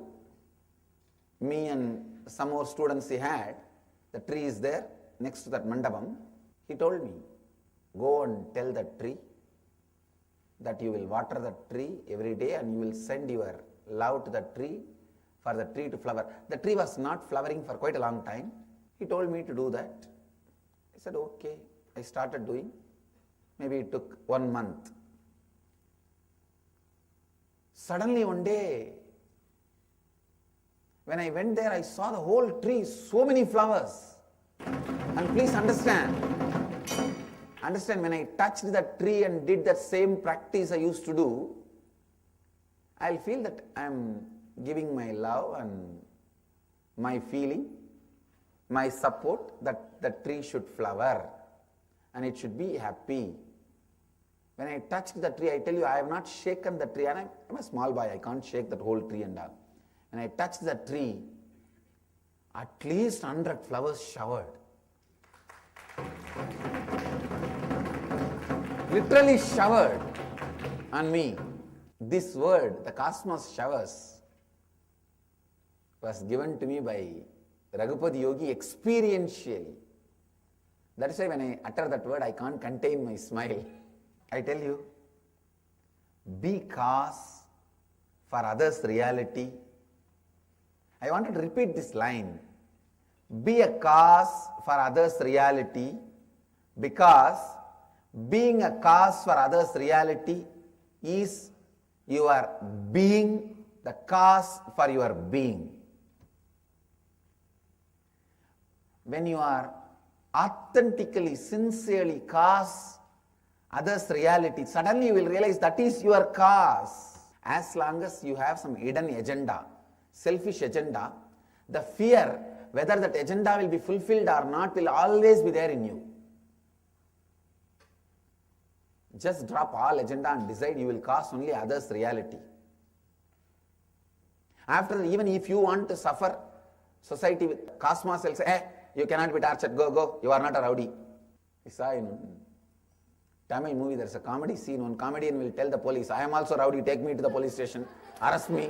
me and some more students he had. The tree is there next to that mandapam. He told me, go and tell the tree that you will water the tree every day and you will send your love to the tree for the tree to flower. The tree was not flowering for quite a long time. He told me to do that. I said, okay. I started doing. Maybe it took 1 month. Suddenly one day, when I went there, I saw the whole tree, so many flowers. And please understand, when I touched that tree and did that same practice I used to do, I'll feel that I'm giving my love and my feeling, my support that the tree should flower and it should be happy. When I touched the tree, I tell you, I have not shaken the tree, and I'm a small boy, I can't shake that whole tree and all. When I touched the tree, at least 100 flowers showered. Literally showered on me. This word, the cosmos showers, was given to me by Raghupati Yogi experientially. That is why when I utter that word, I can't contain my smile. I tell you, be cause for others' reality. I wanted to repeat this line. Be a cause for others' reality, because being a cause for others' reality is your being the cause for your being. When you are authentically, sincerely cause others' reality, suddenly you will realize that is your cause. As long as you have some hidden agenda, selfish agenda, the fear whether that agenda will be fulfilled or not will always be there in you. Just drop all agenda and decide you will cause only others' reality. After, even if you want to suffer, society with cosmos will say, hey, you cannot be tortured, go, you are not a rowdy. You saw in Tamil movie, there is a comedy scene, one comedian will tell the police, I am also rowdy, take me to the police station, arrest me,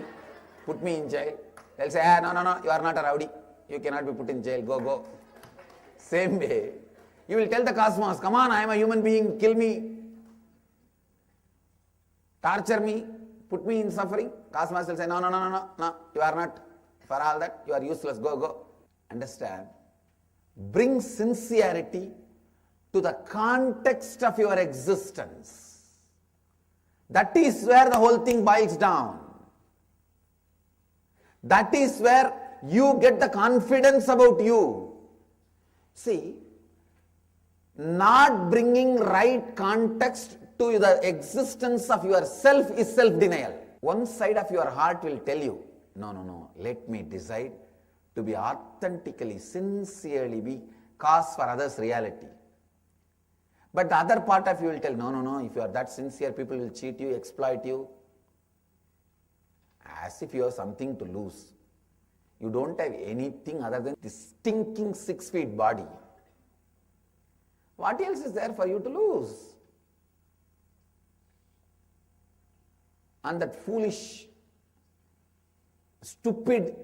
put me in jail. They'll say, no, you are not a rowdy, you cannot be put in jail, go. Same way, you will tell the cosmos, come on, I am a human being, kill me, torture me, put me in suffering. Cosmos will say, no, you are not, for all that, you are useless, go. Understand? Bring sincerity to the context of your existence. That is where the whole thing boils down. That is where you get the confidence about you. See, not bringing right context to the existence of yourself is self-denial. One side of your heart will tell you, no, let me decide to be authentically, sincerely be cause for others' reality. But the other part of you will tell, no, if you are that sincere, people will cheat you, exploit you. As if you have something to lose. You don't have anything other than this stinking 6 feet body. What else is there for you to lose? And that foolish, stupid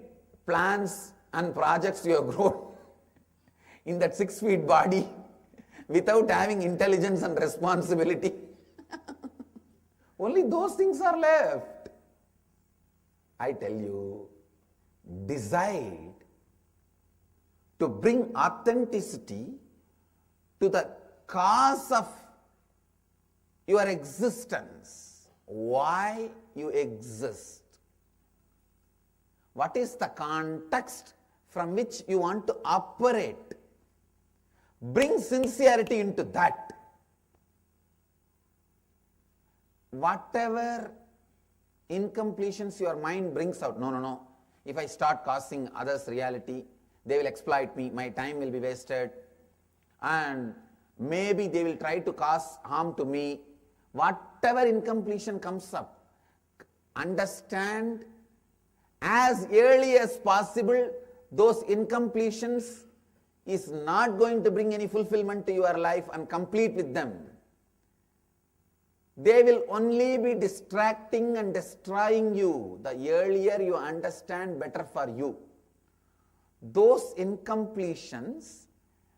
plans and projects you have grown in that 6 feet body without having intelligence and responsibility. Only those things are left. I tell you, decide to bring authenticity to the cause of your existence. Why you exist? What is the context from which you want to operate? Bring sincerity into that. Whatever incompletions your mind brings out, no. If I start causing others' reality, they will exploit me, my time will be wasted, and maybe they will try to cause harm to me. Whatever incompletion comes up, understand as early as possible those incompletions is not going to bring any fulfillment to your life, and complete with them. They will only be distracting and destroying you. The earlier you understand, better for you. Those incompletions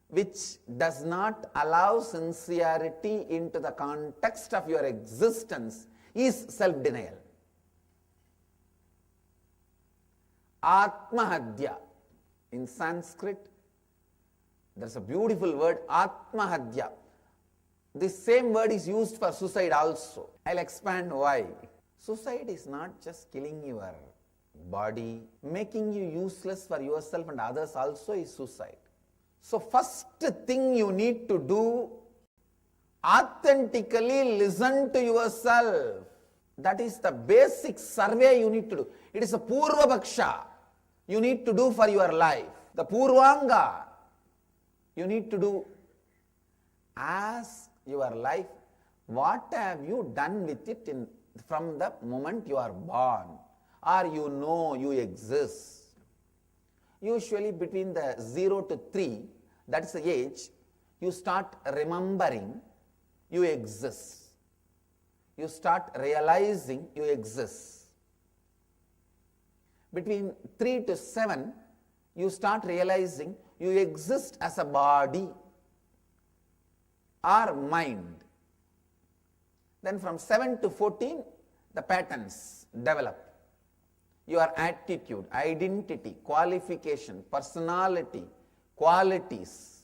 which does not allow sincerity into the context of your existence is self-denial. Atmahadya. In Sanskrit, there's a beautiful word, Atmahadya. This same word is used for suicide also. I'll expand why. Suicide is not just killing your body, making you useless for yourself and others also is suicide. So first thing you need to do, authentically listen to yourself. That is the basic survey you need to do. It is a Purva Bhaksha. you need to do for your life. The Purvanga, you need to do. Ask your life, what have you done with it from the moment you are born, or you know you exist. Usually between the 0 to 3, that's the age, you start remembering you exist. You start realizing you exist. Between 3 to 7, you start realizing you exist as a body or mind. Then from 7 to 14, the patterns develop. Your attitude, identity, qualification, personality, qualities.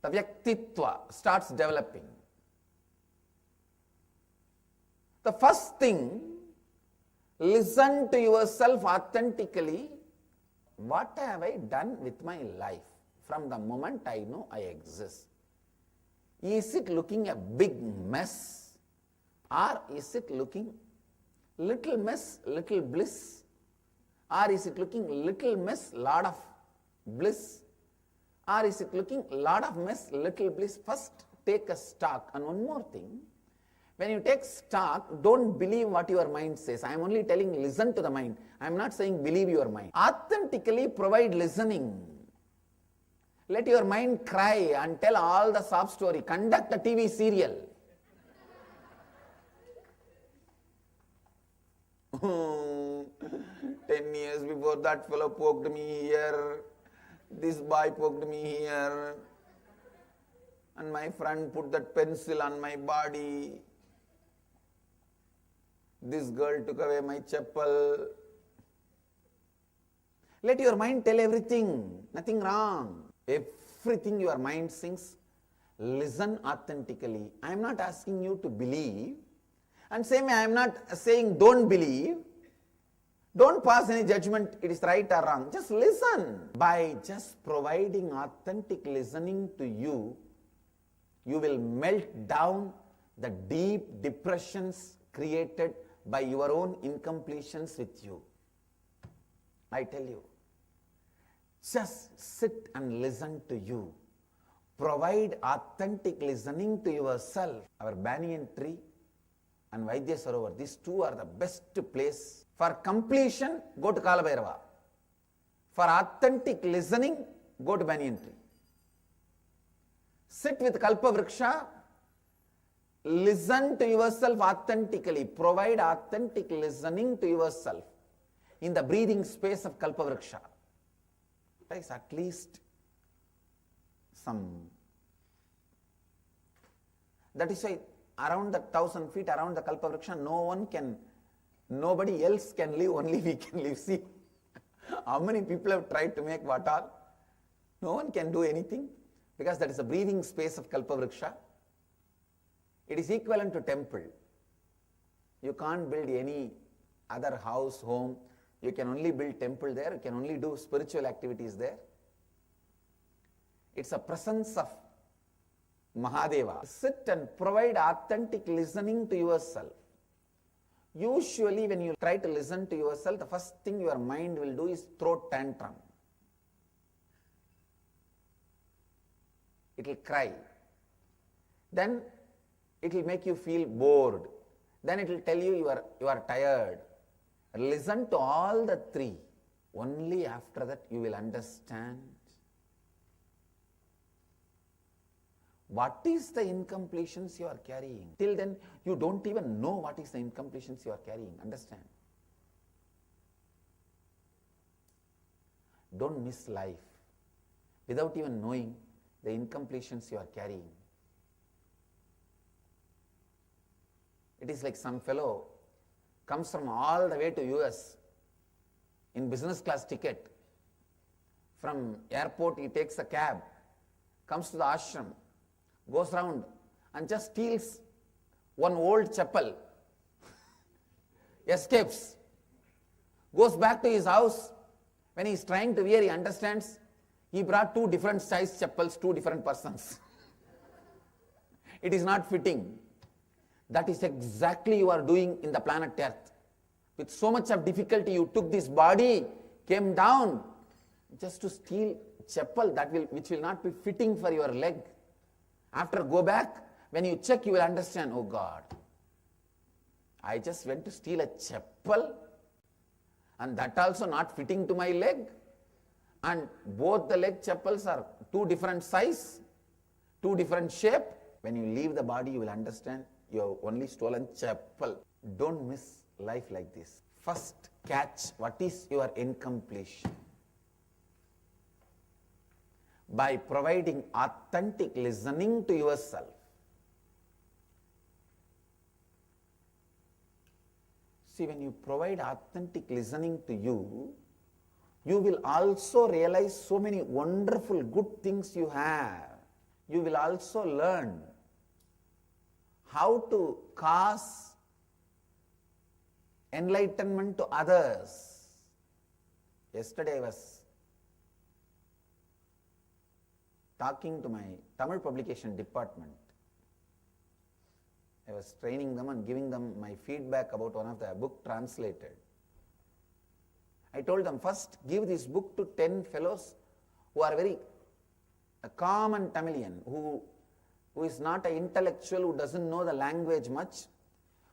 The Vyaktitva starts developing. The first thing, listen to yourself authentically. What have I done with my life from the moment I know I exist? Is it looking a big mess, or is it looking little mess, little bliss, or is it looking little mess, lot of bliss, or is it looking lot of mess, little bliss? First take a stock. And one more thing, when you take stock, don't believe what your mind says. I am only telling listen to the mind. I am not saying believe your mind. Authentically provide listening. Let your mind cry and tell all the sob story. Conduct a TV serial. 10 years before, that fellow poked me here. This boy poked me here. And my friend put that pencil on my body. This girl took away my chappal. Let your mind tell everything. Nothing wrong. Everything your mind sings, listen authentically. I am not asking you to believe, and same way I am not saying don't believe. Don't pass any judgment, it is right or wrong. Just listen. By just providing authentic listening to you, you will melt down the deep depressions created by your own incompletions with you. I tell you. Just sit and listen to you. Provide authentic listening to yourself. Our banyan tree and Vaidya Sarovar, these two are the best place. For completion, go to Kalabhairava. For authentic listening, go to banyan tree. Sit with Kalpa Vriksha. Listen to yourself authentically. Provide authentic listening to yourself in the breathing space of Kalpa Vriksha. Takes at least some. That is why around the 1,000 feet around the Kalpa Vriksha, nobody else can live, only we can live. See, how many people have tried to make what all? No one can do anything, because that is the breathing space of Kalpa Vriksha. It is equivalent to temple. You can't build any other house, home. You can only build temple there. You can only do spiritual activities there. It's a presence of Mahadeva. Sit and provide authentic listening to yourself. Usually when you try to listen to yourself, the first thing your mind will do is throw tantrum. It will cry. Then it will make you feel bored. Then it will tell you you are tired. Listen to all the three. Only after that you will understand what is the incompletions you are carrying. Till then, you don't even know what is the incompletions you are carrying. Understand? Don't miss life without even knowing the incompletions you are carrying. It is like some fellow comes from all the way to US in business class ticket. From airport he takes a cab, comes to the ashram, goes round and just steals one old chappal, escapes, goes back to his house. When he is trying to wear, he understands he brought two different size chappals, two different persons. It is not fitting. That is exactly you are doing in the planet Earth. With so much of difficulty, you took this body, came down, just to steal chappal which will not be fitting for your leg. After go back, when you check, you will understand, oh God, I just went to steal a chappal, and that also not fitting to my leg. And both the leg chappals are two different size, two different shape. When you leave the body, you will understand you have only stolen chappal. Don't miss life like this. First catch what is your incompletion. By providing authentic listening to yourself. See, when you provide authentic listening to you, you will also realize so many wonderful good things you have. You will also learn how to cause enlightenment to others. Yesterday I was talking to my Tamil publication department. I was training them and giving them my feedback about one of the book translated. I told them, first give this book to 10 fellows who are very common Tamilian, who is not an intellectual, who doesn't know the language much,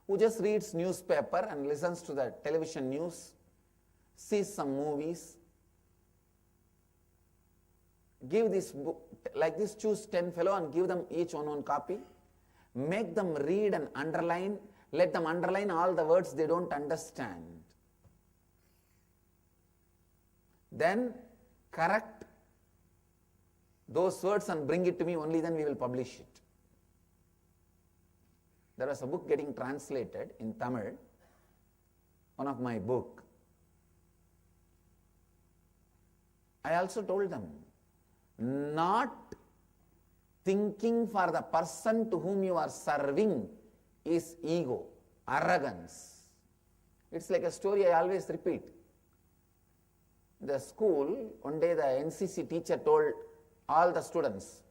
who just reads newspaper and listens to the television news, sees some movies. Give this book, like this, choose 10 fellow and give them each one copy. Make them read and underline. Let them underline all the words they don't understand. Then correct those words and bring it to me, only then we will publish it. There was a book getting translated in Tamil, one of my book. I also told them, not thinking for the person to whom you are serving is ego, arrogance. It's like a story I always repeat. The school, one day the NCC teacher told all the students,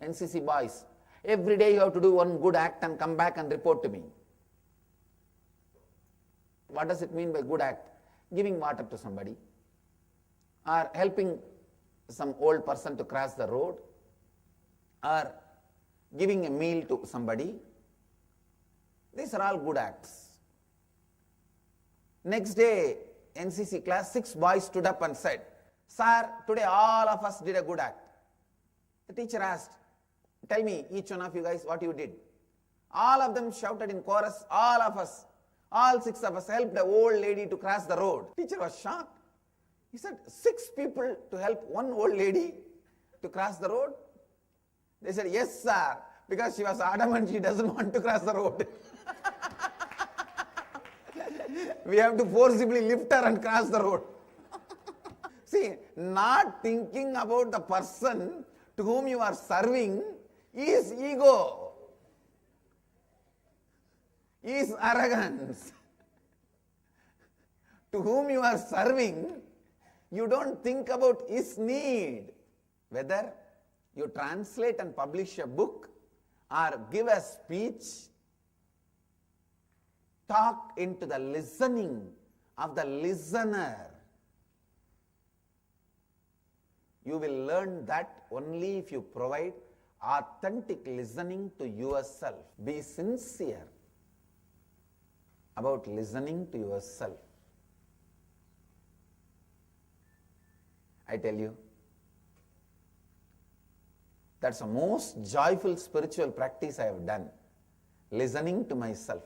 NCC boys, every day you have to do one good act and come back and report to me. What does it mean by good act? Giving water to somebody, or helping some old person to cross the road, or giving a meal to somebody. These are all good acts. Next day, NCC class, 6 boys stood up and said, "Sir, today all of us did a good act." The teacher asked, "Tell me, each one of you guys, what you did." All of them shouted in chorus, "All of us, all 6 of us helped the old lady to cross the road." Teacher was shocked. He said, 6 people to help one old lady to cross the road? They said, "Yes, sir," because she was adamant she doesn't want to cross the road. We have to forcibly lift her and cross the road. See, not thinking about the person to whom you are serving is ego, is arrogance. To whom you are serving, you don't think about his need. Whether you translate and publish a book or give a speech, talk into the listening of the listener. You will learn that only if you provide authentic listening to yourself. Be sincere about listening to yourself. I tell you, that's the most joyful spiritual practice I have done. Listening to myself.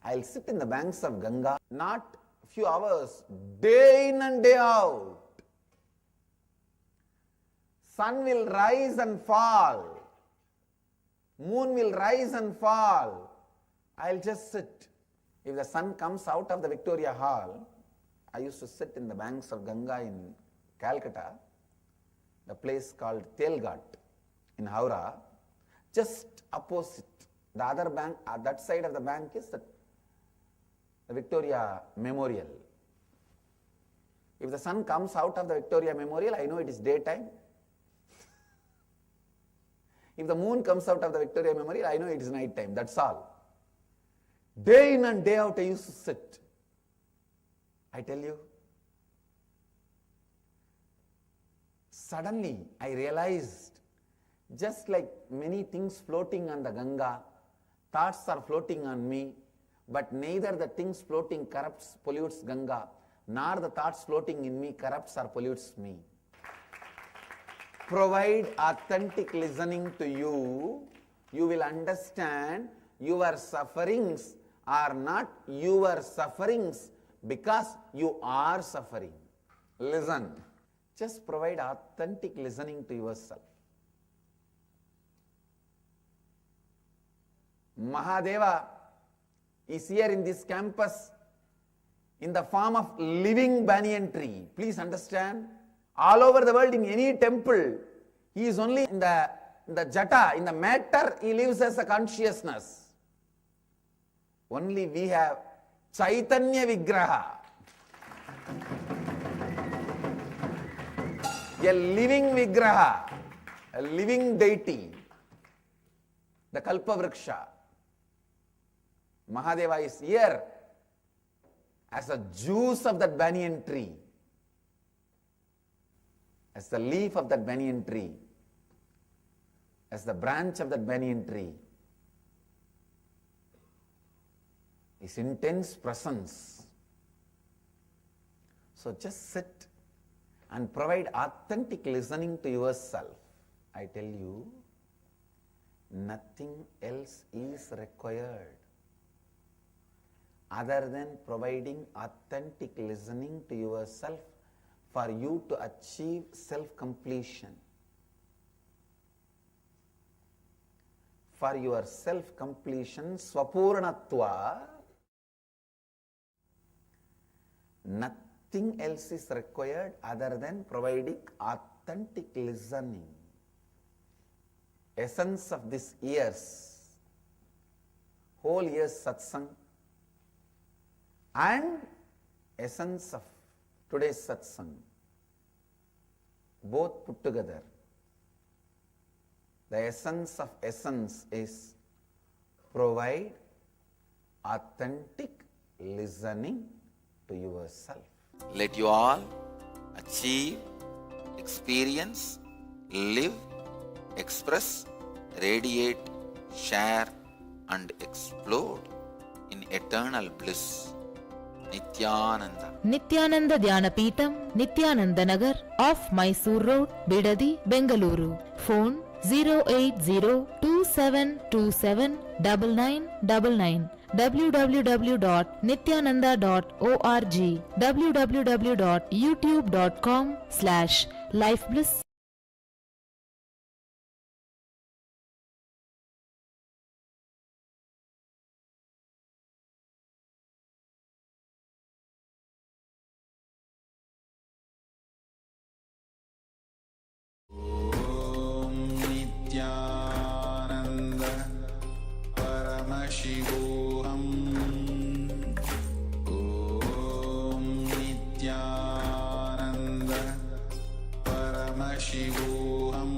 I'll sit in the banks of Ganga, not few hours, day in and day out. Sun will rise and fall. Moon will rise and fall. I'll just sit. If the sun comes out of the Victoria Hall, I used to sit in the banks of Ganga in Calcutta, the place called Telghat in Howrah, just opposite. The other bank, that side of the bank is the Victoria Memorial. If the sun comes out of the Victoria Memorial, I know it is daytime. If the moon comes out of the Victoria Memorial, I know it is night time. That's all. Day in and day out I used to sit. I tell you, suddenly I realized, just like many things floating on the Ganga, thoughts are floating on me, but neither the things floating corrupts, pollutes Ganga, nor the thoughts floating in me corrupts or pollutes me. Provide authentic listening to you, you will understand your sufferings are not your sufferings because you are suffering. Listen. Just provide authentic listening to yourself. Mahadeva is here in this campus in the form of living banyan tree. Please understand. All over the world, in any temple, he is only in the jata, in the matter, he lives as a consciousness. Only we have Chaitanya Vigraha, a living Vigraha, a living deity, the Kalpavriksha. Mahadeva is here as a juice of that banyan tree, as the leaf of that banyan tree, as the branch of that banyan tree. His intense presence. So just sit and provide authentic listening to yourself. I tell you, nothing else is required other than providing authentic listening to yourself for you to achieve self-completion. For your self-completion, swapurnatva, nothing else is required other than providing authentic listening. Essence of this year's, whole year's satsang, and essence of today's satsang, both put together. The essence of essence is provide authentic listening to yourself. Let you all achieve, experience, live, express, radiate, share and explode in eternal bliss. Nityananda. Nityananda Dhyanapitham, Nityananda Nagar, off Mysore Road, Bidadi, Bengaluru. Phone 08027279999. www.nityananda.org. www.youtube.com/lifebliss. Nityananda Paramashivoham. Om Nityananda Paramashivoham.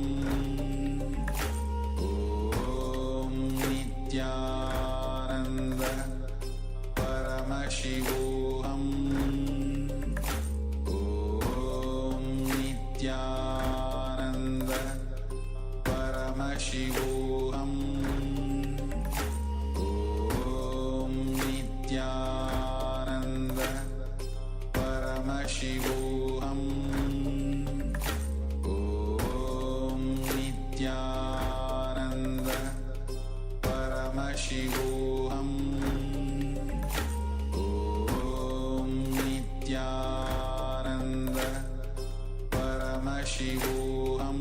Om Nityananda Paramashivoham. Om Nityananda Paramashivoham. Om Nityananda Paramashivoham. Om Nityananda Paramashivoham. Om Nityananda Paramashivoham.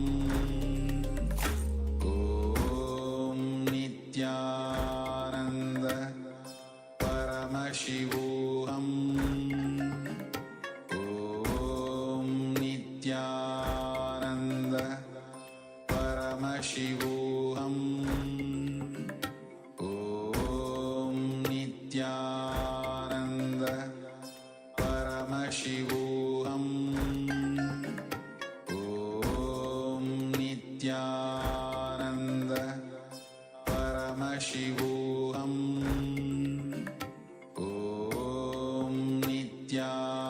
Om Nityananda Paramashivoham. Om Nityananda Paramashivoham. Om Nityananda Paramashivoham. Om Nityananda Paramashivoham. Om Nityananda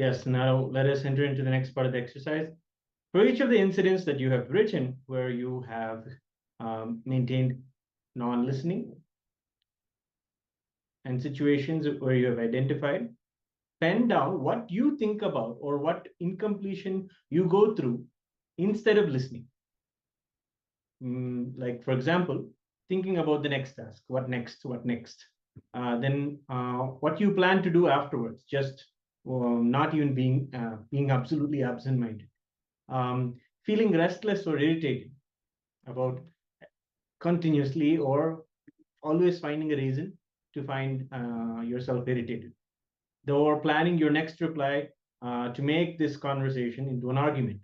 Yes, now let us enter into the next part of the exercise. For each of the incidents that you have written where you have maintained non-listening and situations where you have identified, pen down what you think about or what incompletion you go through instead of listening. Like, for example, thinking about the next task, what next, then what you plan to do afterwards, just not even being absolutely absent-minded, feeling restless or irritated about continuously or always finding a reason to find yourself irritated, or planning your next reply to make this conversation into an argument,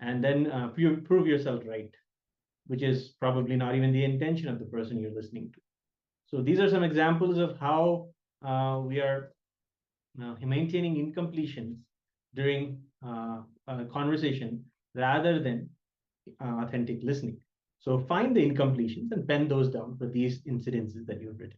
and then prove yourself right, which is probably not even the intention of the person you're listening to. So these are some examples of how we are maintaining incompletions during a conversation rather than authentic listening. So find the incompletions and pen those down for these incidences that you've written.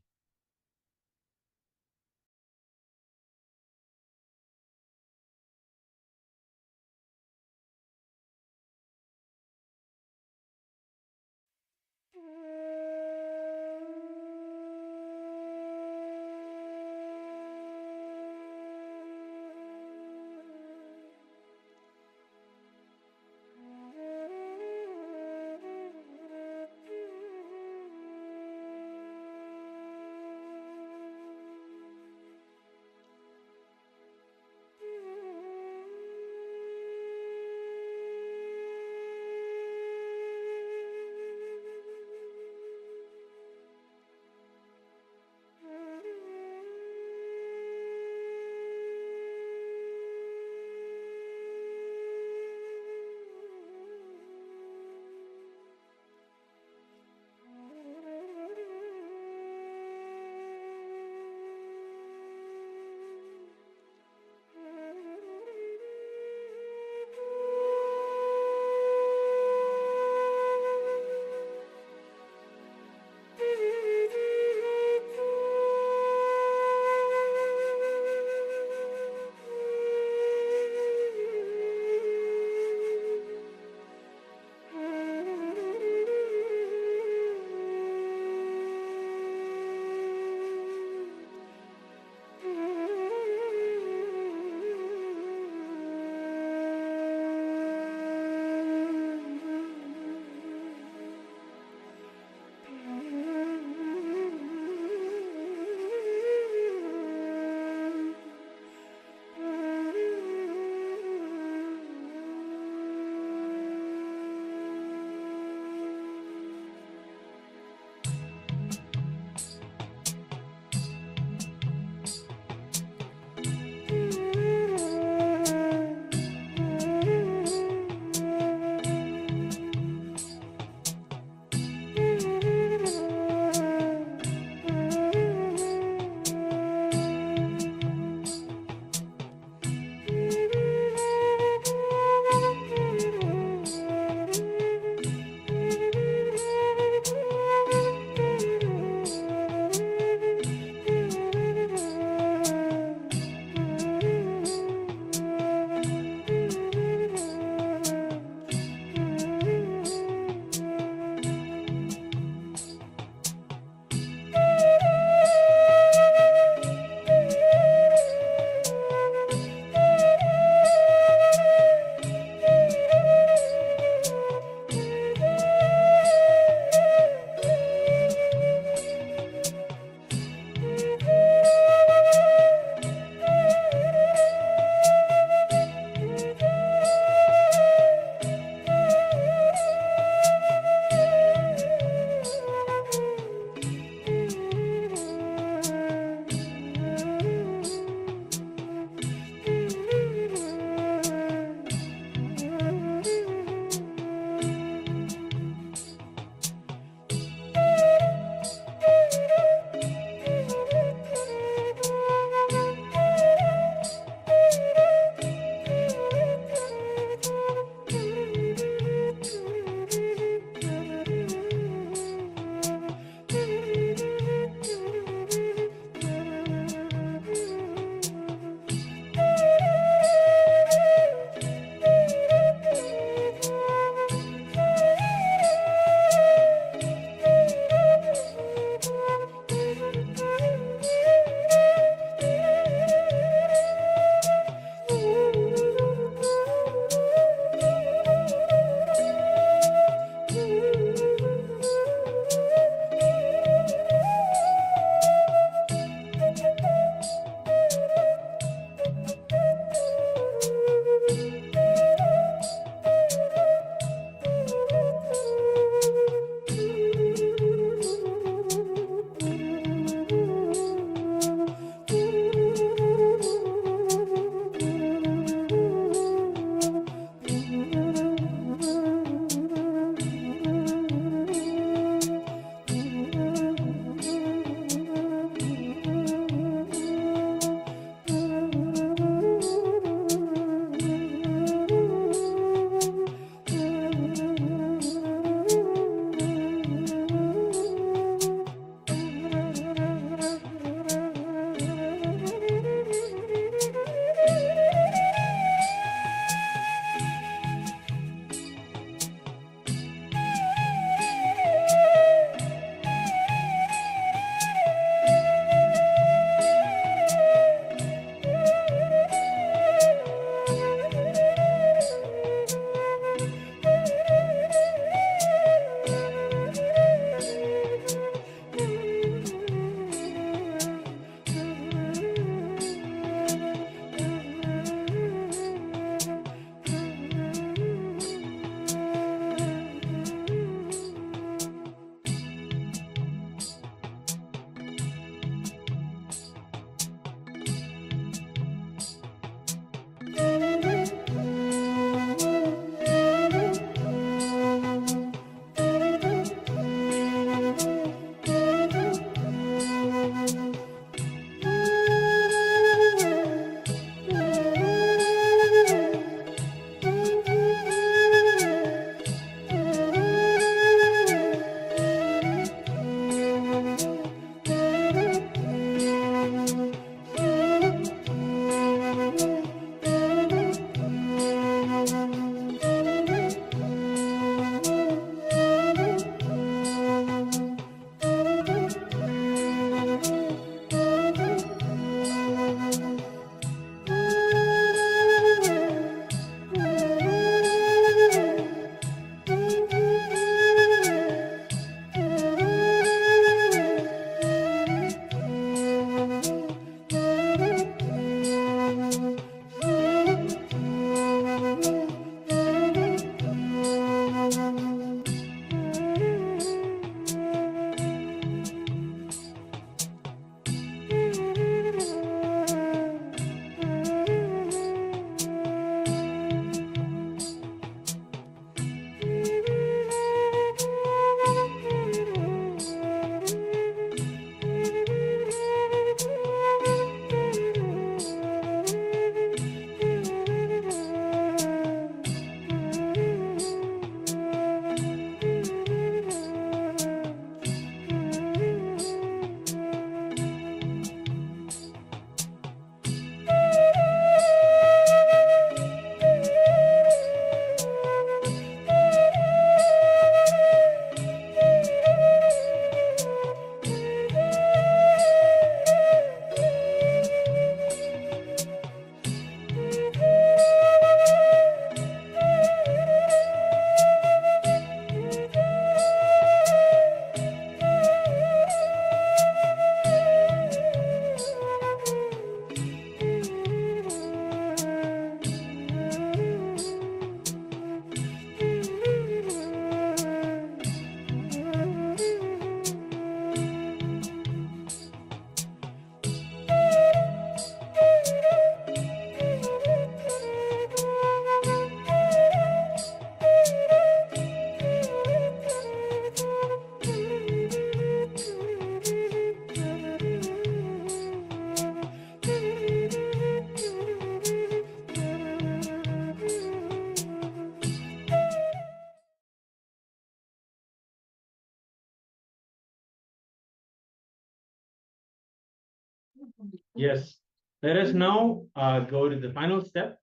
Yes. Let us now go to the final step.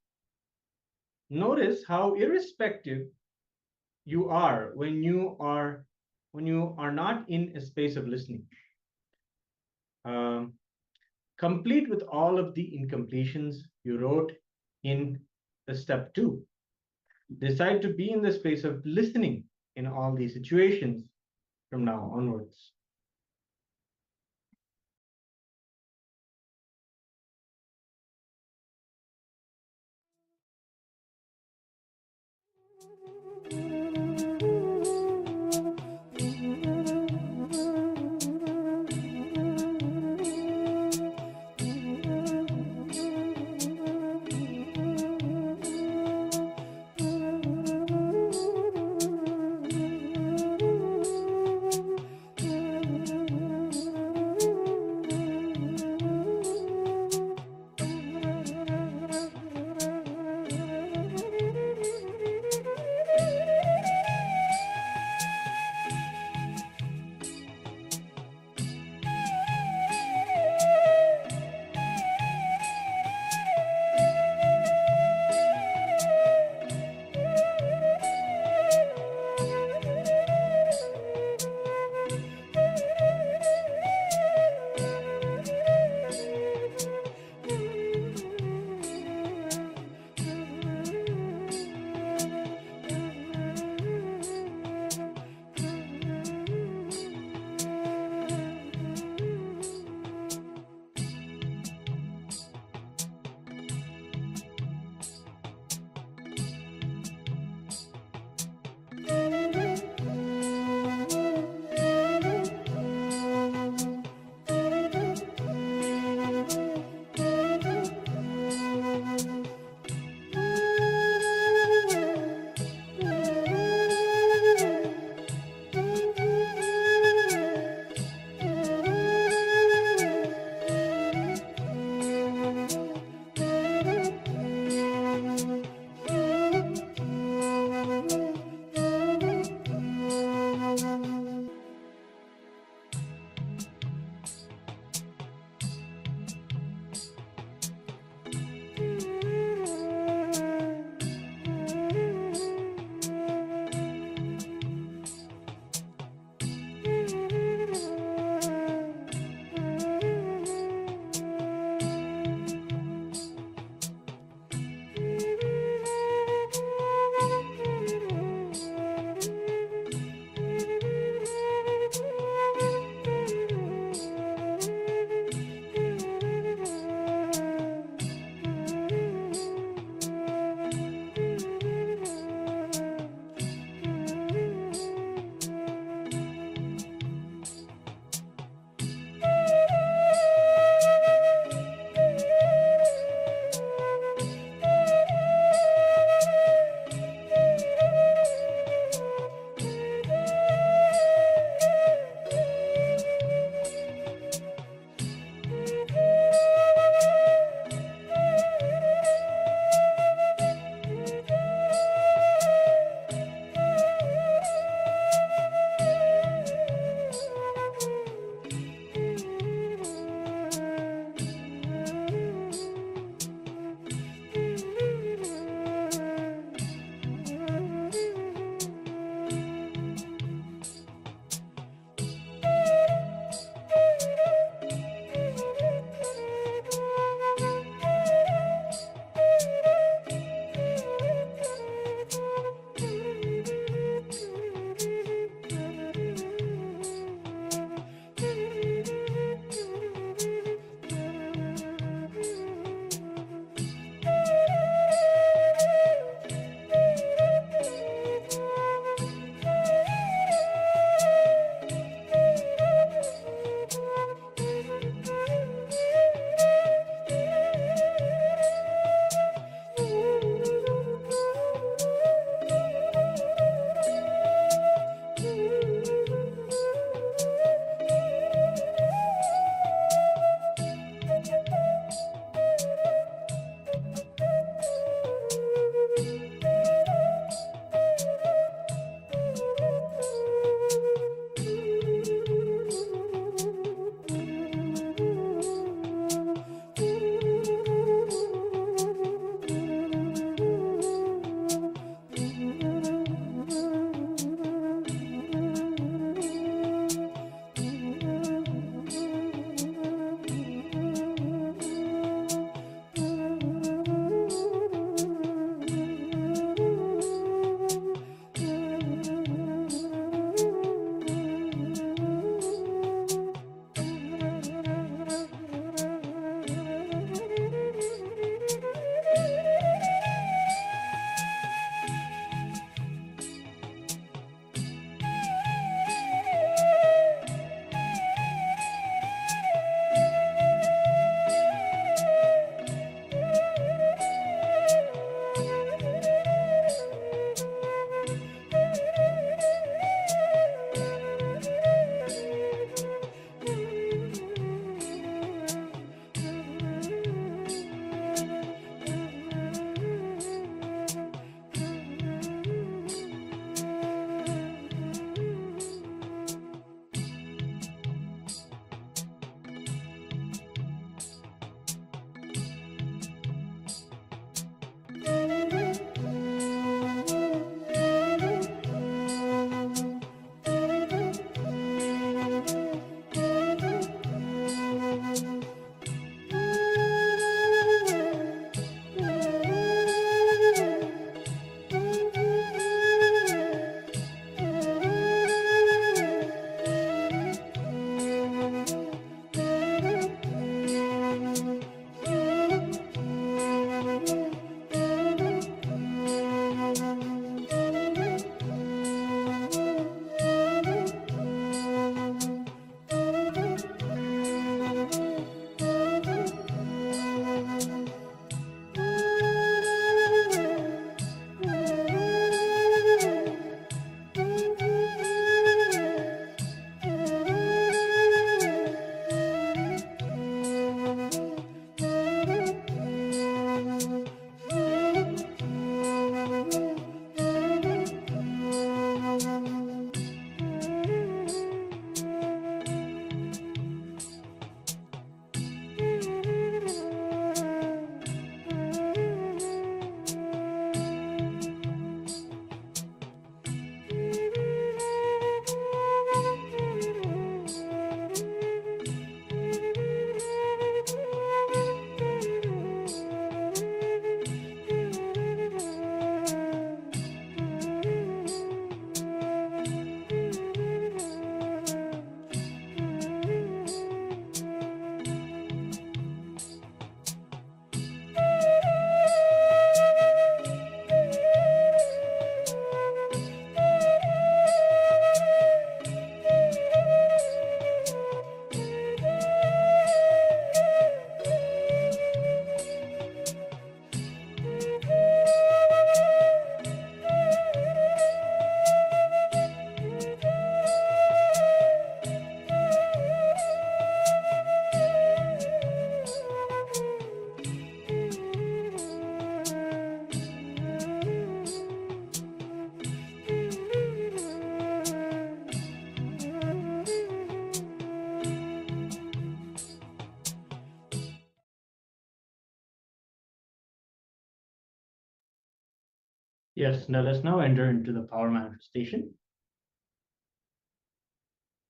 Notice how irrespective you are when you are not in a space of listening. Complete with all of the incompletions you wrote in the step 2. Decide to be in the space of listening in all these situations from now onwards. Yes, now let's enter into the power manifestation.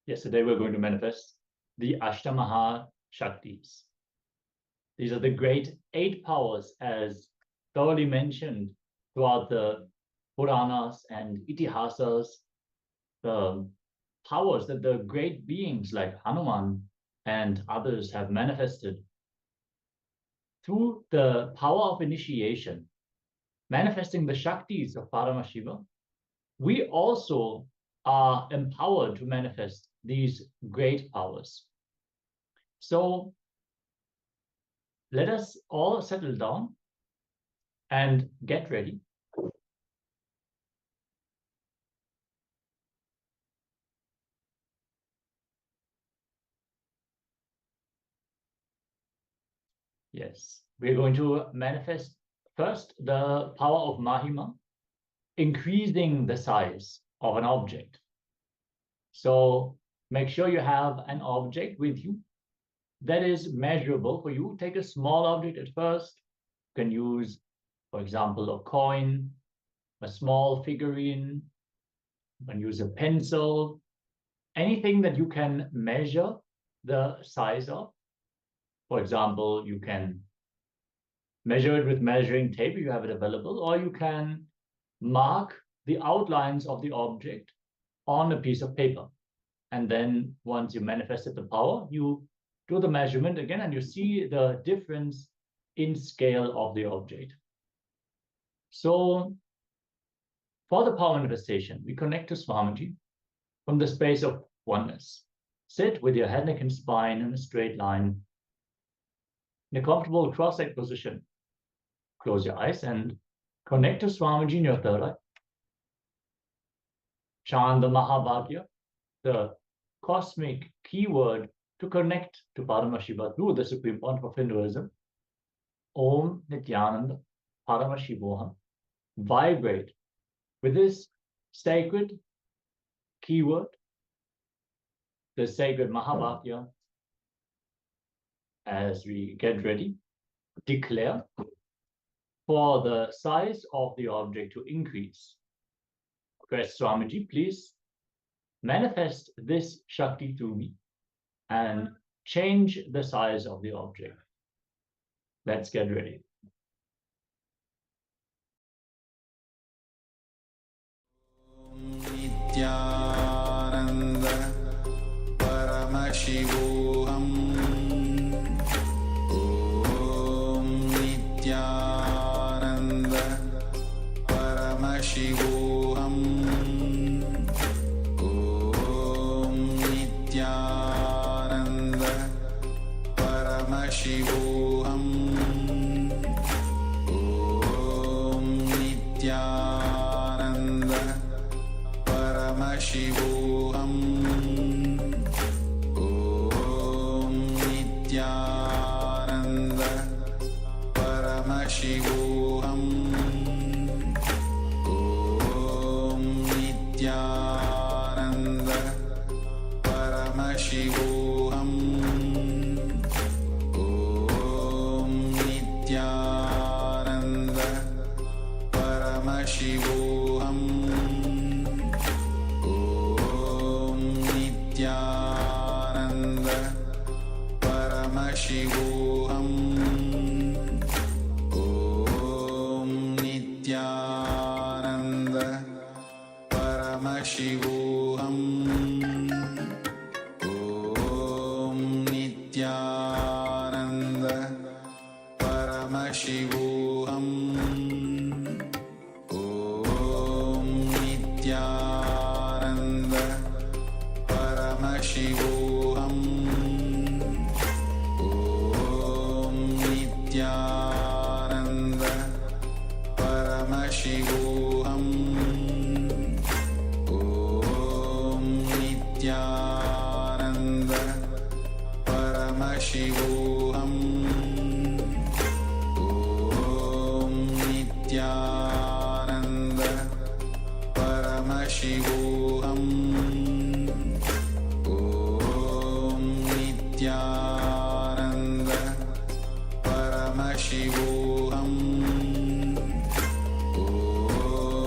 Yes, today we're going to manifest the Ashtamaha Shaktis. These are the great 8 powers as thoroughly mentioned throughout the Puranas and Itihasas, the powers that the great beings like Hanuman and others have manifested. Through the power of initiation, manifesting the Shaktis of Paramashiva, we also are empowered to manifest these great powers. So let us all settle down and get ready. Yes, we're going to manifest first the power of Mahima, increasing the size of an object. So make sure you have an object with you that is measurable for you. Take a small object at first. You can use, for example, a coin, a small figurine. You can use a pencil, anything that you can measure the size of. For example, you can measure it with measuring tape if you have it available, or you can mark the outlines of the object on a piece of paper. And then once you manifested the power, you do the measurement again and you see the difference in scale of the object. So for the power manifestation, we connect to Swamiji from the space of oneness. Sit with your head, neck, and spine in a straight line in a comfortable cross-legged position. Close your eyes and connect to Swamiji in your third eye. Chant the Mahabhagya, the cosmic keyword to connect to Paramashiva through the supreme point of Hinduism. Om Nityananda Paramashivoham. Vibrate with this sacred keyword, the sacred Mahabhagya. As we get ready, declare for the size of the object to increase. Request Swamiji, please manifest this Shakti through me and change the size of the object. Let's get ready. Nityananda Paramashivoham. Om Nityananda Paramashivoham. Om Nityananda Paramashivoham. Om Nityananda Paramashivoham. Om Nityananda Paramashivoham. Om Nityananda Paramashivoham. Om Nityananda Paramashivoham. Om Nityananda Paramashivoham. Om Nityananda Paramashivoham. Om Nityananda Paramashivoham. Om Nityananda Paramashivoham. Om Nityananda Paramashivoham. Om Nityananda Paramashivoham. Om Nityananda Paramashivoham. Om Nityananda Paramashivoham. Om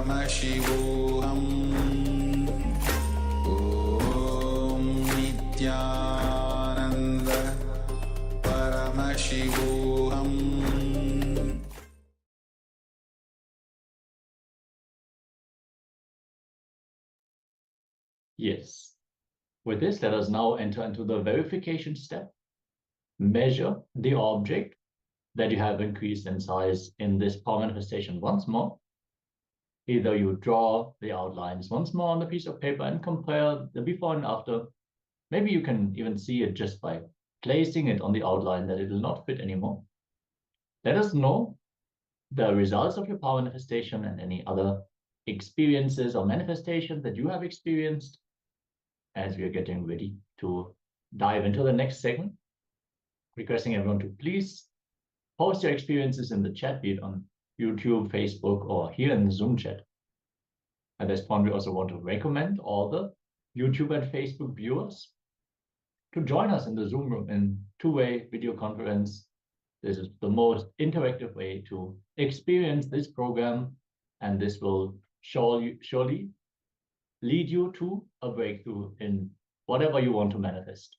Paramashivoham Om Nityananda Paramashivoham. Yes. With this, let us now enter into the verification step. Measure the object that you have increased in size in this power manifestation once more. Either you draw the outlines once more on the piece of paper and compare the before and after. Maybe you can even see it just by placing it on the outline that it will not fit anymore. Let us know the results of your power manifestation and any other experiences or manifestations that you have experienced as we are getting ready to dive into the next segment. Requesting everyone to please post your experiences in the chat, be it on YouTube, Facebook, or here in the Zoom chat. At this point, we also want to recommend all the YouTube and Facebook viewers to join us in the Zoom room in two-way video conference. This is the most interactive way to experience this program, and this will surely lead you to a breakthrough in whatever you want to manifest.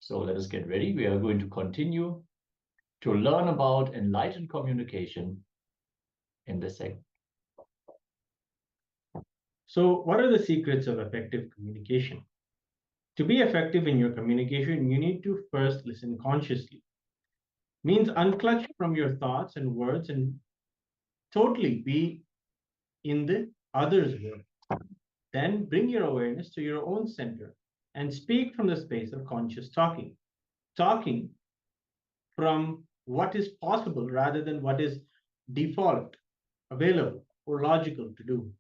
So let us get ready. We are going to continue to learn about enlightened communication in this segment. So, what are the secrets of effective communication? To be effective in your communication, you need to first listen consciously. Means unclutch from your thoughts and words and totally be in the other's world. Then bring your awareness to your own center and speak from the space of conscious talking. Talking from what is possible rather than what is default, available, or logical to do.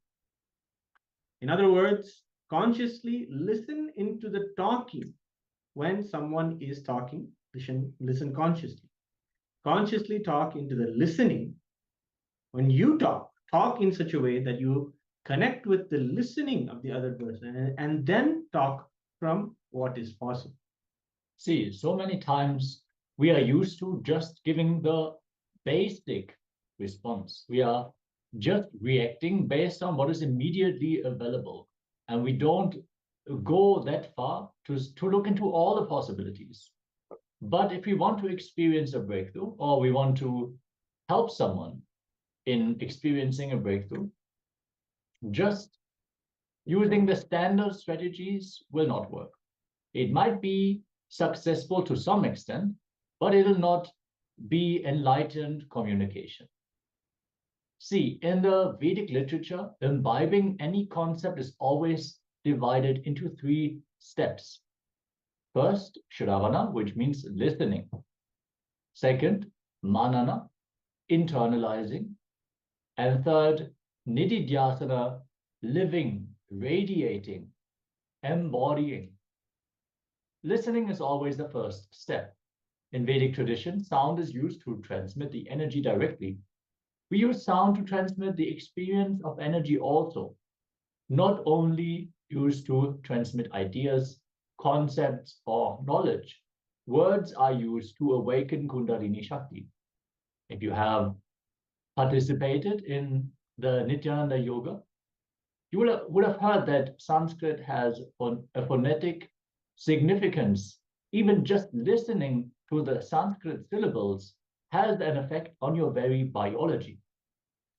In other words, consciously listen into the talking. When someone is talking, listen consciously. Consciously talk into the listening. When you talk in such a way that you connect with the listening of the other person and then talk from what is possible. See, so many times we are used to just giving the basic response. We are just reacting based on what is immediately available. And we don't go that far to look into all the possibilities. But if we want to experience a breakthrough, or we want to help someone in experiencing a breakthrough, just using the standard strategies will not work. It might be successful to some extent, but it will not be enlightened communication. See, in the Vedic literature, imbibing any concept is always divided into 3 steps. First, Shravana, which means listening. Second, Manana, internalizing. And third, Nididhyasana, living, radiating, embodying. Listening is always the first step. In Vedic tradition, sound is used to transmit the energy directly. We use sound to transmit the experience of energy also, not only used to transmit ideas, concepts, or knowledge. Words are used to awaken Kundalini Shakti. If you have participated in the Nityananda Yoga, you would have heard that Sanskrit has a phonetic significance. Even just listening to the Sanskrit syllables has an effect on your very biology.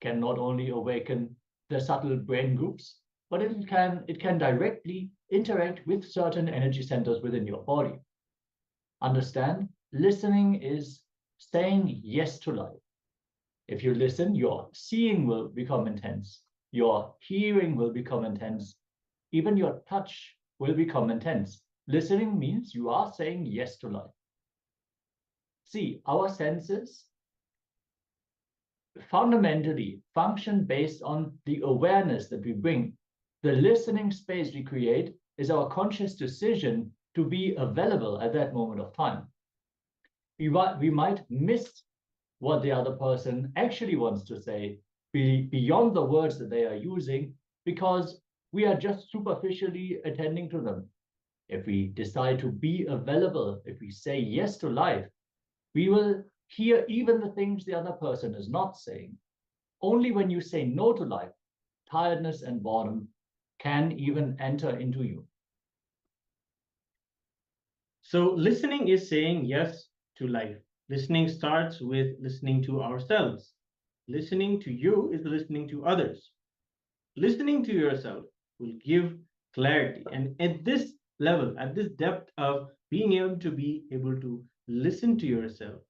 Can not only awaken the subtle brain groups, but it can directly interact with certain energy centers within your body. Understand, listening is saying yes to life. If you listen, your seeing will become intense, your hearing will become intense, even your touch will become intense. Listening means you are saying yes to life. See, our senses fundamentally function based on the awareness that we bring. The listening space we create is our conscious decision to be available at that moment of time. We might miss what the other person actually wants to say beyond the words that they are using, because we are just superficially attending to them. If we decide to be available, if we say yes to life, we will hear even the things the other person is not saying. Only when you say no to life tiredness and boredom can even enter into you. So listening is saying yes to life. Listening starts with listening to ourselves. Listening to you is listening to others. Listening to yourself will give clarity. And at this level, at this depth of being able to listen to yourself,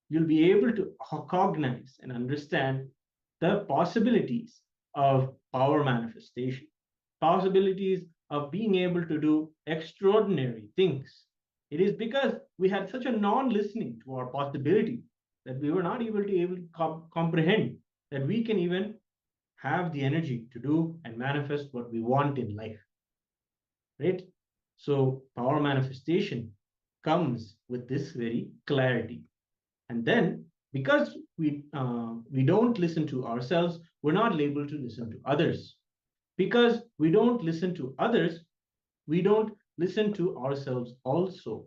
you'll be able to cognize and understand the possibilities of power manifestation, possibilities of being able to do extraordinary things. It is because we had such a non-listening to our possibility that we were not able to comprehend that we can even have the energy to do and manifest what we want in life. Right? So power manifestation comes with this very clarity. And then because we don't listen to ourselves, we're not able to listen to others. Because we don't listen to others, we don't listen to ourselves also.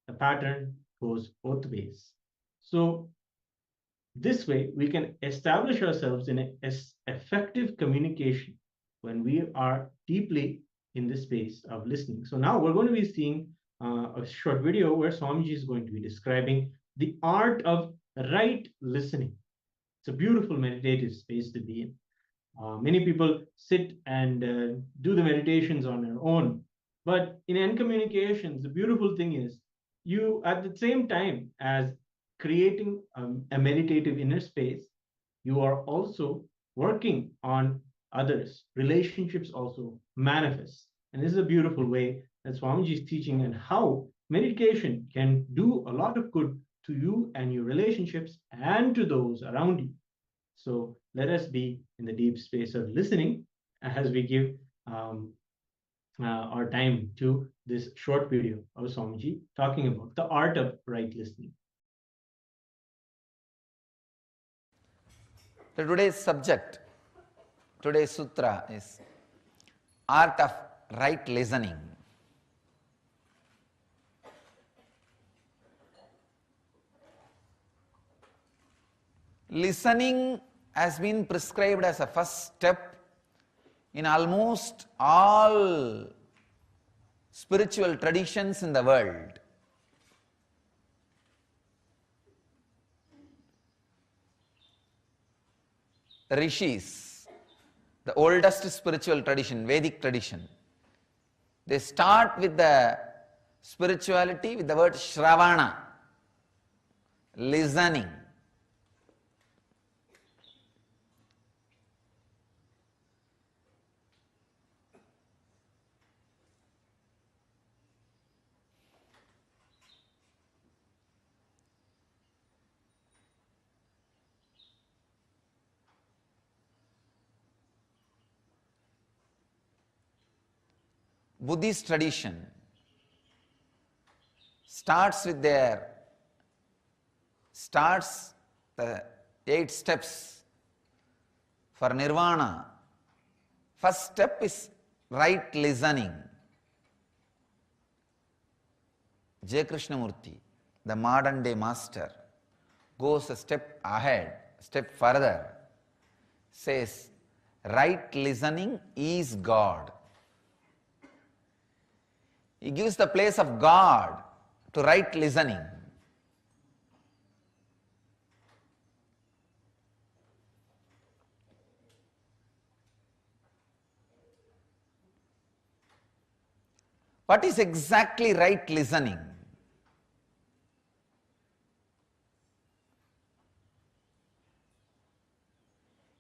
The pattern goes both ways. So this way, we can establish ourselves in an effective communication when we are deeply in the space of listening. So now we're going to be seeing a short video where Swamiji is going to be describing the art of right listening. It's a beautiful meditative space to be in. Many people sit and do the meditations on their own. But in end communications, the beautiful thing is you, at the same time as creating a meditative inner space, you are also working on others. Relationships also manifest. And this is a beautiful way that Swamiji is teaching and how meditation can do a lot of good to you and your relationships and to those around you. So let us be in the deep space of listening as we give our time to this short video of Swamiji talking about the art of right listening. So today's subject, today's sutra is art of right listening. Listening has been prescribed as a first step in almost all spiritual traditions in the world. The rishis, the oldest spiritual tradition, Vedic tradition, they start with the spirituality with the word shravana, listening. Buddhist tradition starts the 8 steps for nirvana. First step is right listening. J. Krishnamurti, the modern day master, goes a step ahead, step further, says right listening is God. He gives the place of God to right listening. What is exactly right listening?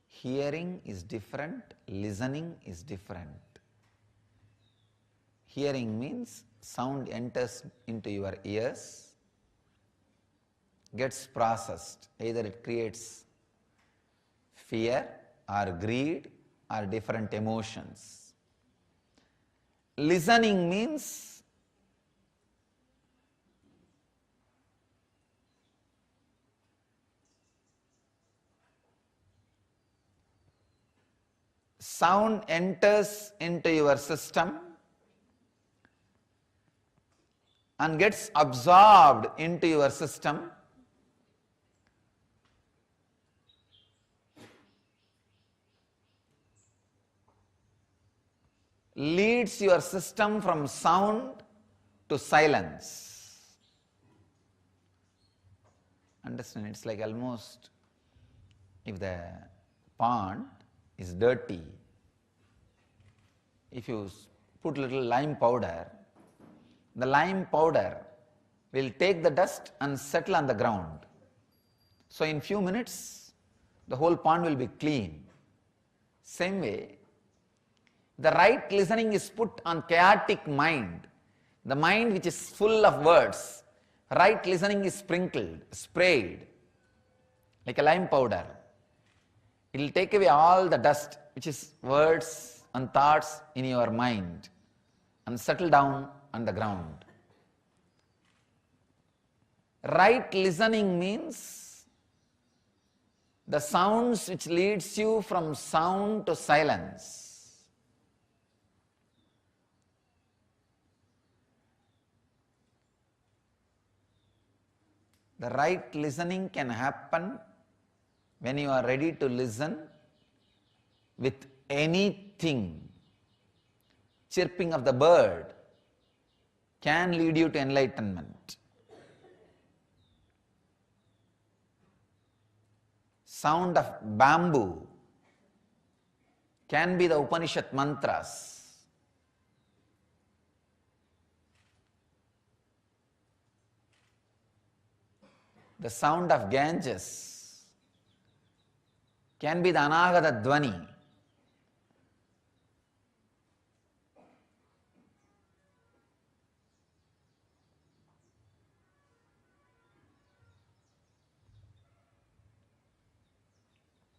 Hearing is different, listening is different. Hearing means sound enters into your ears, gets processed. Either it creates fear or greed or different emotions. Listening means sound enters into your system and gets absorbed into your system, leads your system from sound to silence. Understand? It's like almost if the pond is dirty, if you put little lime powder, the lime powder will take the dust and settle on the ground. So in few minutes, the whole pond will be clean. Same way, the right listening is put on chaotic mind, the mind which is full of words. Right listening is sprinkled, sprayed, like a lime powder. It will take away all the dust, which is words and thoughts in your mind, and settle down on the ground. Right listening means the sounds which leads you from sound to silence. The right listening can happen when you are ready to listen with anything. Chirping of the bird can lead you to enlightenment. Sound of bamboo can be the Upanishad mantras. The sound of Ganges can be the Anagata Dvani.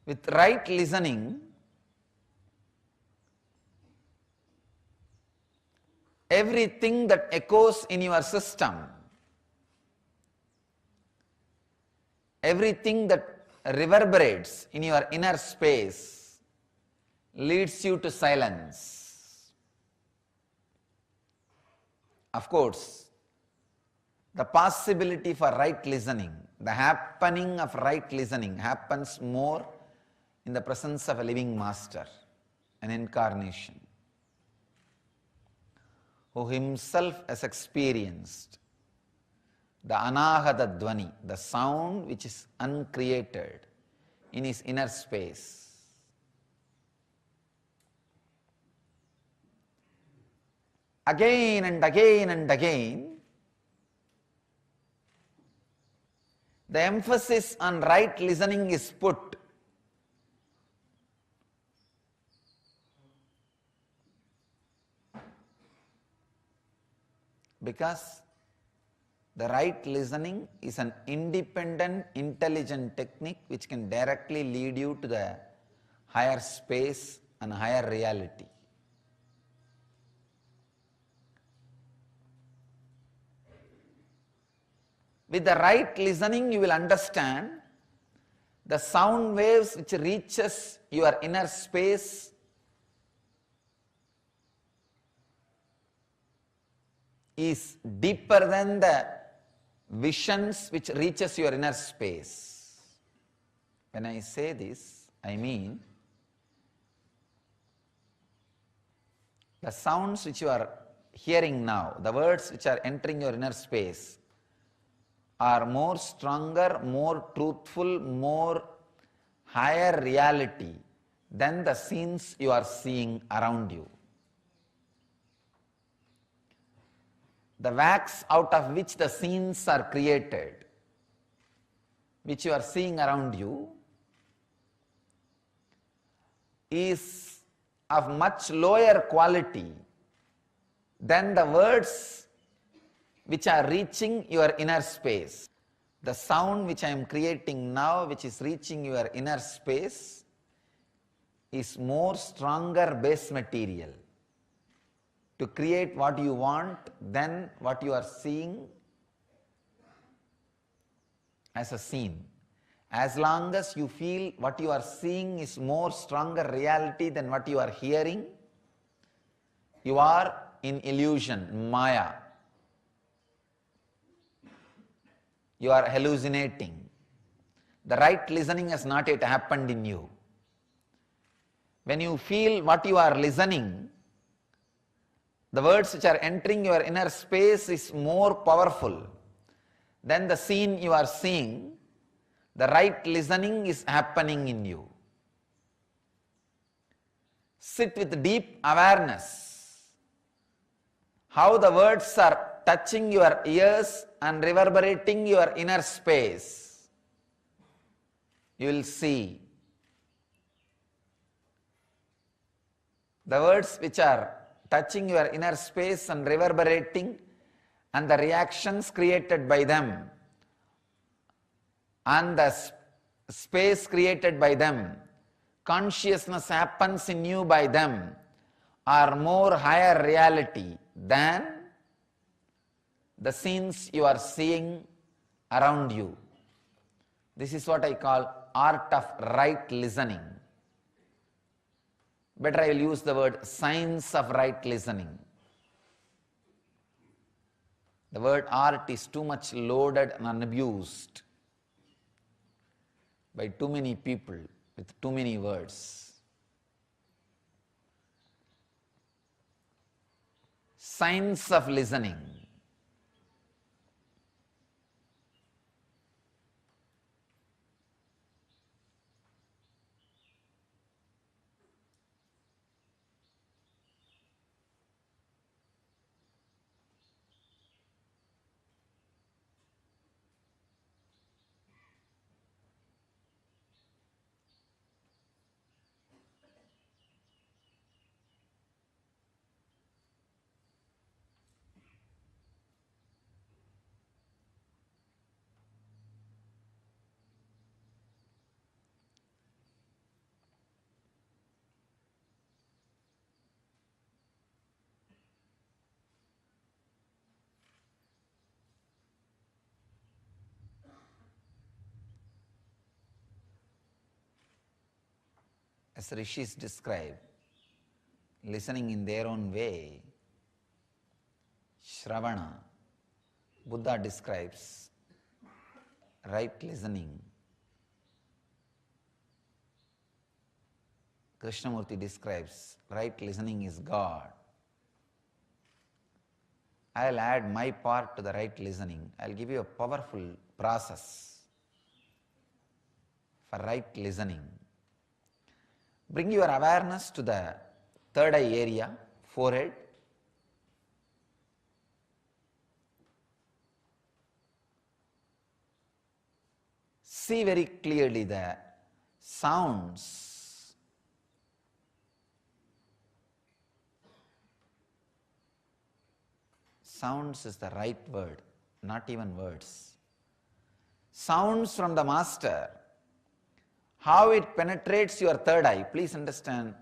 With right listening, everything that echoes in your system, everything that reverberates in your inner space leads you to silence. Of course, the possibility for right listening, the happening of right listening happens more in the presence of a living master, an incarnation, who himself has experienced the anahata dvani, the sound which is uncreated in his inner space. Again and again and again, the emphasis on right listening is put. Because the right listening is an independent, intelligent technique which can directly lead you to the higher space and higher reality. With the right listening, you will understand the sound waves which reaches your inner space is deeper than the visions which reaches your inner space. When I say this, I mean the sounds which you are hearing now, the words which are entering your inner space are more stronger, more truthful, more higher reality than the scenes you are seeing around you. The wax out of which the scenes are created, which you are seeing around you, is of much lower quality than the words which are reaching your inner space. The sound which I am creating now, which is reaching your inner space, is more stronger base material to create what you want than what you are seeing as a scene. As long as you feel what you are seeing is more stronger reality than what you are hearing, you are in illusion, maya. You are hallucinating. The right listening has not yet happened in you. When you feel what you are listening the words which are entering your inner space is more powerful than the scene you are seeing, the right listening is happening in you. Sit with deep awareness, how the words are touching your ears and reverberating your inner space. You will see the words which are touching your inner space and reverberating, and the reactions created by them, and the space created by them, consciousness happens in you by them, are more higher reality than the scenes you are seeing around you. This is what I call art of right listening. Better I will use the word science of right listening. The word art is too much loaded and abused by too many people with too many words. Science of listening. As rishis describe, listening in their own way, Shravana, Buddha describes right listening. Krishnamurti describes right listening is God. I'll add my part to the right listening. I'll give you a powerful process for right listening. Bring your awareness to the third eye area, forehead. See very clearly the sounds. Sounds is the right word, not even words. Sounds from the master. How it penetrates your third eye. Please understand,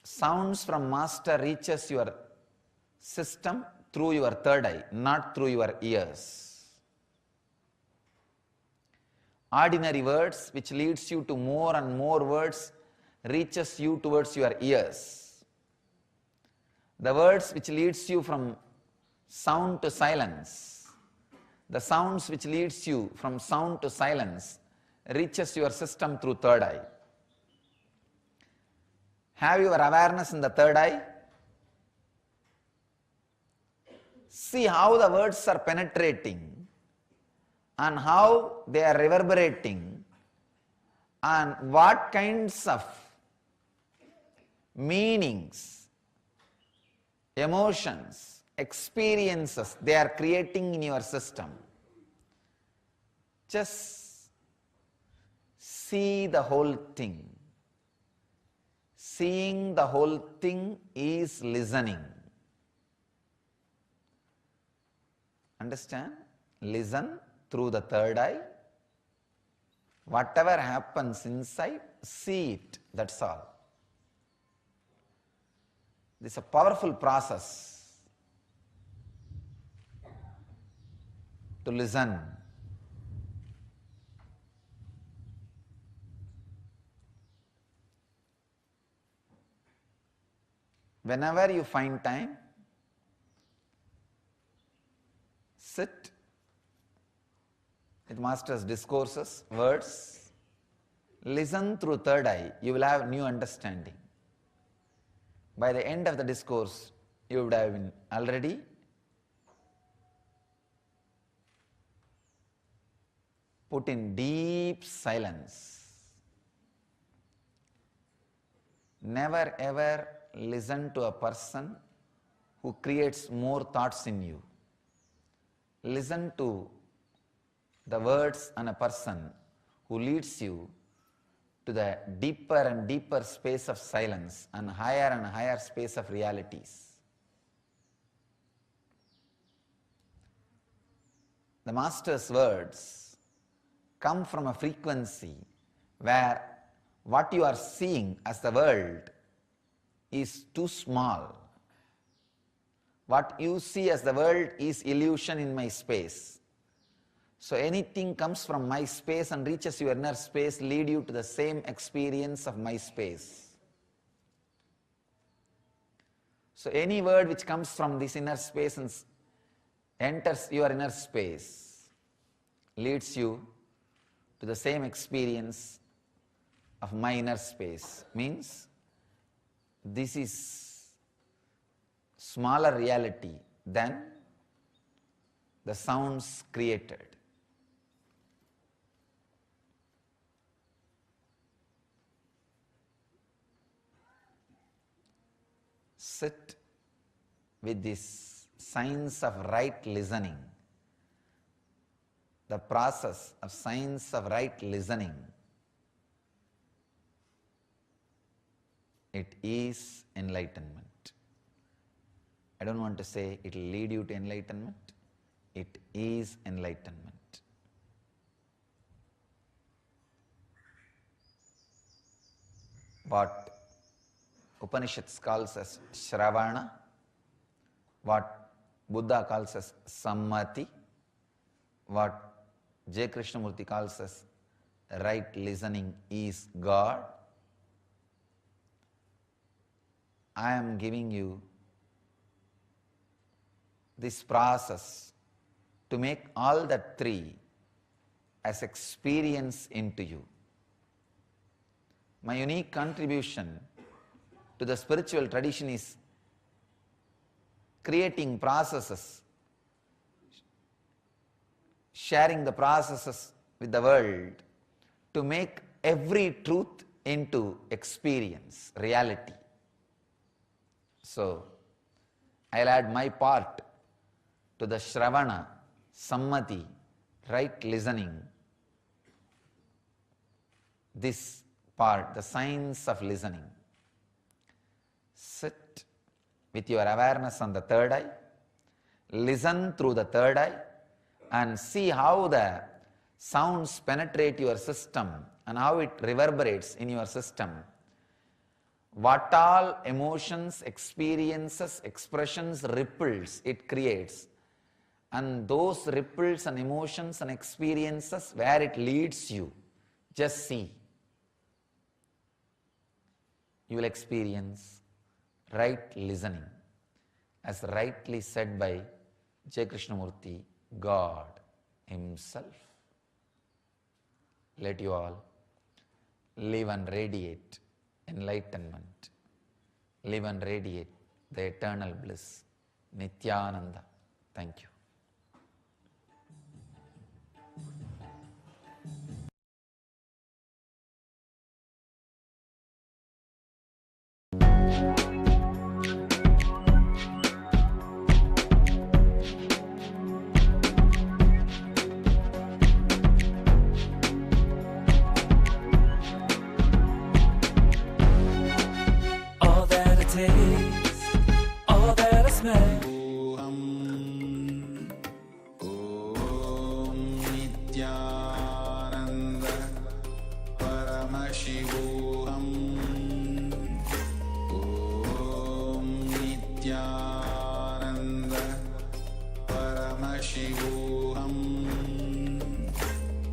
sounds from master reaches your system through your third eye, not through your ears. Ordinary words which leads you to more and more words reaches you towards your ears. The words which leads you from sound to silence, the sounds which leads you from sound to silence reaches your system through third eye. Have your awareness in the third eye. See how the words are penetrating and how they are reverberating and what kinds of meanings, emotions, experiences they are creating in your system. Just see the whole thing. Seeing the whole thing is listening. Understand? Listen through the third eye. Whatever happens inside, see it. That's all. This is a powerful process to listen. Whenever you find time, sit with master's discourses, words, listen through third eye, you will have new understanding. by the end of the discourse, you would have been already put in deep silence. Never ever listen to a person who creates more thoughts in you. Listen to the words and a person who leads you to the deeper and deeper space of silence and higher space of realities. The Master's words come from a frequency where what you are seeing as the world is too small. What you see as the world is illusion in my space. So anything comes from my space and reaches your inner space lead you to the same experience of my space. So any word which comes from this inner space and enters your inner space leads you to the same experience of my inner space. Means this is smaller reality than the sounds created. Sit with this science of right listening. The process of science of right listening, it is enlightenment. I don't want to say it will lead you to enlightenment. It is enlightenment. What Upanishads calls as Shravana, what Buddha calls as Sammati, what J. Krishnamurti calls as right listening is God. I am giving you this process to make all the three as experience into you. My unique contribution to the spiritual tradition is creating processes, sharing the processes with the world to make every truth into experience, reality. So, I'll add my part to the Shravana, Sammati, right listening. This part, the science of listening. Sit with your awareness on the third eye, listen through the third eye, and see how the sounds penetrate your system and how it reverberates in your system. What all emotions, experiences, expressions, ripples it creates, and those ripples and emotions and experiences, where it leads you, just see. You will experience right listening, as rightly said by J. Krishnamurti, God Himself. Let you all live and radiate enlightenment, live and radiate the eternal bliss, Nityananda. Thank you. All that it takes, all that is made. Om Nityananda Paramashivoham. Om Nityananda Paramashivoham.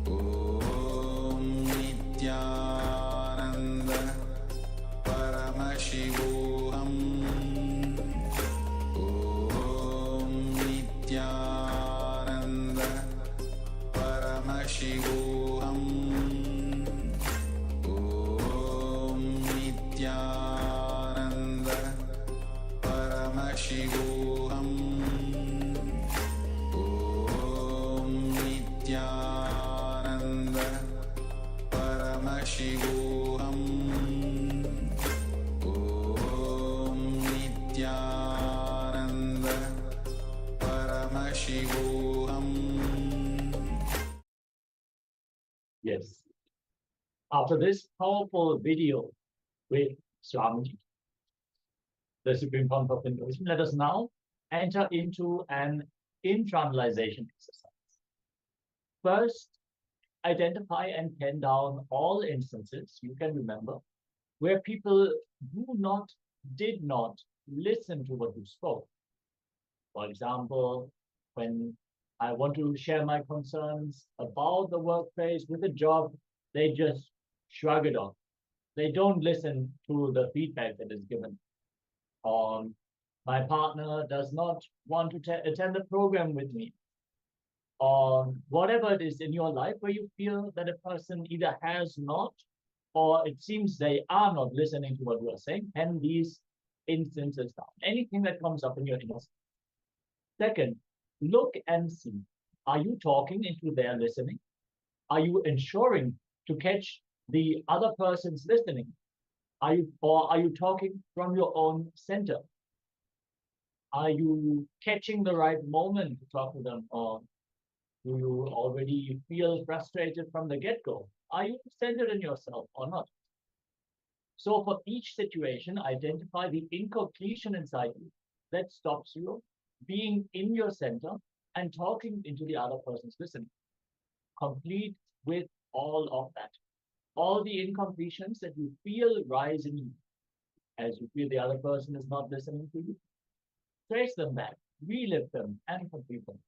Om Nityananda Paramashivoham. Om Nityananda Paramashivoham. Om Nityananda After this powerful video with Swamiji, the Supreme Founder of Inversion, let us now enter into an internalization exercise. First, identify and pen down all instances you can remember where people did not listen to what you spoke. For example, when I want to share my concerns about the workplace with a job, they just shrug it off. They don't listen to the feedback that is given. My partner does not want to attend the program with me. Or whatever it is in your life where you feel that a person either has not, or it seems they are not listening to what you are saying, and these instances down. Anything that comes up in your inner. Second, look and see. Are you talking into their listening? Are you ensuring to catch the other person's listening? Are you talking from your own center? Are you catching the right moment to talk to them, or do you already feel frustrated from the get-go? Are you centered in yourself or not? So for each situation, identify the incompletion inside you that stops you being in your center and talking into the other person's listening. Complete with all of that. All the incompletions that you feel rise in you as you feel the other person is not listening to you. Trace them back, relive them, and complete them.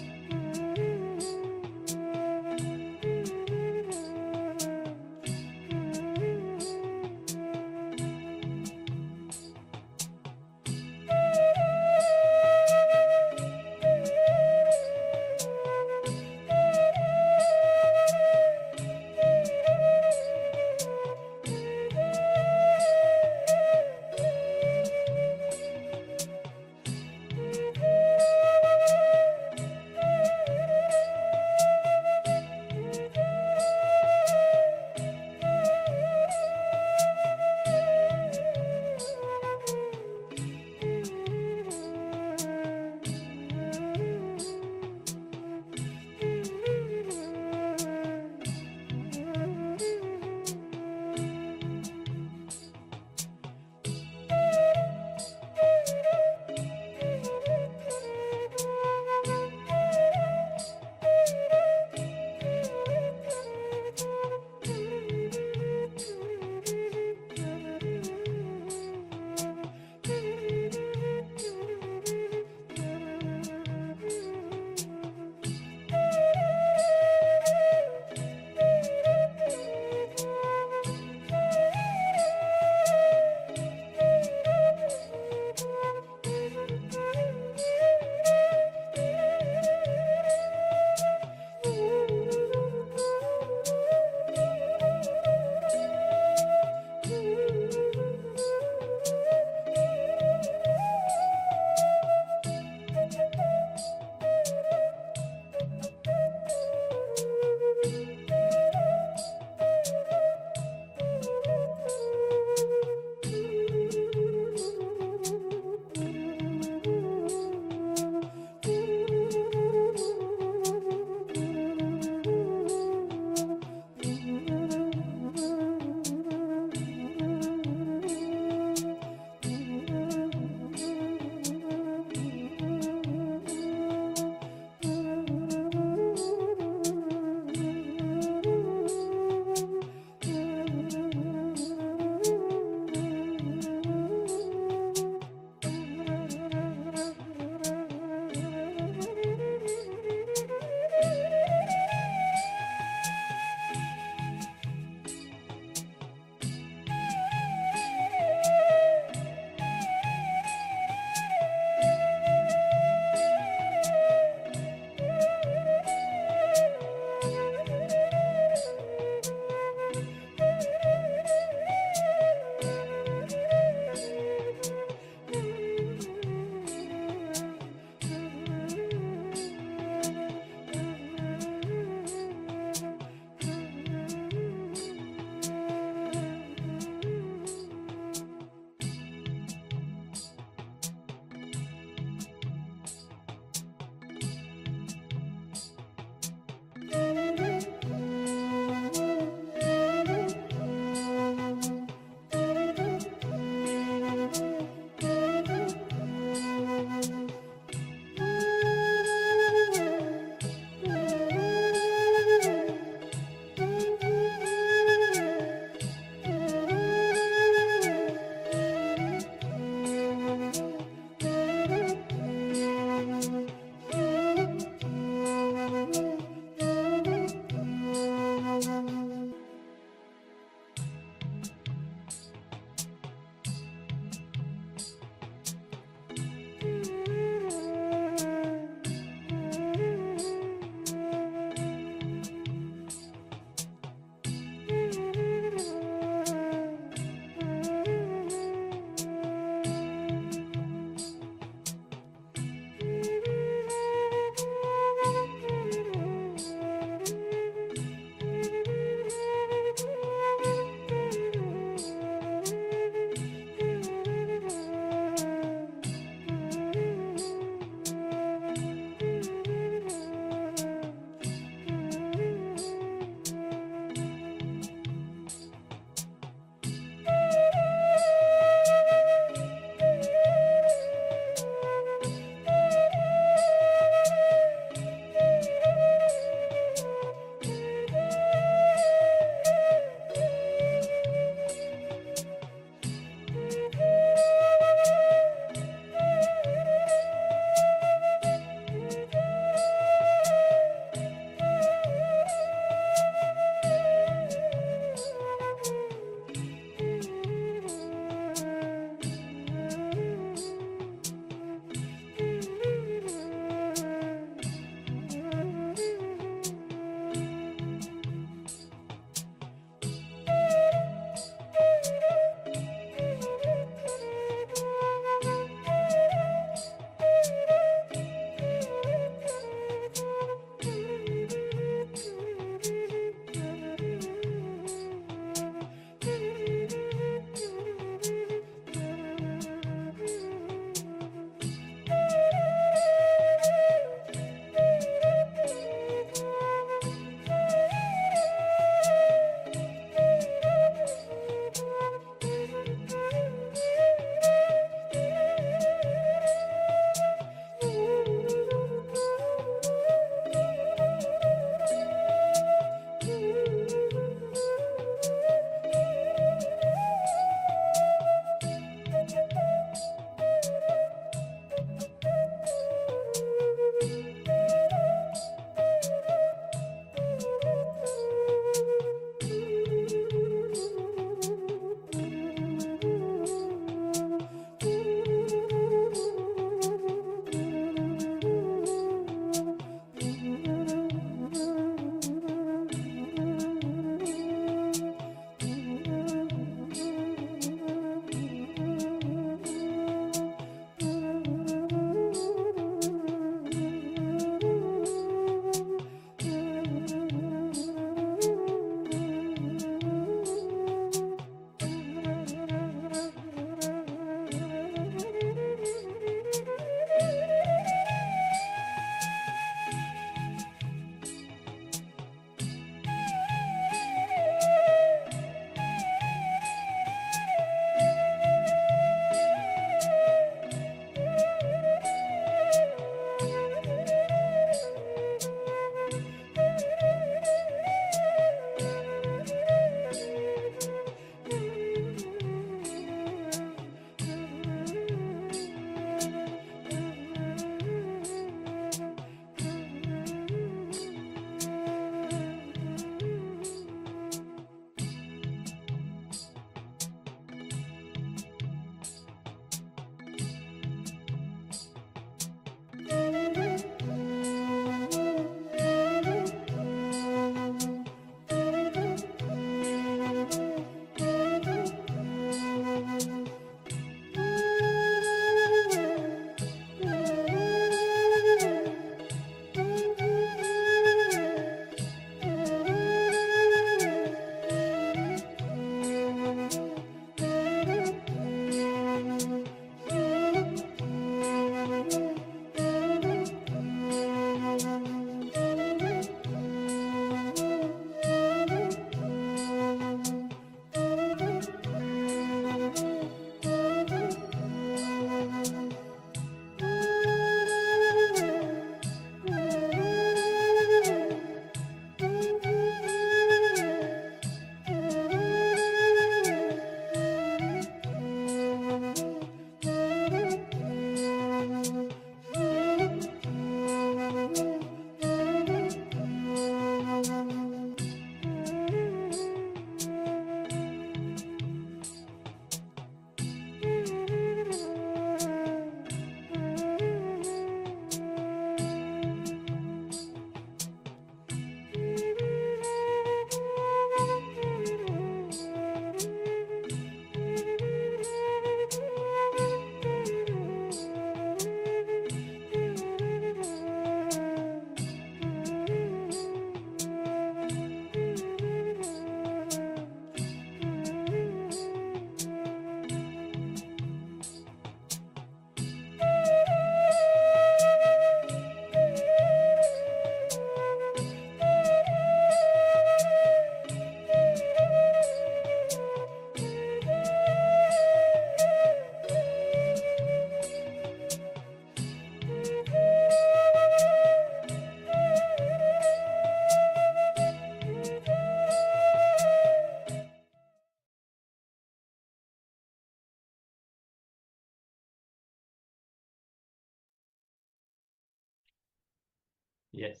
Yes.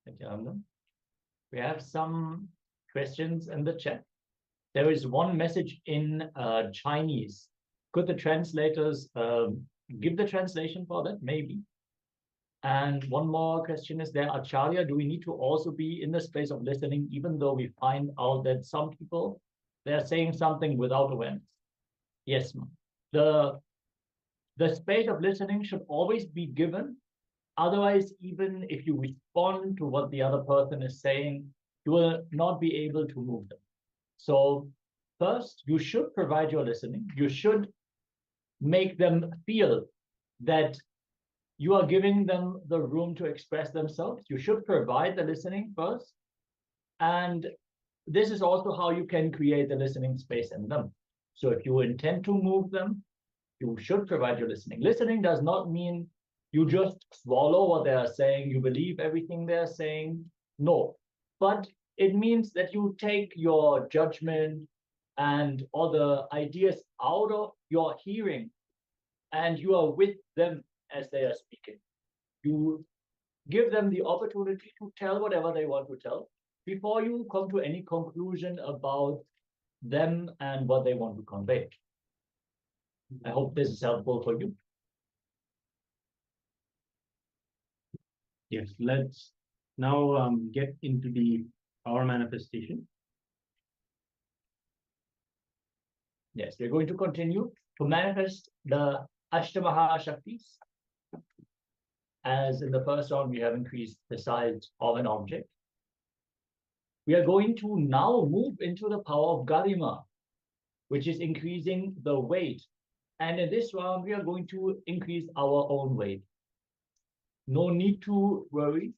Thank you, Anand. We have some questions in the chat. There is one message in Chinese. Could the translators give the translation for that? Maybe. And one more question is there, Acharya, do we need to also be in the space of listening, even though we find out that some people, they're saying something without awareness? Yes, ma'am. The space of listening should always be given. Otherwise, even if you respond to what the other person is saying, you will not be able to move them. So first, you should provide your listening. You should make them feel that you are giving them the room to express themselves. You should provide the listening first. And this is also how you can create the listening space in them. So if you intend to move them, you should provide your listening. Listening does not mean you just swallow what they are saying, you believe everything they're saying. No, but it means that you take your judgment and other ideas out of your hearing, and you are with them as they are speaking. You give them the opportunity to tell whatever they want to tell before you come to any conclusion about them and what they want to convey. I hope this is helpful for you. Yes, let's now get into the power manifestation. Yes, we're going to continue to manifest the Ashtamaha Shaktis. As in the first round, we have increased the size of an object. We are going to now move into the power of Garima, which is increasing the weight. And in this round, we are going to increase our own weight. No need to worry.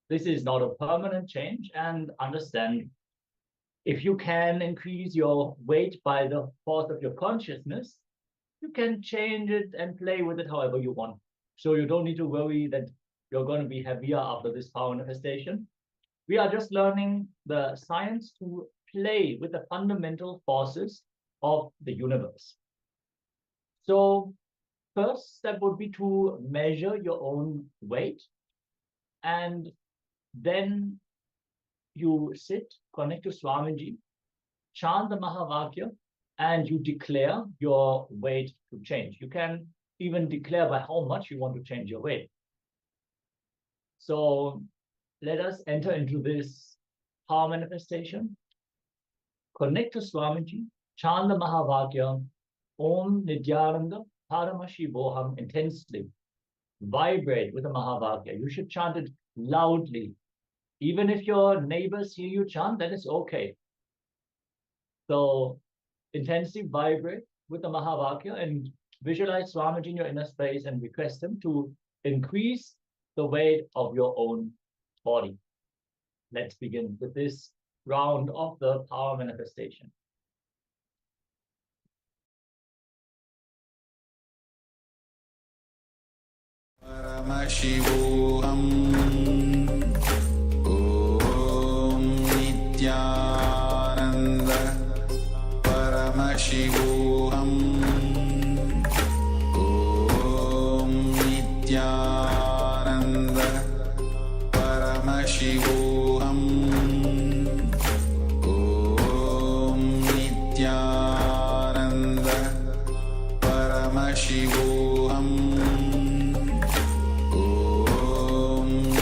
This is not a permanent change, and understand if you can increase your weight by the force of your consciousness, you can change it and play with it however you want. So you don't need to worry that you're going to be heavier after this power manifestation. We are just learning the science to play with the fundamental forces of the universe. So first step would be to measure your own weight, and then you sit, connect to Swamiji, chant the Mahavakya, and you declare your weight to change. You can even declare by how much you want to change your weight. So let us enter into this power manifestation. Connect to Swamiji, chant the Mahavakya, Om Nidyananda Paramashivoham intensely. Vibrate with the Mahavakya. You should chant it loudly. Even if your neighbors hear you chant, that is okay. So intensely vibrate with the Mahavakya and visualize Swamiji in your inner space and request him to increase the weight of your own body. Let's begin with this round of the power manifestation. Paramashivoham Om Nityananda Paramashivoham Om Nityananda Paramashivoham Om Nityananda Paramashivoham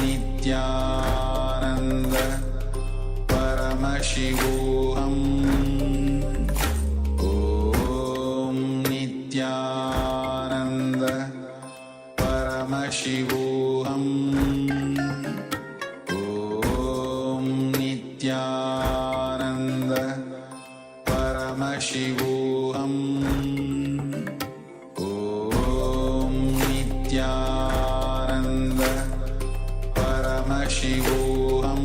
Nityananda Paramashivoham Om Nityananda Paramashivoham Om Nityananda Paramashivoham Om Nityananda Paramashivoham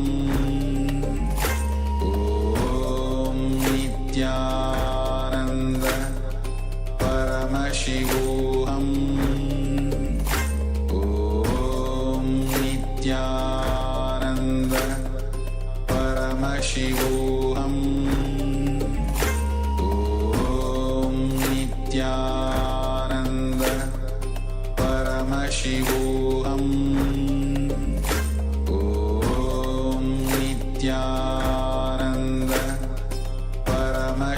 Om Nityananda Paramashivoham Om Nityananda Paramashivoham Om Nityananda Paramashivoham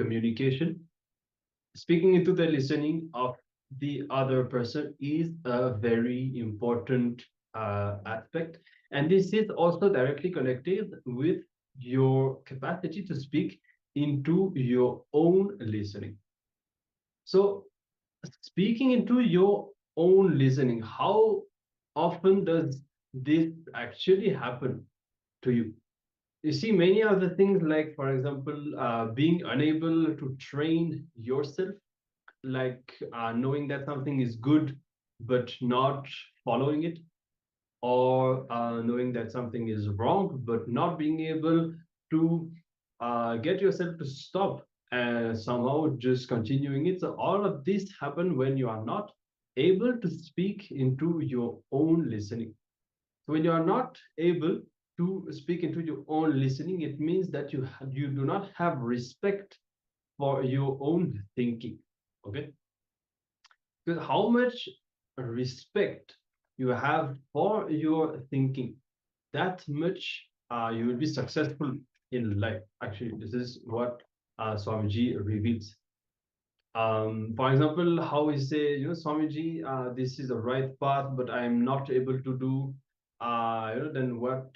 communication. Speaking into the listening of the other person is a very important aspect. And this is also directly connected with your capacity to speak into your own listening. So, speaking into your own listening, how often does this actually happen to you? You see, many other things, like, for example, being unable to train yourself, like knowing that something is good but not following it, or knowing that something is wrong but not being able to get yourself to stop and somehow just continuing it. So all of this happen when you are not able to speak into your own listening. So when you are not able to speak into your own listening, it means that you do not have respect for your own thinking. Okay, because how much respect you have for your thinking, that much you will be successful in life. Actually, this is what Swamiji reveals. For example, how we say, Swamiji, this is the right path, but I am not able to do, then what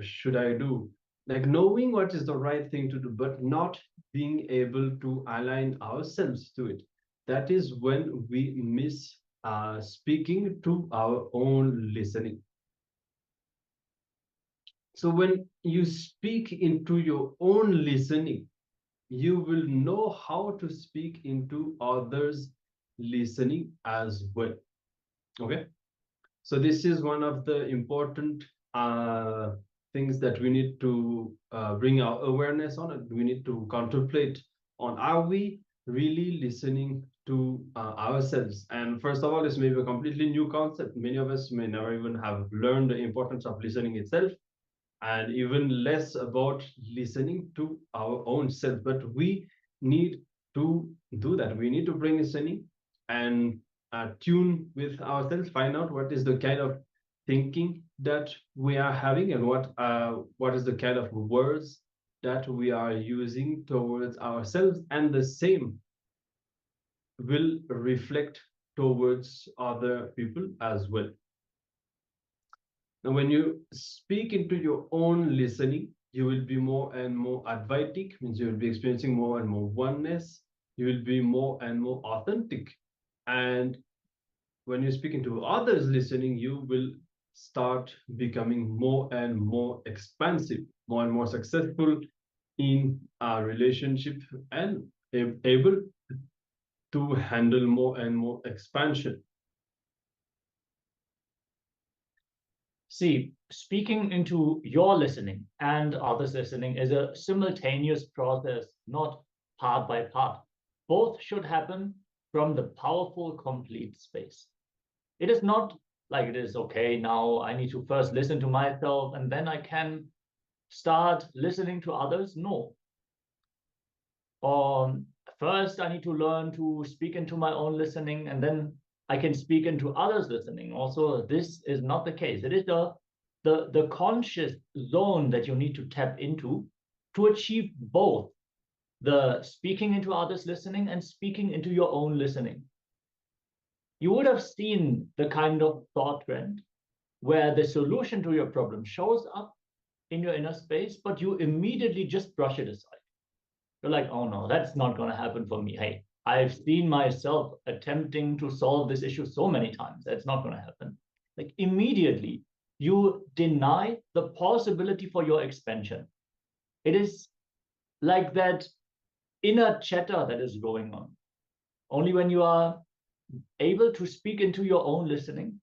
should I do? Like knowing what is the right thing to do, but not being able to align ourselves to it. That is when we miss speaking to our own listening. So when you speak into your own listening, you will know how to speak into others' listening as well. Okay, so this is one of the important things that we need to bring our awareness on, and we need to contemplate on. Are we really listening to ourselves? And first of all, this may be a completely new concept. Many of us may never even have learned the importance of listening itself, and even less about listening to our own self. But we need to do that. We need to bring listening and tune with ourselves, find out what is the kind of thinking that we are having, and what is the kind of words that we are using towards ourselves, and the same will reflect towards other people as well. Now, when you speak into your own listening, you will be more and more advaitic, means you will be experiencing more and more oneness. You will be more and more authentic. And when you speak into others' listening, you will start becoming more and more expansive, more and more successful in a relationship, and able to handle more and more expansion. See, speaking into your listening and others' listening is a simultaneous process, not part by part. Both should happen from the powerful, complete space. It is not like it is, okay, now I need to first listen to myself and then I can start listening to others. No. First, I need to learn to speak into my own listening, and then I can speak into others' listening. Also, this is not the case. It is the conscious zone that you need to tap into to achieve both the speaking into others' listening and speaking into your own listening. You would have seen the kind of thought trend where the solution to your problem shows up in your inner space, but you immediately just brush it aside. You're like, oh no, that's not going to happen for me. Hey, I've seen myself attempting to solve this issue so many times. That's not going to happen. Like immediately, you deny the possibility for your expansion. It is like that inner chatter that is going on. Only when you are able to speak into your own listening,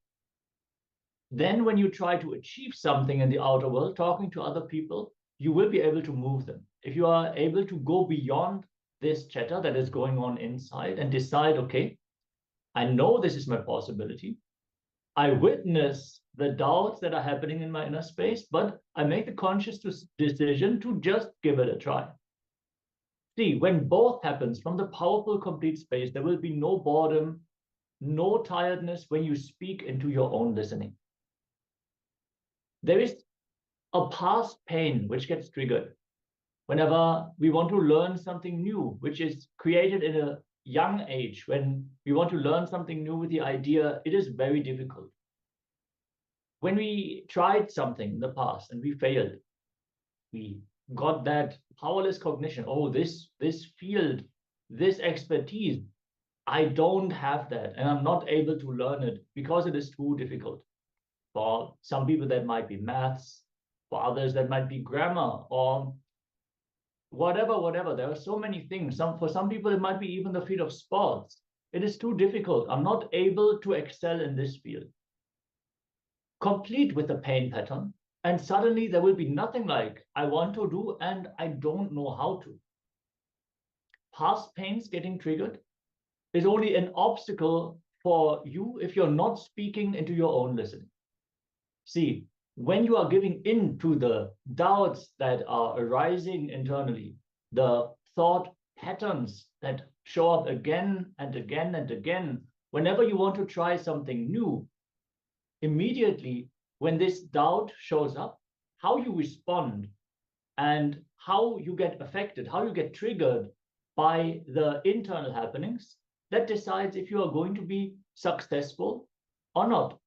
then when you try to achieve something in the outer world, talking to other people, you will be able to move them. If you are able to go beyond this chatter that is going on inside and decide, okay, I know this is my possibility. I witness the doubts that are happening in my inner space, but I make the conscious decision to just give it a try. See, when both happens from the powerful, complete space, there will be no boredom, no tiredness when you speak into your own listening. There is a past pain which gets triggered. whenever we want to learn something new, which is created in a young age, when we want to learn something new with the idea, it is very difficult. When we tried something in the past and we failed, we got that powerless cognition. Oh, this field, this expertise, I don't have that, and I'm not able to learn it because it is too difficult. For some people, that might be maths. For others, that might be grammar or whatever. There are so many things. For some people, it might be even the field of sports. It is too difficult. I'm not able to excel in this field. Complete with the pain pattern, and suddenly there will be nothing like I want to do and I don't know how to. Past pains getting triggered is only an obstacle for you if you're not speaking into your own listening. See, when you are giving in to the doubts that are arising internally, the thought patterns that show up again and again and again, whenever you want to try something new, immediately when this doubt shows up, how you respond and how you get affected, how you get triggered by the internal happenings, that decides if you are going to be successful or not.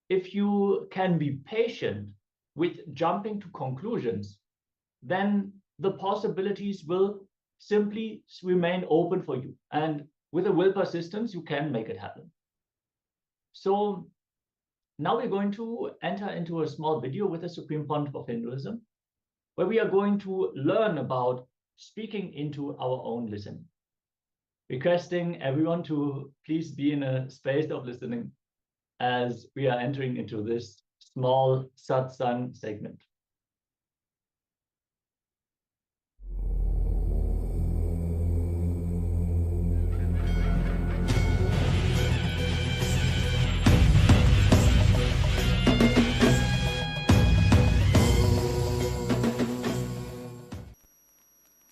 If you can be patient with jumping to conclusions, then the possibilities will simply remain open for you. And with a will persistence, you can make it happen. So now we're going to enter into a small video with the Supreme Pontiff of Hinduism, where we are going to learn about speaking into our own listening. Requesting everyone to please be in a space of listening as we are entering into this small satsang segment.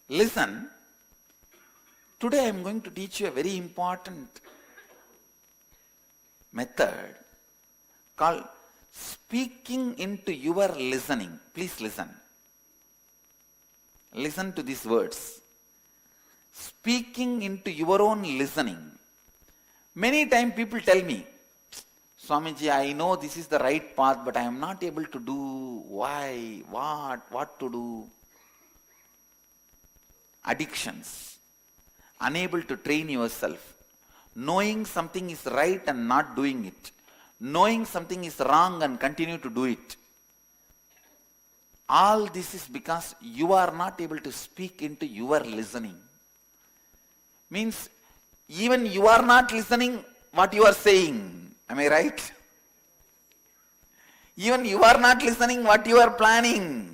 Listen, today I am going to teach you a very important method called speaking into your listening. Please listen. Listen to these words. Speaking into your own listening. Many times people tell me, Swamiji, I know this is the right path, but I am not able to do. Why? What to do? Addictions. Unable to train yourself. Knowing something is right and not doing it. Knowing something is wrong and continue to do it. All this is because you are not able to speak into your listening. Means even you are not listening what you are saying. Am I right? Even you are not listening what you are planning.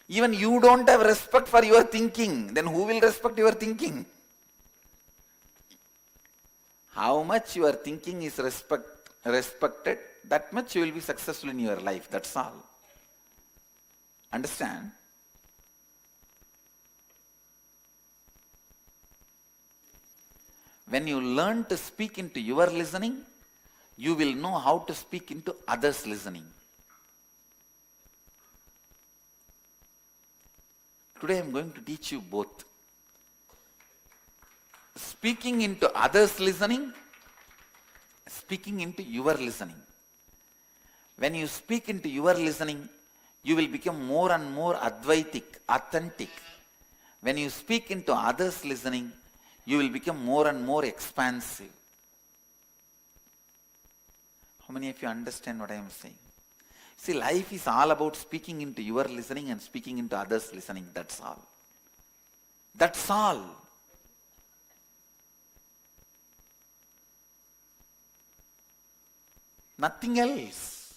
Even you don't have respect for your thinking. Then who will respect your thinking? How much your thinking is respected, that much you will be successful in your life. That's all. Understand? When you learn to speak into your listening, you will know how to speak into others' listening. Today I am going to teach you both. Speaking into others' listening, speaking into your listening. When you speak into your listening, you will become more and more advaitic, authentic. When you speak into others' listening, you will become more and more expansive. How many of you understand what I am saying? See, life is all about speaking into your listening and speaking into others' listening. That's all. That's all. Nothing else.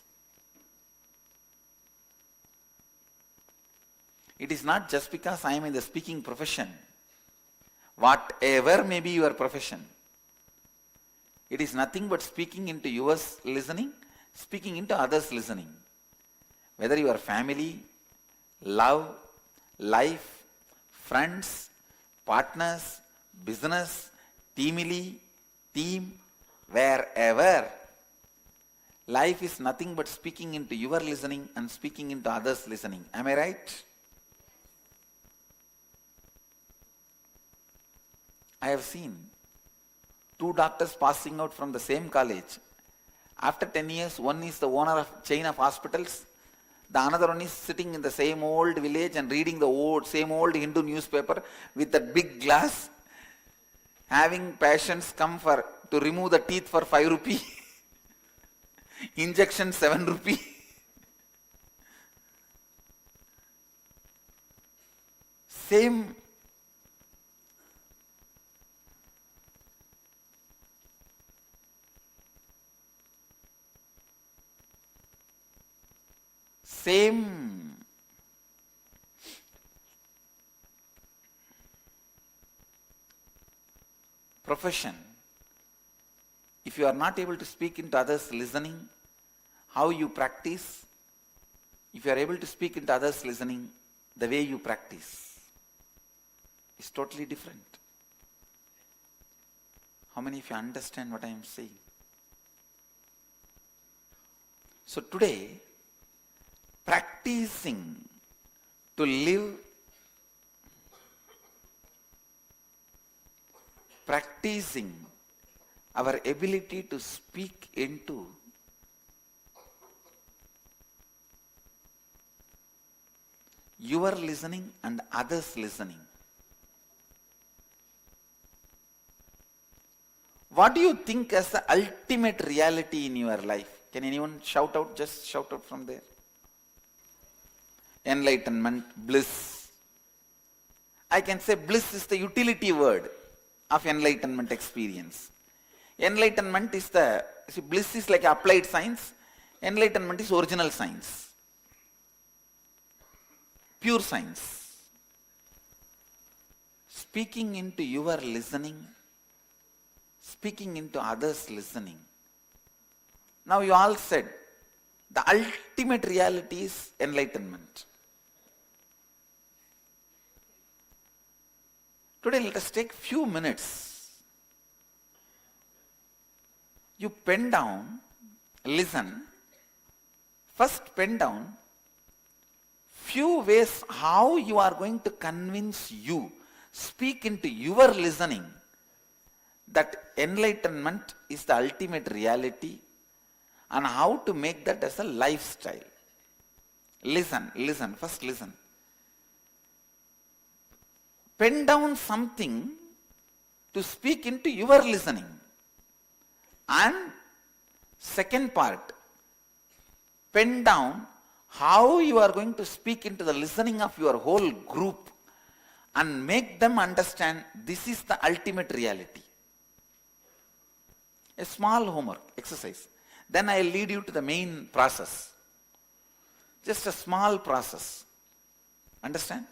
It is not just because I am in the speaking profession. Whatever may be your profession, it is nothing but speaking into yours listening, speaking into others' listening. Whether your family, love, life, friends, partners, business, team, wherever. Life is nothing but speaking into your listening and speaking into others' listening. Am I right? I have seen two doctors passing out from the same college. After 10 years, one is the owner of chain of hospitals, the another one is sitting in the same old village and reading the same old Hindu newspaper with that big glass, having patients come to remove the teeth for 5 rupee, injection 7 rupee. Same. Same profession. If you are not able to speak into others listening, how you practice, if you are able to speak into others listening, the way you practice is totally different. How many of you understand what I am saying? So today, practicing to live, practicing our ability to speak into your listening and others listening. What do you think as the ultimate reality in your life? Can anyone shout out? Just shout out from there. Enlightenment, bliss. I can say bliss is the utility word of enlightenment experience. Enlightenment is bliss is like applied science. Enlightenment is original science. Pure science. Speaking into your listening, speaking into others listening. Now you all said, the ultimate reality is enlightenment. Today let us take few minutes. You pen down, listen. First pen down few ways how you are going to convince you, speak into your listening that enlightenment is the ultimate reality and how to make that as a lifestyle. Listen, first listen. Pen down something to speak into your listening. And second part, pen down how you are going to speak into the listening of your whole group and make them understand this is the ultimate reality. A small homework exercise. Then I will lead you to the main process. Just a small process. Understand?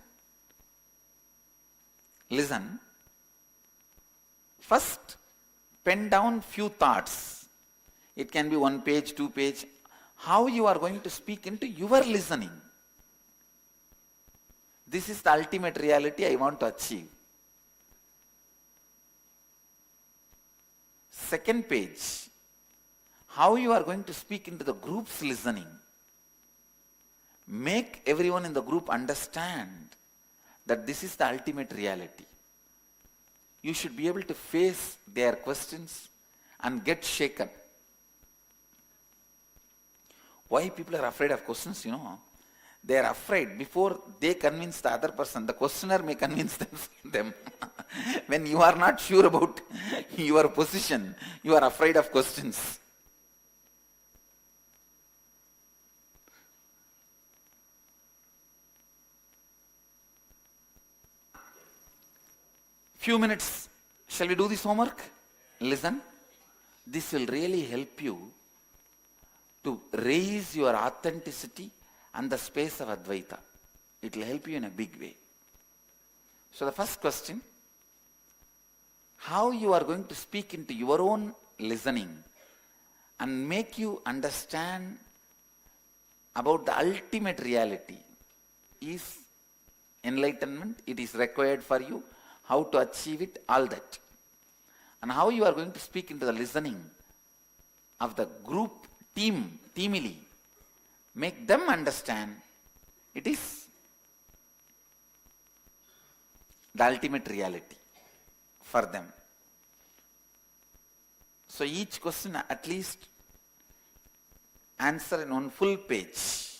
Listen. First, pen down few thoughts. It can be 1 page, 2 page. How you are going to speak into your listening. This is the ultimate reality I want to achieve. Second page, how you are going to speak into the group's listening. Make everyone in the group understand that this is the ultimate reality. You should be able to face their questions and get shaken. Why people are afraid of questions, They are afraid before they convince the other person, the questioner may convince them. When you are not sure about your position, you are afraid of questions. Few minutes. Shall we do this homework? Listen. This will really help you to raise your authenticity and the space of Advaita. It will help you in a big way. So the first question, how you are going to speak into your own listening and make you understand about the ultimate reality is enlightenment. It is required for you. How to achieve it, all that. And how you are going to speak into the listening of the group, teamily. Make them understand it is the ultimate reality. for them. So each question at least answer in one full page.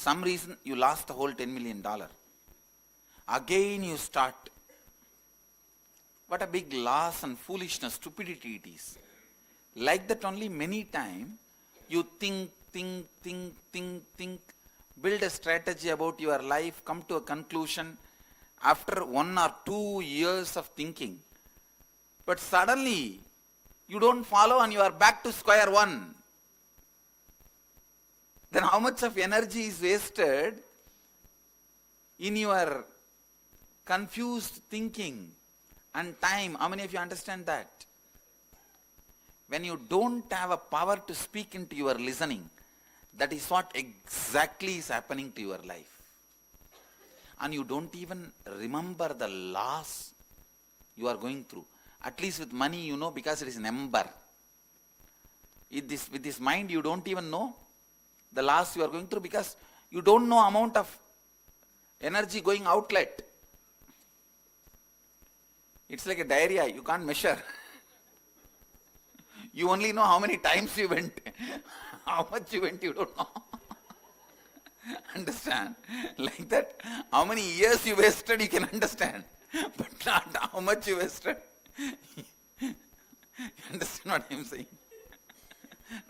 some reason you lost the whole $10 million. Again you start. What a big loss and foolishness, stupidity it is. Like that only many times you think, build a strategy about your life, come to a conclusion after 1 or 2 years of thinking. But suddenly you don't follow and you are back to square one. Then how much of energy is wasted in your confused thinking and time? How many of you understand that? When you don't have a power to speak into your listening, that is what exactly is happening to your life. And you don't even remember the loss you are going through. At least with money you know, because it is number. With this mind you don't even know the loss you are going through, because you don't know amount of energy going outlet. It's like a diarrhea, you can't measure. You only know how many times you went. How much you went, you don't know. Understand? Like that, how many years you wasted, you can understand. But not how much you wasted. You understand what I am saying?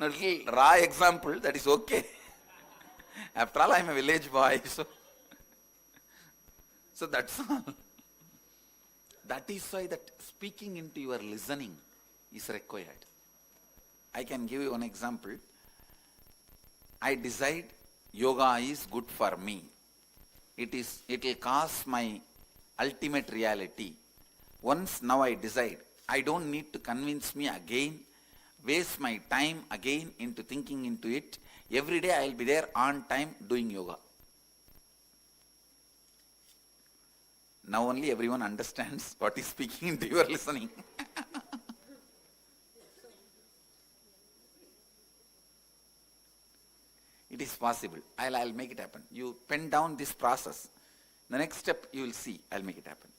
A little raw example, that is okay. After all, I am a village boy, so that's all. That is why that speaking into your listening is required. I can give you one example. I decide yoga is good for me. It will cause my ultimate reality. Once now I decide, I don't need to convince me again, waste my time again into thinking into it. Every day I will be there on time doing yoga. Now only everyone understands what is speaking into your listening. It is possible. I'll make it happen. You pen down this process. The next step you will see. I'll make it happen.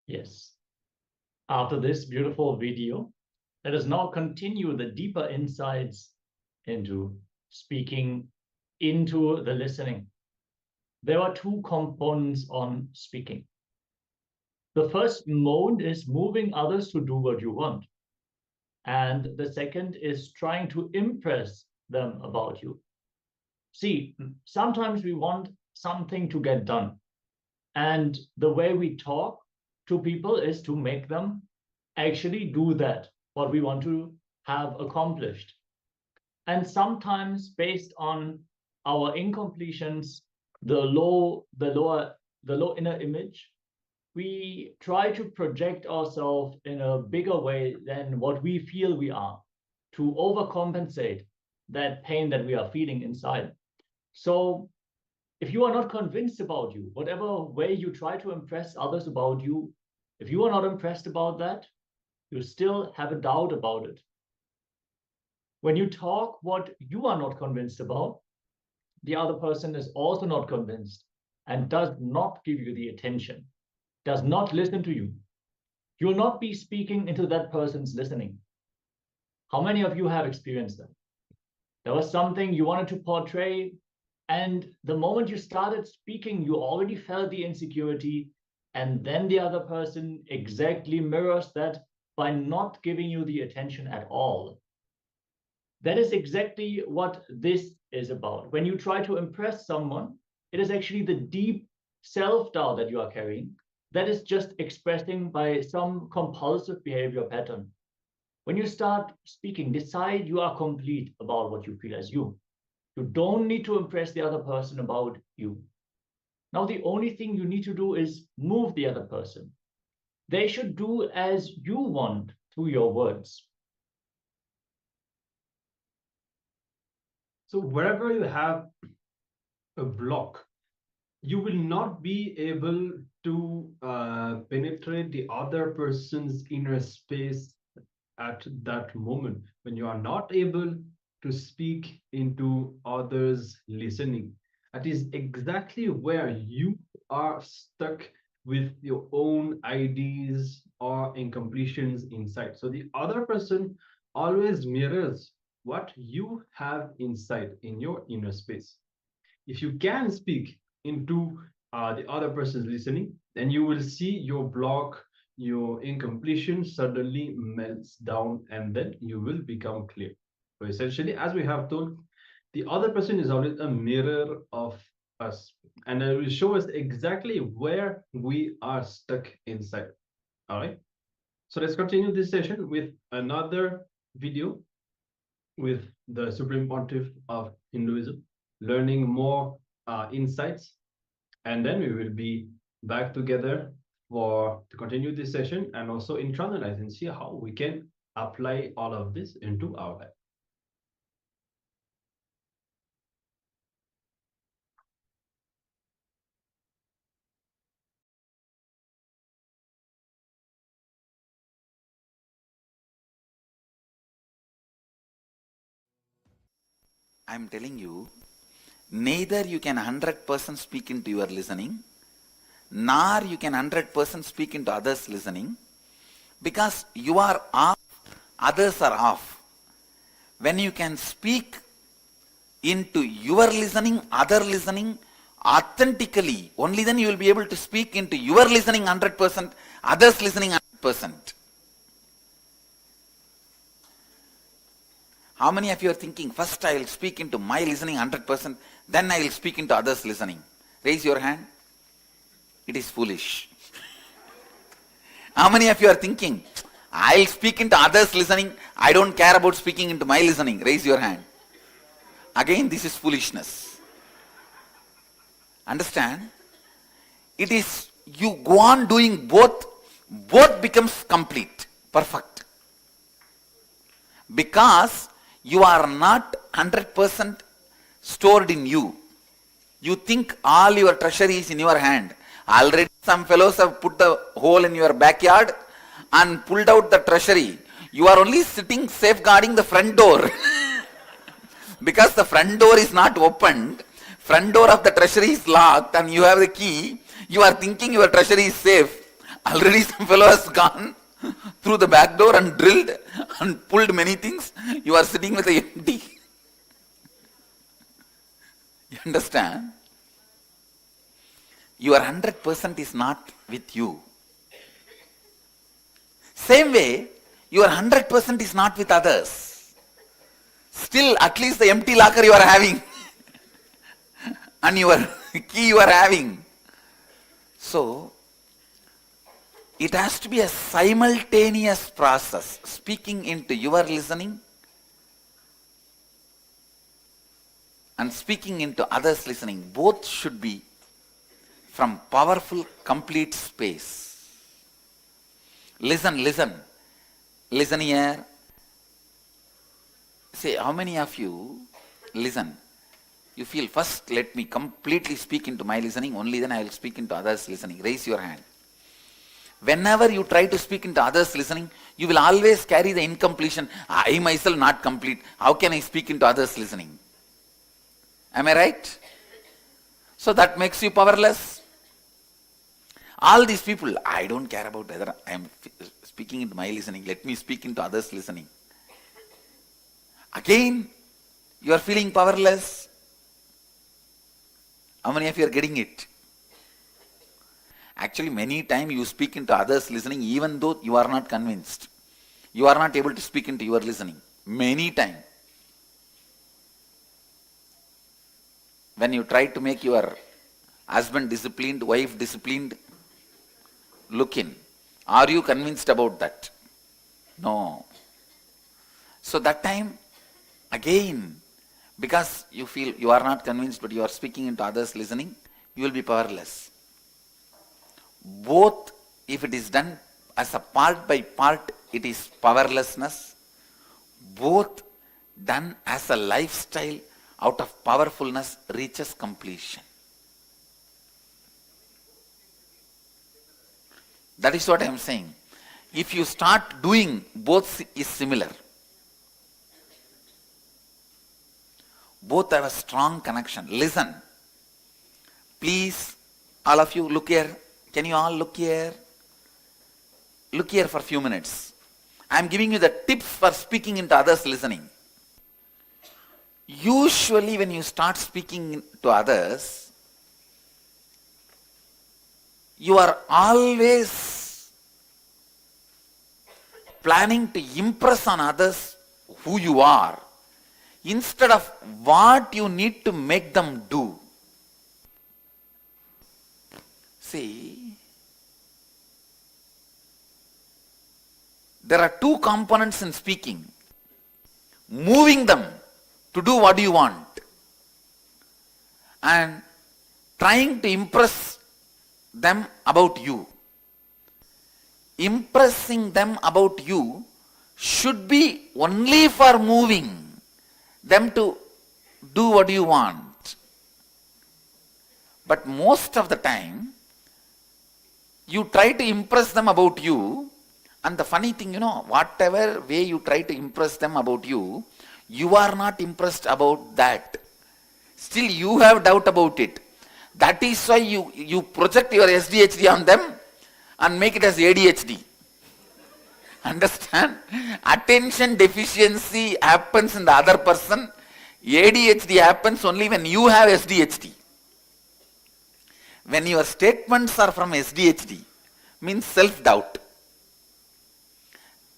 Yes. After this beautiful video, let us now continue the deeper insights into speaking into the listening. There are two components on speaking. The first mode is moving others to do what you want. And the second is trying to impress them about you. See, sometimes we want something to get done. And the way we talk to people is to make them actually do that, what we want to have accomplished. And sometimes based on our incompletions, the low inner image, we try to project ourselves in a bigger way than what we feel we are, to overcompensate that pain that we are feeling inside. So if you are not convinced about you, whatever way you try to impress others about you, if you are not impressed about that, you still have a doubt about it. When you talk what you are not convinced about, the other person is also not convinced and does not give you the attention, does not listen to you. You will not be speaking into that person's listening. How many of you have experienced that? There was something you wanted to portray, and the moment you started speaking, you already felt the insecurity, and then the other person exactly mirrors that by not giving you the attention at all. That is exactly what this is about. When you try to impress someone, it is actually the deep self-doubt that you are carrying that is just expressing by some compulsive behavior pattern. When you start speaking, decide you are complete about what you feel as you. You don't need to impress the other person about you. Now, the only thing you need to do is move the other person. They should do as you want through your words. So wherever you have a block, you will not be able to penetrate the other person's inner space at that moment. When you are not able to speak into others' listening. That is exactly where you are stuck with your own ideas or incompletions inside. So the other person always mirrors what you have inside in your inner space. If you can speak into the other person's listening, then you will see your block, your incompletion suddenly melts down, and then you will become clear. So essentially, as we have told, the other person is always a mirror of us, and it will show us exactly where we are stuck inside. All right. So let's continue this session with another video with the Supreme Pontiff of Hinduism, learning more insights, and then we will be back together to continue this session and also internalize and see how we can apply all of this into our life. I'm telling you, neither you can 100% speak into your listening, nor you can 100% speak into others' listening, because you are off, others are off. When you can speak into your listening, other listening, authentically, only then you will be able to speak into your listening 100%, others listening 100%. How many of you are thinking, first I will speak into my listening 100%, then I will speak into others' listening? Raise your hand. It is foolish. How many of you are thinking, I will speak into others' listening, I don't care about speaking into my listening? Raise your hand. Again, this is foolishness. Understand? It is, you go on doing both becomes complete, perfect. Because you are not 100% stored in you. You think all your treasure is in your hand. Already some fellows have put the hole in your backyard and pulled out the treasury. You are only sitting safeguarding the front door. Because the front door is not opened, front door of the treasury is locked and you have the key, you are thinking your treasury is safe. Already some fellow has gone through the back door and drilled and pulled many things. You are sitting with the empty. You understand? Your 100% is not with you. Same way, your 100% is not with others. Still, at least the empty locker you are having and your key you are having. So, it has to be a simultaneous process. Speaking into your listening and speaking into others' listening. Both should be from powerful, complete space. Listen. Listen here. Say, how many of you listen? You feel, first let me completely speak into my listening, only then I will speak into others' listening. Raise your hand. Whenever you try to speak into others' listening, you will always carry the incompletion. I myself not complete. How can I speak into others' listening? Am I right? So that makes you powerless. All these people, I don't care about whether I am speaking into my listening. Let me speak into others' listening. Again, you are feeling powerless. How many of you are getting it? Actually, many times you speak into others' listening even though you are not convinced. You are not able to speak into your listening. Many times. When you try to make your husband disciplined, wife disciplined, look in. Are you convinced about that? No. So that time, again, because you feel you are not convinced but you are speaking into others' listening, you will be powerless. Both, if it is done as a part by part, it is powerlessness. Both done as a lifestyle out of powerfulness reaches completion. That is what I am saying. If you start doing, both is similar. Both have a strong connection. Listen. Please, all of you, look here. Can you all look here? Look here for a few minutes. I am giving you the tips for speaking into others' listening. Usually when you start speaking to others, you are always planning to impress on others who you are instead of what you need to make them do. See, there are two components in speaking. Moving them to do what you want and trying to impress them about you. Impressing them about you should be only for moving them to do what you want. But most of the time, you try to impress them about you, and the funny thing, whatever way you try to impress them about you, you are not impressed about that. Still you have doubt about it. That is why you project your SDHD on them and make it as ADHD. Understand? Attention deficiency happens in the other person. ADHD happens only when you have SDHD. When your statements are from SDHD, means self-doubt.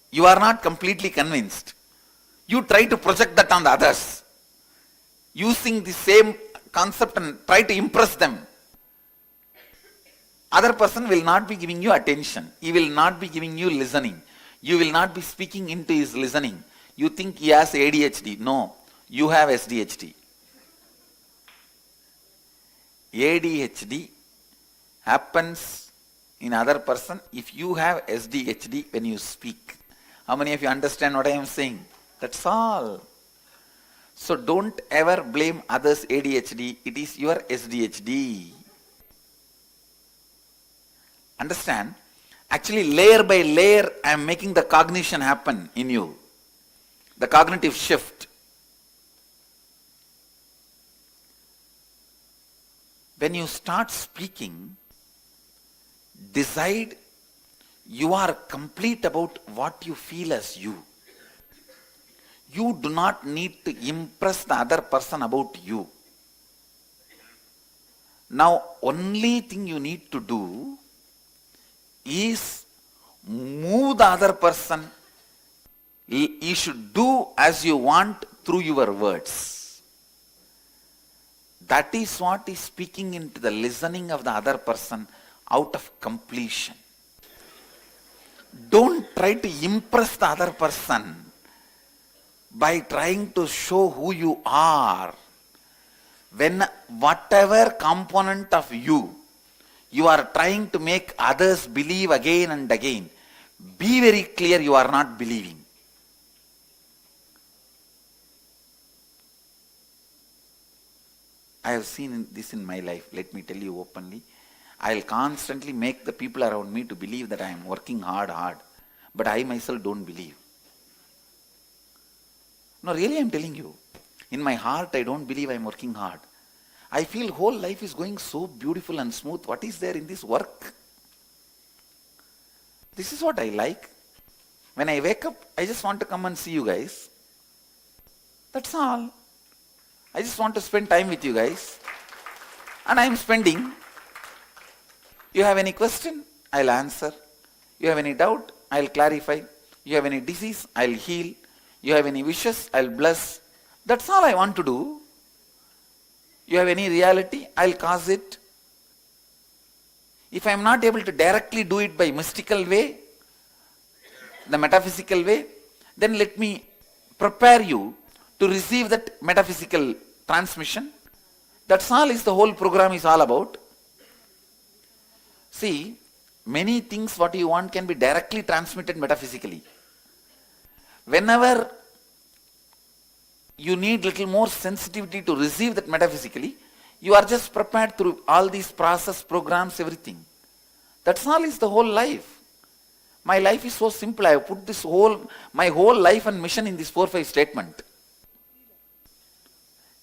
You are not completely convinced. You try to project that on the others, using the same concept and try to impress them. Other person will not be giving you attention. He will not be giving you listening. You will not be speaking into his listening. You think he has ADHD. No, you have SDHD. ADHD happens in other person if you have SDHD when you speak. How many of you understand what I am saying? That's all. So don't ever blame others' ADHD. It is your SDHD. Understand? Actually, layer by layer, I am making the cognition happen in you. The cognitive shift. When you start speaking, decide you are complete about what you feel as you. You do not need to impress the other person about you. Now, only thing you need to do is move the other person. You should do as you want through your words. That is what is speaking into the listening of the other person out of completion. Don't try to impress the other person by trying to show who you are. When whatever component of you are trying to make others believe again and again, be very clear you are not believing. I have seen this in my life. Let me tell you openly. I'll constantly make the people around me to believe that I am working hard, but I myself don't believe. No, really I am telling you. In my heart I don't believe I am working hard. I feel whole life is going so beautiful and smooth. What is there in this work? This is what I like. When I wake up, I just want to come and see you guys. That's all. I just want to spend time with you guys. And I am spending. You have any question? I'll answer. You have any doubt? I'll clarify. You have any disease? I'll heal. You have any wishes? I'll bless. That's all I want to do. You have any reality? I'll cause it. If I am not able to directly do it by mystical way, the metaphysical way, then let me prepare you to receive that metaphysical transmission. That's all is the whole program is all about. See, many things what you want can be directly transmitted metaphysically. Whenever you need little more sensitivity to receive that metaphysically, you are just prepared through all these process, programs, everything. That's all is the whole life. My life is so simple. I have put my whole life and mission in this 4-5 statement.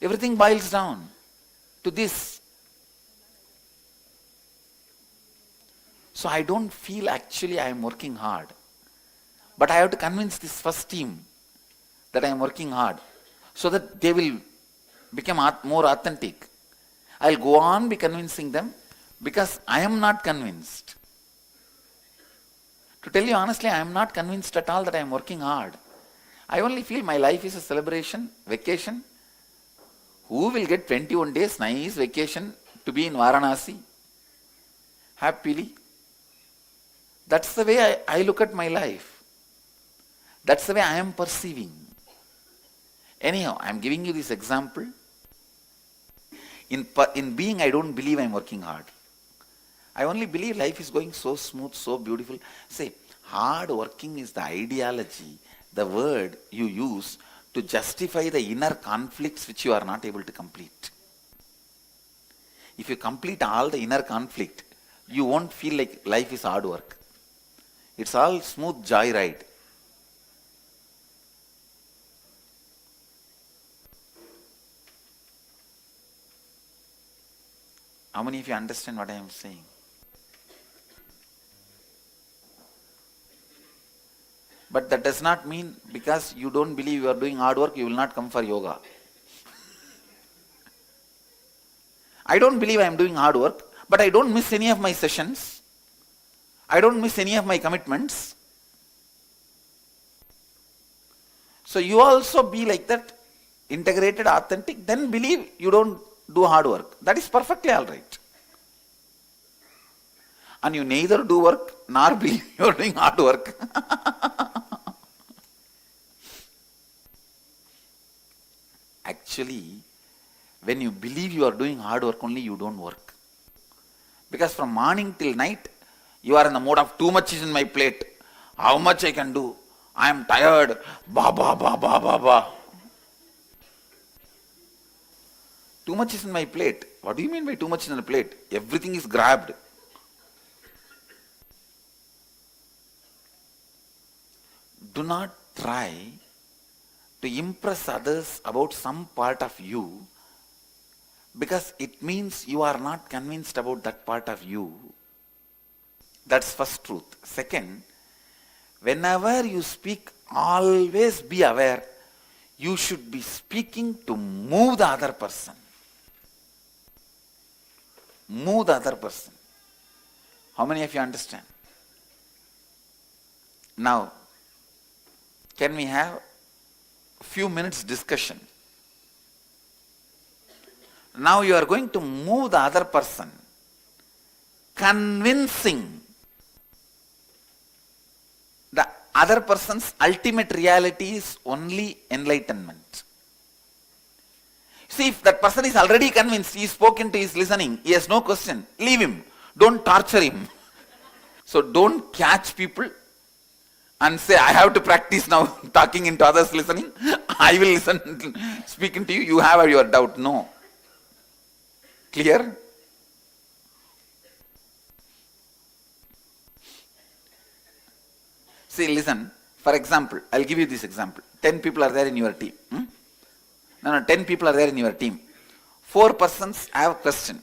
Everything boils down to this. So I don't feel actually I am working hard. But I have to convince this first team that I am working hard so that they will become more authentic. I'll go on be convincing them because I am not convinced. To tell you honestly, I am not convinced at all that I am working hard. I only feel my life is a celebration, vacation. Who will get 21 days nice vacation to be in Varanasi happily? That's the way I look at my life. That's the way I am perceiving. Anyhow, I am giving you this example. In being, I don't believe I am working hard. I only believe life is going so smooth, so beautiful. Say, hard working is the ideology, the word you use to justify the inner conflicts which you are not able to complete. If you complete all the inner conflict, you won't feel like life is hard work. It's all smooth joyride. How many of you understand what I am saying? But that does not mean because you don't believe you are doing hard work, you will not come for yoga. I don't believe I am doing hard work, but I don't miss any of my sessions. I don't miss any of my commitments. So you also be like that, integrated, authentic, then believe you don't do hard work. That is perfectly all right. And you neither do work nor believe you are doing hard work. Actually, when you believe you are doing hard work only, you don't work. Because from morning till night, you are in the mode of too much is in my plate. How much I can do? I am tired. Ba ba ba ba ba ba. Too much is in my plate. What do you mean by too much is in the plate? Everything is grabbed. Do not try to impress others about some part of you because it means you are not convinced about that part of you. That's first truth. Second, whenever you speak, always be aware you should be speaking to move the other person. Move the other person. How many of you understand? Now, can we have a few minutes discussion? Now you are going to move the other person, convincing the other person's ultimate reality is only enlightenment. See, if that person is already convinced, he is spoken to, he is listening, he has no question, leave him. Don't torture him. So don't catch people and say, I have to practice now talking into others listening. I will listen, speaking to you, you have your doubt. No. Clear? See, listen. For example, I'll give you this example. 10 people are there in your team. No, 10 people are there in your team. 4 persons have a question.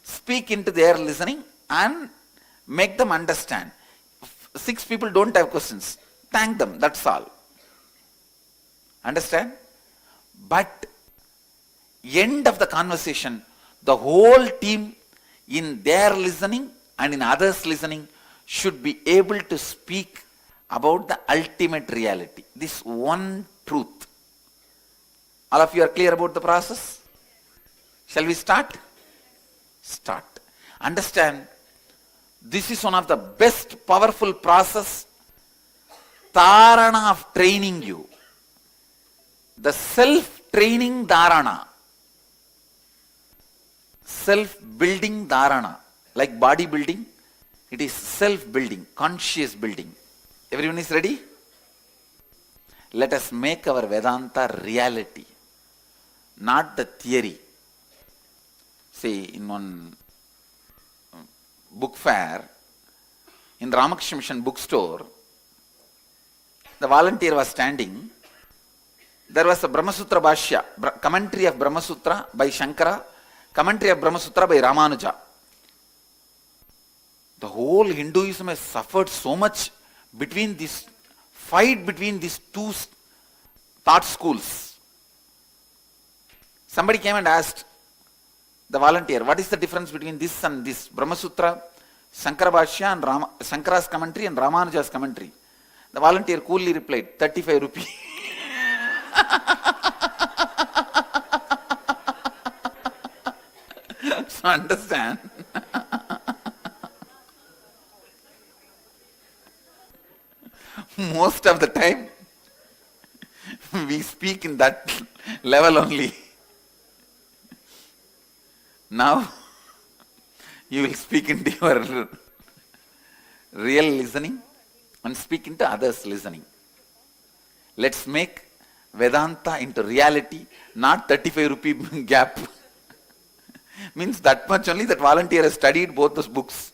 Speak into their listening and make them understand. 6 people don't have questions. Thank them, that's all. Understand? But end of the conversation, the whole team in their listening and in others' listening should be able to speak about the ultimate reality. This one truth. All of you are clear about the process? Shall we start? Start. Understand, this is one of the best powerful process, dharana of training you. The self-training dharana. Self-building dharana. Like bodybuilding, it is self-building, conscious building. Everyone is ready? Let us make our Vedanta reality, not the theory. See, in one book fair, in Ramakrishna Mission bookstore, the volunteer was standing. there was a Brahmasutra Bhashya, commentary of Brahmasutra by Shankara, commentary of Brahmasutra by Ramanuja. The whole Hinduism has suffered so much between this fight between these two thought schools. Somebody came and asked the volunteer, what is the difference between this and this? Brahmasutra, Shankara Bhashya and Shankara's commentary and Ramanuja's commentary. The volunteer coolly replied, 35 rupees. So understand. Most of the time, we speak in that level only. Now, you will speak into your real listening and speak into others' listening. Let's make Vedanta into reality, not 35 rupee gap. Means that much only that volunteer has studied both those books.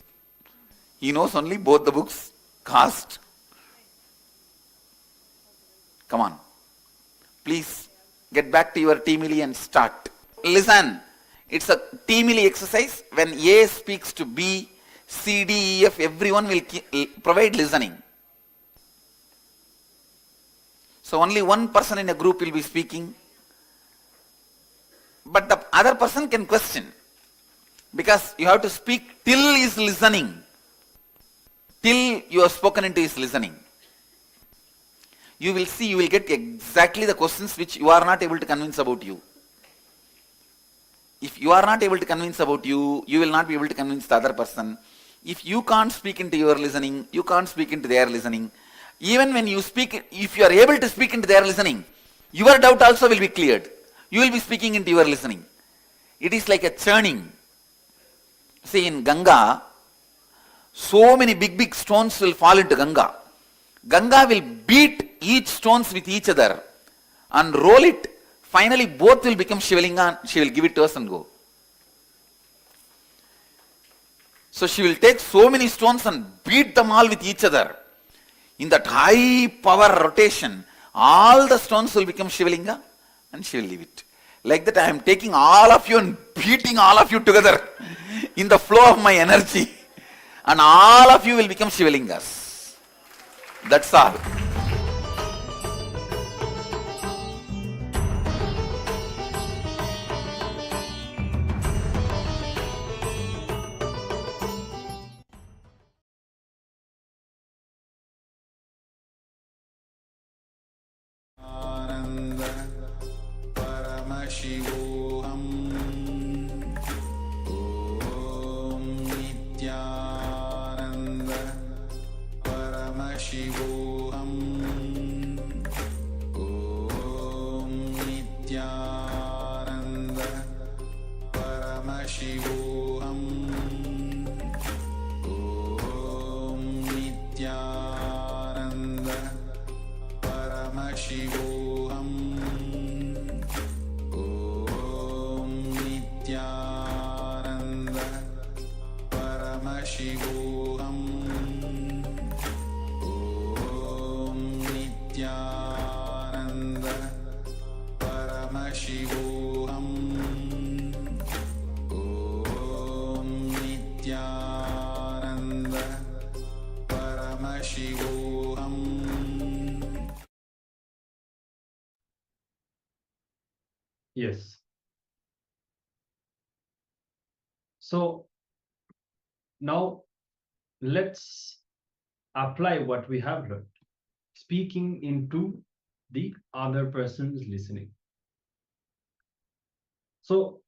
He knows only both the books' cost. Come on. Please get back to your T-Mili and start. Listen. It's a T-Mili exercise. When A speaks to B, C, D, E, F, everyone will provide listening. So only one person in a group will be speaking. But the other person can question. Because you have to speak till he is listening. Till you have spoken into his listening. You will see, you will get exactly the questions which you are not able to convince about you. If you are not able to convince about you, you will not be able to convince the other person. If you can't speak into your listening, you can't speak into their listening. Even when you speak, if you are able to speak into their listening, your doubt also will be cleared. You will be speaking into your listening. It is like a churning. See, in Ganga, so many big stones will fall into Ganga. Ganga will beat each stones with each other and roll it. Finally, both will become Shivalinga and she will give it to us and go. So she will take so many stones and beat them all with each other. In that high power rotation, all the stones will become Shivalinga and she will leave it. Like that, I am taking all of you and beating all of you together in the flow of my energy. And all of you will become Shivalingas. That's all. Paramashivoham Om Nityananda Paramashivoham Om Nityananda Paramashivoham Om Nityananda Paramashivoham Paramashivoham Om Nityananda Paramashivoham Om Nityananda Paramashivoham. Yes. So now let's apply what we have learned. Speaking into the other person's listening. So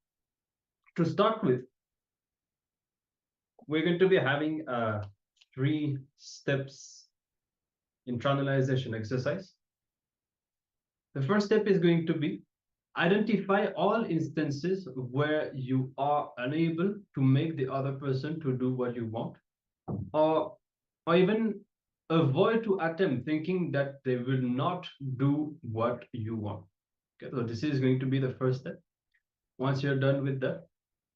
to start with, we're going to be having a 3 steps internalization exercise. The first step is going to be identify all instances where you are unable to make the other person to do what you want, or even avoid to attempt thinking that they will not do what you want. Okay, so this is going to be the first step. Once you're done with that,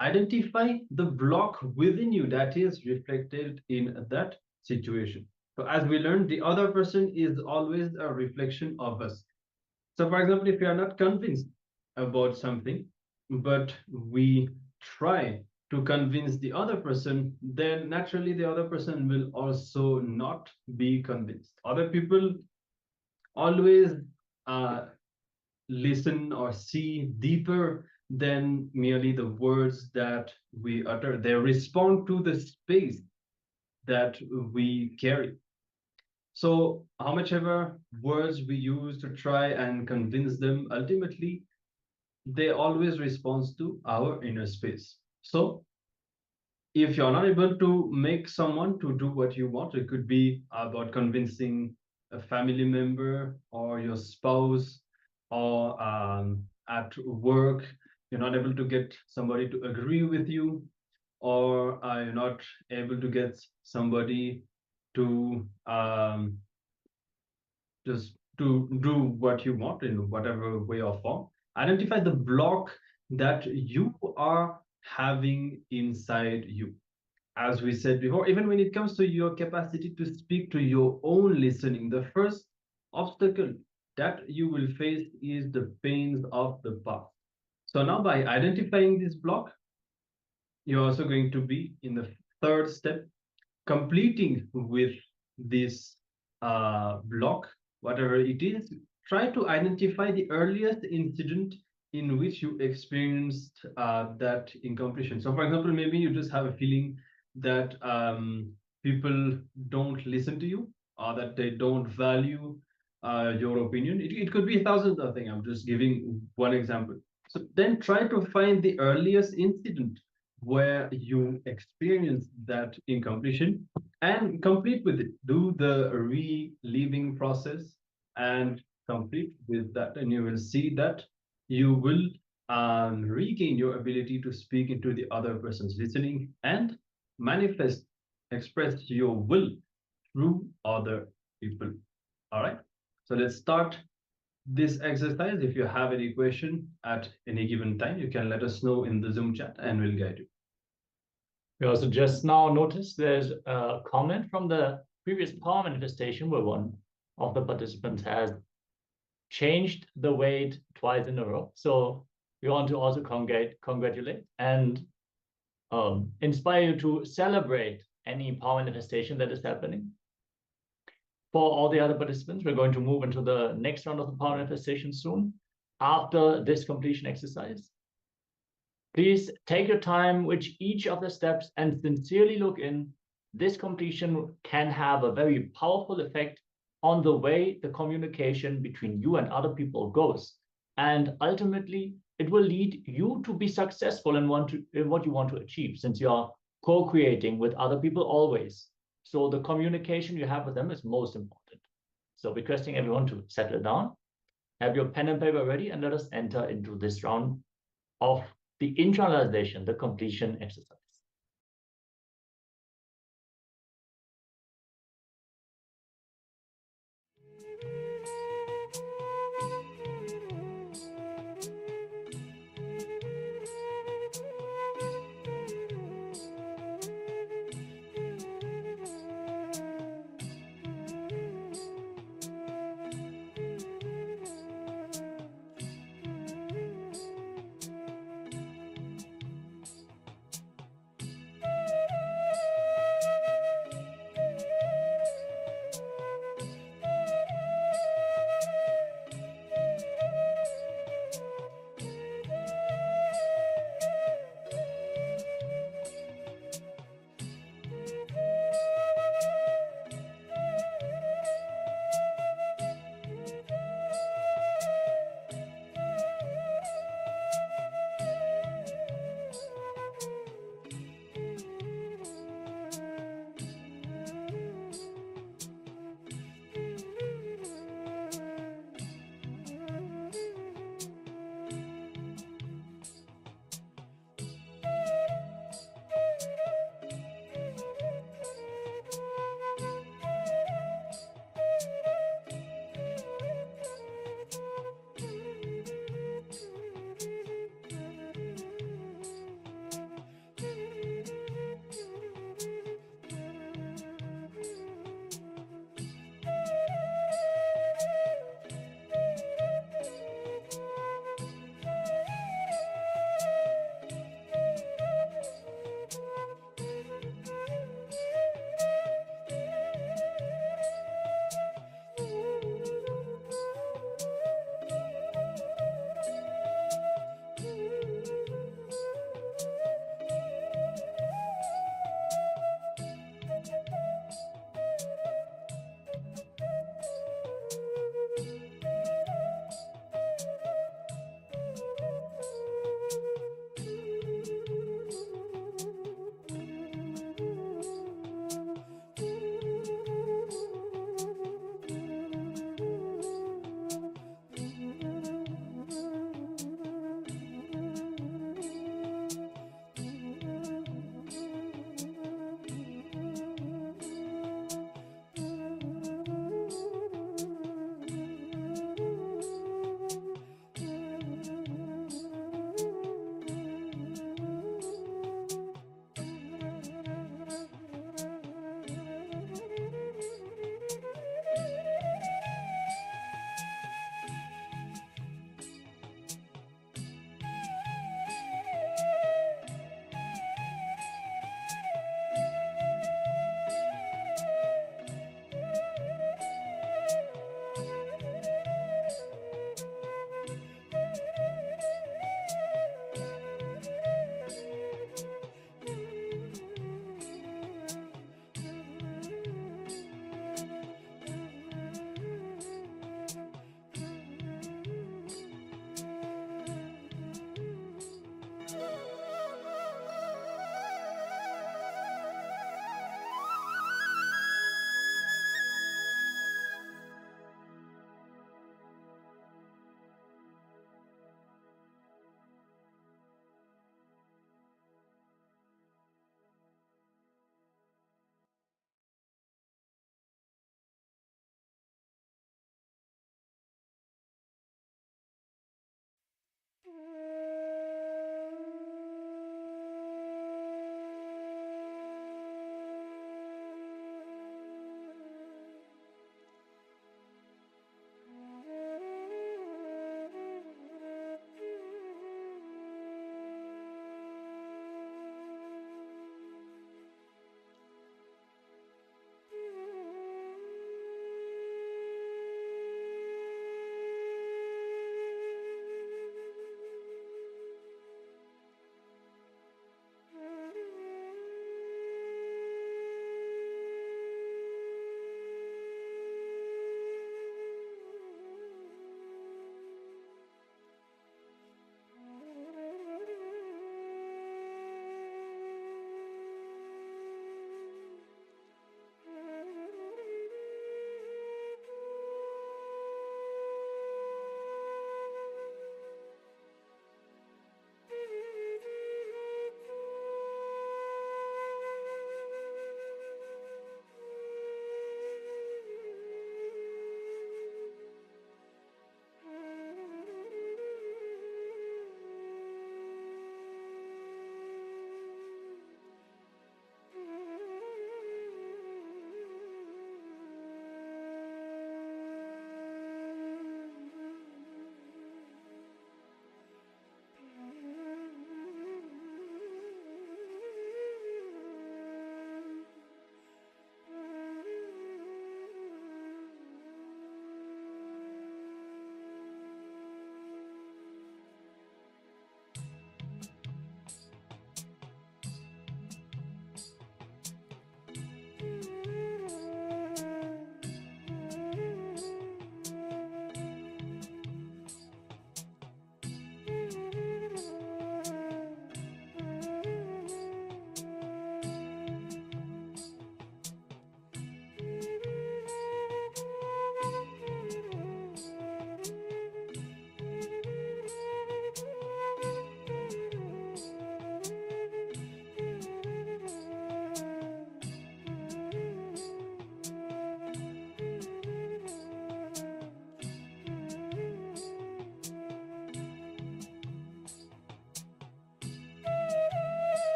identify the block within you that is reflected in that situation. So as we learned, the other person is always a reflection of us. So, for example, if you are not convinced about something, but we try to convince the other person, then naturally the other person will also not be convinced. Other people always listen or see deeper than merely the words that we utter. They respond to the space that we carry. So, how much ever words we use to try and convince them, ultimately, they always respond to our inner space. So, if you're not able to make someone to do what you want, it could be about convincing a family member or your spouse, or at work, you're not able to get somebody to agree with you, or you're not able to get somebody to just to do what you want in whatever way or form. Identify the block that you are having inside you. As we said before, even when it comes to your capacity to speak to your own listening, the first obstacle that you will face is the pains of the past. So now, by identifying this block, you're also going to be in the third step, completing with this block, whatever it is. Try to identify the earliest incident in which you experienced that incompletion. So, for example, maybe you just have a feeling that people don't listen to you, or that they don't value your opinion. It could be thousands of things. I'm just giving one example. So then try to find the earliest incident where you experience that incompletion and complete with it. Do the reliving process and complete with that, and you will see that you will regain your ability to speak into the other person's listening and manifest, express your will through other people. All right, so let's start this exercise. If you have any question at any given time, you can let us know in the Zoom chat and we'll guide you. We also just now noticed there's a comment from the previous power manifestation where one of the participants has changed the weight twice in a row. So we want to also congratulate and inspire you to celebrate any power manifestation that is happening. For all the other participants, we're going to move into the next round of the power manifestation soon after this completion exercise. Please take your time with each of the steps and sincerely look in. This completion can have a very powerful effect on the way the communication between you and other people goes. And ultimately, it will lead you to be successful in what you want to achieve, since you are co-creating with other people always. So the communication you have with them is most important. So requesting everyone to settle down, have your pen and paper ready, and let us enter into this round of the internalization, the completion exercise.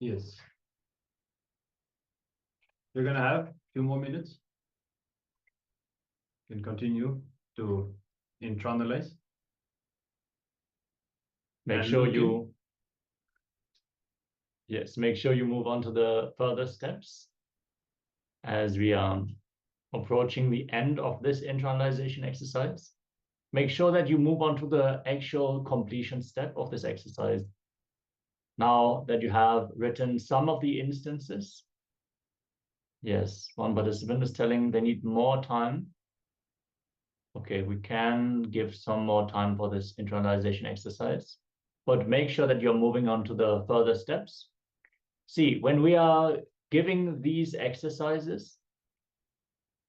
Yes. We're gonna have a few more minutes. You can continue to internalize. Make sure you move on to the further steps as we are approaching the end of this internalization exercise. Make sure that you move on to the actual completion step of this exercise. Now that you have written some of the instances, yes, one participant is telling they need more time. Okay, we can give some more time for this internalization exercise, but make sure that you're moving on to the further steps. See, when we are giving these exercises,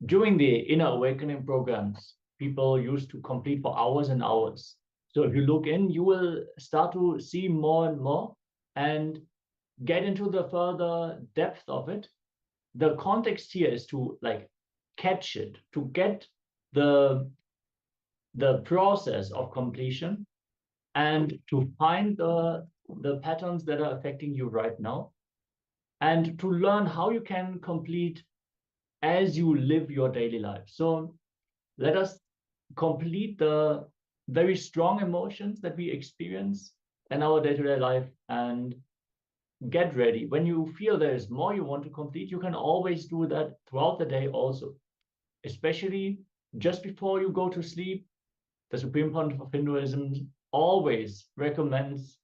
during the inner awakening programs, people used to complete for hours and hours. So if you look in, you will start to see more and more and get into the further depth of it. The context here is to like catch it, to get the process of completion and to find the patterns that are affecting you right now and to learn how you can complete as you live your daily life. So let us complete the very strong emotions that we experience in our day-to-day life and get ready. When you feel there is more you want to complete, you can always do that throughout the day also, especially just before you go to sleep. The Supreme Pontiff of Hinduism always recommends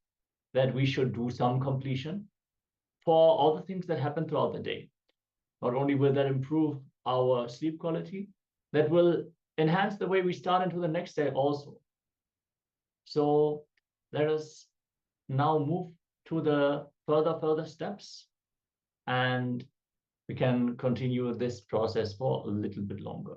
that we should do some completion for all the things that happen throughout the day. Not only will that improve our sleep quality, that will enhance the way we start into the next day also. So let us now move to the further steps, and we can continue this process for a little bit longer.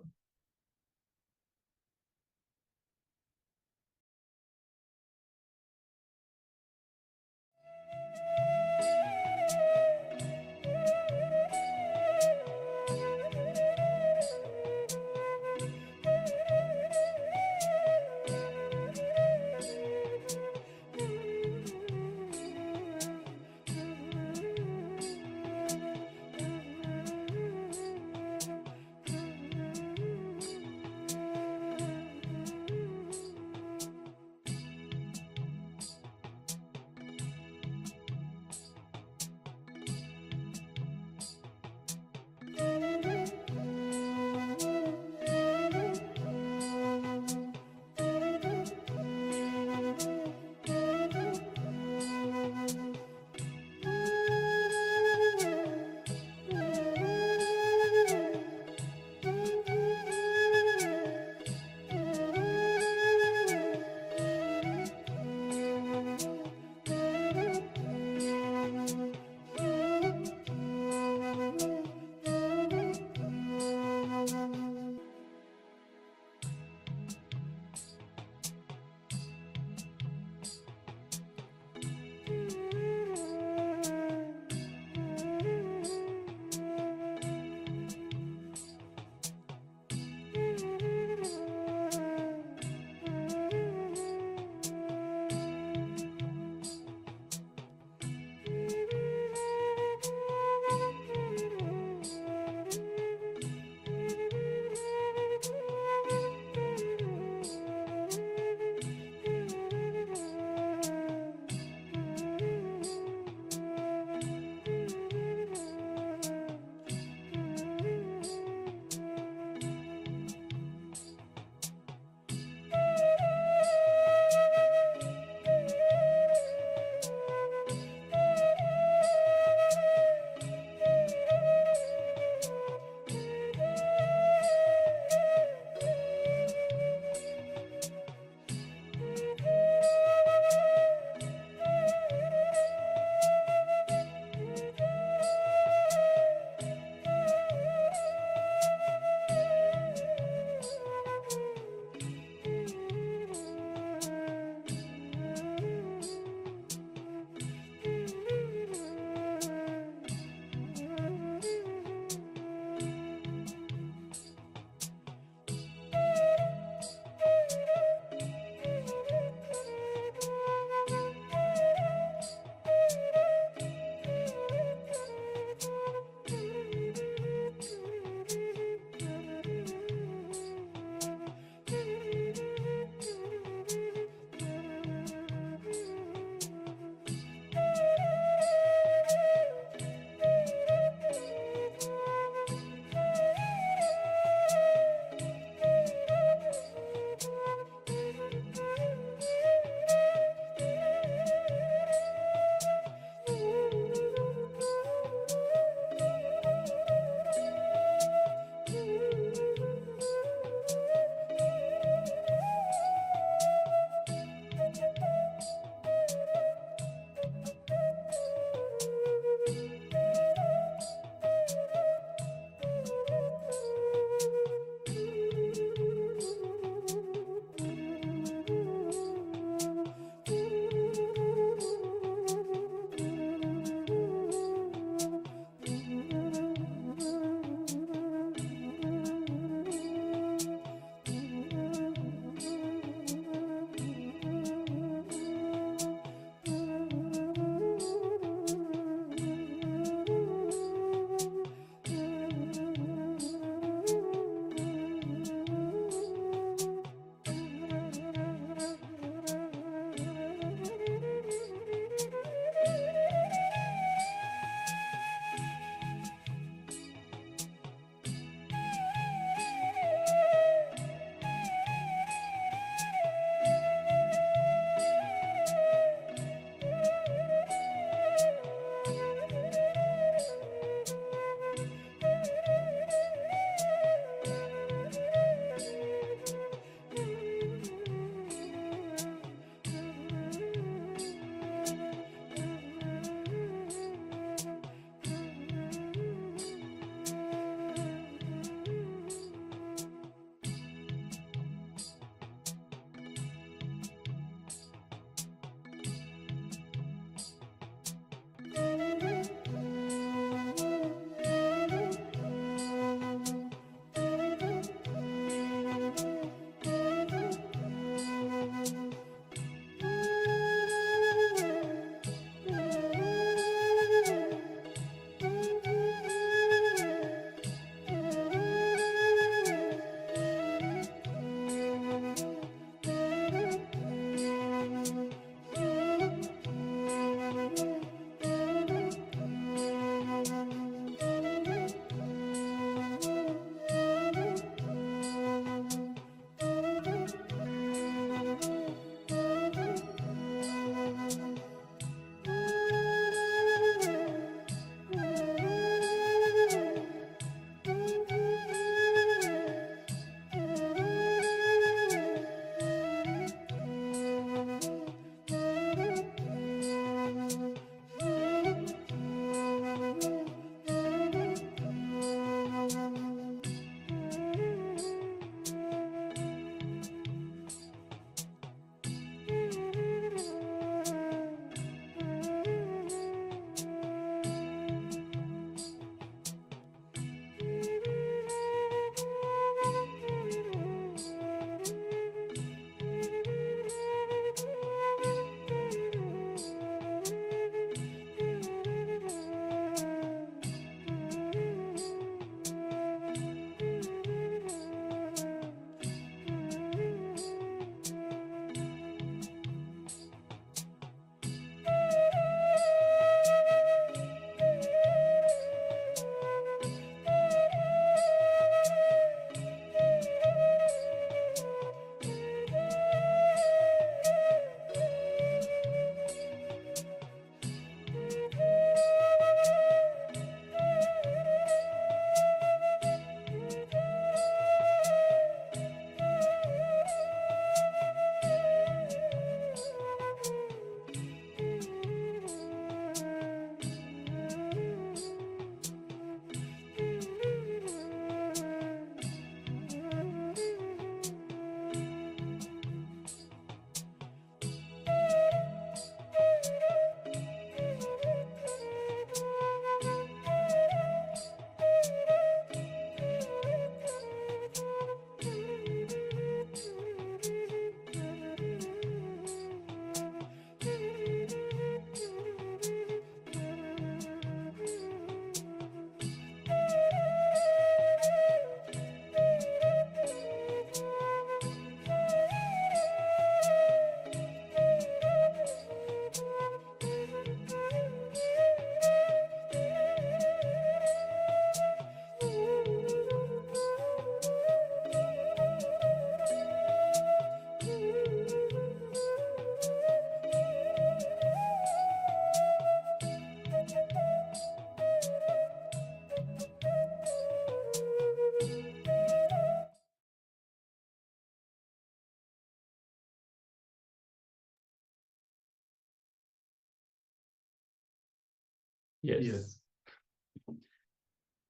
Yes.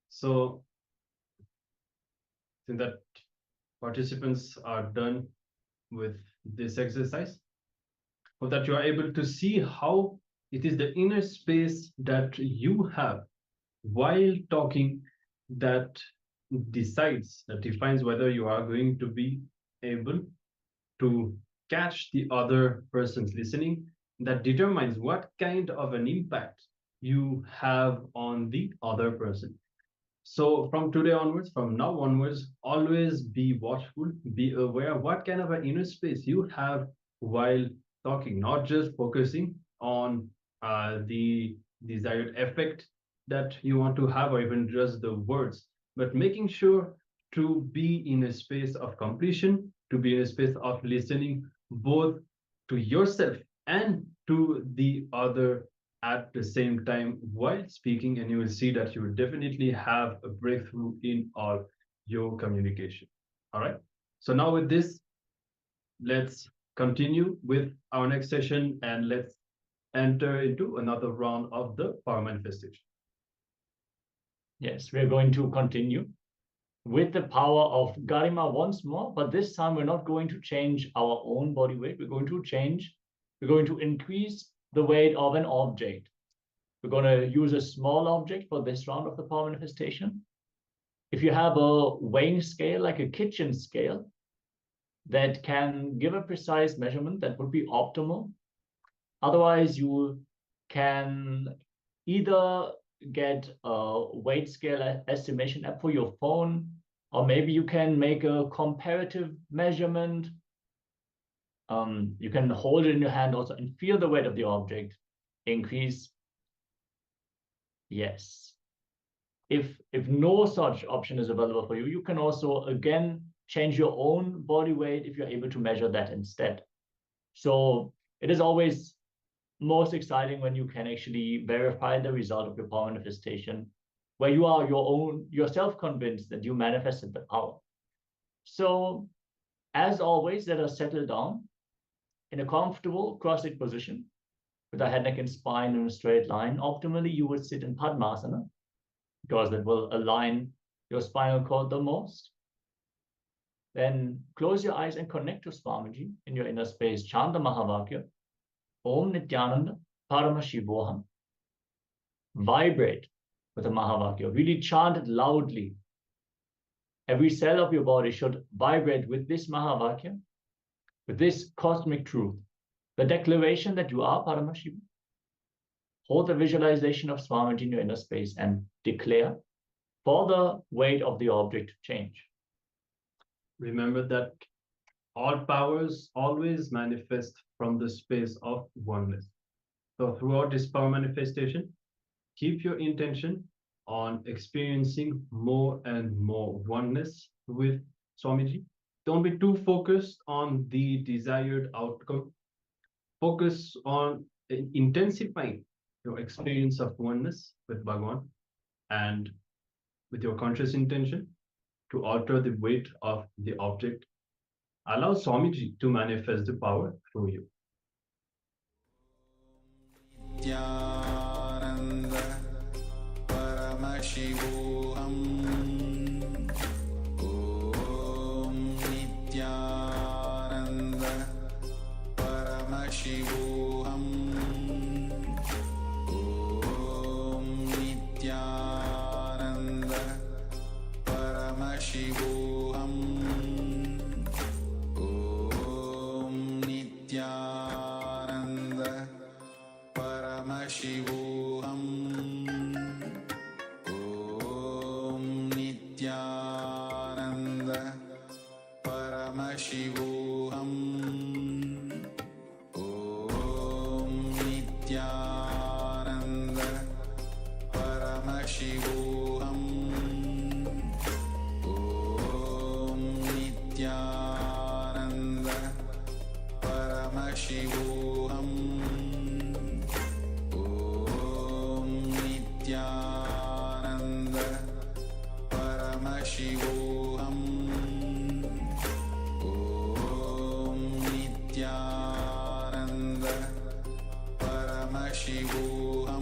So, since that participants are done with this exercise, so that you are able to see how it is the inner space that you have while talking that defines whether you are going to be able to catch the other person's listening, that determines what kind of an impact you have on the other person. So from today onwards, from now onwards, always be watchful, be aware of what kind of an inner space you have while talking, not just focusing on the desired effect that you want to have, or even just the words, but making sure to be in a space of completion, to be in a space of listening, both to yourself and to the other at the same time while speaking, and you will see that you will definitely have a breakthrough in all your communication. All right. So now with this, let's continue with our next session and let's enter into another round of the power manifestation. Yes, we're going to continue with the power of Garima once more, but this time we're not going to change our own body weight. We're going to increase the weight of an object. We're going to use a small object for this round of the power manifestation. If you have a weighing scale, like a kitchen scale, that can give a precise measurement, that would be optimal. Otherwise, you can either get a weight scale estimation app for your phone, or maybe you can make a comparative measurement. You can hold it in your hand also and feel the weight of the object increase. Yes. If no such option is available for you, you can also again change your own body weight if you're able to measure that instead. So it is always most exciting when you can actually verify the result of your power manifestation, where you are yourself convinced that you manifested the power. So as always, let us settle down in a comfortable cross-legged position with our head, neck, and spine in a straight line. Optimally, you would sit in Padmasana, because that will align your spinal cord the most. Then close your eyes and connect to Swamiji in your inner space. Chant the Mahavakya, Om Nityananda Paramashivoham. Vibrate with the Mahavakya. Really chant it loudly. Every cell of your body should vibrate with this Mahavakya, with this cosmic truth. The declaration that you are Paramashiva. Hold the visualization of Swamiji in your inner space and declare for the weight of the object to change. Remember that all powers always manifest from the space of oneness. So throughout this power manifestation, keep your intention on experiencing more and more oneness with Swamiji. Don't be too focused on the desired outcome. Focus on intensifying your experience of oneness with Bhagavan, and with your conscious intention to alter the weight of the object, allow Swamiji to manifest the power through you. Nityananda Paramashivoham. Om Nityananda Paramashivoham. Om Nityananda Paramashivoham. Om Nityananda Paramashivoham. Om Nityananda Paramashivoham. Om Nityananda Paramashivoham. Om Nityananda Paramashivoham. Om Nityananda Paramashivoham. Om Nityananda Paramashivoham.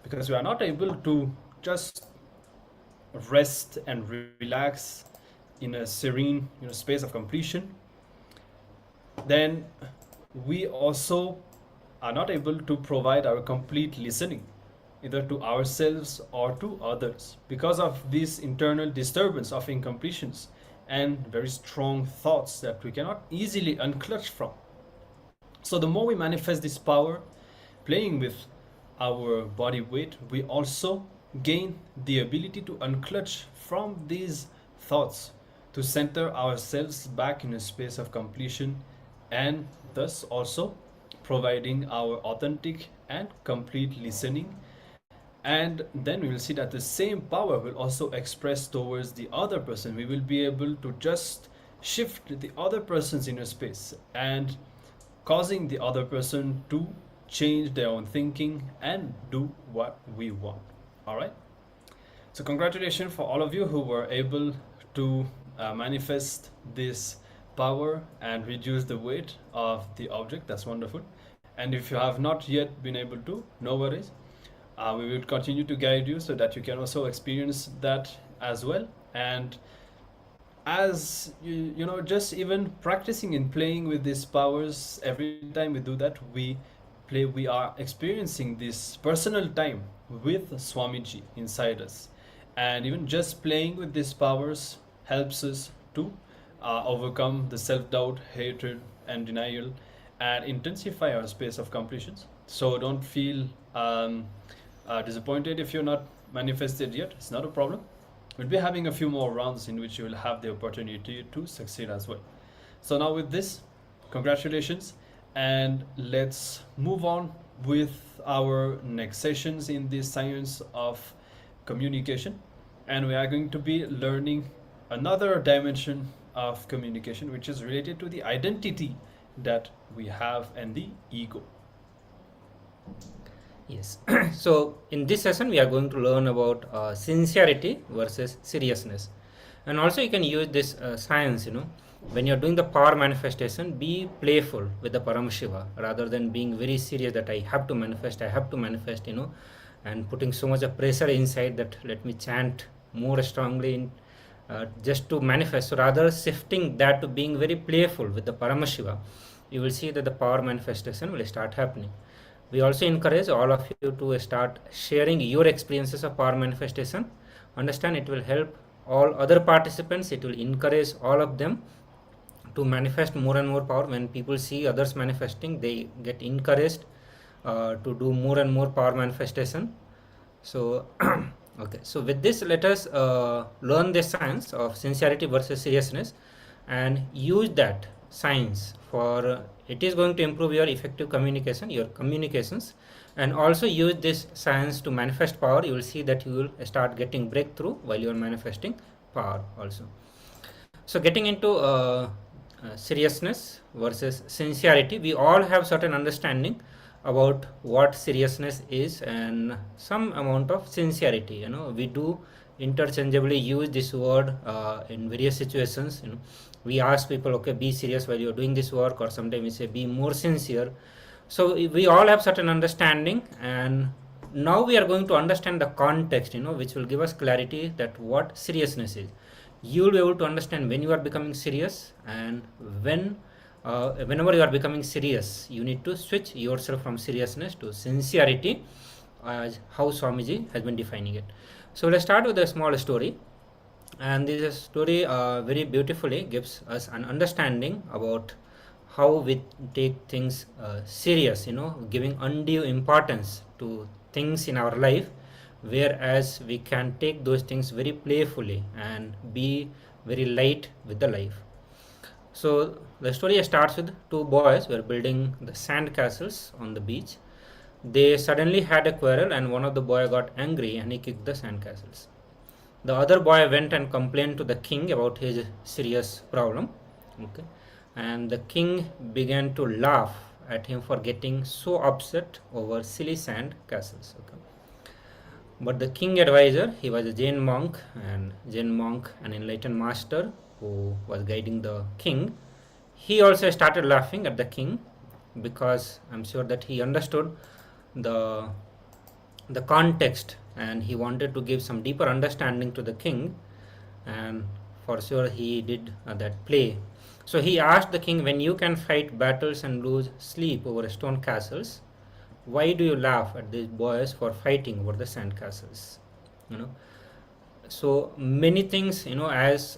because we are not able to just rest and relax in a serene space of completion, then we also are not able to provide our complete listening either to ourselves or to others because of this internal disturbance of incompletions and very strong thoughts that we cannot easily unclutch from. So the more we manifest this power playing with our body weight, we also gain the ability to unclutch from these thoughts, to center ourselves back in a space of completion, and thus also providing our authentic and complete listening. And then we will see that the same power will also express towards the other person. We will be able to just shift the other person's inner space and causing the other person to change their own thinking and do what we want. All right. So congratulations for all of you who were able to manifest this power and reduce the weight of the object. That's wonderful. And if you have not yet been able to, no worries. We will continue to guide you so that you can also experience that as well. And as you know, just even practicing and playing with these powers, every time we do that, we are experiencing this personal time with Swamiji inside us. And even just playing with these powers helps us to overcome the self-doubt, hatred, and denial, and intensify our space of completions. So don't feel disappointed if you're not manifested yet. It's not a problem. We'll be having a few more rounds in which you will have the opportunity to succeed as well. So now with this, congratulations, and let's move on with our next sessions in the science of communication. And we are going to be learning another dimension of communication, which is related to the identity that we have and the ego. Yes. So in this session we are going to learn about sincerity versus seriousness, and also you can use this science, when you're doing the power manifestation, be playful with the Paramashiva rather than being very serious that I have to manifest, and putting so much of pressure inside that let me chant more strongly in, just to manifest. So rather shifting that to being very playful with the Paramashiva, you will see that the power manifestation will start happening. We also encourage all of you to start sharing your experiences of power manifestation. Understand, it will help all other participants. It will encourage all of them to manifest more and more power. When people see others manifesting, they get encouraged to do more and more power manifestation. So okay, so with this, let us learn the science of sincerity versus seriousness and use that science for it is going to improve your effective communication, your communications, and also use this science to manifest power. You will see that you will start getting breakthrough while you are manifesting power also. So getting into seriousness versus sincerity, we all have certain understanding about what seriousness is and some amount of sincerity. We do interchangeably use this word in various situations. We ask people, okay, be serious while you're doing this work, or sometimes we say be more sincere. So we all have certain understanding, and now we are going to understand the context, which will give us clarity that what seriousness is. You will be able to understand when you are becoming serious, and whenever you are becoming serious, you need to switch yourself from seriousness to sincerity, as how Swamiji has been defining it. So let's start with a small story. And this story very beautifully gives us an understanding about how we take things serious, giving undue importance to things in our life, whereas we can take those things very playfully and be very light with the life. So the story starts with two boys were building the sand castles on the beach. They suddenly had a quarrel, and one of the boy got angry and he kicked the sand castles. The other boy went and complained to the king about his serious problem. Okay, and the king began to laugh at him for getting so upset over silly sand castles. Okay, but the king advisor, he was a Jain monk, an enlightened master who was guiding the king. He also started laughing at the king because I'm sure that he understood the the context, and he wanted to give some deeper understanding to the king, and for sure he did that play. So he asked the king, when you can fight battles and lose sleep over stone castles, why do you laugh at these boys for fighting over the sand castles? You know, so many things, as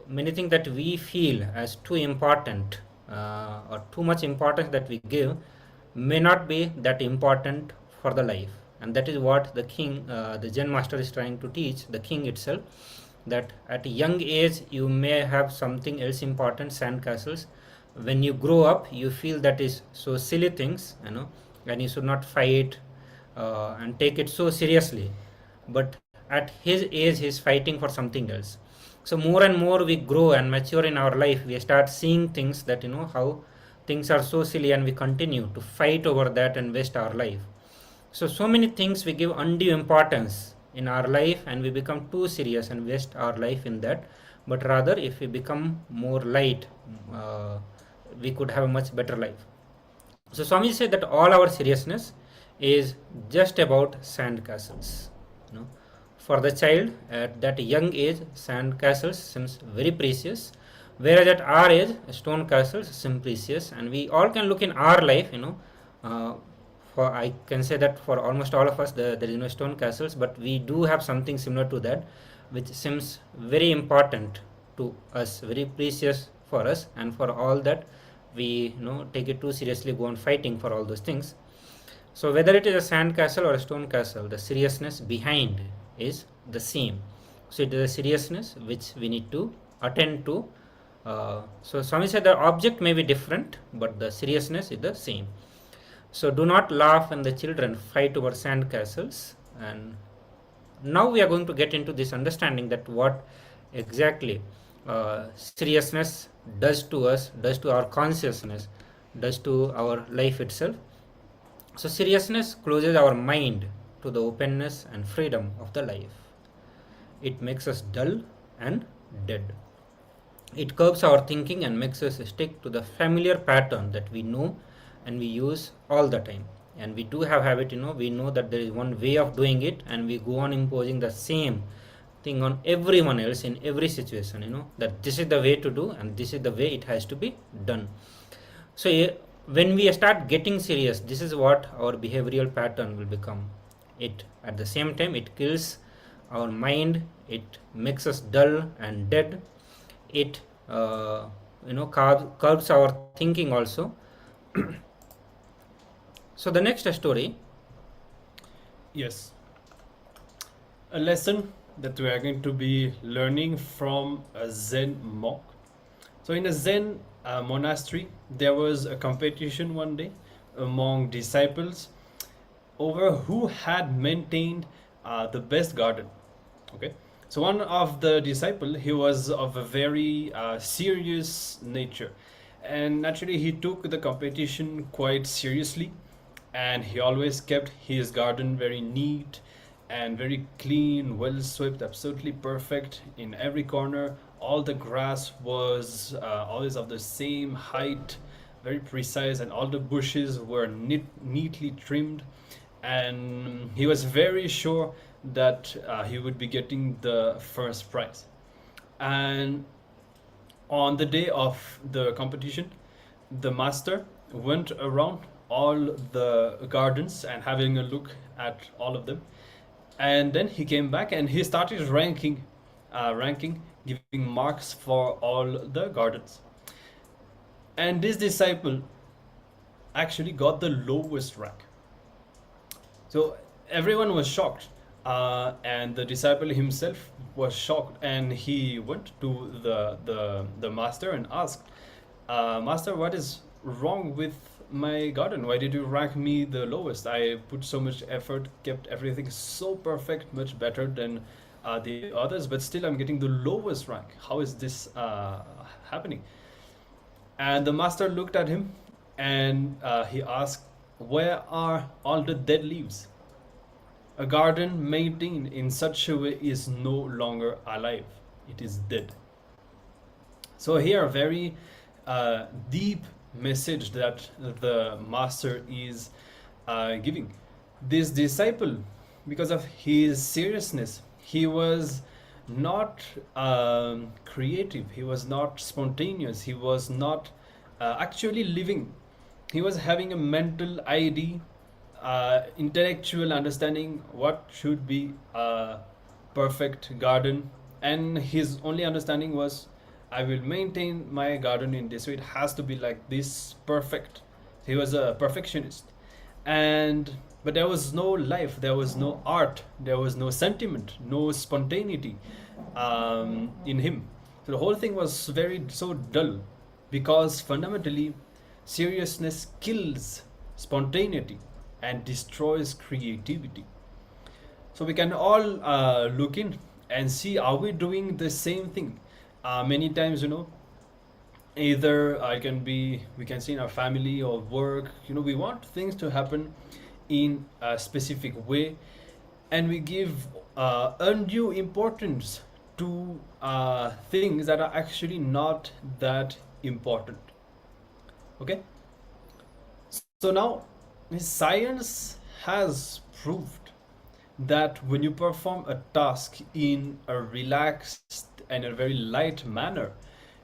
many things that we feel as too important, or too much importance that we give, may not be that important for the life. And that is what the king, the Zen master, is trying to teach the king itself, that at a young age you may have something else important, sand castles. When you grow up, you feel that is so silly things, and you should not fight and take it so seriously. But at his age, he's fighting for something else. So more and more we grow and mature in our life, we start seeing things that, how things are so silly, and we continue to fight over that and waste our life. So many things we give undue importance in our life, and we become too serious and waste our life in that. But rather, if we become more light, we could have a much better life. So Swami said that all our seriousness is just about sand castles. For the child at that young age, sand castles seems very precious, whereas at our age, stone castles seem precious. And we all can look in our life, for I can say that for almost all of us, there is no stone castles, but we do have something similar to that, which seems very important to us, very precious for us, and for all that we take it too seriously, go on fighting for all those things. So whether it is a sand castle or a stone castle, the seriousness behind is the same. So it is a seriousness which we need to attend to. So Swami said the object may be different, but the seriousness is the same. So do not laugh when the children fight over sand castles. And now we are going to get into this understanding that what exactly seriousness does to us, does to our consciousness, does to our life itself. So seriousness closes our mind to the openness and freedom of the life. It makes us dull and dead. It curbs our thinking and makes us stick to the familiar pattern that we know and we use all the time. And we do have habit, we know that there is one way of doing it, and we go on imposing the same thing on everyone else in every situation, that this is the way to do and this is the way it has to be done. So when we start getting serious, this is what our behavioral pattern will become. It at the same time, it kills our mind, it makes us dull and dead, it curbs our thinking also. So the next story. Yes. A lesson that we are going to be learning from a Zen monk. So in a Zen monastery, there was a competition one day among disciples over who had maintained the best garden. Okay, so one of the disciple, he was of a very serious nature, and naturally he took the competition quite seriously, and he always kept his garden very neat and very clean, well swept, absolutely perfect in every corner. All the grass was always of the same height, very precise, and all the bushes were neatly trimmed. And he was very sure that he would be getting the first prize. And on the day of the competition, the master went around all the gardens and having a look at all of them, and then he came back and he started ranking, giving marks for all the gardens. And this disciple actually got the lowest rank. So everyone was shocked, and the disciple himself was shocked, and he went to the master and asked, Master, what is wrong with my garden? Why did you rank me the lowest? I put so much effort, kept everything so perfect, much better than the others, but still I'm getting the lowest rank. How is this happening? And the master looked at him and he asked, where are all the dead leaves? A garden maintained in such a way is no longer alive. It is dead. So here, a very deep message that the master is giving. This disciple because of his seriousness. He was not creative, he was not spontaneous, he was not actually living. He was having a mental idea, intellectual understanding what should be a perfect garden, and his only understanding was, I will maintain my garden in this way, it has to be like this perfect. He was a perfectionist. And but there was no life, there was no art, there was no sentiment, no spontaneity in him. So the whole thing was very so dull, because fundamentally seriousness kills spontaneity and destroys creativity. So we can all look in and see, are we doing the same thing? Many times, either I can be, we can see in our family or work, we want things to happen in a specific way, and we give undue importance to things that are actually not that important. Okay, so now science has proved that when you perform a task in a relaxed and a very light manner,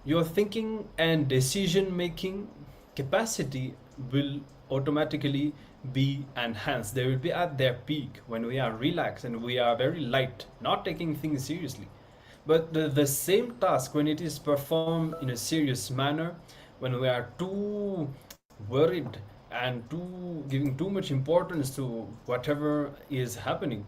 your thinking and decision making capacity will automatically be enhanced. They will be at their peak when we are relaxed and we are very light, not taking things seriously. But the same task, when it is performed in a serious manner, when we are too worried and too giving too much importance to whatever is happening,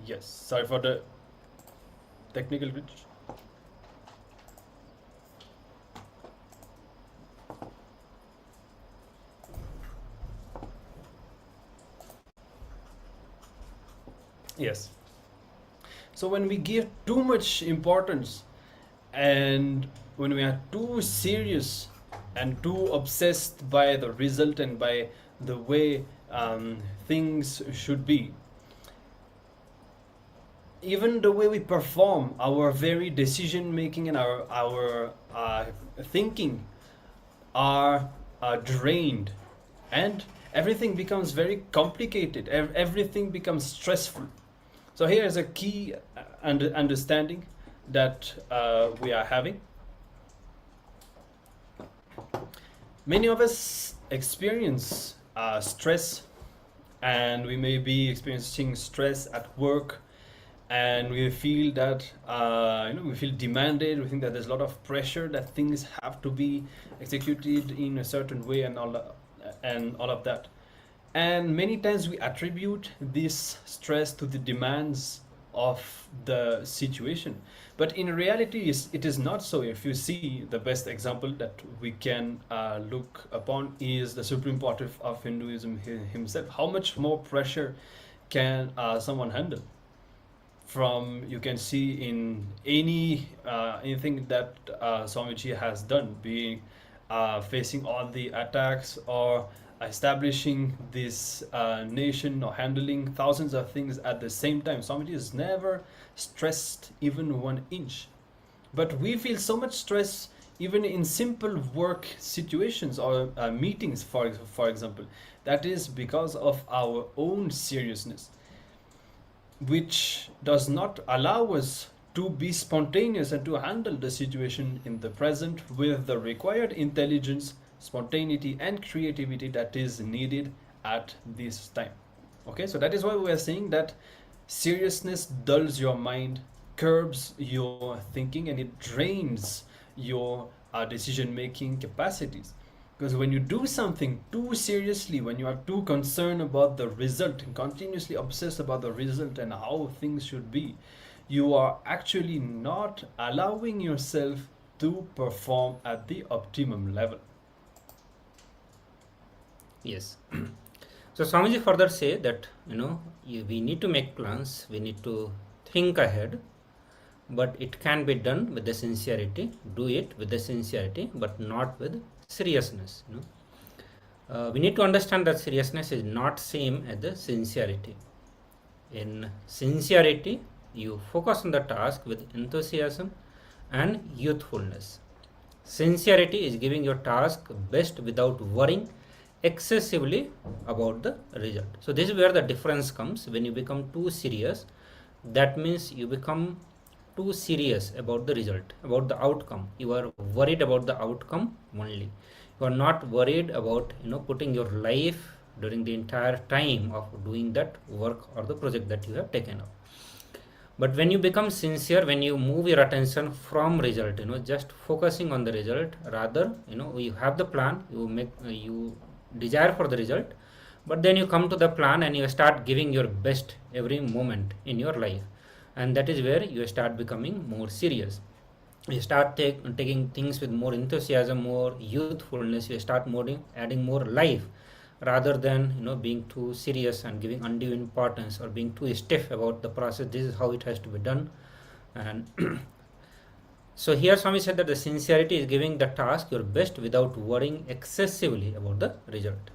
yes, sorry for the technical glitch. Yes. So when we give too much importance, and when we are too serious and too obsessed by the result and by the way things should be, even the way we perform, our very decision making and our thinking are drained, and everything becomes very complicated, everything becomes stressful. So here is a key understanding that we are having. Many of us experience stress, and we may be experiencing stress at work, and we feel that we feel demanded, we think that there's a lot of pressure, that things have to be executed in a certain way, and all of that. And many times we attribute this stress to the demands of the situation, but in reality it is not so. If you see, the best example that we can look upon is the Supreme Pontiff of Hinduism himself. How much more pressure can someone handle? From, you can see in anything that Swamiji has done, being facing all the attacks, or establishing this nation, or handling thousands of things at the same time. Swamiji is never stressed even 1 inch. But we feel so much stress even in simple work situations or meetings, for example. That is because of our own seriousness, which does not allow us to be spontaneous and to handle the situation in the present with the required intelligence, spontaneity, and creativity that is needed at this time. Okay, so that is why we are saying that seriousness dulls your mind, curbs your thinking, and it drains your decision making capacities. Because when you do something too seriously, when you are too concerned about the result and continuously obsessed about the result and how things should be, you are actually not allowing yourself to perform at the optimum level. Yes. So Swamiji further say that we need to make plans, we need to think ahead, but it can be done with the sincerity. Do it with the sincerity, but not with seriousness. We need to understand that seriousness is not same as the sincerity. In sincerity, you focus on the task with enthusiasm and youthfulness. Sincerity is giving your task best without worrying excessively about the result. So this is where the difference comes. When you become too serious, that means you become too serious about the result, about the outcome. You are worried about the outcome only. You are not worried about putting your life during the entire time of doing that work or the project that you have taken up. But when you become sincere, when you move your attention from result, just focusing on the result, rather you have the plan, you desire for the result, but then you come to the plan and you start giving your best every moment in your life, and that is where you start becoming more serious. You start taking things with more enthusiasm, more youthfulness. You start adding more life, rather than being too serious and giving undue importance or being too stiff about the process. This is how it has to be done. And so here Swami said that the sincerity is giving the task your best without worrying excessively about the result.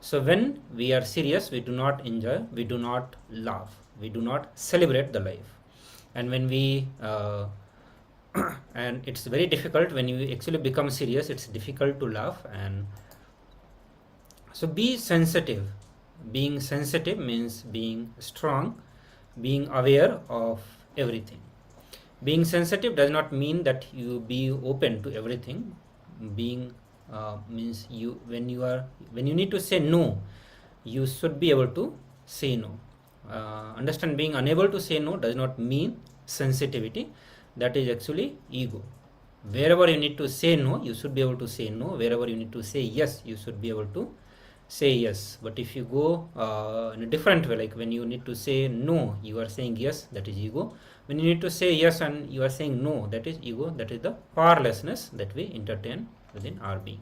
So when we are serious, we do not enjoy, we do not laugh, we do not celebrate the life. And when we and it's very difficult when you actually become serious, it's difficult to laugh. And so be sensitive. Being sensitive means being strong, being aware of everything. Being sensitive does not mean that you be open to everything. Being means when you need to say no, you should be able to say no. Understand, being unable to say no does not mean sensitivity. That is actually ego. Wherever you need to say no, you should be able to say no. Wherever you need to say yes, you should be able to say yes. But if you go in a different way, like when you need to say no, you are saying yes, that is ego. When you need to say yes and you are saying no, that is ego. That is the powerlessness that we entertain within our being.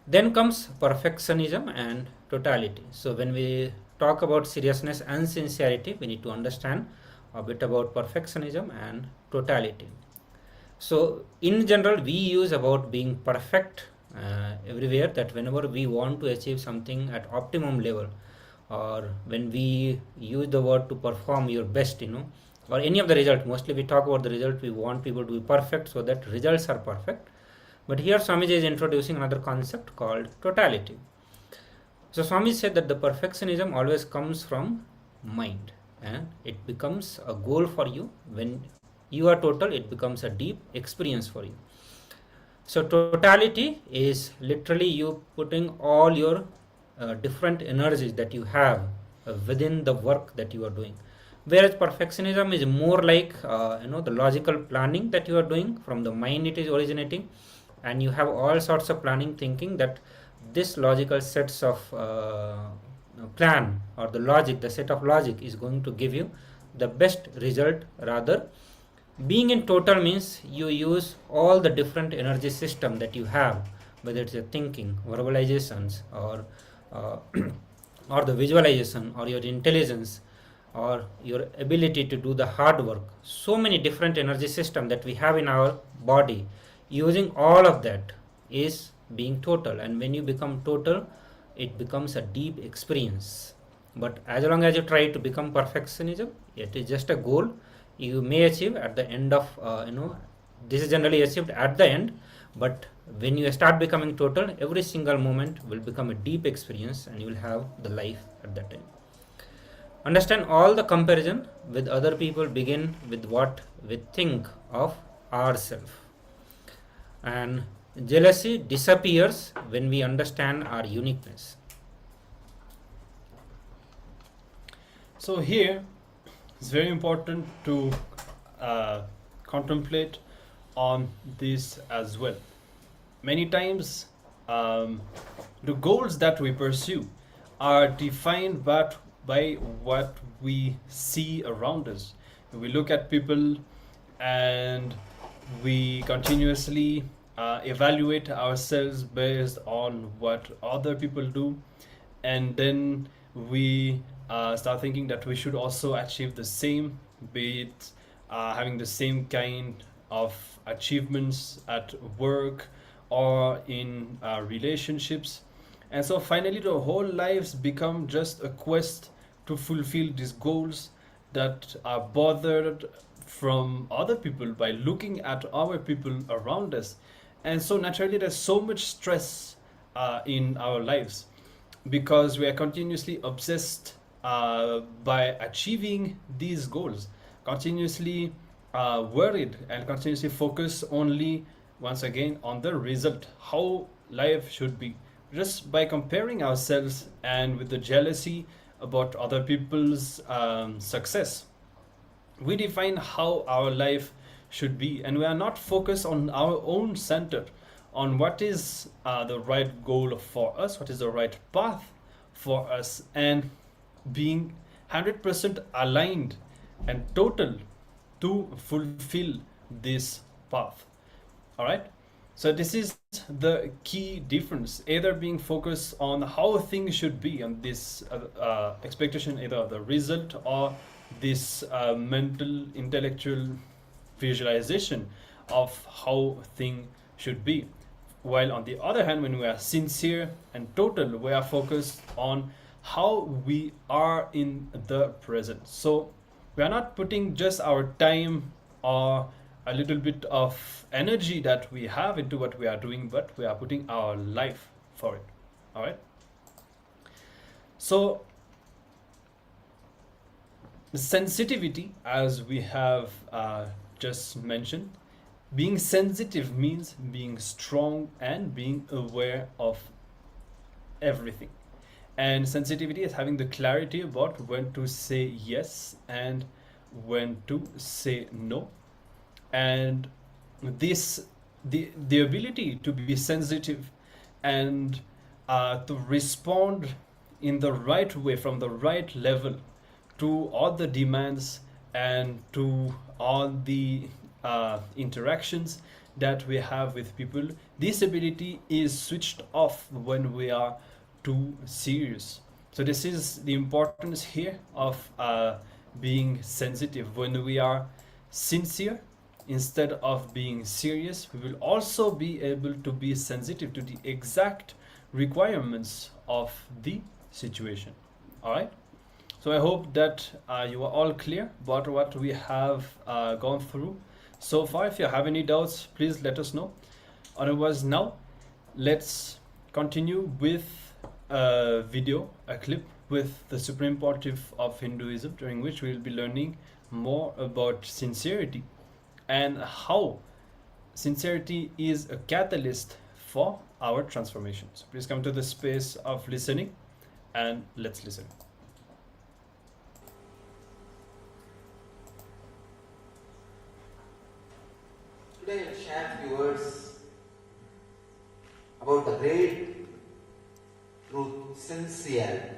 Then comes perfectionism and totality. So when we talk about seriousness and sincerity, we need to understand a bit about perfectionism and totality. So in general, we use about being perfect everywhere, that whenever we want to achieve something at optimum level, or when we use the word to perform your best, or any of the result, mostly we talk about the result, we want people to be perfect so that results are perfect. But here Swamiji is introducing another concept called totality. So Swami said that the perfectionism always comes from mind, and it becomes a goal for you. When you are total, it becomes a deep experience for you. So totality is literally you putting all your different energies that you have within the work that you are doing. Whereas perfectionism is more like the logical planning that you are doing. From the mind it is originating, and you have all sorts of planning, thinking that this logical sets of plan, or the set of logic is going to give you the best result. Rather, being in total means you use all the different energy system that you have, whether it's your thinking, verbalizations, or or the visualization, or your intelligence, or your ability to do the hard work. So many different energy system that we have in our body. Using all of that is being total. And when you become total, it becomes a deep experience. But as long as you try to become perfectionism, it is just a goal you may achieve at the end of this is generally achieved at the end. But when you start becoming total, every single moment will become a deep experience, and you will have the life at that time. Understand, all the comparison with other people begin with what we think of ourselves, and jealousy disappears when we understand our uniqueness. So here it's very important to contemplate on this as well. Many times the goals that we pursue are defined by what we see around us. We look at people and we continuously evaluate ourselves based on what other people do, and then we start thinking that we should also achieve the same be it having the same kind of achievements at work or in relationships. And so finally the whole lives become just a quest to fulfill these goals that are bothered from other people by looking at our people around us. And so naturally there's so much stress in our lives because we are continuously obsessed by achieving these goals, continuously worried and continuously focused only once again on the result, how life should be, just by comparing ourselves and with the jealousy about other people's success. We define how our life should be, and we are not focused on our own center, on what is the right goal for us, what is the right path for us, and being 100% aligned and total to fulfill this path. All right, so this is the key difference, either being focused on how things should be and this expectation either of the result or this mental intellectual visualization of how things should be, while on the other hand when we are sincere and total, we are focused on how we are in the present. So we are not putting just our time or a little bit of energy that we have into what we are doing, but we are putting our life for it. All right, so sensitivity, as we have just mentioned, being sensitive means being strong and being aware of everything. And sensitivity is having the clarity about when to say yes and when to say no. And this the ability to be sensitive and to respond in the right way, from the right level, to all the demands and to all the interactions that we have with people, this ability is switched off when we are too serious. So this is the importance here of being sensitive. When we are sincere instead of being serious, we will also be able to be sensitive to the exact requirements of the situation. All right, so I hope that you are all clear about what we have gone through so far. If you have any doubts, please let us know. Otherwise, now let's continue with a video, a clip with the Supreme Pontiff of Hinduism, during which we will be learning more about sincerity and how sincerity is a catalyst for our transformation. So please come to the space of listening and let's listen. Today I'll share a few words about the great truth, sincerity.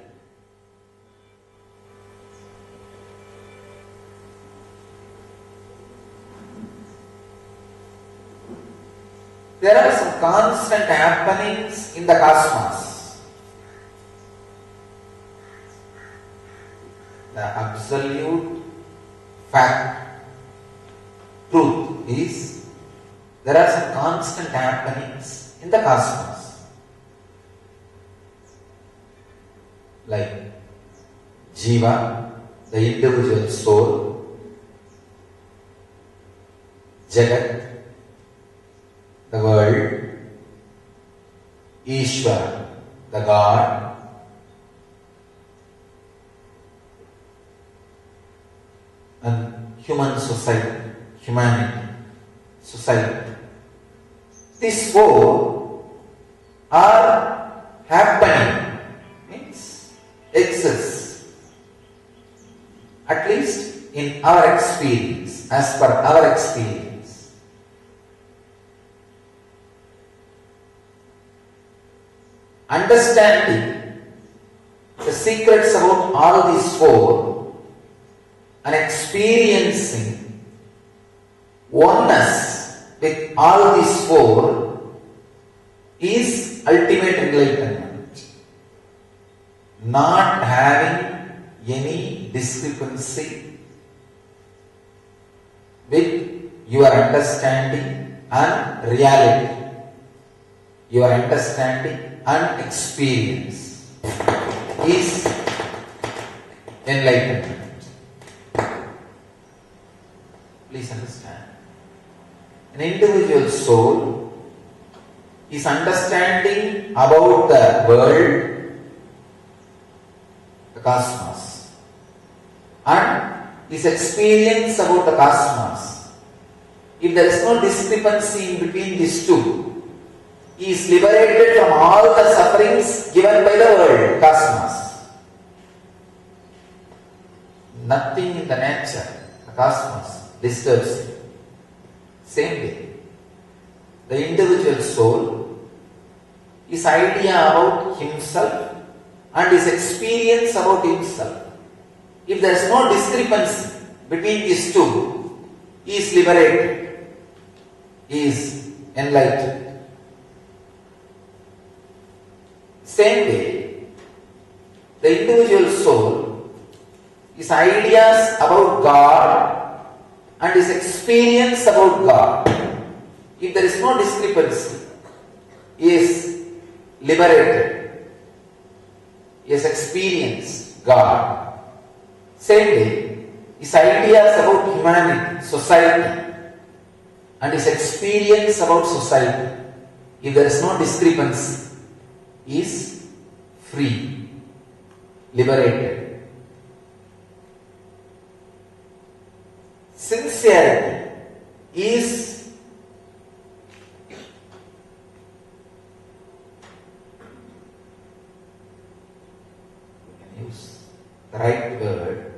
There are some constant happenings in the cosmos. The absolute fact, truth is, there are some constant happenings in the cosmos. Like Jiva, the individual soul, Jagat, the world, Ishvara, the God, and human society, humanity, society. These four are happening, means exist, at least in our experience, as per our experience. Understanding the secrets about all these four and experiencing oneness with all these four is ultimate enlightenment. Not having any discrepancy your understanding and reality, your understanding and experience is enlightenment. Please understand. An individual soul is understanding about the world, the cosmos, and his experience about the cosmos. If there is no discrepancy in between these two, he is liberated from all the sufferings given by the world, cosmos. Nothing in the nature, the cosmos, disturbs him. Same way, the individual soul, his idea about himself and his experience about himself, if there is no discrepancy between these two, he is liberated, he is enlightened. Same way, the individual soul, his ideas about God and his experience about God, if there is no discrepancy, he is liberated, he has experienced God. Same way, his ideas about humanity, society, and his experience about society, if there is no discrepancy, he is free, liberated. Sincerity is use the right word.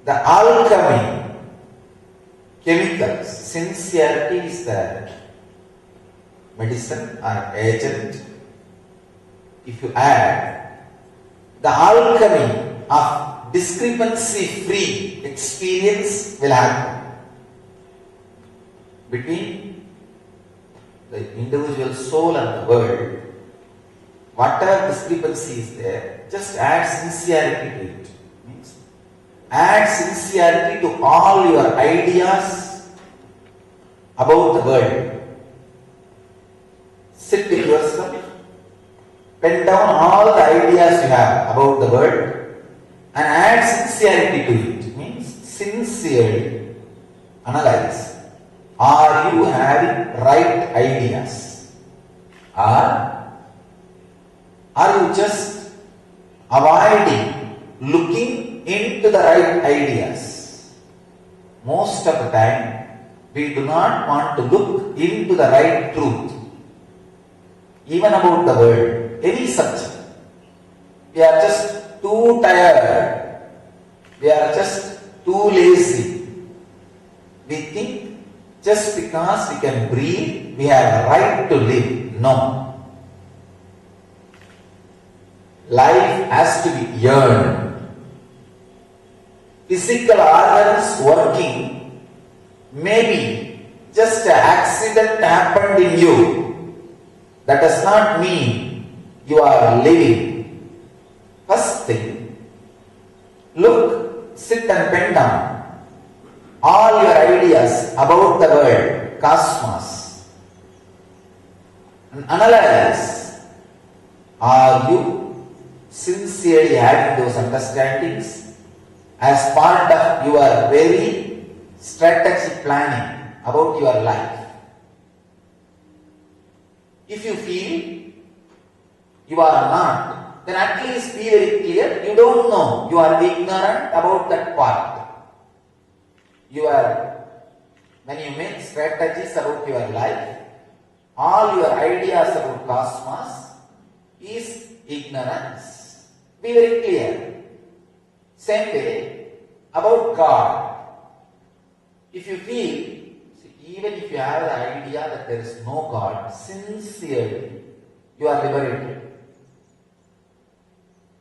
The alchemy, chemicals. Sincerity is the medicine or agent. If you add the alchemy of discrepancy-free experience will happen between the individual soul and the world. Whatever discrepancy is there, just add sincerity to it. Means add sincerity to all your ideas about the world. Sit with yourself, pen down all the ideas you have about the world, and add sincerity to it. Means sincerely analyze. Are you having right ideas? Or are you just avoiding looking into the right ideas? Most of the time, we do not want to look into the right truth. Even about the world, any subject. We are just too tired. We are just too lazy. We think just because we can breathe, we have a right to live. No. Life has to be earned. Physical organs working, maybe just an accident happened in you. That does not mean you are living. First thing, look, sit and pen down all your ideas about the world, cosmos, and analyze. Are you sincerely having those understandings as part of your very strategic planning about your life? If you feel you are not, then at least be very clear, you don't know, you are ignorant about that part. When you make strategies about your life, all your ideas about cosmos is ignorance. Be very clear. Same way about God. If you feel, even if you have the idea that there is no God, sincerely, you are liberated.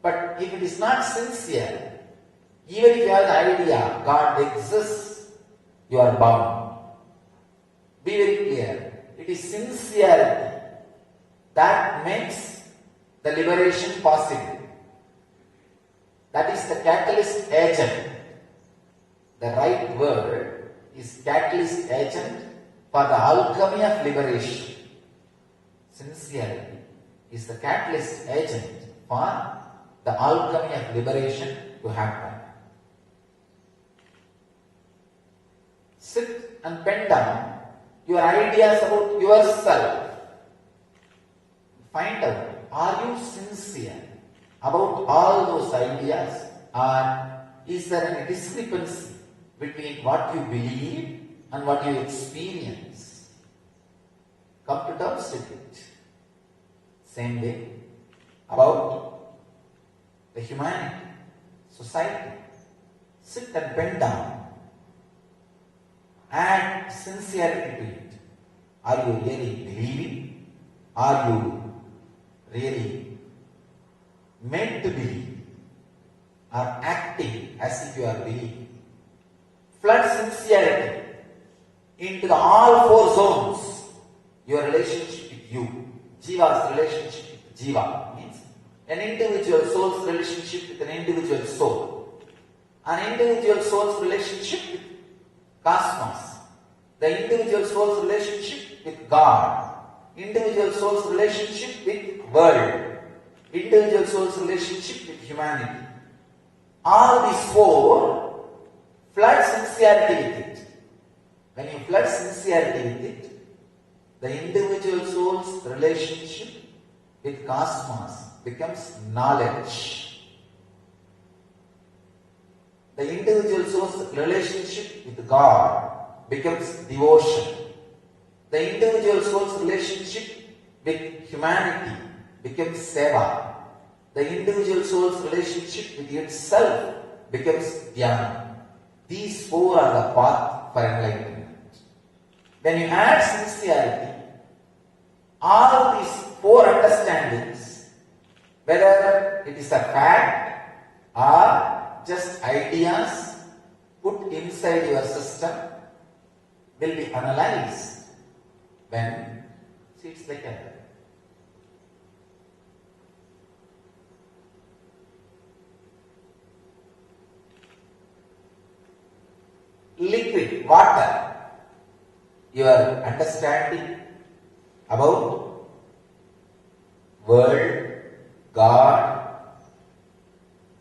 But if it is not sincere, even if you have the idea God exists, you are bound. Be very clear. It is sincerity that makes the liberation possible. That is the catalyst agent. the right word is catalyst agent for the alchemy of liberation. Sincerity is the catalyst agent for the alchemy of liberation to happen. Sit and pen down your ideas about yourself. Find out, are you sincere about all those ideas, or is there any discrepancy between what you believe and what you experience? Come to terms with it. Same way about the humanity, society. Sit and pen down. Add sincerity to it. Are you really believing? Are you really meant to believe? Or acting as if you are believing? Flood sincerity into the all four zones. Your relationship with you. Jiva's relationship with Jiva means an individual soul's relationship with an individual soul. An individual soul's relationship with cosmos. The individual soul's relationship with God. Individual soul's relationship with world. Individual soul's relationship with humanity. All these four, flood sincerity with it. When you flood sincerity with it, the individual soul's relationship with cosmos becomes knowledge. The individual soul's relationship with God becomes devotion. The individual soul's relationship with humanity becomes seva. The individual soul's relationship with itself becomes dhyana. These four are the path for enlightenment. When you add sincerity, all these four understandings, whether it is a fact or just ideas put inside your system, will be analyzed when, see, it's like a liquid water. Your understanding about world, God,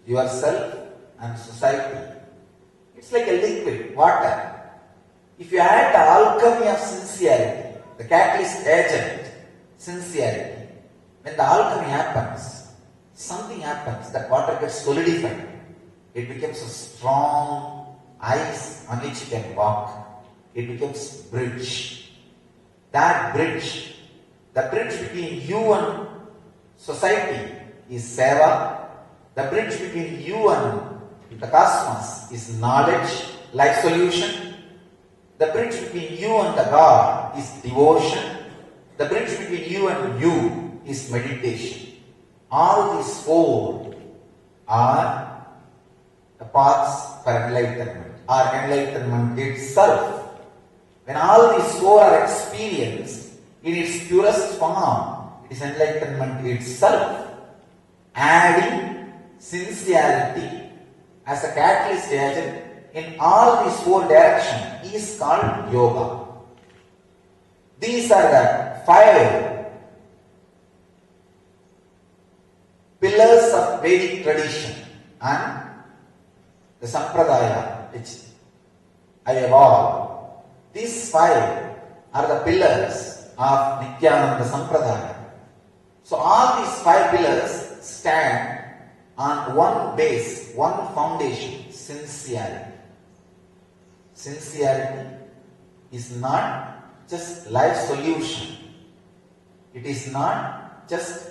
yourself and society. It's like a liquid water. If you add the alchemy of sincerity, the catalyst agent, sincerity, when the alchemy happens, something happens, that water gets solidified. It becomes a strong ice on which you can walk. It becomes bridge. That bridge, the bridge between you and society is seva. The bridge between you and the cosmos is knowledge, life solution. The bridge between you and the God is devotion. The bridge between you and you is meditation. All these four are the paths for enlightenment, or enlightenment itself. When all these four are experienced in its purest form, it is enlightenment itself. Adding sincerity as a catalyst agent in all these four directions is called yoga. These are the 5 pillars of Vedic tradition and the sampradaya which I evolved. These 5 are the pillars of Nityananda Sampradaya. So all these 5 pillars stand on one base, one foundation, sincerity. Sincerity is not just life solution. It is not just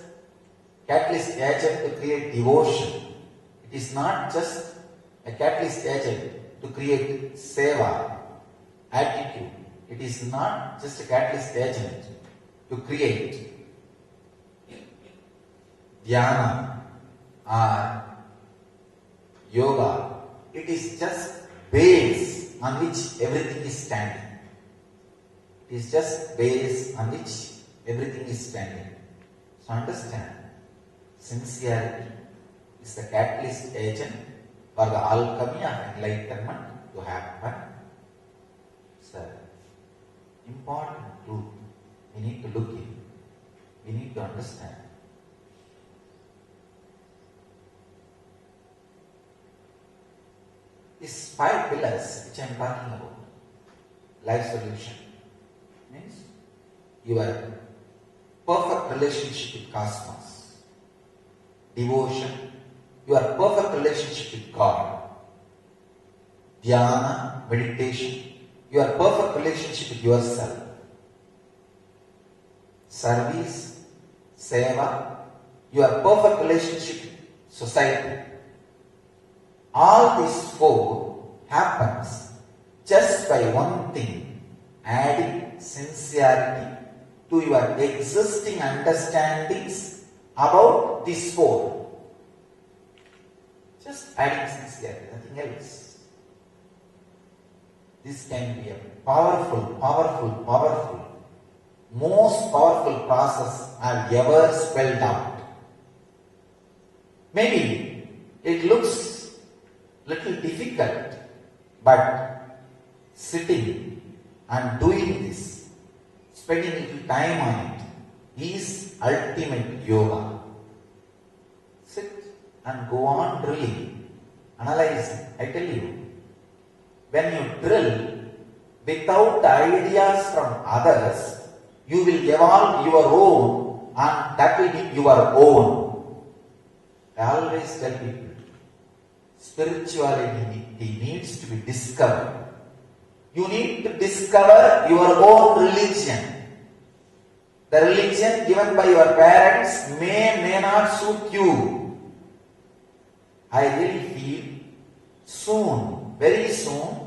catalyst agent to create devotion. It is not just a catalyst agent to create seva, attitude. It is not just a catalyst agent to create dhyana or yoga. It is just base on which everything is standing. It is just base on which everything is standing. So understand, sincerity is the catalyst agent for the alchemy of enlightenment, to happen? It's an important truth. We need to look in. We need to understand. These 5 pillars which I am talking about, life solution, means your perfect relationship with cosmos, devotion, your perfect relationship with God, dhyana, meditation, your perfect relationship with yourself, service, seva, your perfect relationship with society. All these 4 happens just by one thing, adding sincerity to your existing understandings about these 4. Just adding sincerity, nothing else. This can be a powerful, most powerful process I've ever spelled out. Maybe it looks little difficult, but sitting and doing this, spending little time on it, is ultimate yoga. Sit and go on drilling, analyzing. I tell you, when you drill without ideas from others, you will evolve your own, and that will be your own. I always tell people, spirituality needs to be discovered. You need to discover your own religion. The religion given by your parents may not suit you. I really feel soon, very soon,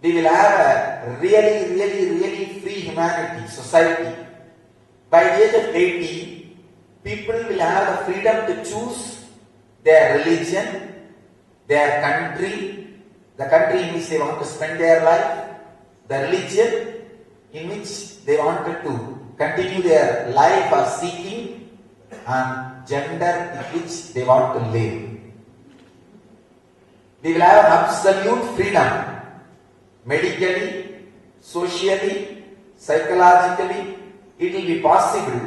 we will have a really free humanity, society. By the age of 80, people will have the freedom to choose their religion, their country, the country in which they want to spend their life, the religion in which they wanted to continue their life or seeking, and gender in which they want to live. We will have absolute freedom, medically, socially, psychologically. It will be possible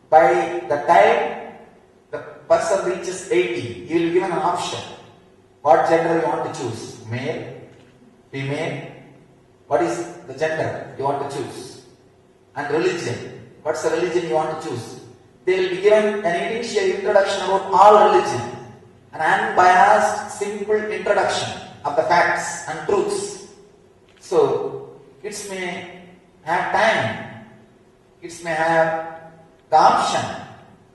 by the time the person reaches 80, you will be given an option. What gender you want to choose? Male, female? What is the gender you want to choose? And religion. What's the religion you want to choose? They will be given an initial introduction about all religion. An unbiased, simple introduction of the facts and truths. So, it may have time. It may have the option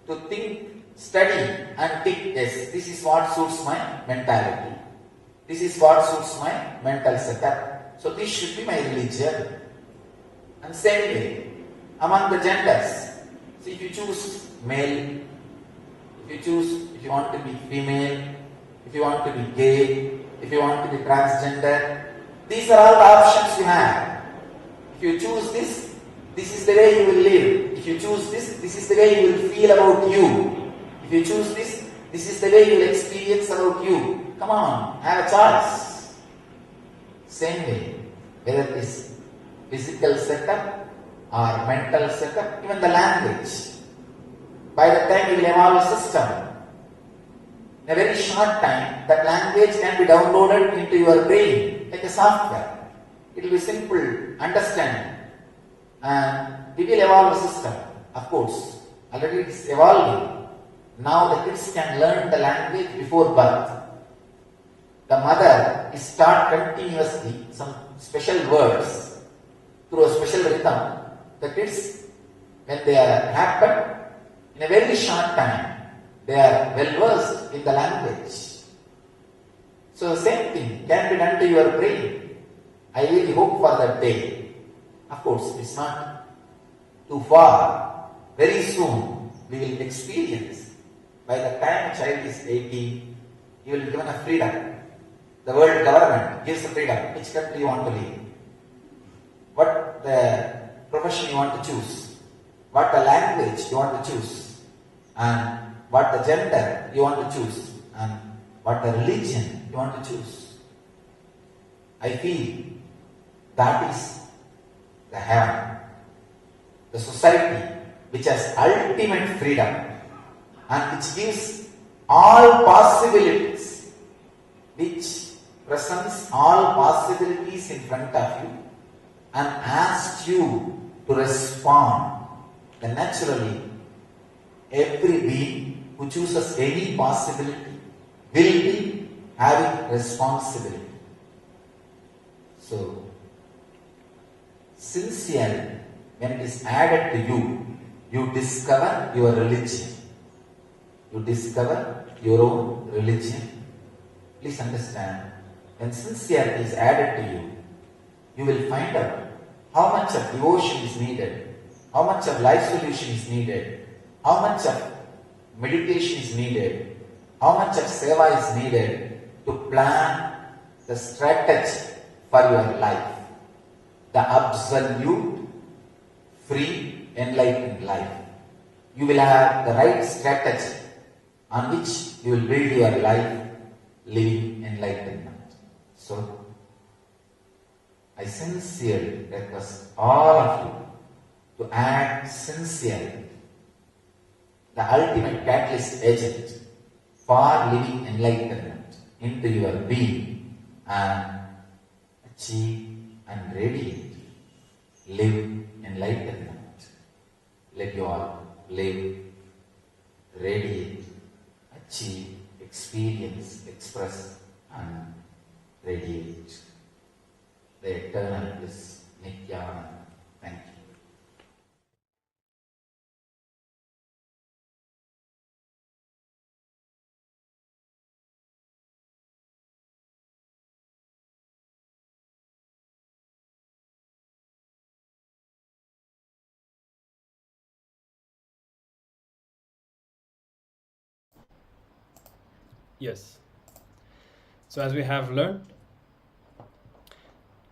to think, study and think, yes, this is what suits my mentality. This is what suits my mental setup. So this should be my religion. And same way, among the genders, so if you choose male, if you want to be female, if you want to be gay, if you want to be transgender, these are all the options you have. If you choose this, this is the way you will live. If you choose this, this is the way you will feel about you. If you choose this, this is the way you will experience about you. Come on, have a choice. Same way, whether it is physical setup or mental setup, even the language. By the time you will evolve a system, in a very short time, that language can be downloaded into your brain like a software. It will be simple, understand. And we will evolve a system, of course. Already it is evolving. Now the kids can learn the language before birth. The mother is taught continuously some special words through a special rhythm. The kids, when they happen, in a very short time, they are well versed in the language. So the same thing can be done to your brain. I really hope for that day. Of course, it's not too far. Very soon, we will experience. By the time a child is 18, he will be given a freedom. The world government gives the freedom. Which country you want to live? What the profession you want to choose? What the language you want to choose? And what the gender you want to choose? And what the religion you want to choose? I feel that is the heaven, the society which has ultimate freedom and which gives all possibilities, which presents all possibilities in front of you and asks you to respond. Then naturally, every being who chooses any possibility will be having responsibility. So, sincerity, when it is added to you, you discover your religion. You discover your own religion. Please understand, when sincerity is added to you, you will find out how much of devotion is needed, how much of life solution is needed, how much of meditation is needed, how much of seva is needed to plan the strategy for your life. The absolute, free, enlightened life. You will have the right strategy on which you will build your life living enlightenment. So, I sincerely request all of you to add sincerity, the ultimate catalyst agent for living enlightenment, into your being and achieve and radiate. Live enlightenment. Let you all live, radiate, achieve, experience, express and radiate the eternal bliss, Nityananda. Thank you. Yes. So as we have learned,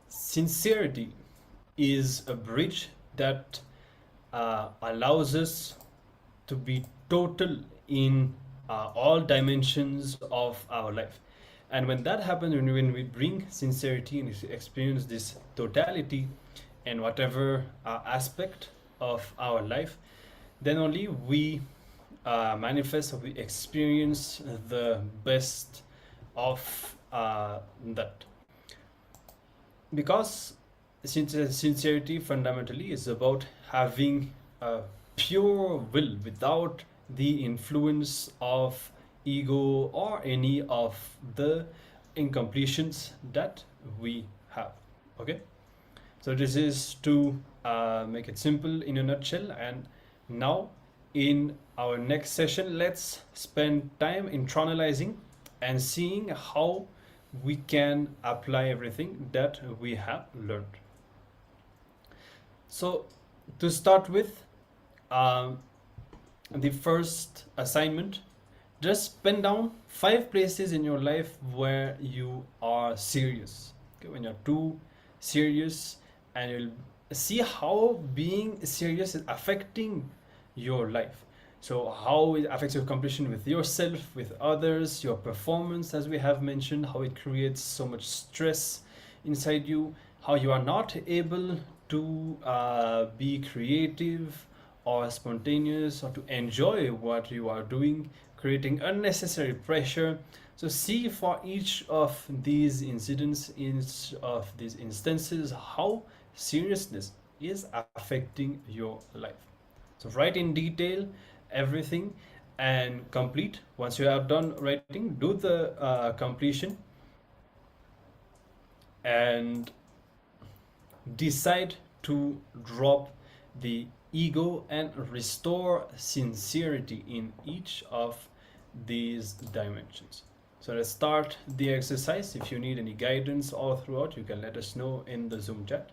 sincerity is a bridge that allows us to be total in all dimensions of our life. And when that happens, when we bring sincerity and experience this totality in whatever aspect of our life, then only we manifest or we experience the best of that. Because sincerity fundamentally is about having a pure will without the influence of ego or any of the incompletions that we have. Okay, so this is to make it simple in a nutshell. And now in our next session, let's spend time internalizing and seeing how we can apply everything that we have learned. So to start with, the first assignment, just pen down 5 places in your life where you are serious. Okay, when you're too serious, and you'll see how being serious is affecting your life. So how it affects your completion with yourself, with others, your performance, as we have mentioned, how it creates so much stress inside you, how you are not able to be creative or spontaneous or to enjoy what you are doing, creating unnecessary pressure. So see for each of these incidents, each of these instances, how seriousness is affecting your life. So write in detail everything and complete. Once you have done writing, do the completion and decide to drop the ego and restore sincerity in each of these dimensions. So let's start the exercise. If you need any guidance all throughout, you can let us know in the Zoom chat.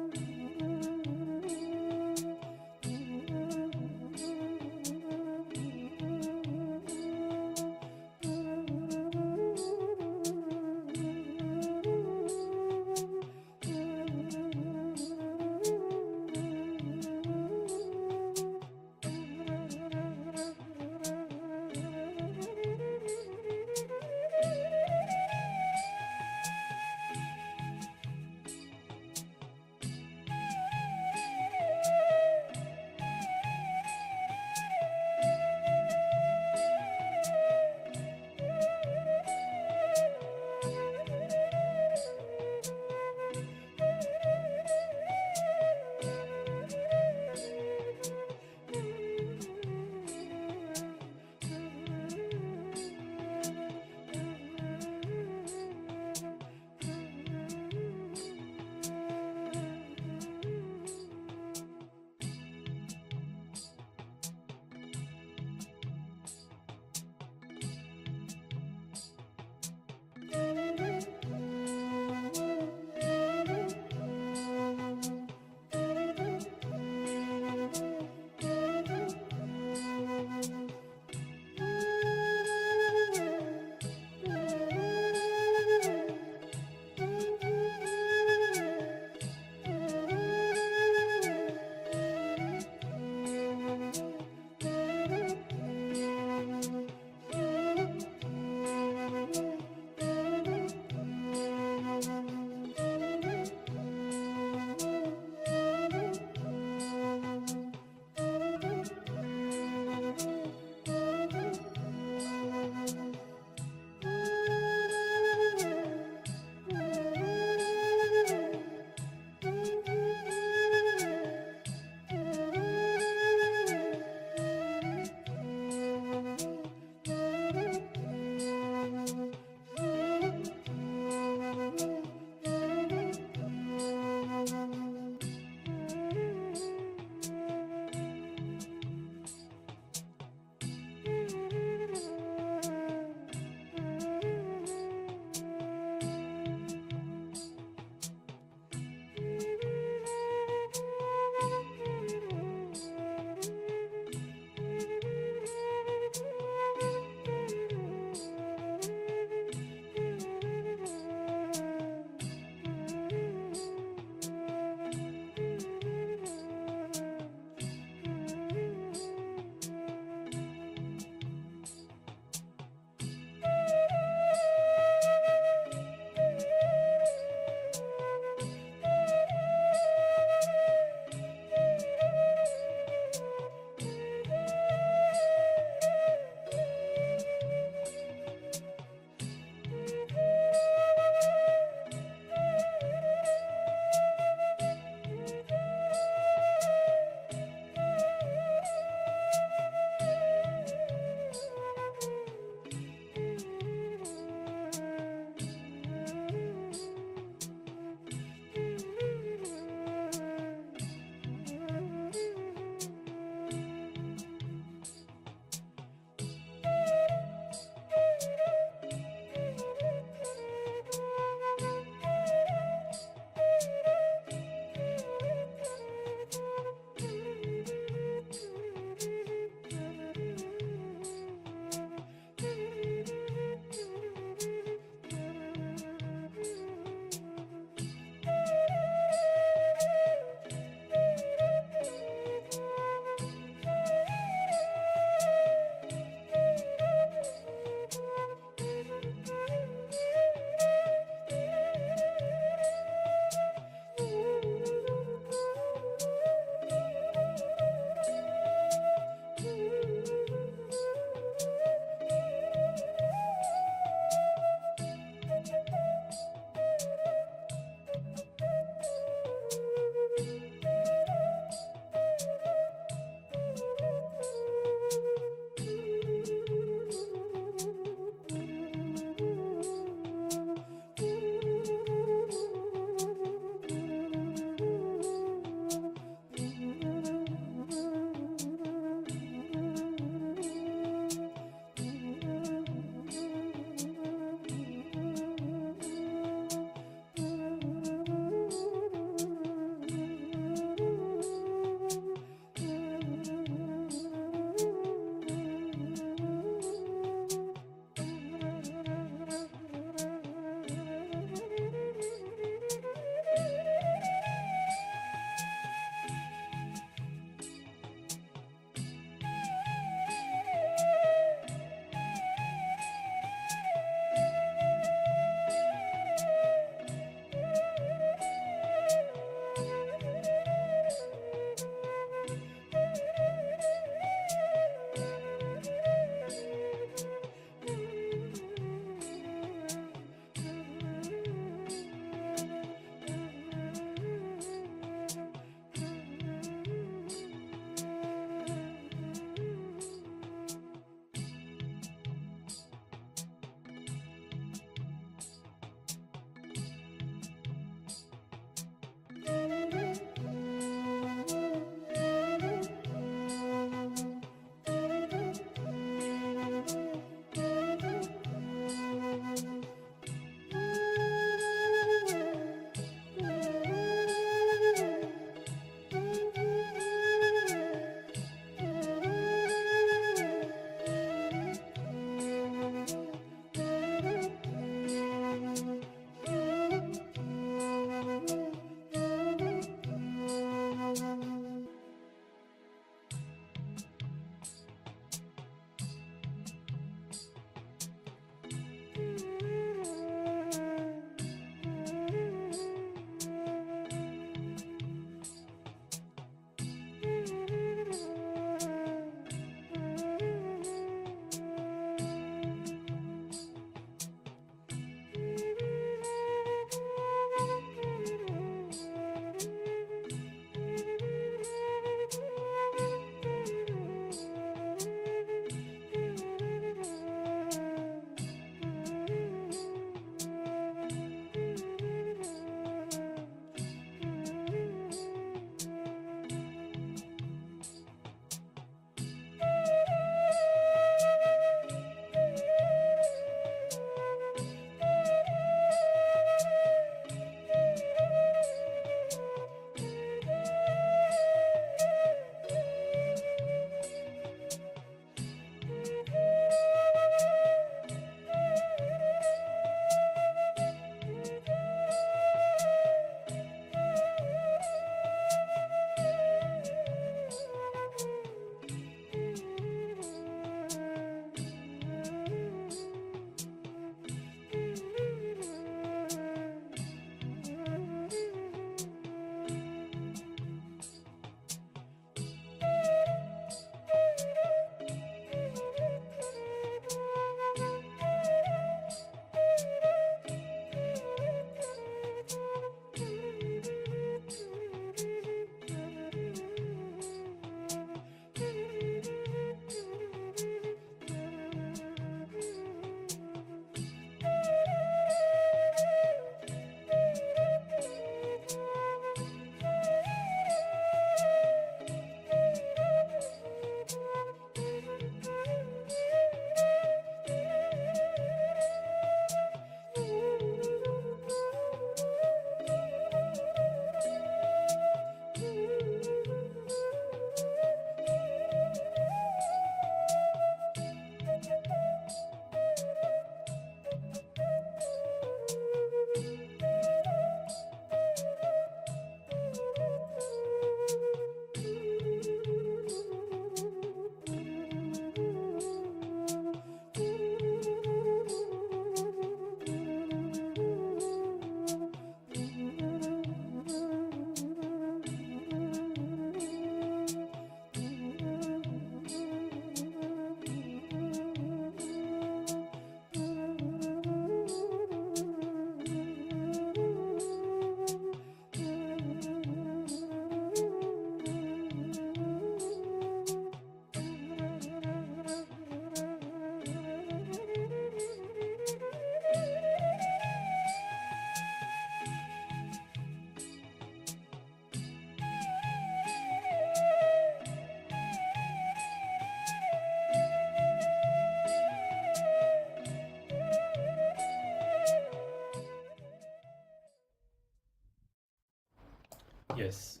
Yes.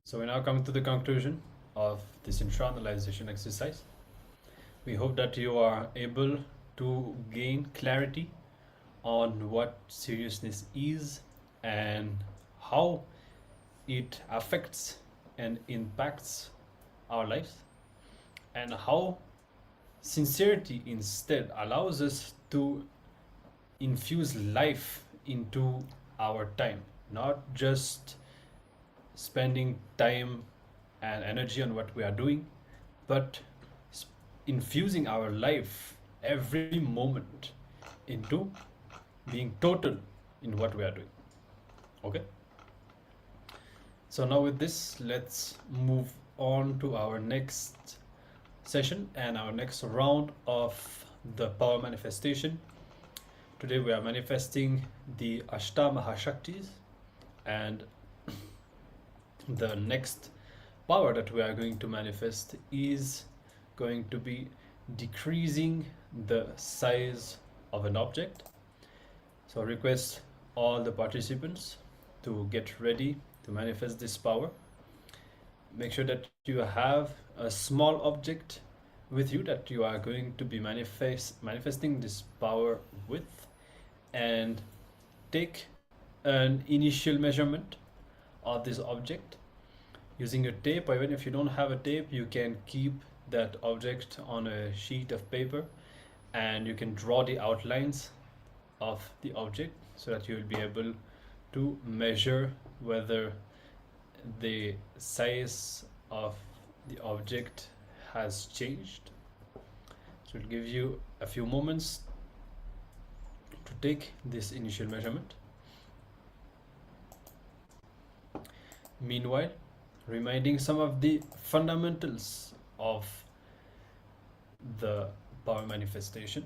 So we're now coming to the conclusion of this internalization exercise. We hope that you are able to gain clarity on what seriousness is and how it affects and impacts our lives, and how sincerity instead allows us to infuse life into our time, not just spending time and energy on what we are doing, but infusing our life every moment into being total in what we are doing. Okay? So now with this, let's move on to our next session and our next round of the power manifestation. Today we are manifesting the Ashta Mahashaktis, and the next power that we are going to manifest is going to be decreasing the size of an object. So I request all the participants to get ready to manifest this power. Make sure that you have a small object with you that you are going to be manifesting this power with, and take an initial measurement of this object using a tape, or even if you don't have a tape, you can keep that object on a sheet of paper and you can draw the outlines of the object so that you will be able to measure whether the size of the object has changed. So it'll give you a few moments to take this initial measurement. Meanwhile, reminding some of the fundamentals of the power manifestation.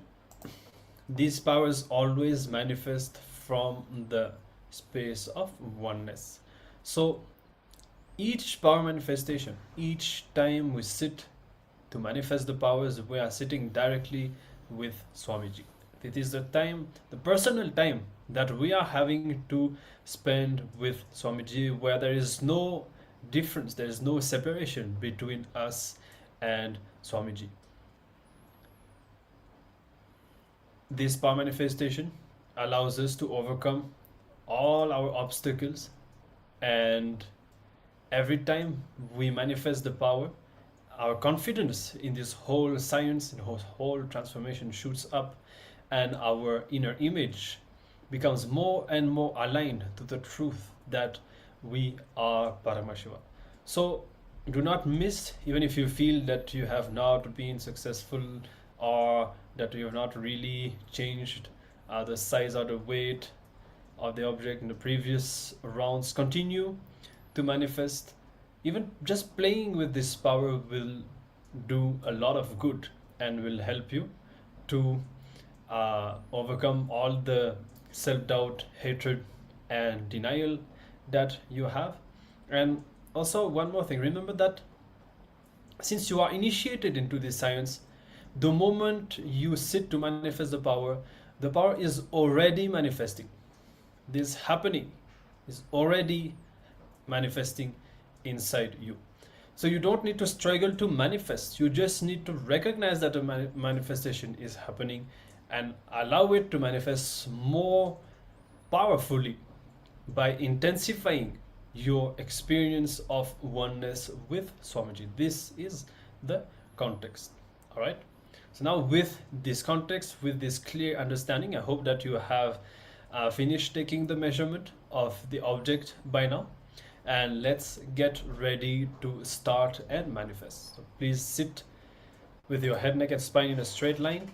These powers always manifest from the space of oneness. So each power manifestation, each time we sit to manifest the powers, we are sitting directly with Swamiji. It is the time, the personal time that we are having to spend with Swamiji, where there is no difference, there is no separation between us and Swamiji. This power manifestation allows us to overcome all our obstacles, and every time we manifest the power, our confidence in this whole science, in whole transformation shoots up, and our inner image becomes more and more aligned to the truth that we are Paramashiva. So do not miss, even if you feel that you have not been successful or that you have not really changed the size or the weight of the object in the previous rounds. Continue to manifest. Even just playing with this power will do a lot of good and will help you to overcome all the self-doubt, hatred and denial that you have. And also one more thing, remember that since you are initiated into this science, the moment you sit to manifest the power is already manifesting. This happening is already manifesting inside you. So you don't need to struggle to manifest. You just need to recognize that a manifestation is happening and allow it to manifest more powerfully by intensifying your experience of oneness with Swamiji. This is the context. All right. So now with this context, with this clear understanding, I hope that you have finished taking the measurement of the object by now. And let's get ready to start and manifest. So please sit with your head, neck and spine in a straight line.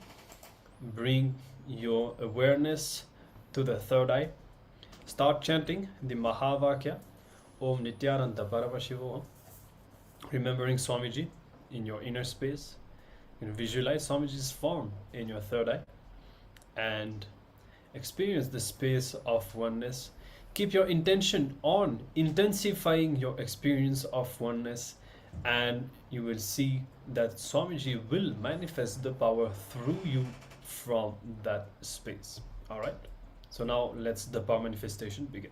Bring your awareness to the third eye. Start chanting the Mahavakya, Om Nityananda Paramashivoham, remembering Swamiji in your inner space. You can visualize Swamiji's form in your third eye and experience the space of oneness. Keep your intention on intensifying your experience of oneness, and you will see that Swamiji will manifest the power through you from that space. All right. So now let's the power manifestation begin.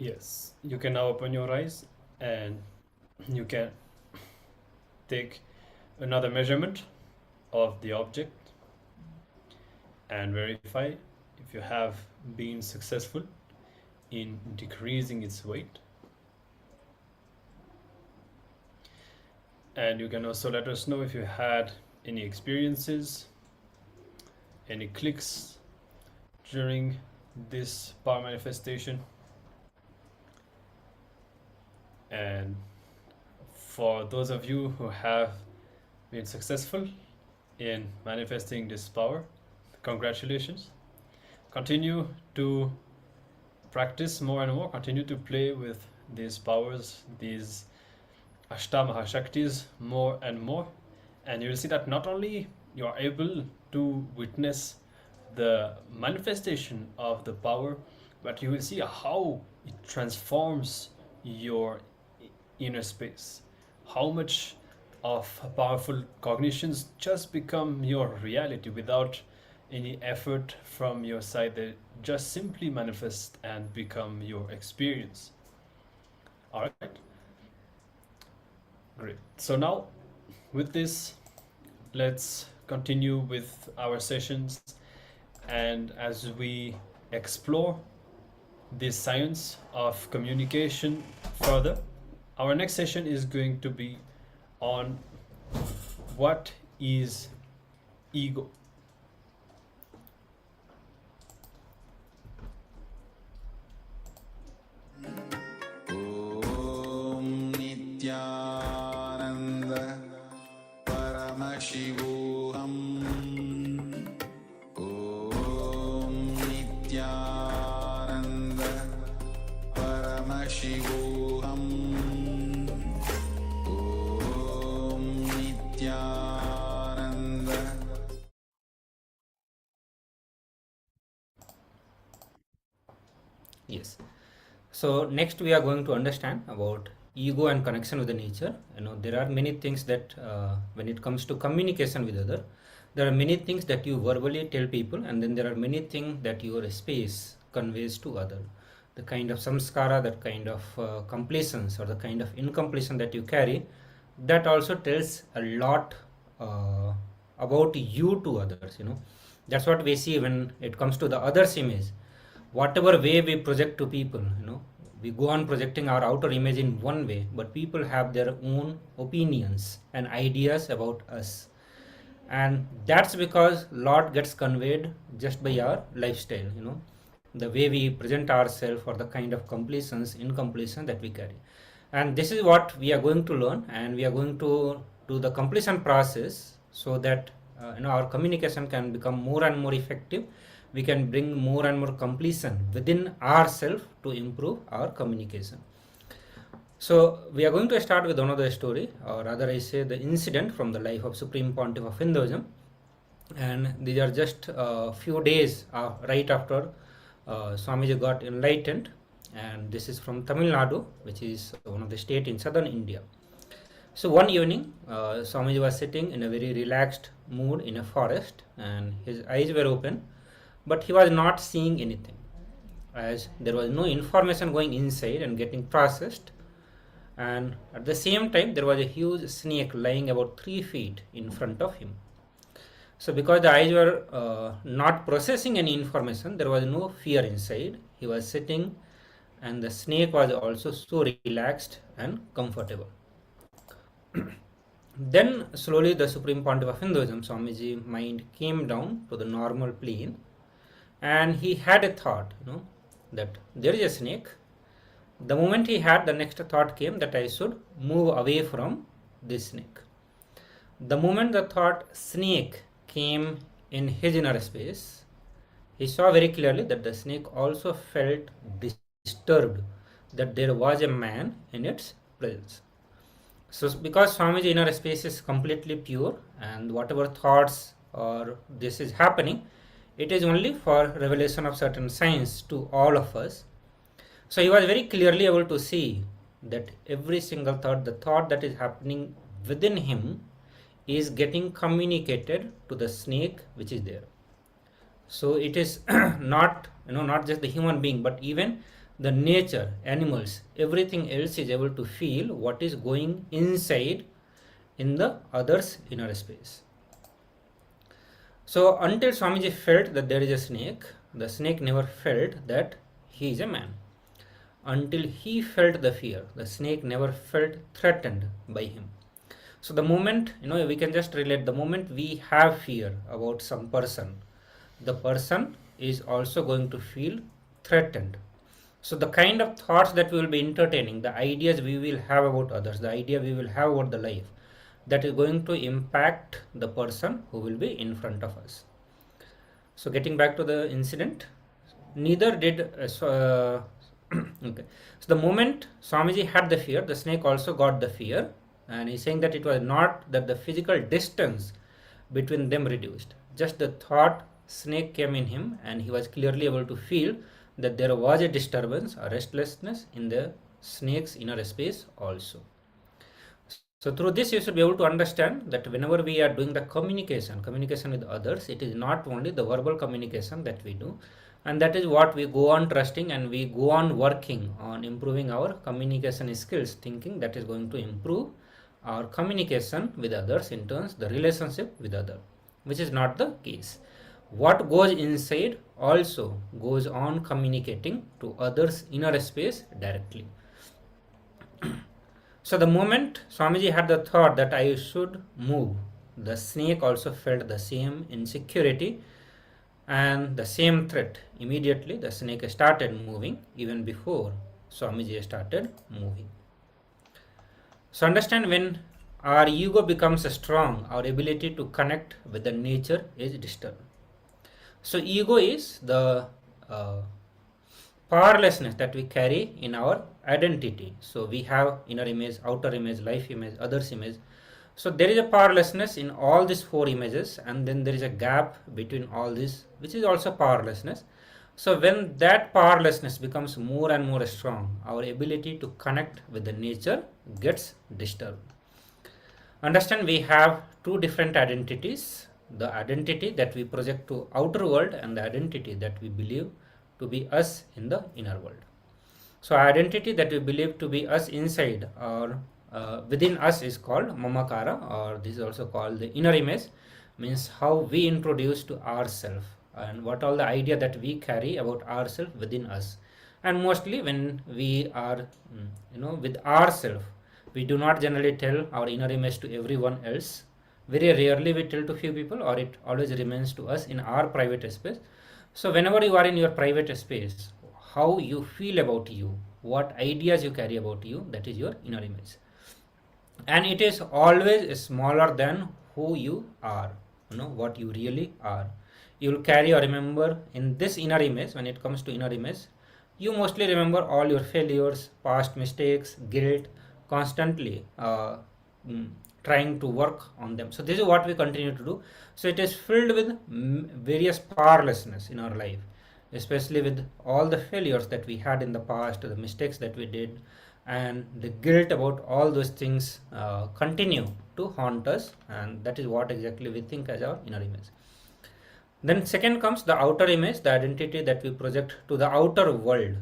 Yes, you can now open your eyes and you can take another measurement of the object and verify if you have been successful in decreasing its weight. And you can also let us know if you had any experiences, any clicks during this power manifestation. And for those of you who have been successful in manifesting this power, congratulations. Continue to practice more and more, continue to play with these powers, these Ashtamahashaktis more and more, and you will see that not only you are able to witness the manifestation of the power, but you will see how it transforms your inner space, how much of powerful cognitions just become your reality without any effort from your side. They just simply manifest and become your experience. All right, great. So now with this, let's continue with our sessions, and as we explore this science of communication further, our next session is going to be on what is ego. Om Nityananda Paramashivoham. Om Nityananda Paramashivoham. Om Nityananda. Yes. So next we are going to understand about ego and connection with the nature. There are many things that when it comes to communication with other, there are many things that you verbally tell people, and then there are many things that your space conveys to other. The kind of samskara, that kind of completions or the kind of incompletion that you carry, that also tells a lot about you to others. That's what we see when it comes to the others image. Whatever way we project to people, we go on projecting our outer image in one way, but people have their own opinions and ideas about us, and that's because lot gets conveyed just by our lifestyle, the way we present ourselves, or the kind of completions, incompletion that we carry. And this is what we are going to learn, and we are going to do the completion process so that our communication can become more and more effective. We can bring more and more completion within ourselves to improve our communication. So we are going to start with another story, or rather I say the incident from the life of Supreme Pontiff of Hinduism. And these are just a few days right after Swamiji got enlightened, and this is from Tamil Nadu, which is one of the state in southern India. So one evening, Swamiji was sitting in a very relaxed mood in a forest, and his eyes were open, but he was not seeing anything, as there was no information going inside and getting processed. And at the same time, there was a huge snake lying about 3 feet in front of him. So because the eyes were not processing any information, there was no fear inside. He was sitting, and the snake was also so relaxed and comfortable. Then slowly the Supreme Pontiff of Hinduism, Swamiji, mind came down to the normal plane, and he had a thought, that there is a snake. The moment he had, the next thought came that I should move away from this snake. The moment the thought snake came in his inner space, he saw very clearly that the snake also felt disturbed, that there was a man in its presence. So because Swamiji inner space is completely pure, and whatever thoughts or this is happening, it is only for revelation of certain science to all of us. So he was very clearly able to see that every single thought, the thought that is happening within him, is getting communicated to the snake which is there. So it is not, not just the human being, but even the nature, animals, everything else is able to feel what is going inside in the other's inner space. So until Swamiji felt that there is a snake, the snake never felt that he is a man. Until he felt the fear, the snake never felt threatened by him. So the moment, we can just relate, the moment we have fear about some person, the person is also going to feel threatened. So the kind of thoughts that we will be entertaining, the ideas we will have about others, the idea we will have about the life, that is going to impact the person who will be in front of us. So getting back to the incident, neither did okay. So the moment Swamiji had the fear, the snake also got the fear, and he's saying that it was not that the physical distance between them reduced, just the thought snake came in him, and he was clearly able to feel that there was a disturbance, a restlessness in the snake's inner space also. So through this you should be able to understand that whenever we are doing the communication with others, it is not only the verbal communication that we do, and that is what we go on trusting, and we go on working on improving our communication skills, thinking that is going to improve our communication with others, in turns the relationship with others, which is not the case. What goes inside also goes on communicating to others' inner space directly. So the moment Swamiji had the thought that I should move, the snake also felt the same insecurity and the same threat. Immediately the snake started moving even before Swamiji started moving. So understand, when our ego becomes strong, our ability to connect with the nature is disturbed. So ego is the powerlessness that we carry in our identity. So we have inner image, outer image, life image, others image. So there is a powerlessness in all these four images, and then there is a gap between all these, which is also powerlessness. So when that powerlessness becomes more and more strong, our ability to connect with the nature gets disturbed. Understand, we have two different identities: the identity that we project to outer world and the identity that we believe to be us in the inner world. So identity that we believe to be us inside or within us is called mamakara, or this is also called the inner image, means how we introduce to ourselves and what all the idea that we carry about ourselves within us. And mostly when we are with ourselves, we do not generally tell our inner image to everyone else. Very rarely we tell to few people, or it always remains to us in our private space. So whenever you are in your private space, how you feel about you, what ideas you carry about you, that is your inner image. And it is always smaller than who you are, what you really are. You will carry or remember in this inner image. When it comes to inner image, you mostly remember all your failures, past mistakes, guilt, constantly trying to work on them. So this is what we continue to do. So it is filled with various powerlessness in our life, especially with all the failures that we had in the past, the mistakes that we did, and the guilt about all those things continue to haunt us, and that is what exactly we think as our inner image. Then second comes the outer image, the identity that we project to the outer world,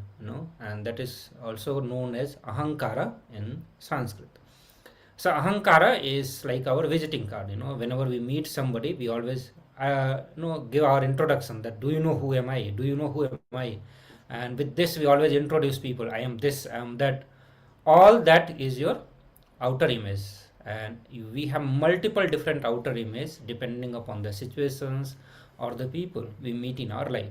and that is also known as ahankara in Sanskrit. So ahankara is like our visiting card. Whenever we meet somebody, we always give our introduction, that do you know who am I? Do you know who am I? And with this we always introduce people. I am this, I am that. All that is your outer image, and we have multiple different outer image depending upon the situations or the people we meet in our life.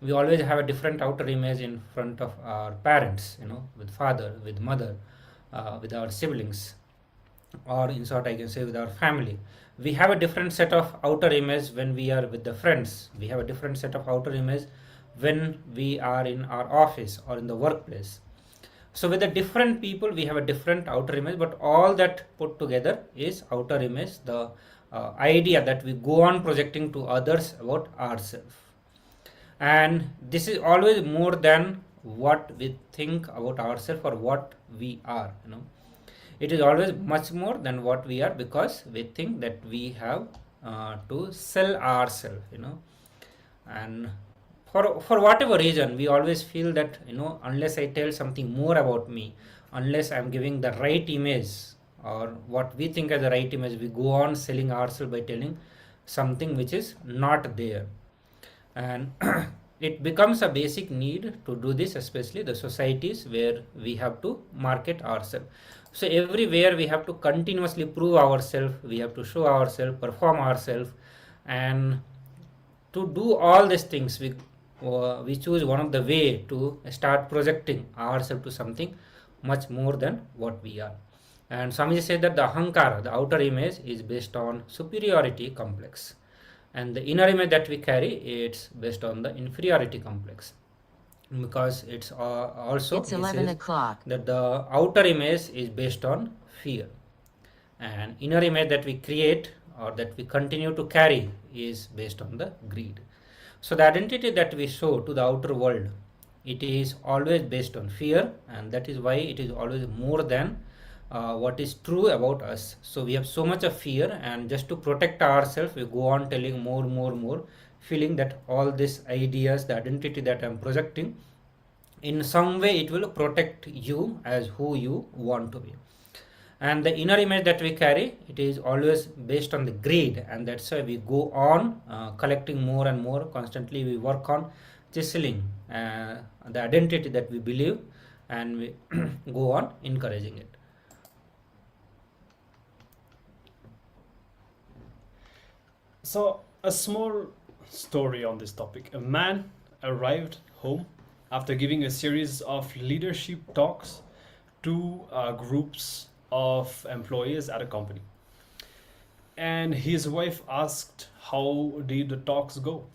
We always have a different outer image in front of our parents, with father, with mother, with our siblings, or in short I can say with our family. We have a different set of outer image when we are with the friends. We have a different set of outer image when we are in our office or in the workplace. So with the different people we have a different outer image, but all that put together is outer image, the idea that we go on projecting to others about ourselves. And this is always more than what we think about ourselves or what we are. It is always much more than what we are, because we think that we have to sell ourselves, and for whatever reason, we always feel that, unless I tell something more about me, unless I'm giving the right image, or what we think as the right image, we go on selling ourselves by telling something which is not there. And it becomes a basic need to do this, especially the societies where we have to market ourselves. So everywhere we have to continuously prove ourselves, we have to show ourselves, perform ourselves. And to do all these things, we choose one of the way to start projecting ourselves to something much more than what we are. And Swamiji said that the ahankara, the outer image, is based on superiority complex, and the inner image that we carry, it's based on the inferiority complex. Because it's also It's 11 says o'clock. that the outer image is based on fear, and inner image that we create or that we continue to carry is based on the greed. So the identity that we show to the outer world, it is always based on fear, and that is why it is always more than what is true about us. So we have so much of fear, and just to protect ourselves, we go on telling more, feeling that all these ideas, the identity that I'm projecting, in some way it will protect you as who you want to be. And the inner image that we carry, it is always based on the greed, and that's why we go on collecting more and more. Constantly we work on chiseling the identity that we believe, and we go on encouraging it. So, a small story on this topic. A man arrived home after giving a series of leadership talks to groups of employees at a company. And his wife asked, "How did the talks go?"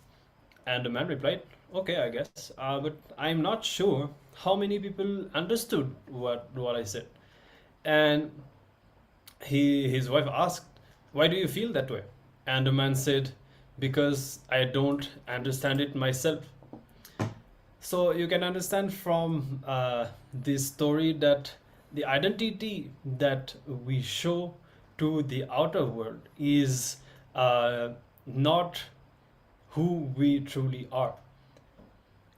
And the man replied, "Okay, I guess, but I'm not sure how many people understood what I said." And his wife asked, "Why do you feel that way?" And the man said, "Because I don't understand it myself." So you can understand from this story that the identity that we show to the outer world is not who we truly are.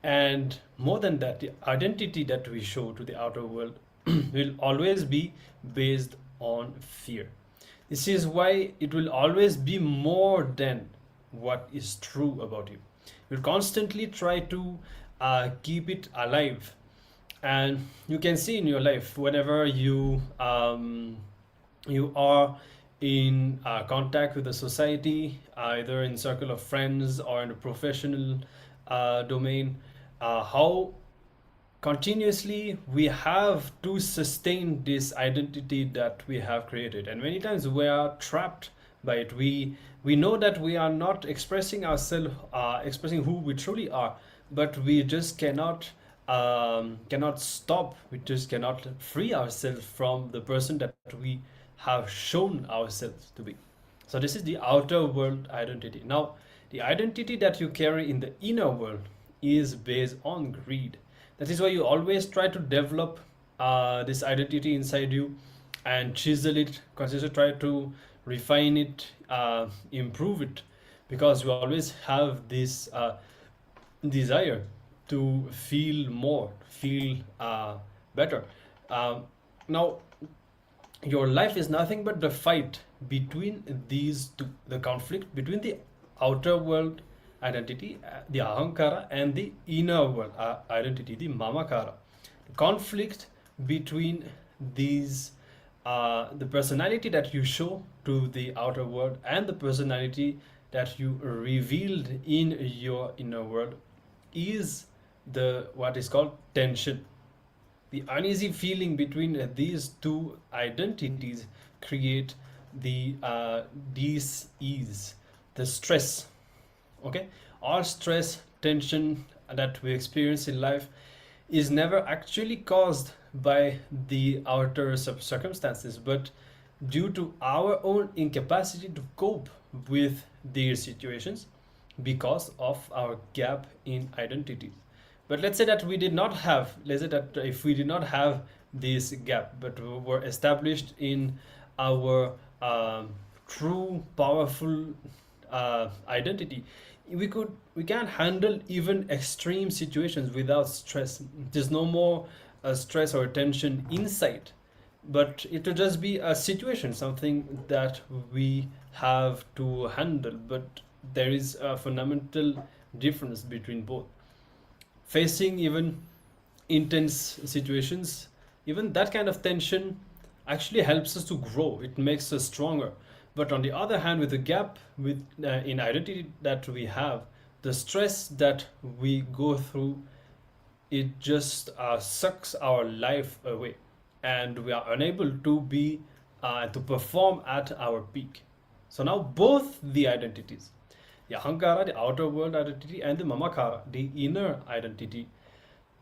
And more than that, the identity that we show to the outer world will always be based on fear. This is why it will always be more than what is true about you. You'll constantly try to keep it alive. And you can see in your life, whenever you are in contact with the society, either in circle of friends or in a professional domain, how continuously we have to sustain this identity that we have created. And many times we are trapped by it. We know that we are not expressing ourselves, expressing who we truly are, but we just cannot stop. We just cannot free ourselves from the person that we have shown ourselves to be. So this is the outer world identity. Now, the identity that you carry in the inner world is based on greed. That is why you always try to develop this identity inside you and chisel it, consistently try to refine it, improve it, because you always have this desire to feel more, feel better. Now, your life is nothing but the fight between these two, the conflict between the outer world identity, the ahankara, and the inner world identity, the mamakara. The conflict between these, the personality that you show to the outer world and the personality that you revealed in your inner world, is the what is called tension. The uneasy feeling between these two identities create the dis-ease, the stress. Okay, all stress, tension that we experience in life is never actually caused by the outer circumstances, but due to our own incapacity to cope with these situations because of our gap in identity. But let's say that we did not have, let's say that if we did not have this gap, but we were established in our true, powerful identity, we can handle even extreme situations without stress. There's no more stress or tension inside, but it will just be a situation, something that we have to handle. But there is a fundamental difference between both. Facing even intense situations, even that kind of tension actually helps us to grow. It makes us stronger. But on the other hand, with the gap in identity that we have, the stress that we go through, it just sucks our life away, and we are unable to be to perform at our peak. So now both the identities, the ahankara, the outer world identity, and the mamakara, the inner identity,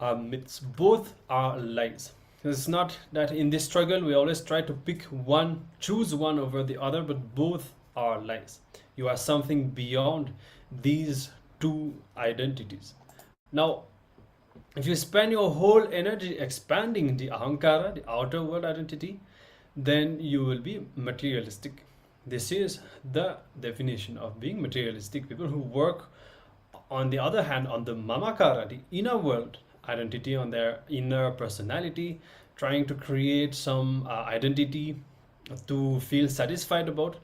are myths. Both are lies. It's not that in this struggle we always try to pick one, choose one over the other, but both are lies. You are something beyond these two identities. Now, if you spend your whole energy expanding the ahankara, the outer world identity, then you will be materialistic. This is the definition of being materialistic. People who work, on the other hand, on the mamakara, the inner world identity, on their inner personality, trying to create some identity to feel satisfied about.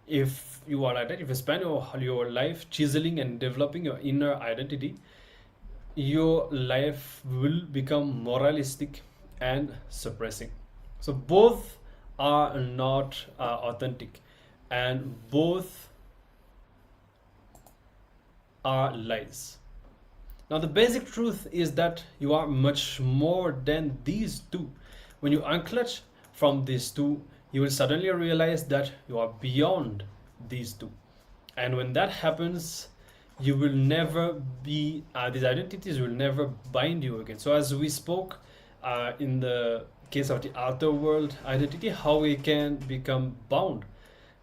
If you are like that, if you spend your life chiseling and developing your inner identity, your life will become moralistic and suppressing. So both are not authentic, and both are lies. Now, the basic truth is that you are much more than these two. When you unclutch from these two, you will suddenly realize that you are beyond these two. And when that happens, you will never be, these identities will never bind you again. So as we spoke in the case of the outer world identity, how we can become bound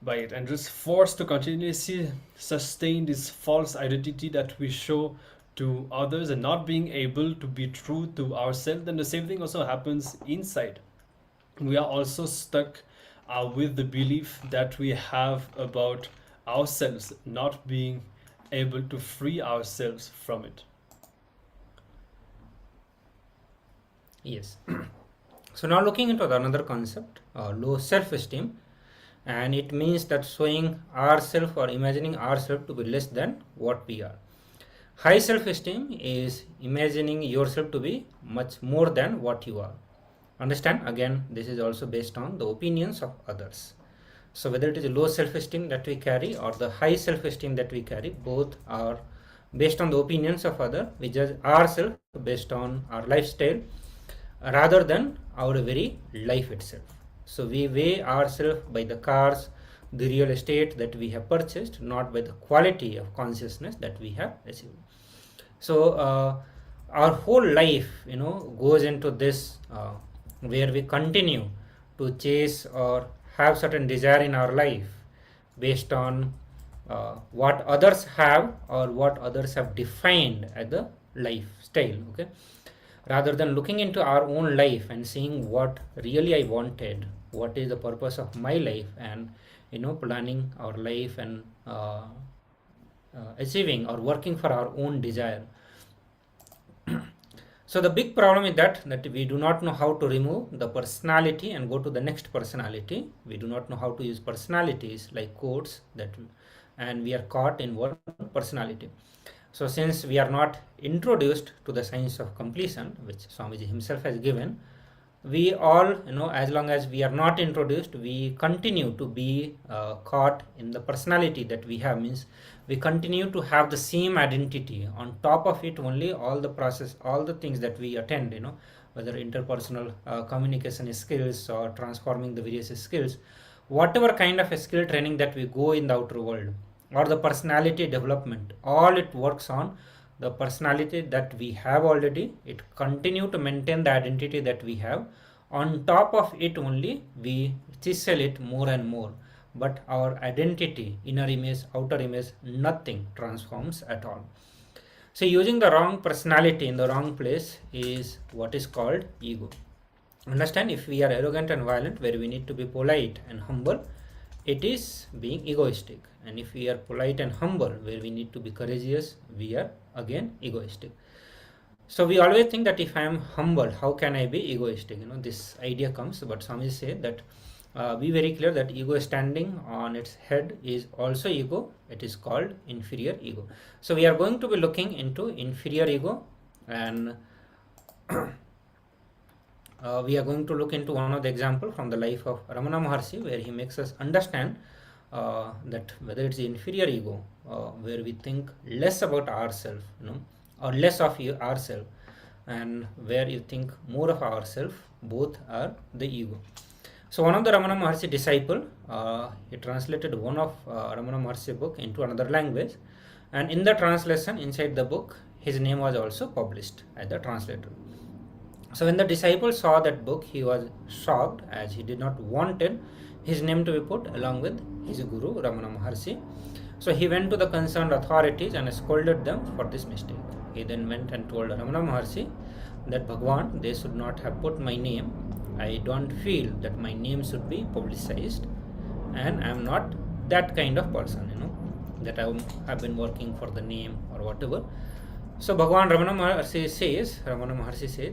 by it and just forced to continuously sustain this false identity that we show to others and not being able to be true to ourselves. Then the same thing also happens inside. We are also stuck with the belief that we have about ourselves, not being able to free ourselves from it. Yes. So now looking into another concept, low self-esteem, and it means that showing ourselves or imagining ourselves to be less than what we are. High self-esteem is imagining yourself to be much more than what you are. Understand, again, this is also based on the opinions of others. So whether it is a low self-esteem that we carry or the high self-esteem that we carry, both are based on the opinions of others. We judge ourselves based on our lifestyle rather than our very life itself. So we weigh ourselves by the cars, the real estate that we have purchased, not by the quality of consciousness that we have achieved. So our whole life, goes into this where we continue to chase or have certain desire in our life based on what others have or what others have defined as the lifestyle. Okay, rather than looking into our own life and seeing what really I wanted, what is the purpose of my life, and planning our life and achieving or working for our own desire. So the big problem is that we do not know how to remove the personality and go to the next personality. We do not know how to use personalities like codes and we are caught in one personality. So since we are not introduced to the science of completion, which Swamiji himself has given, we all, as long as we are not introduced, we continue to be caught in the personality that we have. Means we continue to have the same identity. On top of it, only all the process, all the things that we attend, whether interpersonal communication skills or transforming the various skills, whatever kind of a skill training that we go in the outer world, or the personality development, all it works on the personality that we have already. It continue to maintain the identity that we have. On top of it only we chisel it more and more, but our identity, inner image, outer image, nothing transforms at all. So using the wrong personality in the wrong place is what is called ego. Understand, if we are arrogant and violent, where we need to be polite and humble, it is being egoistic. And if we are polite and humble, where we need to be courageous, we are again egoistic. So we always think that if I am humble, how can I be egoistic? This idea comes, but Swami said that be very clear that ego standing on its head is also ego. It is called inferior ego. So we are going to be looking into inferior ego, and we are going to look into one of the example from the life of Ramana Maharshi, where he makes us understand that whether it's the inferior ego, where we think less about ourselves, or less of ourselves, and where you think more of ourselves, both are the ego. So one of the Ramana Maharshi disciple, he translated one of Ramana Maharshi book into another language, and in the translation inside the book, his name was also published as the translator. So when the disciple saw that book, he was shocked, as he did not wanted his name to be put along with his guru Ramana Maharshi. So he went to the concerned authorities and scolded them for this mistake. He then went and told Ramana Maharshi that Bhagwan, they should not have put my name. I don't feel that my name should be publicized, and I am not that kind of person, that I have been working for the name or whatever. So Bhagwan Ramana Maharshi says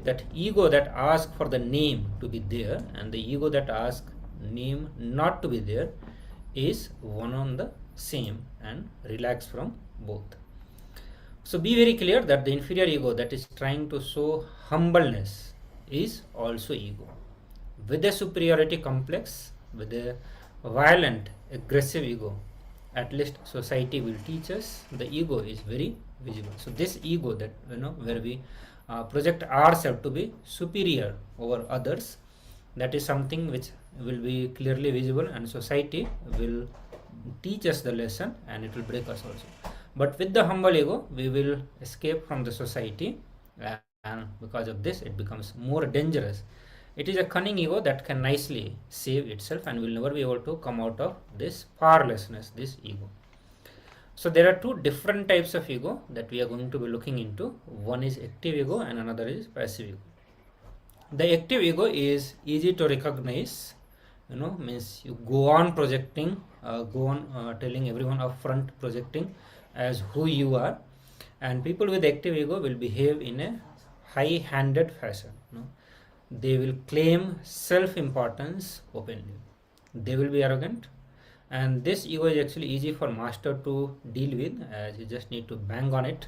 that ego that asks for the name to be there and the ego that asks name not to be there is one on the same, and relax from both. So be very clear that the inferior ego that is trying to show humbleness is also ego. With a superiority complex, with a violent, aggressive ego, at least society will teach us the ego is very visible. So this ego that where we project ourselves to be superior over others, that is something which will be clearly visible, and society will teach us the lesson, and it will break us also. But with the humble ego, we will escape from the society, and because of this, it becomes more dangerous. It is a cunning ego that can nicely save itself and will never be able to come out of this powerlessness, this ego. So there are two different types of ego that we are going to be looking into. One is active ego and another is passive ego. The active ego is easy to recognize, means you go on projecting, go on telling everyone up front, projecting as who you are, and people with active ego will behave in a high-handed fashion. They will claim self-importance openly. They will be arrogant, and this ego is actually easy for master to deal with, as you just need to bang on it.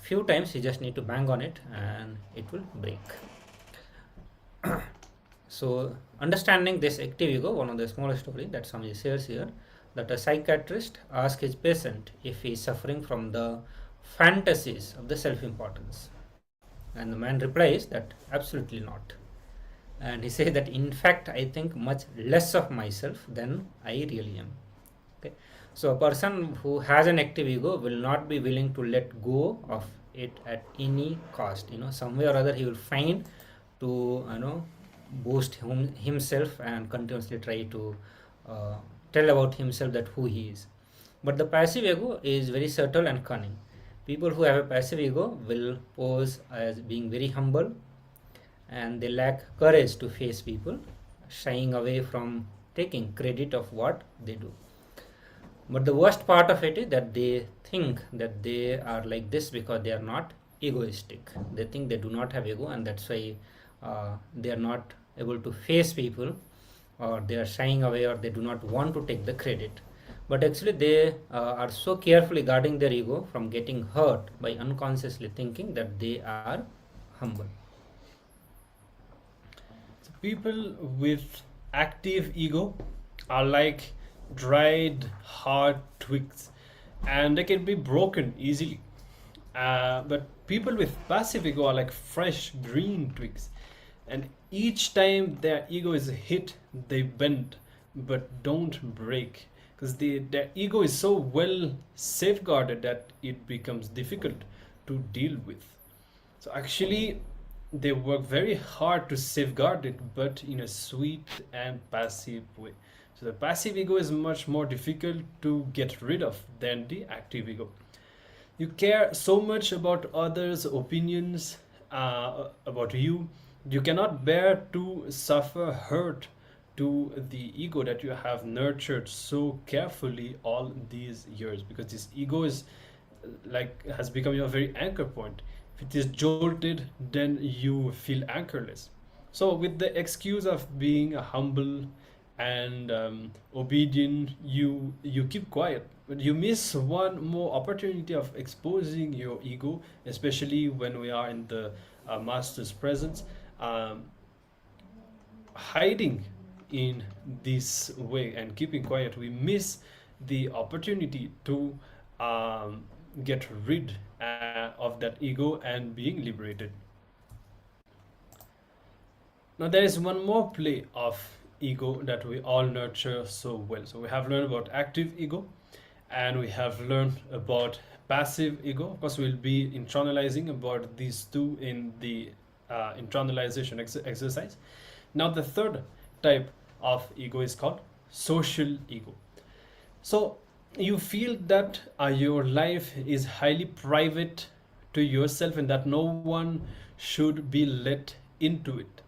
Few times you just need to bang on it and it will break. So understanding this active ego, one of the smallest story that Swami shares here, that a psychiatrist asks his patient if he is suffering from the fantasies of the self-importance, and the man replies that absolutely not, and he says that in fact I think much less of myself than I really am. Okay, so a person who has an active ego will not be willing to let go of it at any cost. Some way or other he will find to boost himself and continuously try to tell about himself that who he is. But the passive ego is very subtle and cunning. People who have a passive ego will pose as being very humble, and they lack courage to face people, shying away from taking credit of what they do. But the worst part of it is that they think that they are like this because they are not egoistic. They think they do not have ego, and that's why they are not able to face people, or they are shying away, or they do not want to take the credit. But actually they are so carefully guarding their ego from getting hurt by unconsciously thinking that they are humble. So people with active ego are like dried hard twigs, and they can be broken easily. But people with passive ego are like fresh green twigs, and each time their ego is hit, they bend but don't break, because their ego is so well safeguarded that it becomes difficult to deal with. So actually they work very hard to safeguard it, but in a sweet and passive way. So the passive ego is much more difficult to get rid of than the active ego. You care so much about others' opinions about you. You cannot bear to suffer hurt to the ego that you have nurtured so carefully all these years, because this ego is like has become your very anchor point. If it is jolted, then you feel anchorless. So with the excuse of being humble and obedient, you keep quiet, but you miss one more opportunity of exposing your ego, especially when we are in the master's presence. Hiding in this way and keeping quiet, we miss the opportunity to get rid of that ego and being liberated. Now there is one more play of ego that we all nurture so well. So we have learned about active ego, and we have learned about passive ego. Of course, we'll be internalizing about these two in the internalization exercise. Now the third type of ego is called social ego. So you feel that your life is highly private to yourself and that no one should be let into it,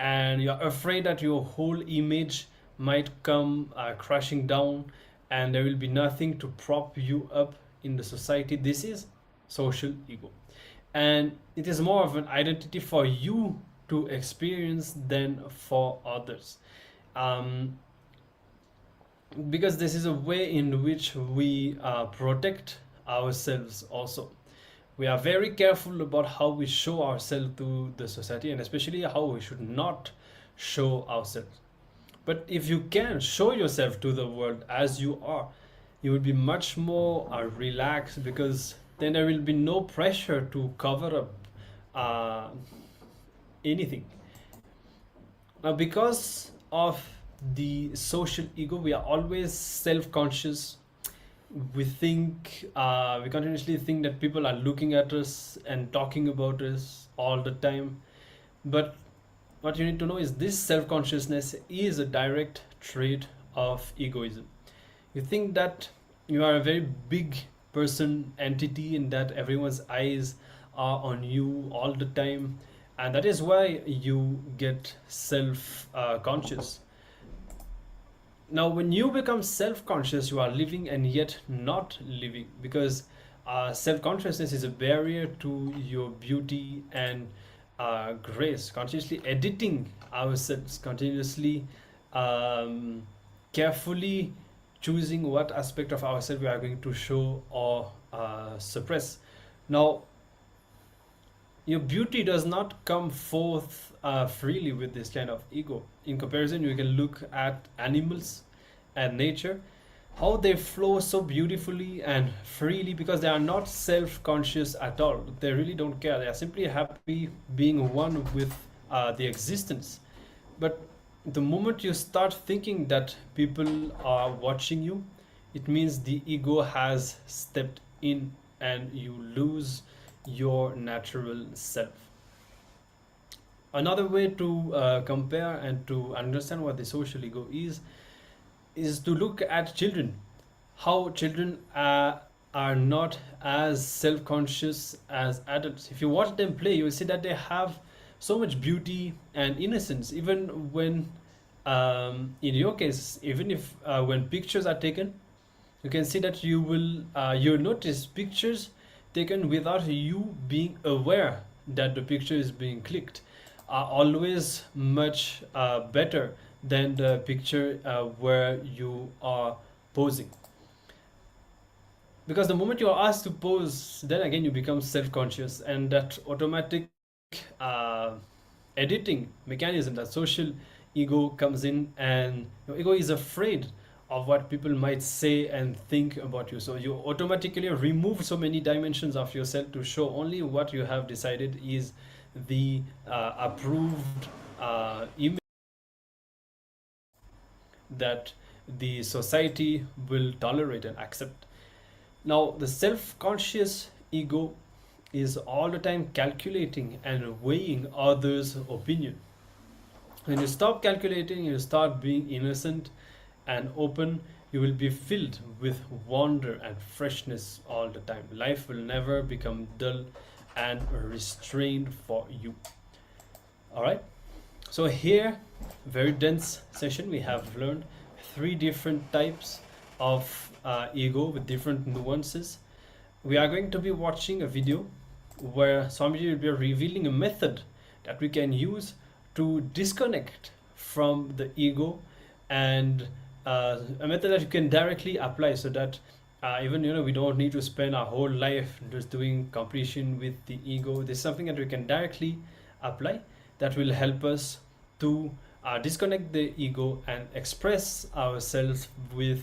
and you're afraid that your whole image might come crashing down and there will be nothing to prop you up in the society. This is social ego, and it is more of an identity for you to experience than for others. Because this is a way in which we protect ourselves also. We are very careful about how we show ourselves to the society, and especially how we should not show ourselves. But if you can show yourself to the world as you are, you will be much more relaxed, because then there will be no pressure to cover up anything. Now, because of the social ego, we are always self-conscious. We think we continuously think that people are looking at us and talking about us all the time. But what you need to know is this self-consciousness is a direct trait of egoism. You think that you are a very big person, entity, and that everyone's eyes are on you all the time, and that is why you get self-conscious. Now, when you become self-conscious, you are living and yet not living, because self-consciousness is a barrier to your beauty and grace. Consciously editing ourselves, continuously carefully choosing what aspect of ourselves we are going to show or suppress. Now, your beauty does not come forth freely with this kind of ego. In comparison, you can look at animals and nature, how they flow so beautifully and freely, because they are not self-conscious at all. They really don't care. They are simply happy being one with the existence. But the moment you start thinking that people are watching you, it means the ego has stepped in and you lose your natural self. Another way to compare and to understand what the social ego is to look at children. How children are not as self-conscious as adults. If you watch them play, you will see that they have so much beauty and innocence, even when in your case, even if when pictures are taken, you can see that you'll notice pictures taken without you being aware that the picture is being clicked are always much better than the picture where you are posing. Because the moment you are asked to pose, then again you become self-conscious, and that automatic editing mechanism, that social ego comes in, and your ego is afraid of what people might say and think about you. So you automatically remove so many dimensions of yourself to show only what you have decided is the approved image that the society will tolerate and accept. Now, the self-conscious ego is all the time calculating and weighing others' opinion. When you stop calculating, you start being innocent and open, you will be filled with wonder and freshness all the time. Life will never become dull and restrained for you. All right. So here, very dense session, we have learned 3 different types of ego with different nuances. We are going to be watching a video where Swamiji will be revealing a method that we can use to disconnect from the ego, and a method that you can directly apply, so that even we don't need to spend our whole life just doing completion with the ego. There's something that we can directly apply that will help us to disconnect the ego and express ourselves with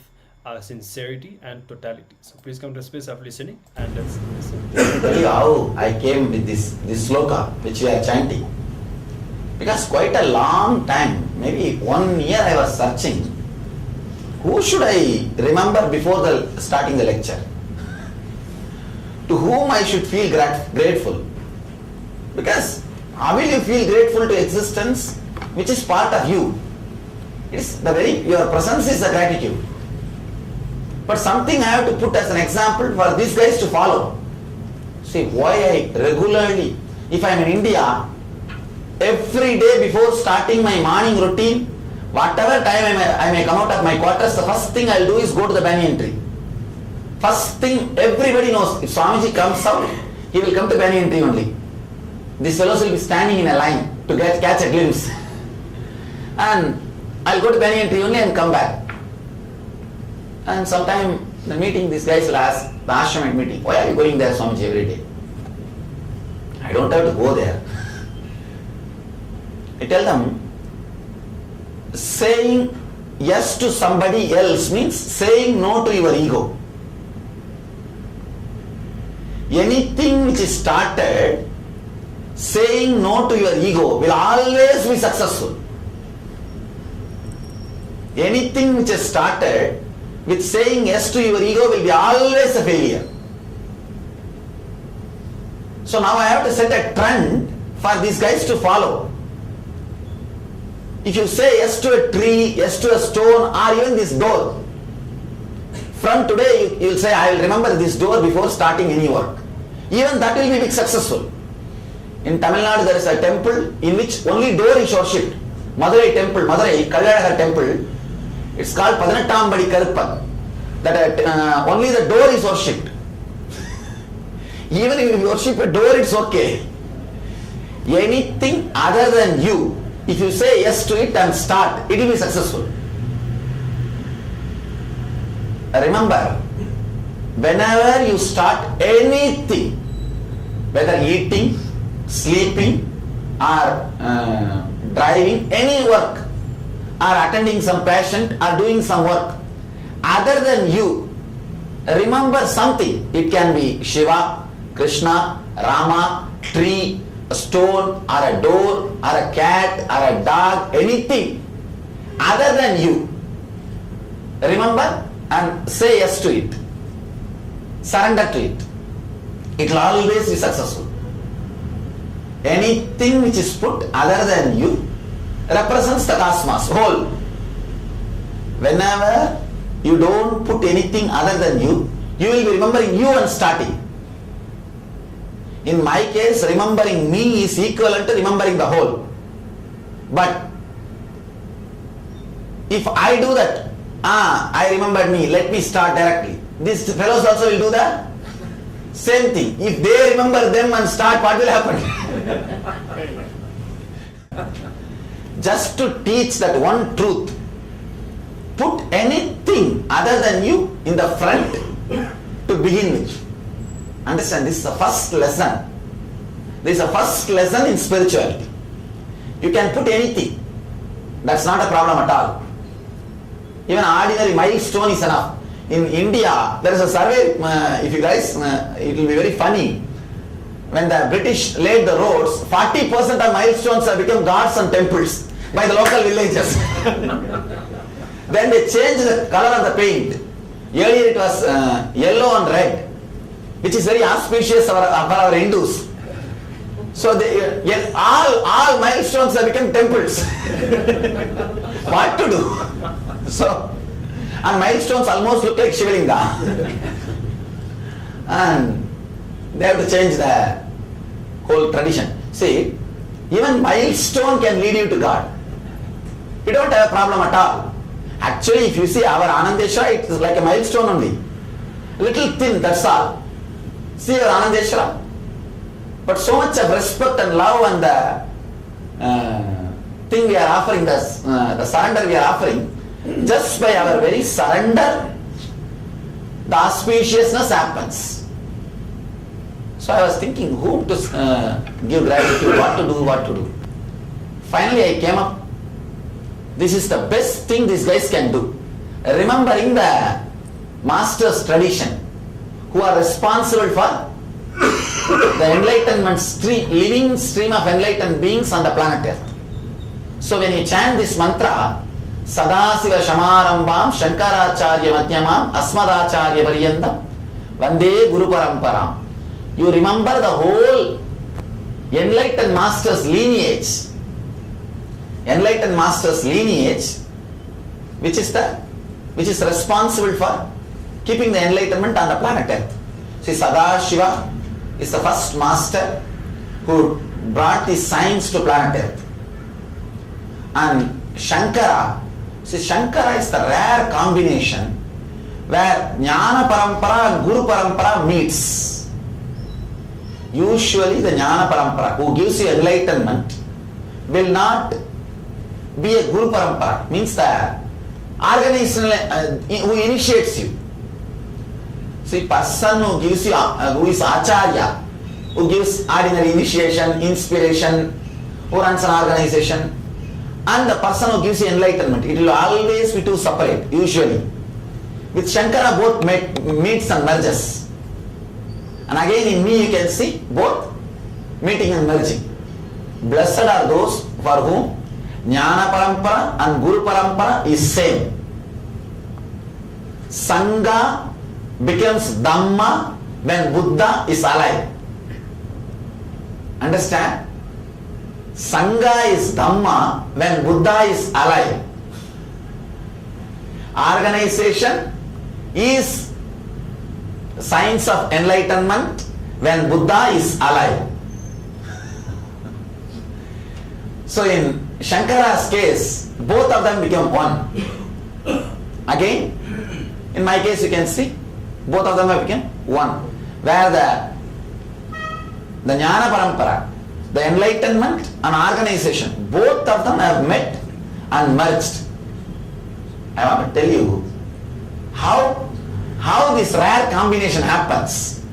sincerity and totality. So please come to a space of listening and let's listen. Let me tell you how I came with this sloka which we are chanting. Because quite a long time, maybe 1 year, I was searching who should I remember before starting the lecture, to whom I should feel grateful. Because how will you feel grateful to existence which is part of you? It's your presence is the gratitude. But something I have to put as an example for these guys to follow. See why I regularly, if I am in India, every day before starting my morning routine, whatever time I may come out of my quarters, the first thing I'll do is go to the banyan tree. First thing, everybody knows, if Swamiji comes out, he will come to banyan tree only. These fellows will be standing in a line to catch a glimpse. And I'll go to banyan tree only and come back. And sometime the meeting, these guys will ask, the ashram meeting, why are you going there, Swamiji, every day? I don't have to go there. I tell them, saying yes to somebody else means saying no to your ego. Anything which is started, saying no to your ego will always be successful. Anything which is started with saying yes to your ego will be always a failure. So now I have to set a trend for these guys to follow. If you say yes to a tree, yes to a stone, or even this door, from today you will say, I will remember this door before starting any work. Even that will be big successful. In Tamil Nadu there is a temple in which only door is worshipped. Madurai temple, Madurai Kalalagar temple, it's called Padanatambadi Karuppan. That only the door is worshipped. Even if you worship a door, it's okay. Anything other than you, if you say yes to it and start, it will be successful. Remember, whenever you start anything, whether eating, sleeping, or driving, any work, or attending some patient, or doing some work, other than you, remember something. It can be Shiva, Krishna, Rama, tree, a stone, or a door, or a cat, or a dog, anything other than you. Remember and say yes to it. Surrender to it. It will always be successful. Anything which is put other than you represents the cosmos, whole. Whenever you don't put anything other than you, you will be remembering you and starting. In my case, remembering me is equivalent to remembering the whole. But if I do that, I remembered me, let me start directly. These fellows also will do that. Same thing. If they remember them and start, what will happen? Just to teach that one truth. Put anything other than you in the front to begin with. Understand, this is the first lesson. This is the first lesson in spirituality. You can put anything. That's not a problem at all. Even an ordinary milestone is enough. In India, there is a survey, if you guys, it will be very funny. When the British laid the roads, 40% of milestones have become gods and temples by the local villagers. Then they changed the color of the paint. Earlier it was yellow and red, which is very auspicious for our Hindus. So all milestones have become temples. What to do? So, and milestones almost look like Shivalinga. And they have to change the whole tradition. See, Even milestone can lead you to God. You don't have a problem at all. Actually, if you see our Anandeshwara, it is like a milestone only. Little thin, that's all. See your Anandeshwara. But so much of respect and love and the thing we are offering, the surrender we are offering, just by our very surrender, the auspiciousness happens. So I was thinking whom to give gratitude, what to do. Finally I came up, this is the best thing these guys can do. Remembering the master's tradition, who are responsible for the enlightenment stream, living stream of enlightened beings on the planet Earth. So when you chant this mantra, Sadasiva Shamarambam Shankaracharya Madhyamam Asmadacharya Pariyandam Vande Guru Paramparam, you remember the whole enlightened master's lineage. Enlightened master's lineage, which is responsible for keeping the enlightenment on the planet Earth. See, Sadashiva is the first master who brought the science to planet Earth. And Shankara, see, Shankara is the rare combination where Jnana Parampara and Guru Parampara meets. Usually the Jnana Parampara, who gives you enlightenment, will not be a Guru Parampara, means the organizational who initiates you. See, person who gives you, who is Acharya, who gives ordinary initiation, inspiration, who runs an organization, and the person who gives you enlightenment, it will always be two separate, usually. With Shankara both meets and merges. And again in me you can see both meeting and merging. Blessed are those for whom Jnana Parampara and Guru Parampara is same. Sangha becomes Dhamma when Buddha is alive. Understand? Sangha is Dhamma when Buddha is alive. Organization is science of enlightenment when Buddha is alive. So in Shankara's case, both of them become one. Again, in my case you can see, both of them have become one. Where the Jnana Parampara, the enlightenment and organization, both of them have met and merged. I want to tell you how this rare combination happens.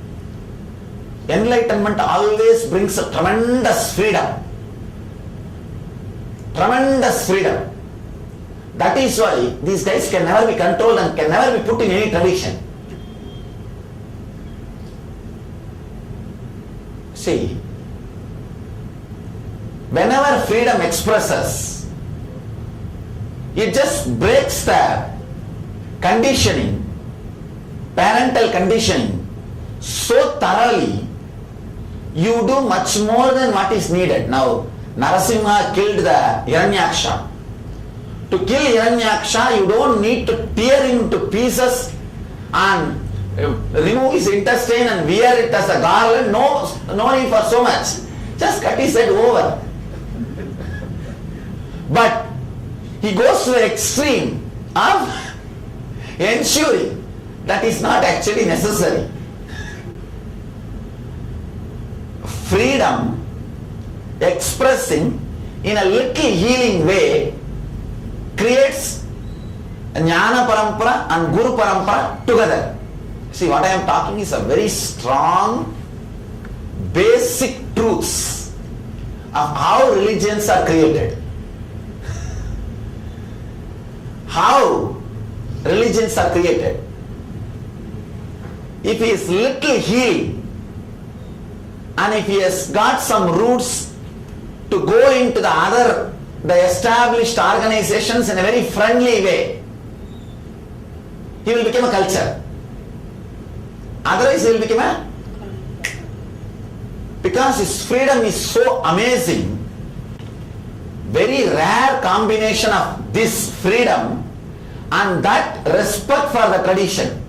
Enlightenment always brings a tremendous freedom. Tremendous freedom. That is why these guys can never be controlled and can never be put in any tradition. See, whenever freedom expresses, it just breaks the conditioning, parental conditioning, so thoroughly, you do much more than what is needed. Now, Narasimha killed the Hiranyaksha. To kill Hiranyaksha, you don't need to tear him to pieces and remove his intestine and wear it as a garland. No need for so much. Just cut his head over. But he goes to the extreme of ensuring that is not actually necessary. Freedom expressing in a little healing way creates a Jnana Parampara and Guru Parampara together. See, what I am talking is a very strong, basic truths of how religions are created. How religions are created. If he is little healed and if he has got some roots to go into the established organizations in a very friendly way, he will become a culture. Otherwise he will become a, because his freedom is so amazing, very rare combination of this freedom and that respect for the tradition.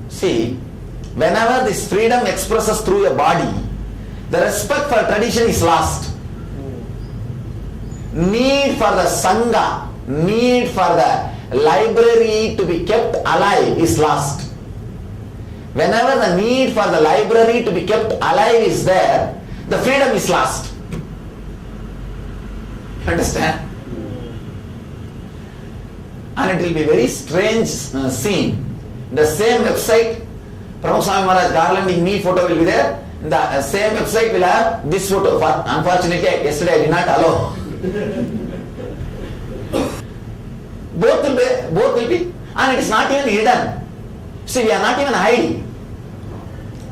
See, whenever this freedom expresses through a body, The respect for tradition is lost. Need for the Sangha, need for the library to be kept alive is lost. Whenever the need for the library to be kept alive is there, the freedom is lost. Understand? And it will be very strange scene. The same website, Paramashivoham Swami Maharaj garlanding me photo will be there. The same website will have this photo. Unfortunately, yesterday I did not allow. Both will be, and it is not even hidden. See, we are not even hiding.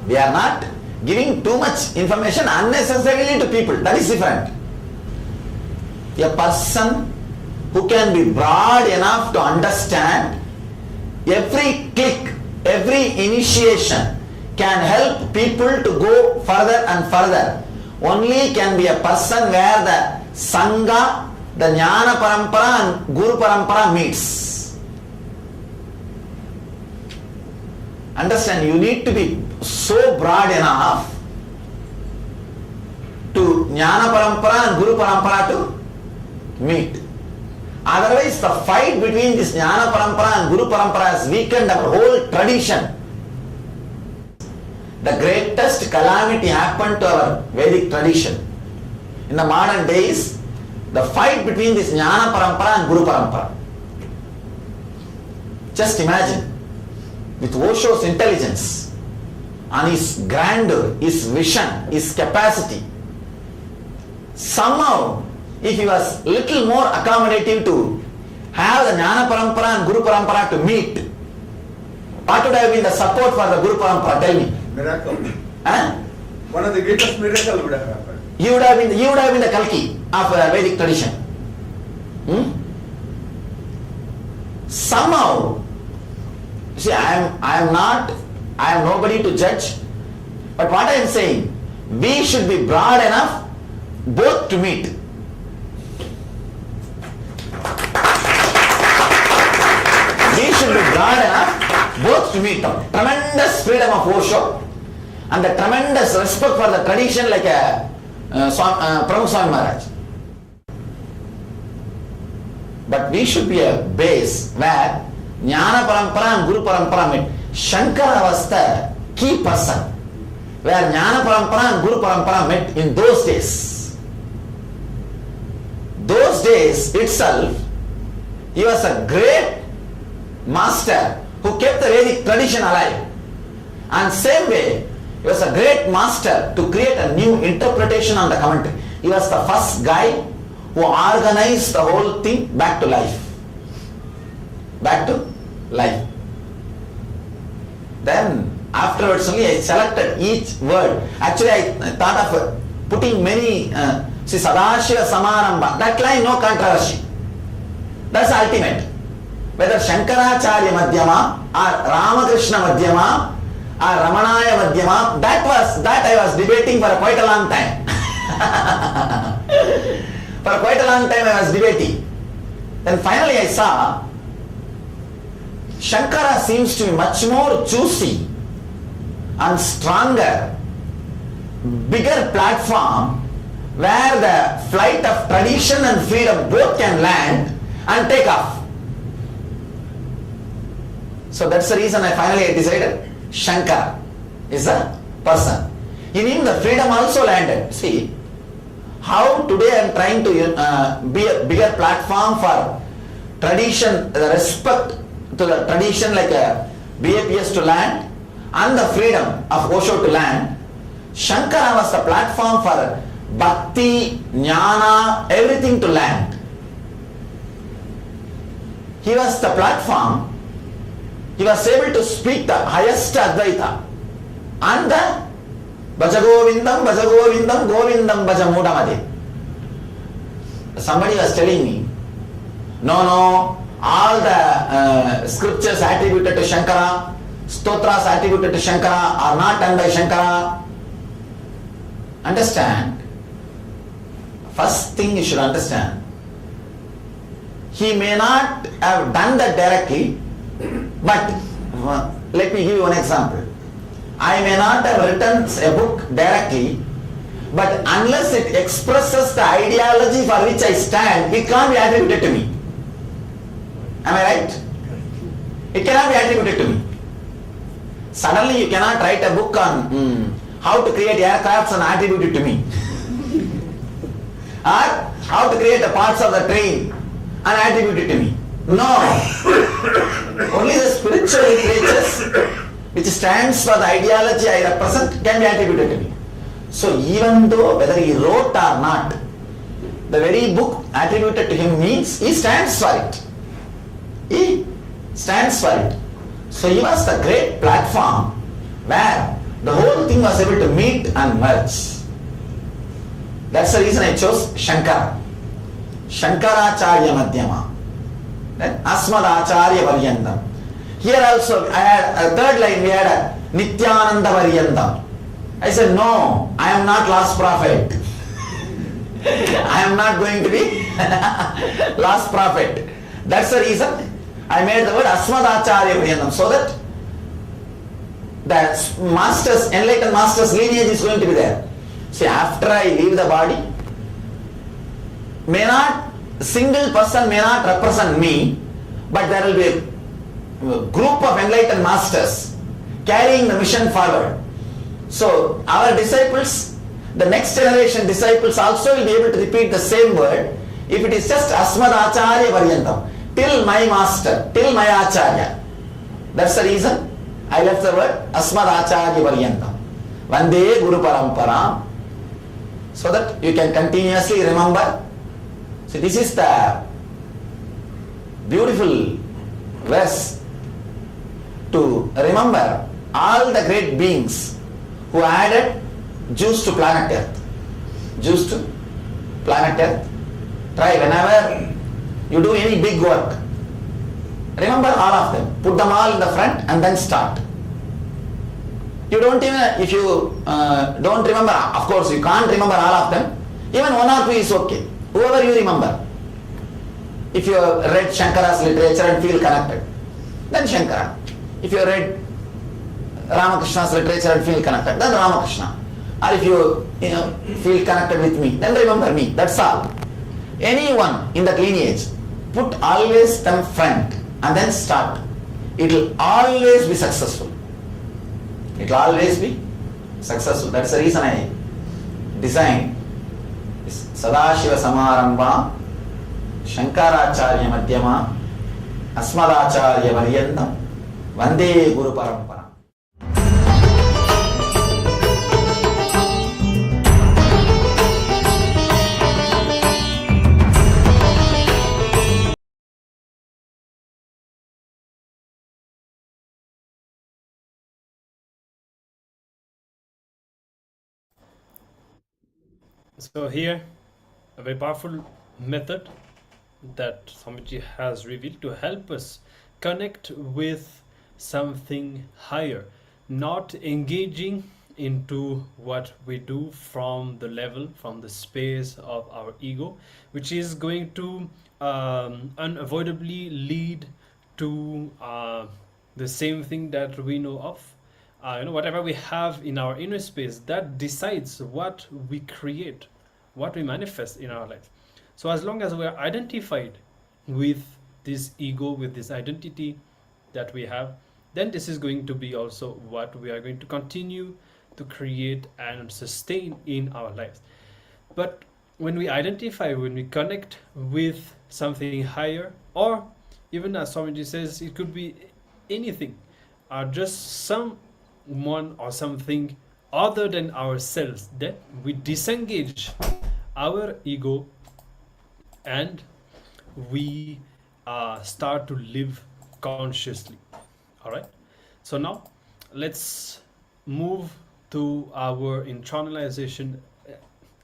We are not giving too much information unnecessarily to people. That is different. A person who can be broad enough to understand every click, every initiation can help people to go further and further. Only can be a person where the Sangha, the Jnana Parampara and Guru Parampara meets. Understand, you need to be so broad enough to Jnana Parampara and Guru Parampara to meet. Otherwise, the fight between this Jnana Parampara and Guru Parampara has weakened our whole tradition. The greatest calamity happened to our Vedic tradition. In the modern days, the fight between this Jnana Parampara and Guru Parampara. Just imagine, with Osho's intelligence, and his grandeur, his vision, his capacity, somehow, if he was little more accommodative to have the Jnana Parampara and Guru Parampara to meet, what would have been the support for the Guru Parampara? Tell me. Miracle. Huh? One of the greatest miracles would have happened. You would have been the Kalki of Vedic tradition. Somehow, see, I am nobody to judge, but what I am saying, we should be broad enough both to meet. We should be broad enough both to meet. Tremendous freedom of Osho and the tremendous respect for the tradition like a Paramashivoham Swami Maharaj. But we should be a base where Jnana Parampara and Guru Parampara meet. Shankara was the key person where Jnana Parampara and Guru Parampara met in those days. Those days itself, he was a great master who kept the Vedic tradition alive. And same way, he was a great master to create a new interpretation on the commentary. He was the first guy who organized the whole thing back to life. Back to life. Then afterwards only I selected each word. Actually I thought of putting many, see Sadashiva Samaramba, that line no controversy. That's ultimate. Whether Shankaracharya Madhyama or Ramakrishna Madhyama or Ramanaya Madhyama, that I was debating for quite a long time. For quite a long time I was debating. Then finally I saw Shankara seems to be much more juicy and stronger, bigger platform where the flight of tradition and freedom both can land and take off. So that's the reason I finally decided Shankara is a person. In him the freedom also landed. See how today I am trying to be a bigger platform for tradition, the respect to the tradition like a BAPS to land and the freedom of Osho to land. Shankara was the platform for bhakti, jnana, everything to land. He was the platform. He was able to speak the highest Advaita and the Bhaja Govindam, Govindam Bhaja Mudamade. Somebody was telling me, no, all the scriptures attributed to Shankara, stotras attributed to Shankara are not done by Shankara. Understand? First thing you should understand, he may not have done that directly, but let me give you one example. I may not have written a book directly, But unless it expresses the ideology for which I stand, it can't be attributed to me. Am I right? It cannot be attributed to me. Suddenly you cannot write a book on how to create aircrafts and attribute it to me. Or how to create the parts of the train and attribute it to me. No. Only the spiritual literatures which stands for the ideology I represent can be attributed to me. So even though whether he wrote or not, the very book attributed to him means he stands for it. He stands for it. So he was the great platform where the whole thing was able to meet and merge. That's the reason I chose Shankara. Shankaracharya Madhyama. Then Asmadacharya Varyandam. Here also I had a third line, we had a Nityananda Varyandam. I said, no, I am not last prophet. I am not going to be last prophet. That's the reason I made the word Asmadacharya Varyandam, so that the masters, enlightened masters lineage is going to be there. See, after I leave the body, single person may not represent me, but there will be a group of enlightened masters carrying the mission forward. So our disciples, the next generation disciples also will be able to repeat the same word if it is just Asmadacharya Varyantam, till my master, till my Acharya. That's the reason I left the word Asmadacharya Varyantam. Vande Guru Paramparam, so that you can continuously remember. So this is the beautiful verse to remember all the great beings who added juice to planet Earth. Juice to planet Earth. Try whenever you do any big work, remember all of them. Put them all in the front and then start. You don't even, if you don't remember, of course you can't remember all of them, even one or two is okay. Whoever you remember. If you have read Shankara's literature and feel connected, then Shankara. If you have read Ramakrishna's literature and feel connected, then Ramakrishna. Or if you feel connected with me, then remember me. That's all. Anyone in that lineage, put always them front and then start. It will always be successful. It will always be successful. That's the reason I designed this Sadashiva Samarambha, Shankaracharya Madhyama, Asmadacharya Varyandam, Vande Guru Parampara. So here, a very powerful method that Swamiji has revealed to help us connect with something higher, not engaging into what we do from the level, from the space of our ego, which is going to unavoidably lead to the same thing that we know of. Whatever we have in our inner space, that decides what we create, what we manifest in our life. So as long as we are identified with this ego, with this identity that we have, then this is going to be also what we are going to continue to create and sustain in our lives. But when we identify, when we connect with something higher, or even as Swamiji says, it could be anything, or just someone or something other than ourselves, then we disengage our ego and we start to live consciously. All right, so now let's move to our internalization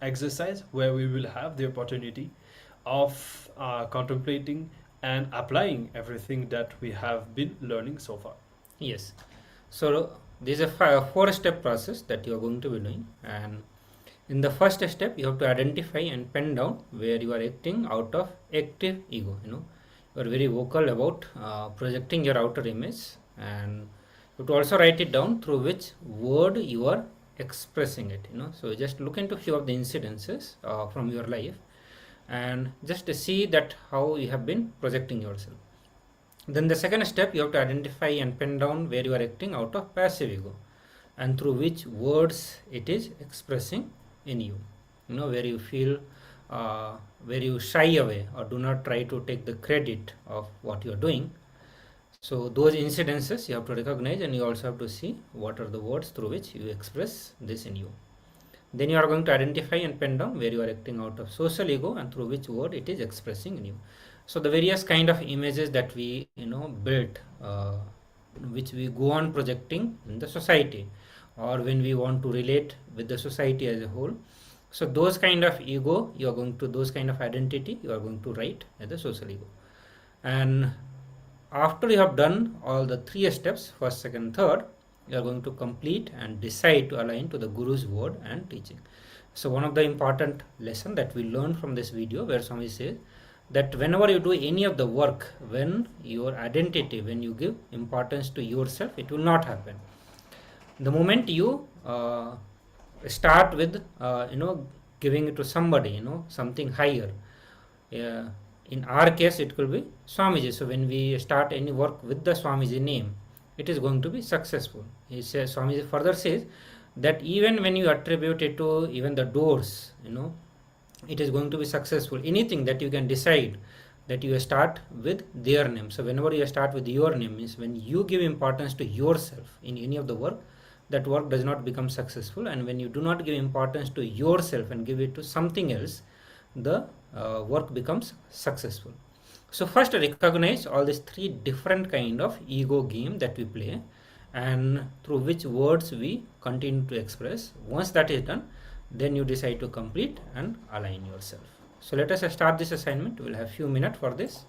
exercise, where we will have the opportunity of contemplating and applying everything that we have been learning so far. Yes. So this is a four-step process that you are going to be doing, and in the first step you have to identify and pen down where you are acting out of active ego. You are very vocal about projecting your outer image, and you have to also write it down through which word you are expressing it, so just look into few of the incidences from your life and just see that how you have been projecting yourself. Then the second step, you have to identify and pen down where you are acting out of passive ego and through which words it is expressing in you, where you feel where you shy away or do not try to take the credit of what you are doing. So those incidences you have to recognize, and you also have to see what are the words through which you express this in you. Then you are going to identify and pen down where you are acting out of social ego and through which word it is expressing in you. So the various kind of images that we built, which we go on projecting in the society, or when we want to relate with the society as a whole. So those kind of ego, you are going to, those kind of identity, you are going to write as the social ego. And after you have done all the 3 steps, first, second, third, you are going to complete and decide to align to the Guru's word and teaching. So one of the important lesson that we learned from this video, where Swami says that whenever you do any of the work, when your identity, when you give importance to yourself, it will not happen. The moment you start with giving it to somebody, something higher, in our case it will be Swamiji. So when we start any work with the Swamiji name, it is going to be successful. He says, Swamiji further says that even when you attribute it to even the doors, it is going to be successful. Anything that you can decide that you start with their name. So whenever you start with your name, means when you give importance to yourself in any of the work, that work does not become successful. And when you do not give importance to yourself and give it to something else, the work becomes successful. So first recognize all these 3 different kind of ego game that we play and through which words we continue to express. Once that is done, then you decide to complete and align yourself. So let us start this assignment. We'll have few minutes for this.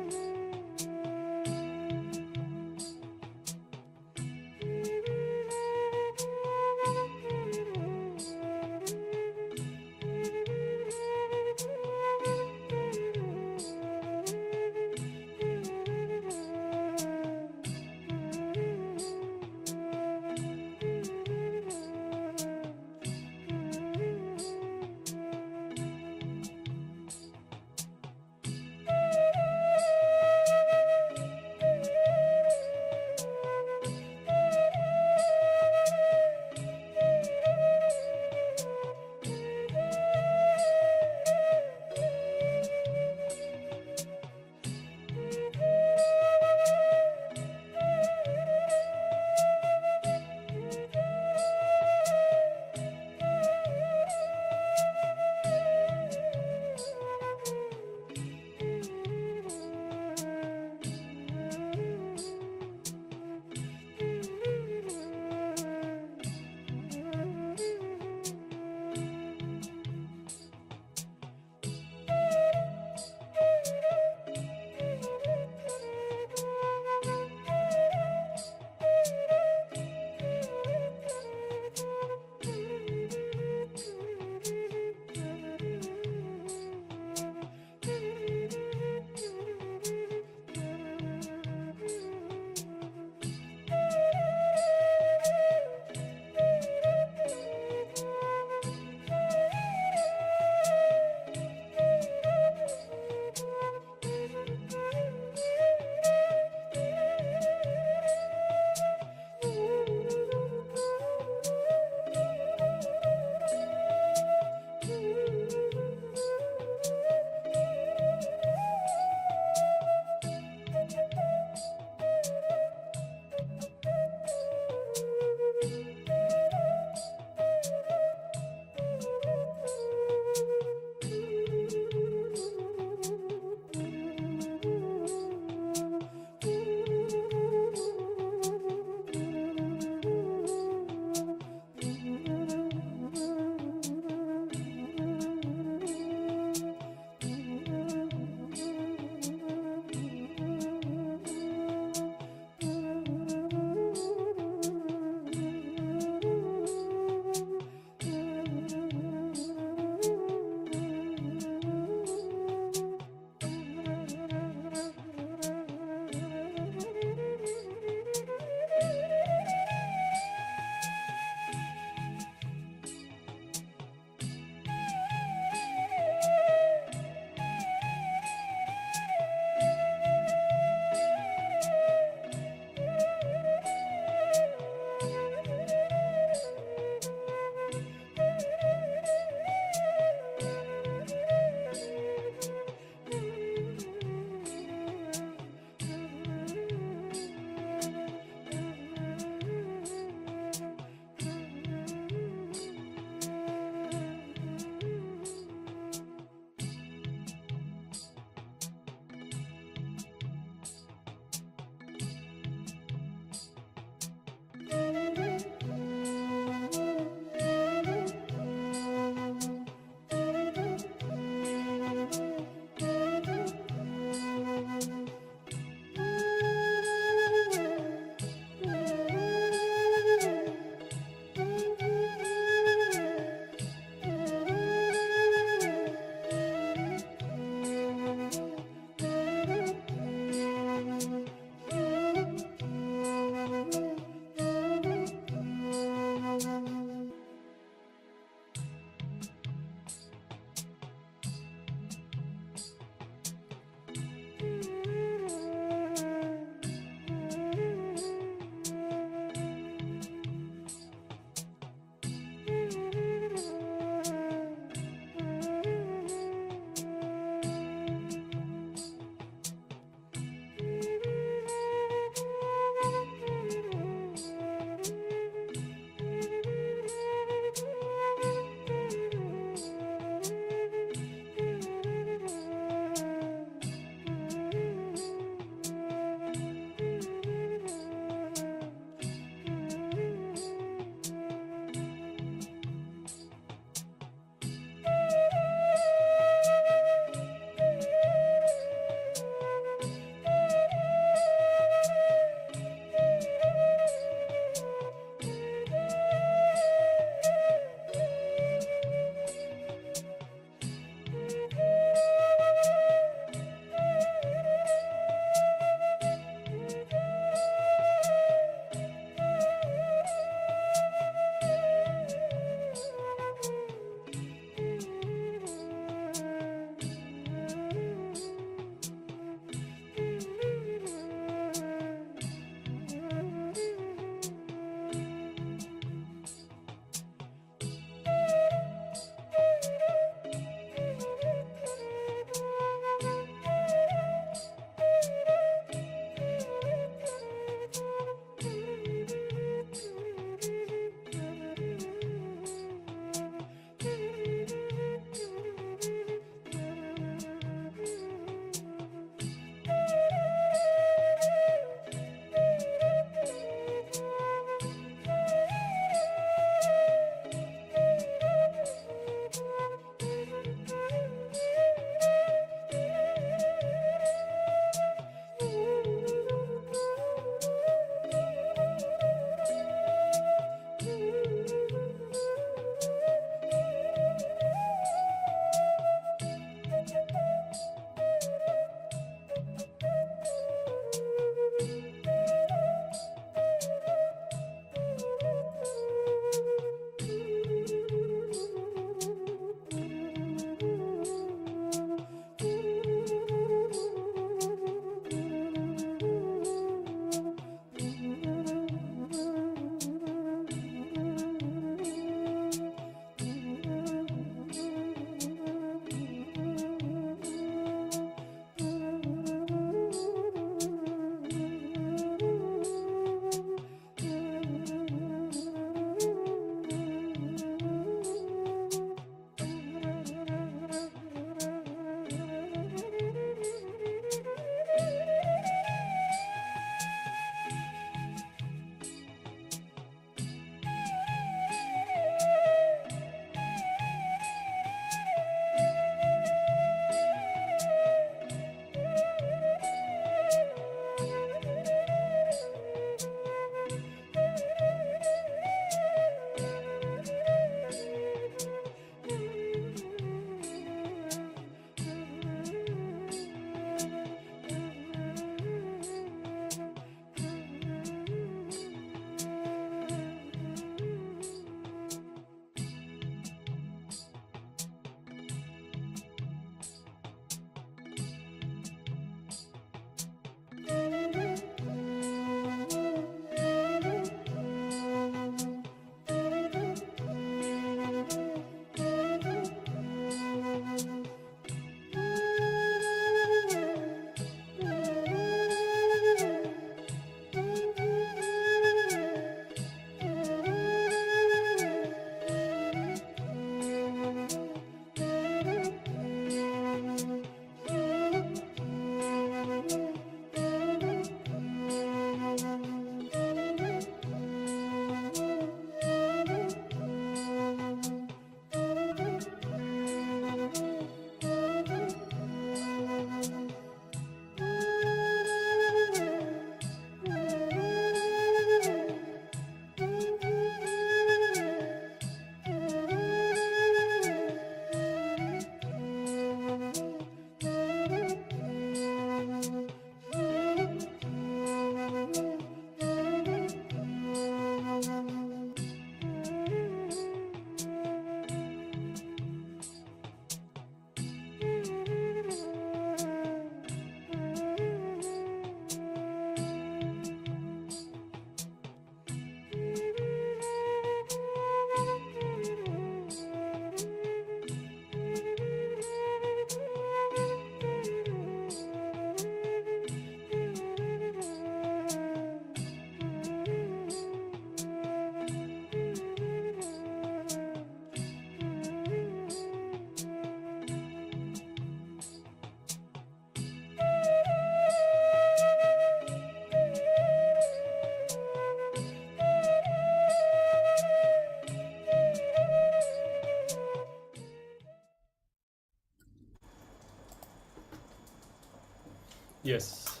Yes.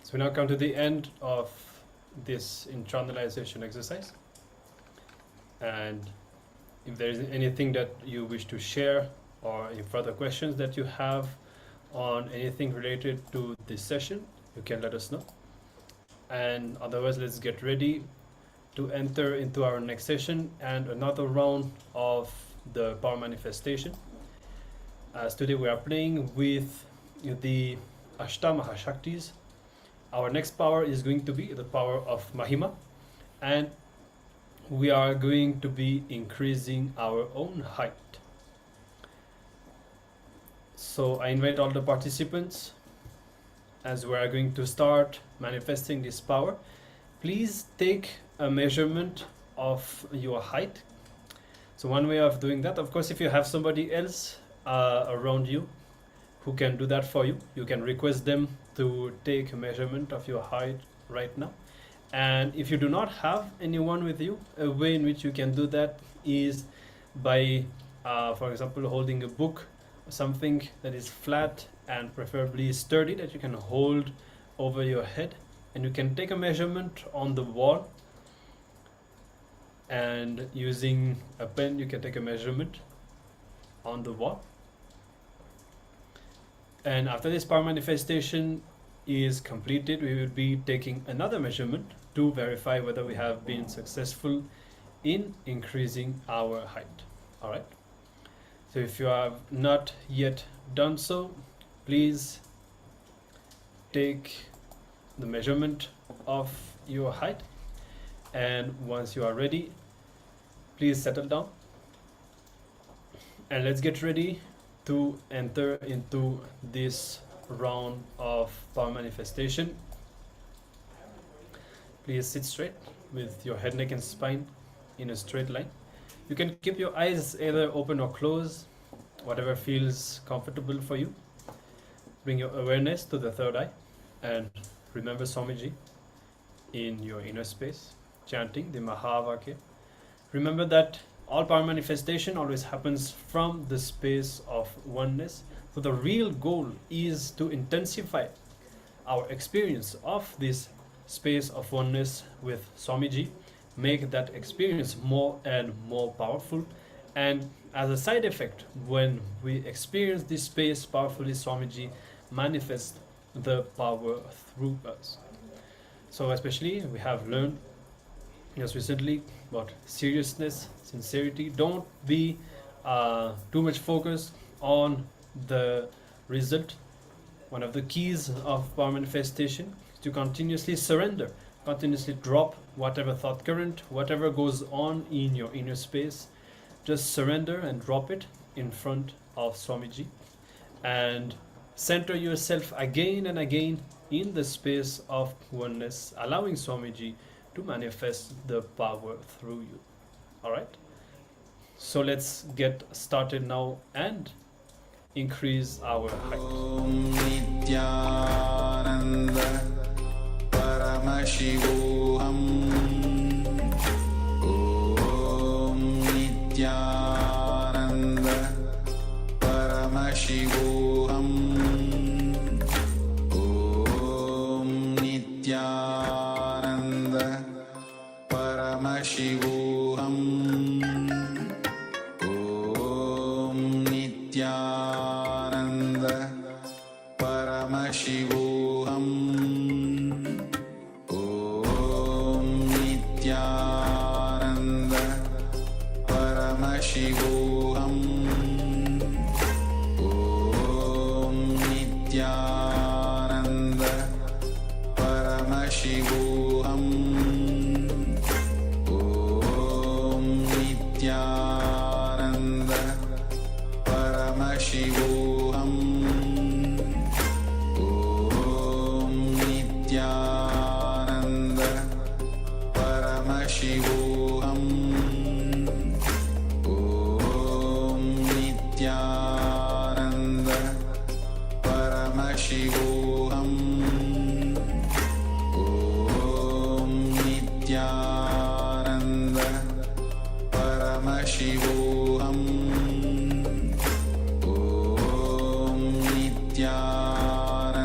So we now come to the end of this internalization exercise. And if there is anything that you wish to share or any further questions that you have on anything related to this session, you can let us know. And otherwise, let's get ready to enter into our next session and another round of the power manifestation. As today we are playing with the Ashtamahashaktis. Our next power is going to be the power of Mahima, and we are going to be increasing our own height. So I invite all the participants, as we are going to start manifesting this power, please take a measurement of your height. So one way of doing that, of course, if you have somebody else around you who can do that for you, you can request them to take a measurement of your height right now. And if you do not have anyone with you, a way in which you can do that is by, for example, holding a book, something that is flat and preferably sturdy that you can hold over your head, and you can take a measurement on the wall, and using a pen you can take a measurement on the wall. And after this power manifestation is completed, we will be taking another measurement to verify whether we have been successful in increasing our height. All right. So if you have not yet done so, please take the measurement of your height, and once you are ready, please settle down, and let's get ready to enter into this round of power manifestation. Please sit straight with your head, neck and spine in a straight line. You can keep your eyes either open or closed, whatever feels comfortable for you. Bring your awareness to the third eye and remember Swamiji in your inner space, chanting the Mahavakya. Remember that all power manifestation always happens from the space of oneness. So the real goal is to intensify our experience of this space of oneness with Swamiji, make that experience more and more powerful. And as a side effect, when we experience this space powerfully, Swamiji manifests the power through us. So especially we have learned just recently about seriousness, sincerity. Don't be too much focused on the result. One of the keys of power manifestation is to continuously surrender, continuously drop whatever thought current, whatever goes on in your inner space. Just surrender and drop it in front of Swamiji, and center yourself again and again in the space of oneness, allowing Swamiji to manifest the power through you. All right, so let's get started now and increase our height. Om Nityananda Paramashivoham. Om Nityananda Paramashivoham. Om Nityananda Paramashivoham. Om Nityananda Paramashivoham. Om Nityananda Paramashivoham. Om Nityananda Paramashivoham. Om Nityananda Paramashivoham. Om Nityananda Paramashivoham. Om Nityananda Paramashivoham. Om Nityananda Paramashivoham. Om Nityananda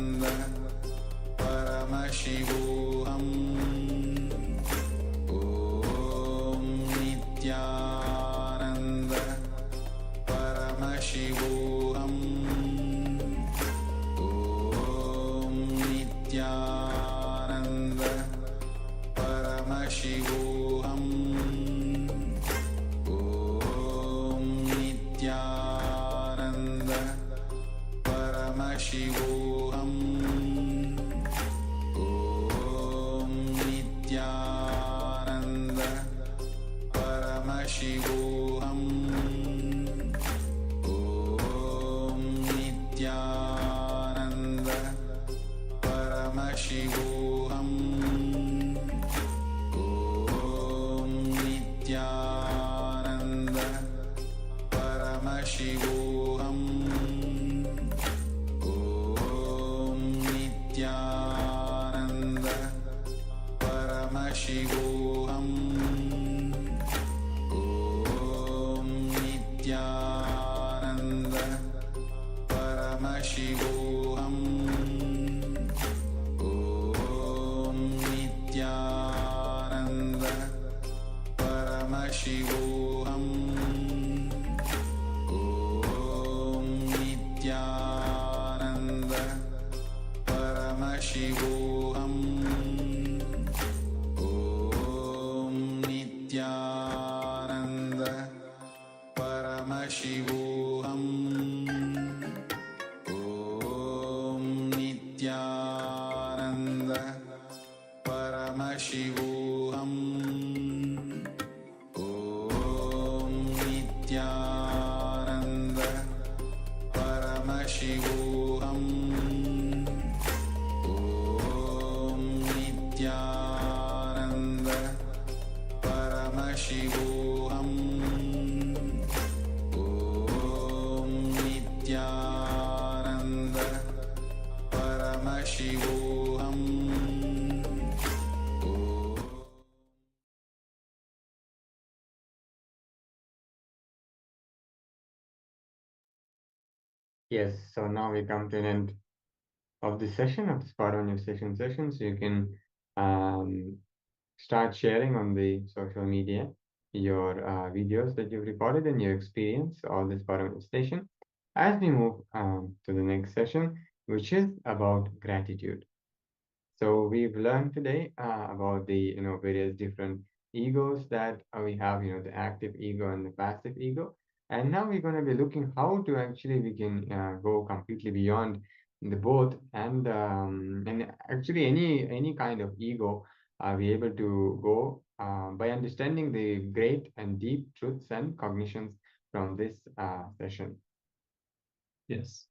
Nityananda Paramashivoham Om Nityananda Paramashivoham Om Nityananda Paramashivoham Om Nityananda Paramashivoham Om Nityananda Paramashivoham Om Nityananda Paramashivoham Om Nityananda Paramashivoham Om Nityananda Paramashivoham Om Nityananda Paramashivoham Om Nityananda Paramashivoham Om Nityananda Paramashivoham Om Nityananda Paramashivoham Om Nityananda Paramashivoham Om Nityananda Paramashivoham Yes, so now we come to an end of this session, of this part on your session. So you can start sharing on the social media your videos that you've recorded and your experience of this part of the session as we move to the next session, which is about gratitude. So we've learned today about the various different egos that we have, the active ego and the passive ego. And now we're going to be looking how to actually we can go completely beyond the both and actually any kind of ego be able to go by understanding the great and deep truths and cognitions from this session. Yes.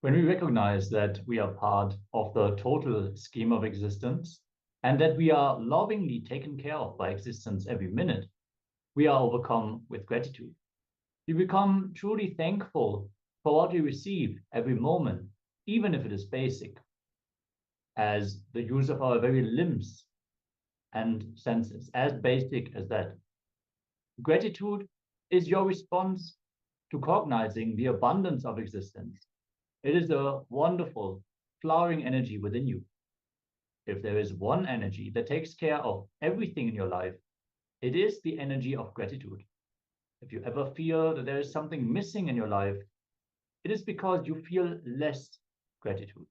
When we recognize that we are part of the total scheme of existence and that we are lovingly taken care of by existence every minute, we are overcome with gratitude. We become truly thankful for what we receive every moment, even if it is basic, as the use of our very limbs and senses, as basic as that. Gratitude is your response to cognizing the abundance of existence. It is a wonderful, flowering energy within you. If there is one energy that takes care of everything in your life, it is the energy of gratitude. If you ever feel that there is something missing in your life, it is because you feel less gratitude.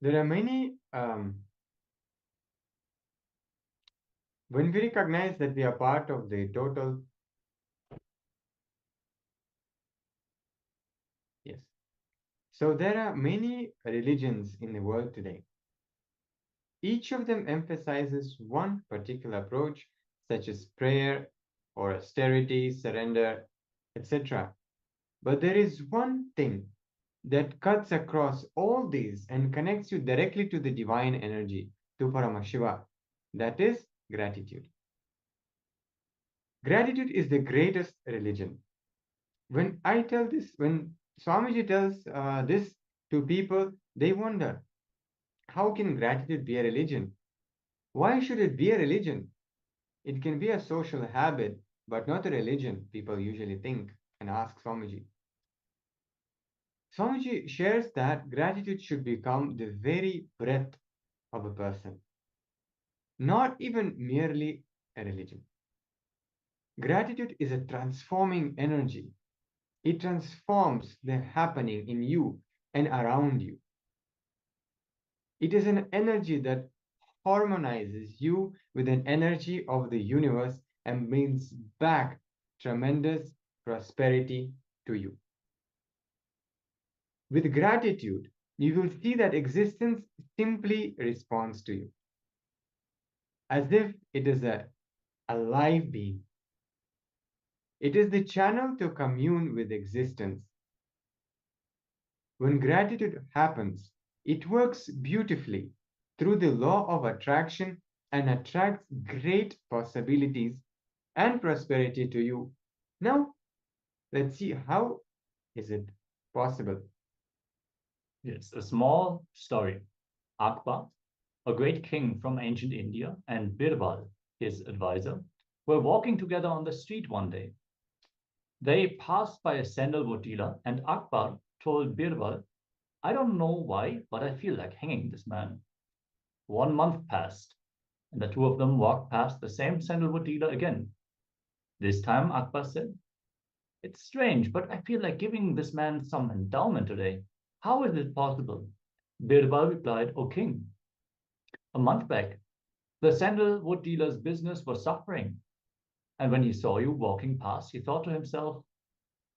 There are many, when we recognize that we are part of the total, yes. So there are many religions in the world today. Each of them emphasizes one particular approach, such as prayer or austerity, surrender, etc. But there is one thing that cuts across all these and connects you directly to the divine energy, to Paramashiva. That is gratitude. Gratitude is the greatest religion. When I tell this, when Swamiji tells this to people, they wonder, how can gratitude be a religion? Why should it be a religion? It can be a social habit, but not a religion, people usually think and ask Swamiji. Swamiji shares that gratitude should become the very breath of a person, not even merely a religion. Gratitude is a transforming energy. It transforms the happening in you and around you. It is an energy that harmonizes you with an energy of the universe and brings back tremendous prosperity to you. With gratitude, you will see that existence simply responds to you, as if it is a alive being. It is the channel to commune with existence. When gratitude happens, it works beautifully through the law of attraction and attracts great possibilities and prosperity to you. Now, let's see how is it possible. Yes, a small story. Akbar, a great king from ancient India, and Birbal, his advisor, were walking together on the street one day. They passed by a sandalwood dealer, and Akbar told Birbal, I don't know why, but I feel like hanging this man. 1 month passed, and the two of them walked past the same sandalwood dealer again. This time Akbar said, it's strange, but I feel like giving this man some endowment today. How is it possible? Birbal replied, O king, a month back, the sandalwood dealer's business was suffering. And when he saw you walking past, he thought to himself,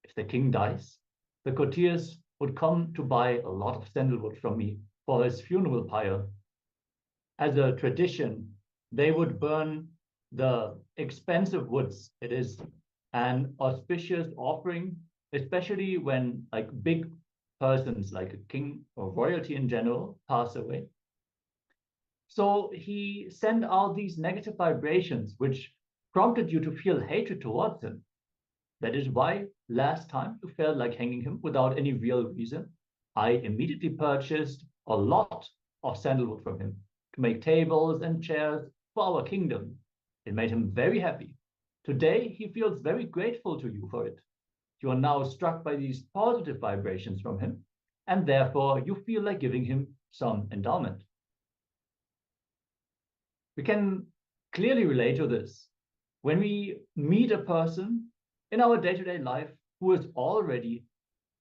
if the king dies, the courtiers would come to buy a lot of sandalwood from me for his funeral pyre. As a tradition, they would burn the expensive woods. It is an auspicious offering, especially when like big persons like a king or royalty in general pass away. So he sent out these negative vibrations, which prompted you to feel hatred towards him. That is why last time you felt like hanging him without any real reason. I immediately purchased a lot of sandalwood from him to make tables and chairs for our kingdom. It made him very happy. Today, he feels very grateful to you for it. You are now struck by these positive vibrations from him, and therefore you feel like giving him some endowment. We can clearly relate to this. When we meet a person in our day-to-day life who is already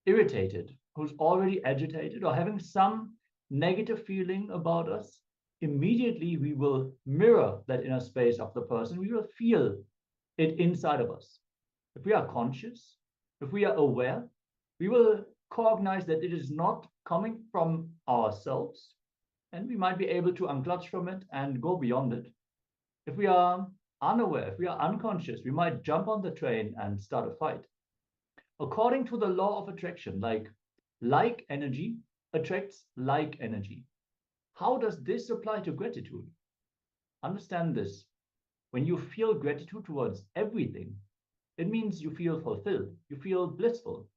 irritated, who's already agitated, or having some negative feeling about us, immediately we will mirror that inner space of the person. We will feel it inside of us. If we are conscious, if we are aware, we will cognize that it is not coming from ourselves, and we might be able to unclutch from it and go beyond it. If we are unaware, if we are unconscious, we might jump on the train and start a fight. According to the law of attraction, like energy attracts like energy. How does this apply to gratitude? Understand this. When you feel gratitude towards everything, it means you feel fulfilled, you feel blissful.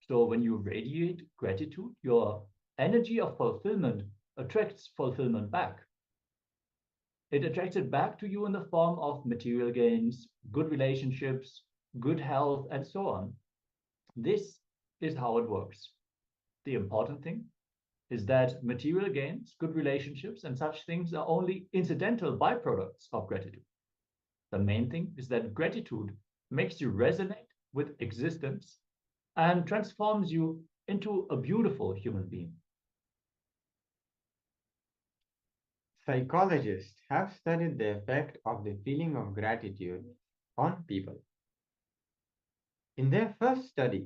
So when you radiate gratitude, your energy of fulfillment attracts fulfillment back. It attracts it back to you in the form of material gains, good relationships, good health, and so on. This is how it works. The important thing is that material gains, good relationships, and such things are only incidental byproducts of gratitude. The main thing is that gratitude makes you resonate with existence and transforms you into a beautiful human being. Psychologists have studied the effect of the feeling of gratitude on people. In their first study,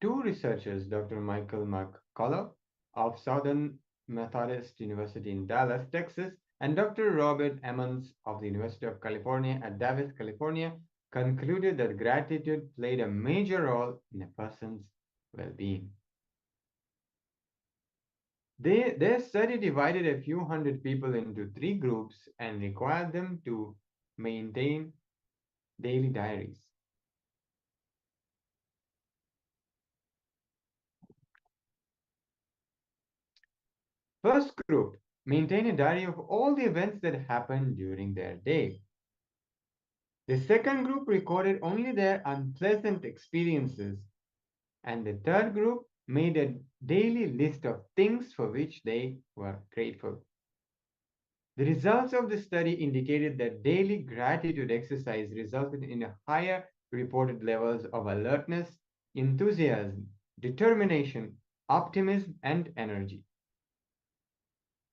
two researchers, Dr. Michael McCullough of Southern Methodist University in Dallas, Texas, and Dr. Robert Emmons of the University of California at Davis, California, concluded that gratitude played a major role in a person's well-being. Their study divided a few hundred people into 3 groups and required them to maintain daily diaries. First group, maintain a diary of all the events that happened during their day. The second group recorded only their unpleasant experiences. And the third group made a daily list of things for which they were grateful. The results of the study indicated that daily gratitude exercise resulted in a higher reported levels of alertness, enthusiasm, determination, optimism, and energy.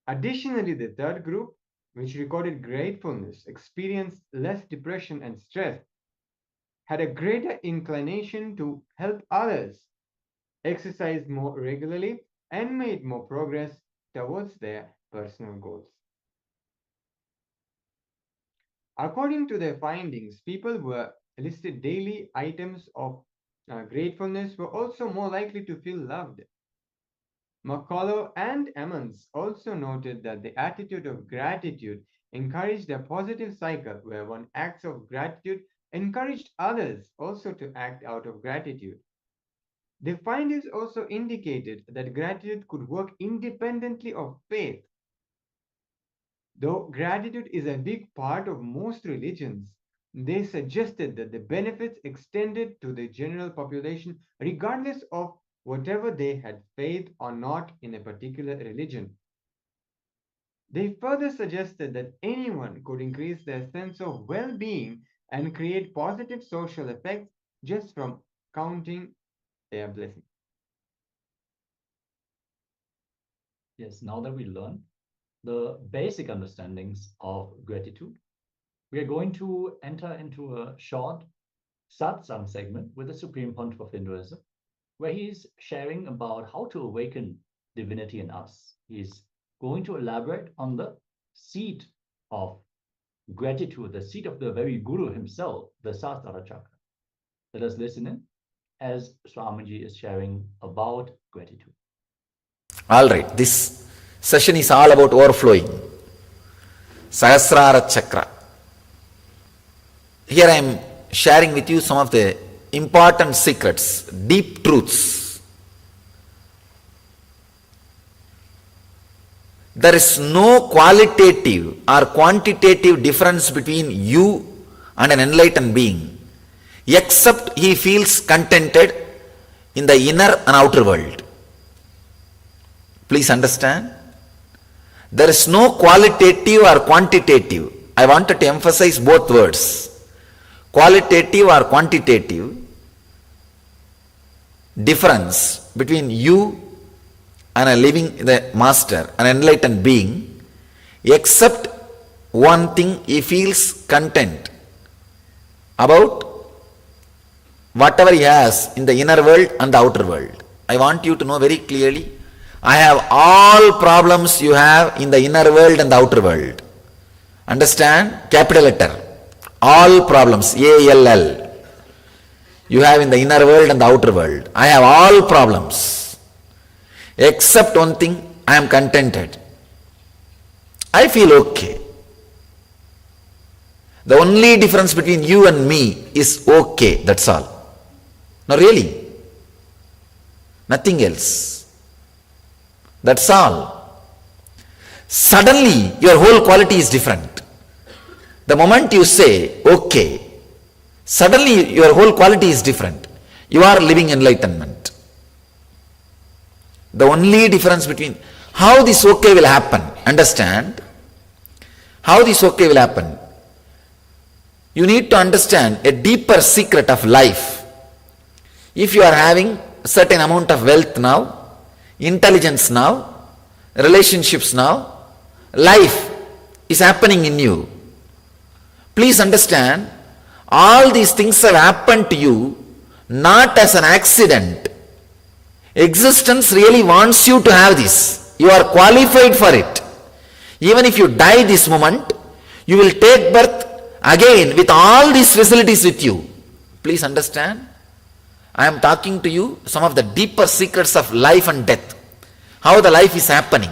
Additionally, the third group, which recorded gratefulness, experienced less depression and stress, had a greater inclination to help others, exercised more regularly, and made more progress towards their personal goals. According to their findings, people who were listed daily items of gratefulness were also more likely to feel loved. McCullough and Emmons also noted that the attitude of gratitude encouraged a positive cycle where one acts of gratitude encouraged others also to act out of gratitude. The findings also indicated that gratitude could work independently of faith. Though gratitude is a big part of most religions, they suggested that the benefits extended to the general population regardless of whatever they had faith or not in a particular religion. They further suggested that anyone could increase their sense of well-being and create positive social effects just from counting their blessings. Yes, now that we learn the basic understandings of gratitude, we are going to enter into a short satsang segment with the Supreme Pontiff of Hinduism, where he's sharing about how to awaken divinity in us. He's going to elaborate on the seat of gratitude, the seat of the very Guru himself, the Sahasrara Chakra. Let us listen in as Swamiji is sharing about gratitude. All right, this session is all about overflowing. Sahasrara Chakra. Here I am sharing with you some of the important secrets, deep truths. There is no qualitative or quantitative difference between you and an enlightened being, except he feels contented in the inner and outer world. Please understand. There is no qualitative or quantitative. I wanted to emphasize both words. Qualitative or quantitative difference between you and a living the master, an enlightened being, except one thing, he feels content about whatever he has in the inner world and the outer world. I want you to know very clearly, I have all problems you have in the inner world and the outer world. Understand? Capital letter. All problems, A-L-L. You have in the inner world and the outer world. I have all problems. Except one thing, I am contented. I feel okay. The only difference between you and me is okay, that's all. No, really. Nothing else. That's all. Suddenly, your whole quality is different. The moment you say, okay, suddenly your whole quality is different. You are living enlightenment. The only difference between how this okay will happen, understand? How this okay will happen? You need to understand a deeper secret of life. If you are having a certain amount of wealth now, intelligence now, relationships now, life is happening in you. Please understand, all these things have happened to you not as an accident. Existence really wants you to have this. You are qualified for it. Even if you die this moment, you will take birth again with all these facilities with you. Please understand, I am talking to you some of the deeper secrets of life and death. How the life is happening.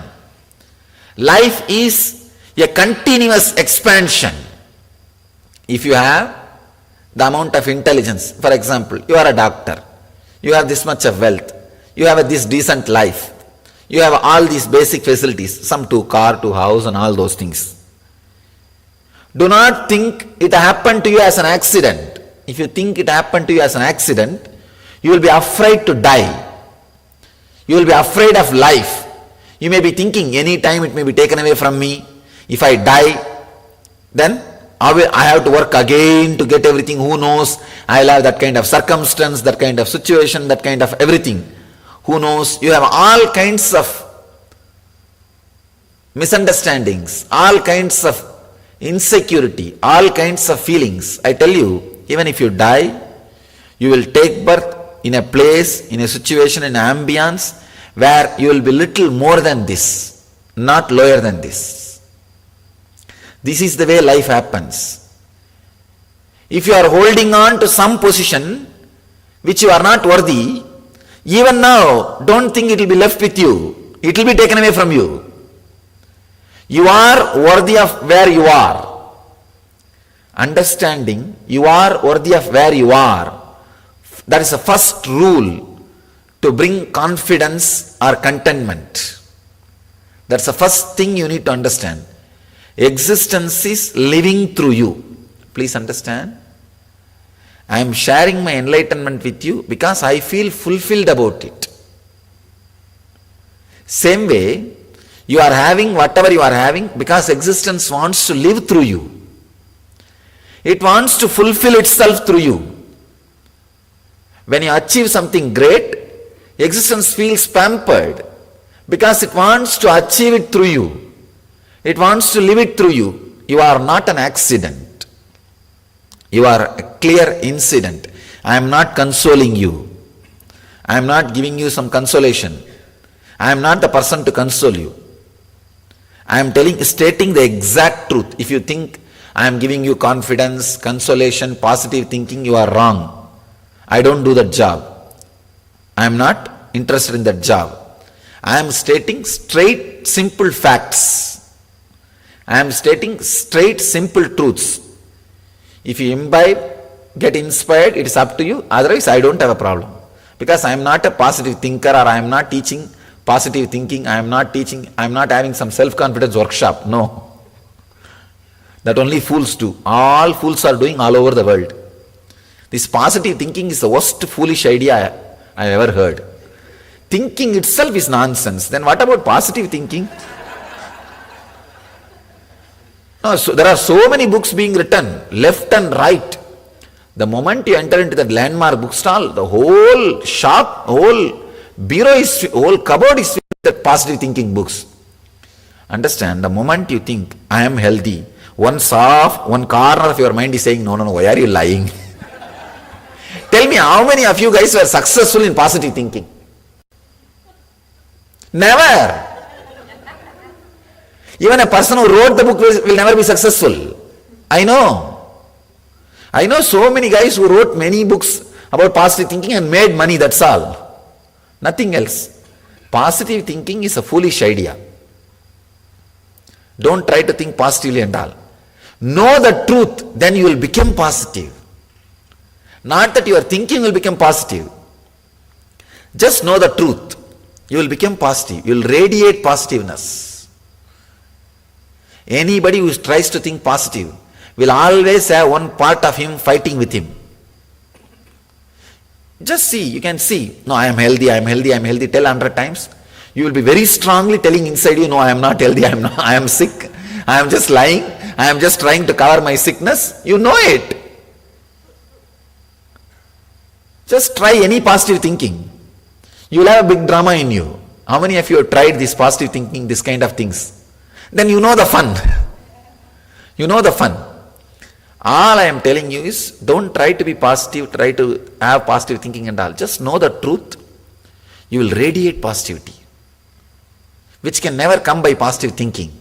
Life is a continuous expansion. If you have the amount of intelligence, for example, you are a doctor, you have this much of wealth, you have this decent life, you have all these basic facilities, some to car, to house and all those things. Do not think it happened to you as an accident. If you think it happened to you as an accident, you will be afraid to die. You will be afraid of life. You may be thinking any time it may be taken away from me, If I die, then I have to work again to get everything. Who knows? I'll have that kind of circumstance, that kind of situation, that kind of everything. Who knows? You have all kinds of misunderstandings, all kinds of insecurity, all kinds of feelings. I tell you, even if you die, you will take birth in a place, in a situation, in an ambience where you will be little more than this, not lower than this. This is the way life happens. If you are holding on to some position which you are not worthy, even now, don't think it will be left with you. It will be taken away from you. You are worthy of where you are. Understanding you are worthy of where you are. That is the first rule to bring confidence or contentment. That's the first thing you need to understand. Existence is living through you. Please understand. I am sharing my enlightenment with you because I feel fulfilled about it. Same way, you are having whatever you are having because existence wants to live through you. It wants to fulfill itself through you. When you achieve something great, existence feels pampered because it wants to achieve it through you. It wants to live it through you. You are not an accident. You are a clear incident. I am not consoling you. I am not giving you some consolation. I am not the person to console you. I am stating the exact truth. If you think I am giving you confidence, consolation, positive thinking, you are wrong. I don't do that job. I am not interested in that job. I am stating straight, simple facts. I am stating straight, simple truths. If you imbibe, get inspired, it is up to you. Otherwise, I don't have a problem. Because I am not a positive thinker, or I am not teaching positive thinking. I am not having some self-confidence workshop. No. That only fools do. All fools are doing all over the world. This positive thinking is the worst foolish idea I have ever heard. Thinking itself is nonsense. Then what about positive thinking? No, so there are so many books being written, left and right. The moment you enter into that landmark bookstall, the whole shop, whole bureau whole cupboard is filled with positive thinking books. Understand, the moment you think, I am healthy, one corner of your mind is saying, no, why are you lying? Tell me, how many of you guys were successful in positive thinking? Never. Even a person who wrote the book will never be successful. I know so many guys who wrote many books about positive thinking and made money, that's all. Nothing else. Positive thinking is a foolish idea. Don't try to think positively and all. Know the truth, then you will become positive. Not that your thinking will become positive. Just know the truth. You will become positive. You will radiate positiveness. Anybody who tries to think positive will always have one part of him fighting with him. Just see, you can see, no, I am healthy, tell 100 times. You will be very strongly telling inside you, no, I am not healthy, I am sick, I am just lying, I am just trying to cover my sickness. You know it. Just try any positive thinking. You will have a big drama in you. How many of you have tried this positive thinking, this kind of things? Then you know the fun. You know the fun. All I am telling you is, don't try to be positive, try to have positive thinking and all. Just know the truth. You will radiate positivity, which can never come by positive thinking.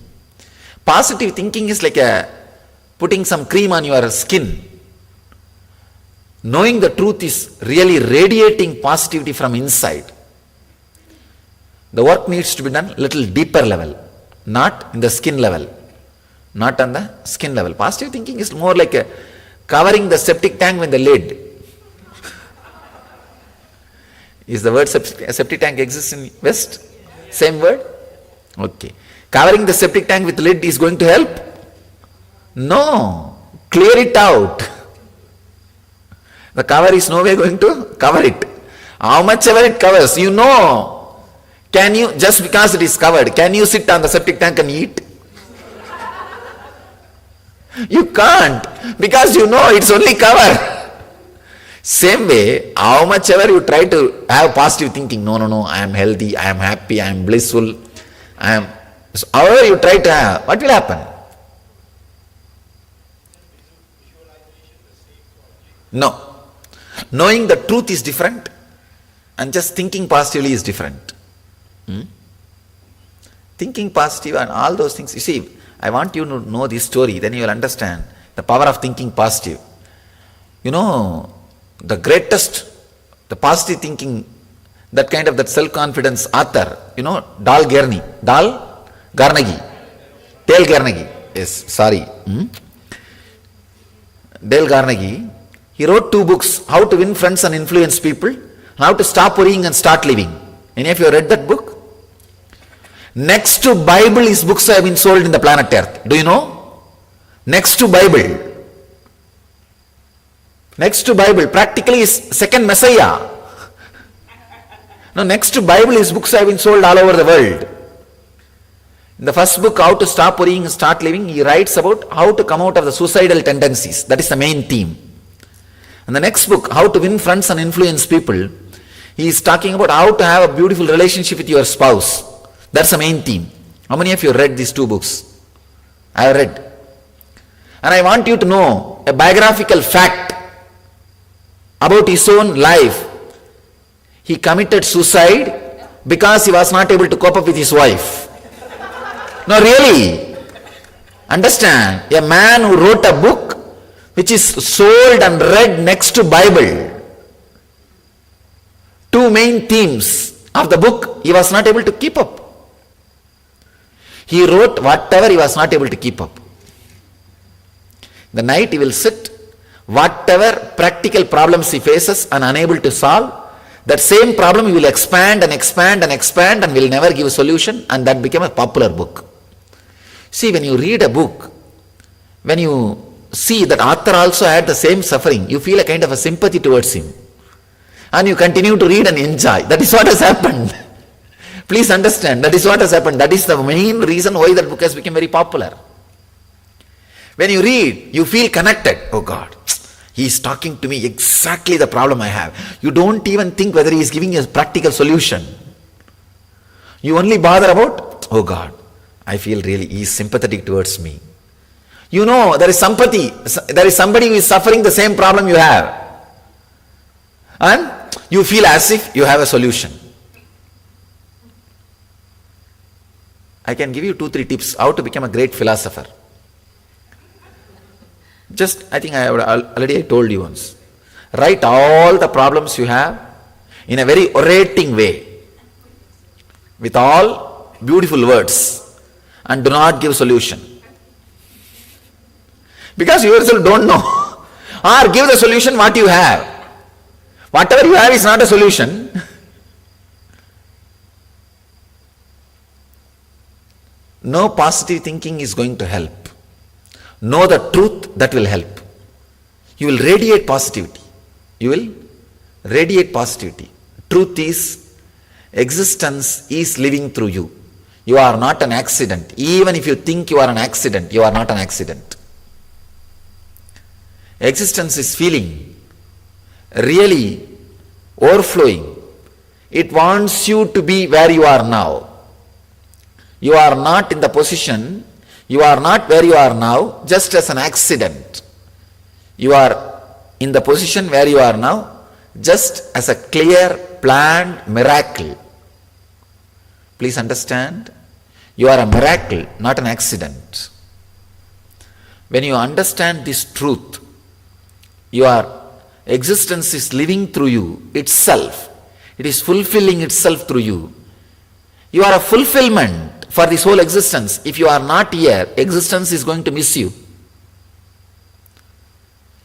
Positive thinking is like putting some cream on your skin. Knowing the truth is really radiating positivity from inside. The work needs to be done little deeper level, not in the skin level. Not on the skin level. Positive thinking is more like covering the septic tank with the lid. Is the word septic tank exists in West? Same word? Okay. Covering the septic tank with lid is going to help? No. Clear it out. The cover is no way going to cover it. How much ever it covers, you know. Can you, just because it is covered, can you sit on the septic tank and eat? You can't, because you know it's only cover. Same way, how much ever you try to have positive thinking, no, I am healthy, I am happy, I am blissful, so however you try to have, what will happen? No. Knowing the truth is different and just thinking positively is different. Thinking positive and all those things, you see, I want you to know this story, then you will understand the power of thinking positive. You know, the greatest, the positive thinking, that self-confidence author, you know, Dale Carnegie, yes, sorry. Dale Carnegie, he wrote 2 books, How to Win Friends and Influence People, and How to Stop Worrying and Start Living. Any of you read that book? Next to Bible, his books have been sold in the planet Earth. Do you know? Next to Bible. Next to Bible, practically his second Messiah. Now, next to Bible, his books have been sold all over the world. In the first book, How to Stop Worrying and Start Living, he writes about how to come out of the suicidal tendencies. That is the main theme. And the next book, How to Win Friends and Influence People, he is talking about how to have a beautiful relationship with your spouse. That's the main theme. How many of you read these 2 books? I have read. And I want you to know a biographical fact about his own life. He committed suicide because he was not able to cope up with his wife. No, really. Understand, a man who wrote a book which is sold and read next to Bible. 2 main themes of the book, he was not able to keep up. He wrote whatever he was not able to keep up. The night he will sit, whatever practical problems he faces and unable to solve, that same problem he will expand and expand and expand and will never give a solution, and that became a popular book. See, when you read a book, when you see that author also had the same suffering, you feel a kind of a sympathy towards him. And you continue to read and enjoy. That is what has happened. Please understand, that is what has happened. That is the main reason why that book has become very popular. When you read, you feel connected. Oh God, he is talking to me exactly the problem I have. You don't even think whether he is giving you a practical solution. You only bother about, oh God, I feel really he is sympathetic towards me. You know, there is sympathy. There is somebody who is suffering the same problem you have. And you feel as if you have a solution. I can give you 2-3 tips how to become a great philosopher. Just, I think I already told you once. Write all the problems you have in a very orating way, with all beautiful words, and do not give solution. Because you yourself don't know. Or give the solution what you have. Whatever you have is not a solution. No positive thinking is going to help. Know the truth, that will help. You will radiate positivity. You will radiate positivity. Truth is, existence is living through you. You are not an accident. Even if you think you are an accident, you are not an accident. Existence is feeling, really overflowing. It wants you to be where you are now. You are not in the position, you are not where you are now just as an accident. You are in the position where you are now just as a clear, planned miracle. Please understand, you are a miracle, not an accident. When you understand this truth, your existence is living through you itself. It is fulfilling itself through you. You are a fulfillment for this whole existence. If you are not here, existence is going to miss you.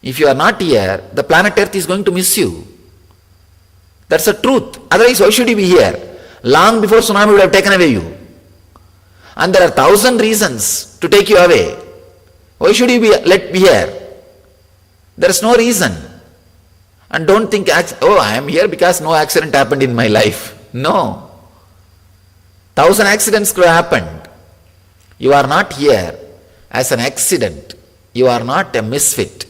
If you are not here, the planet Earth is going to miss you. That's the truth. Otherwise, why should you be here? Long before tsunami would have taken away you. And there are 1,000 reasons to take you away. Why should you be let be here? There is no reason. And don't think, oh, I am here because no accident happened in my life. No. 1,000 accidents could have happened. You are not here as an accident. You are not a misfit.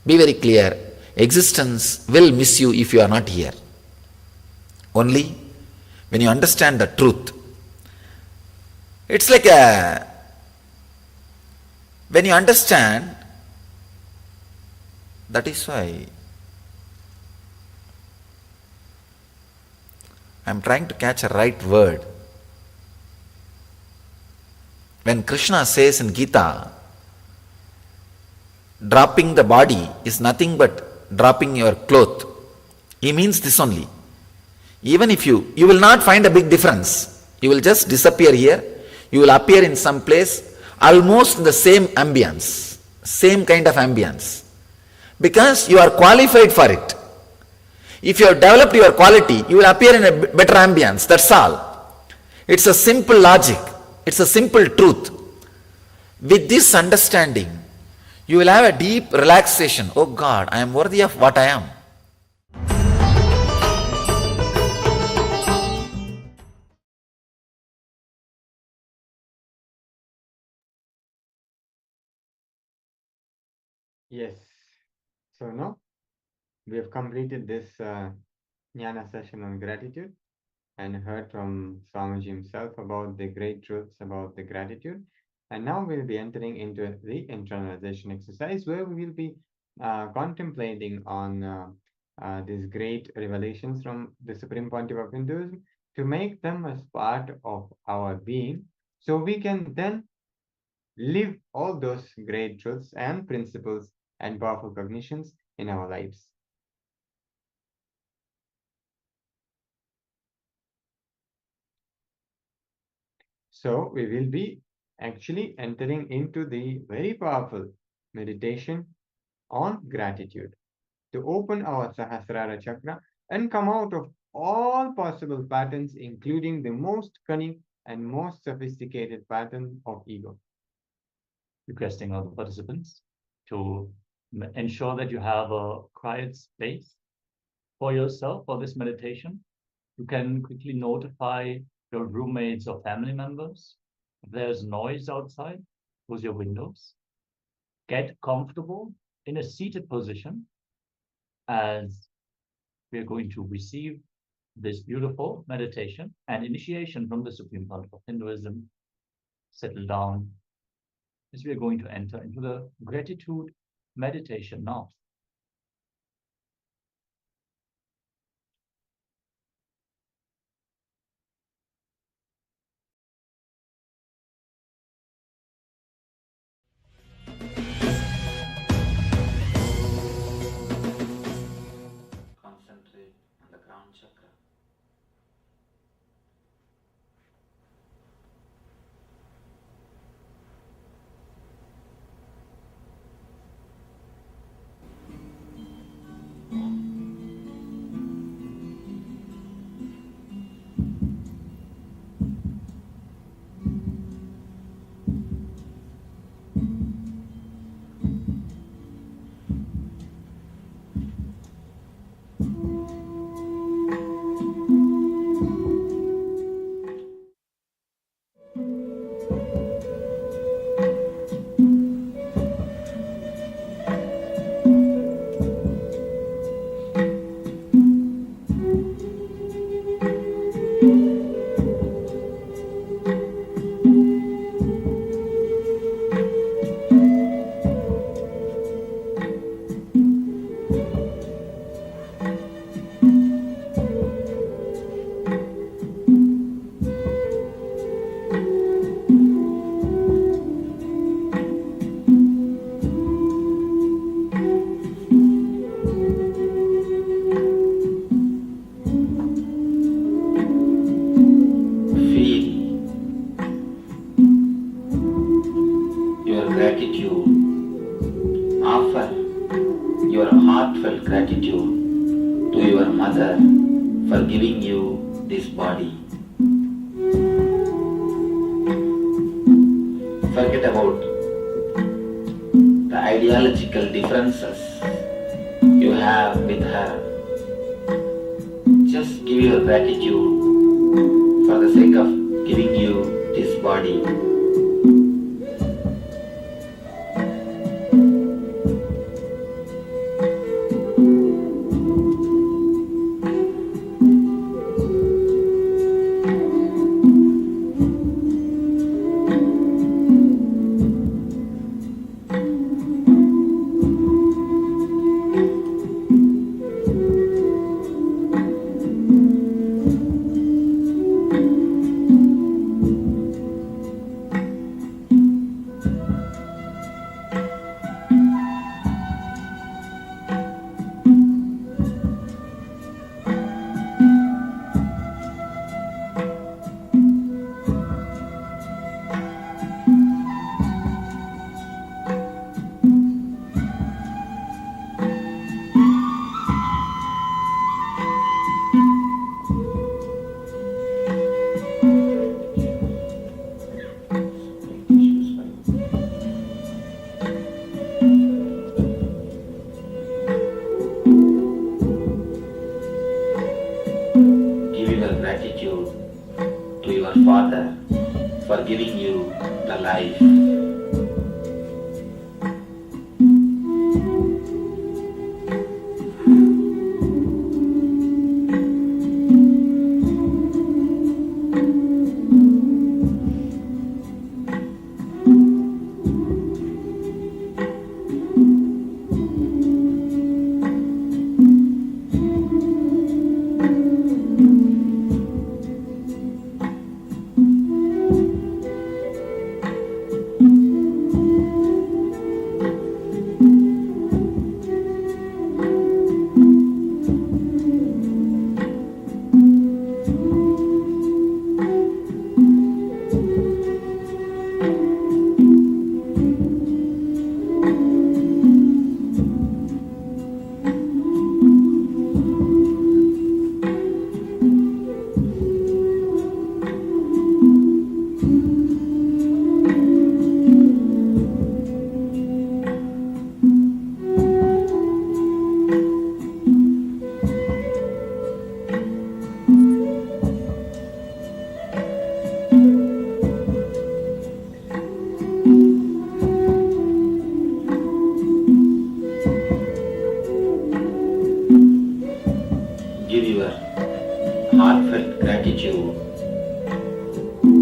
Be very clear. Existence will miss you if you are not here. Only when you understand the truth. It's like when you understand, that is why I'm trying to catch a right word. When Krishna says in Gita, dropping the body is nothing but dropping your cloth, he means this only. Even if you will not find a big difference. You will just disappear here. You will appear in some place almost in the same ambience, same kind of ambience. Because you are qualified for it. If you have developed your quality, you will appear in a better ambience. That's all. It's a simple logic. It's a simple truth. With this understanding, you will have a deep relaxation. Oh God, I am worthy of what I am. Yes. So now we have completed this Jnana session on gratitude and heard from Swamiji himself about the great truths about the gratitude. And now we'll be entering into the internalization exercise where we will be contemplating on these great revelations from the Supreme Pontiff of Hinduism to make them as part of our being so we can then live all those great truths and principles and powerful cognitions in our lives. So we will be actually entering into the very powerful meditation on gratitude to open our Sahasrara chakra and come out of all possible patterns, including the most cunning and most sophisticated pattern of ego. Requesting all the participants to ensure that you have a quiet space for yourself for this meditation. You can quickly notify your roommates or family members. If there's noise outside, close your windows. Get comfortable in a seated position as we are going to receive this beautiful meditation and initiation from the Supreme Pontiff of Hinduism. Settle down as we are going to enter into the gratitude meditation now. Concentrate on the crown chakra. Gratitude to your mother for giving you this body. Forget about the ideological differences you have with her. Just give your gratitude for the sake of giving you this body. gratitude to your Father for giving you the life. Give your heartfelt gratitude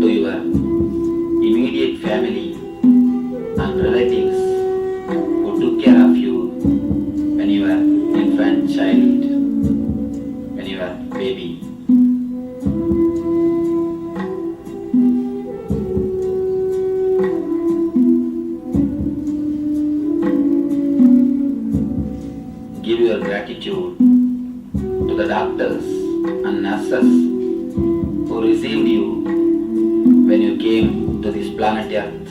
to your immediate family and relatives who took care of you when you were infant child, when you were baby. Give your gratitude to the doctors and nurses who received you when you came to this planet Earth.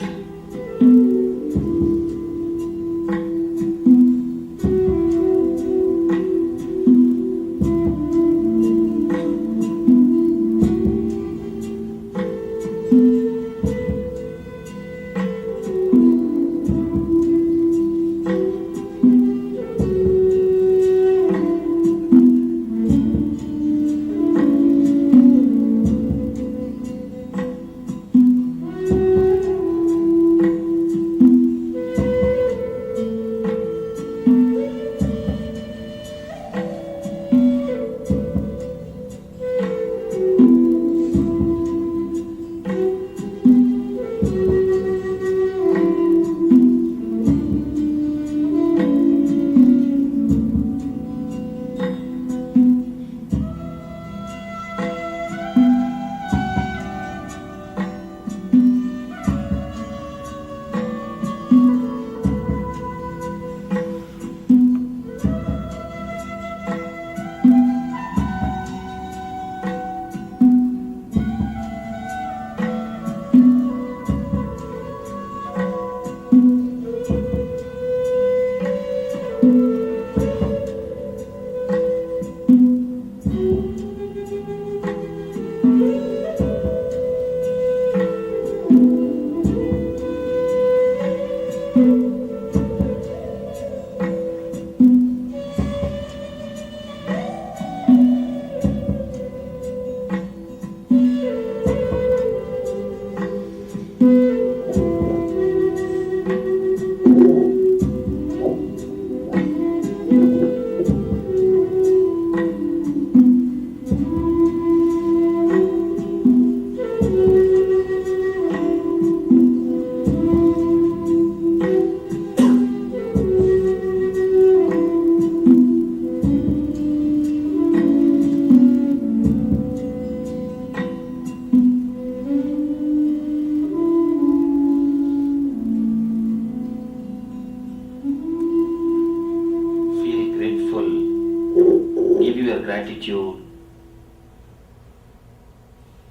Gratitude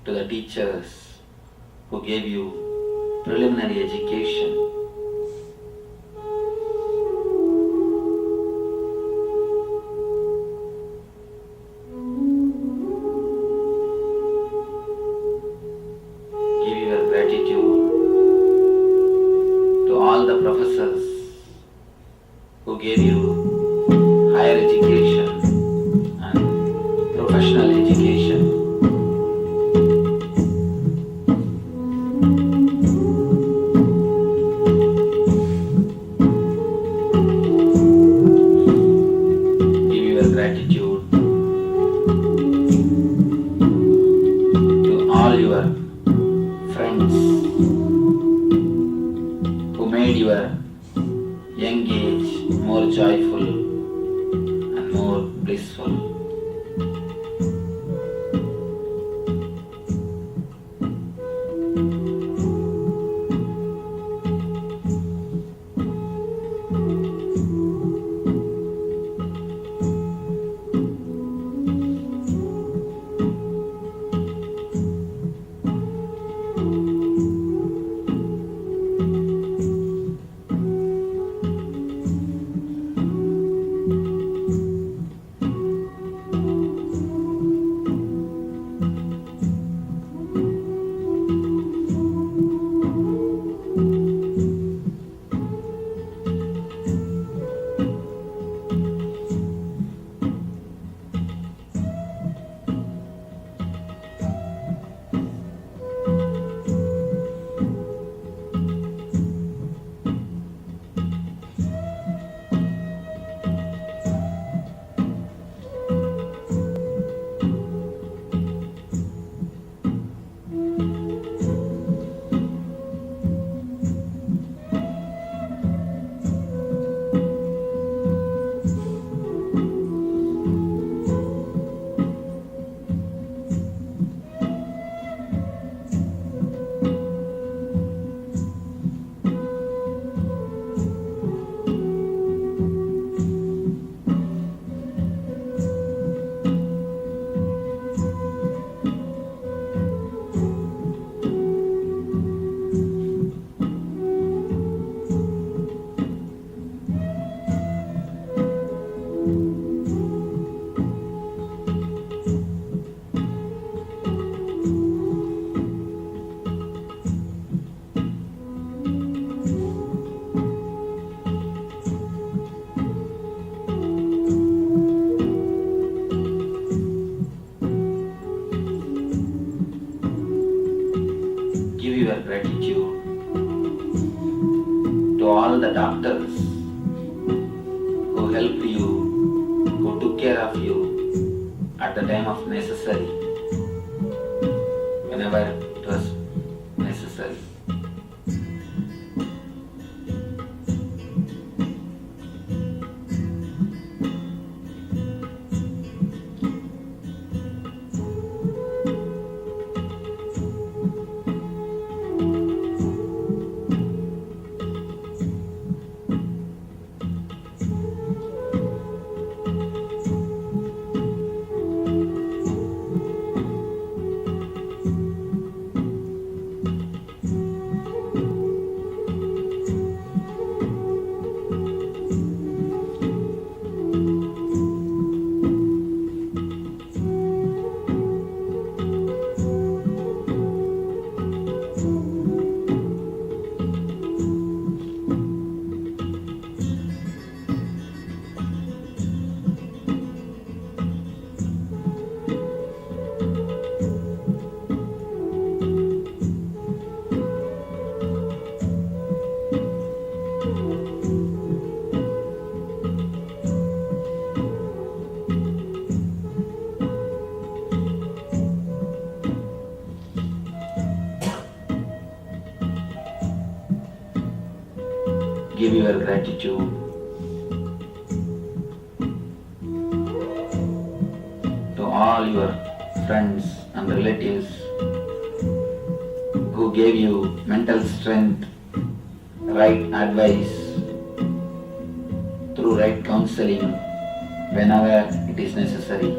to the teachers who gave you preliminary education. Give your gratitude to all the professors who gave you higher education and professional education. your young age more joyful and more blissful. Give your gratitude to all the doctors who helped you, who took care of you at the time of necessary, whenever it was necessary. Give your gratitude to all your friends and relatives who gave you mental strength, right advice, through right counseling whenever it is necessary.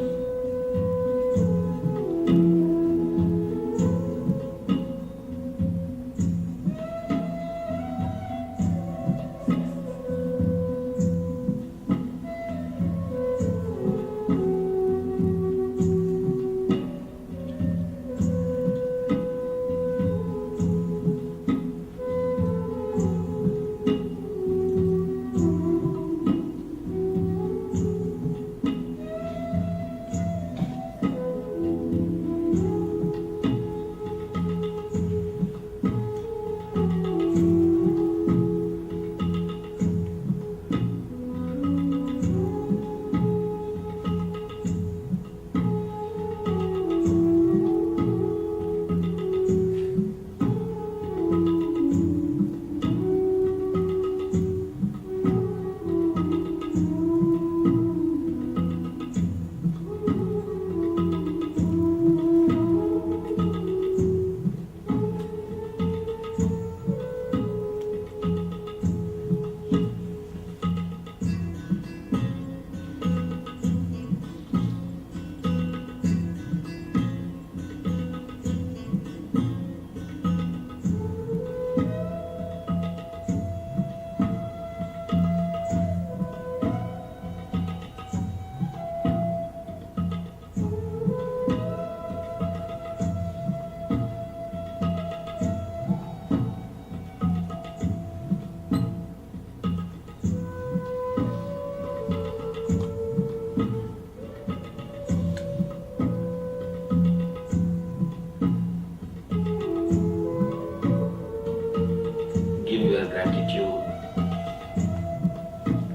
gratitude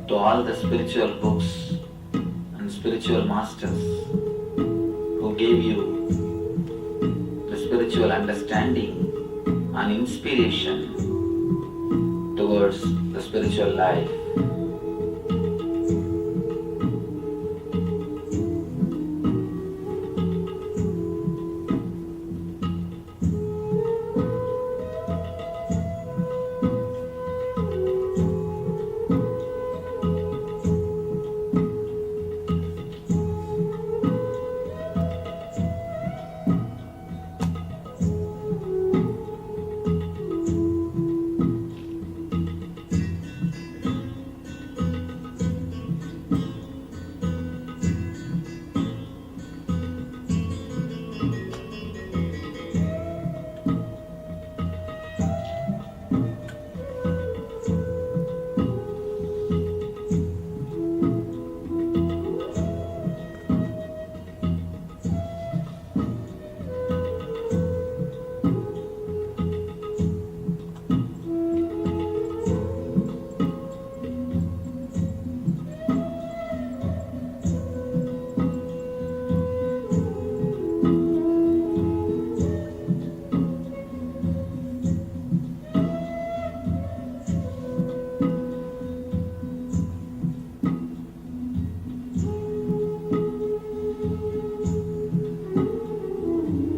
to all the spiritual books and spiritual masters who gave you the spiritual understanding and inspiration towards the spiritual life.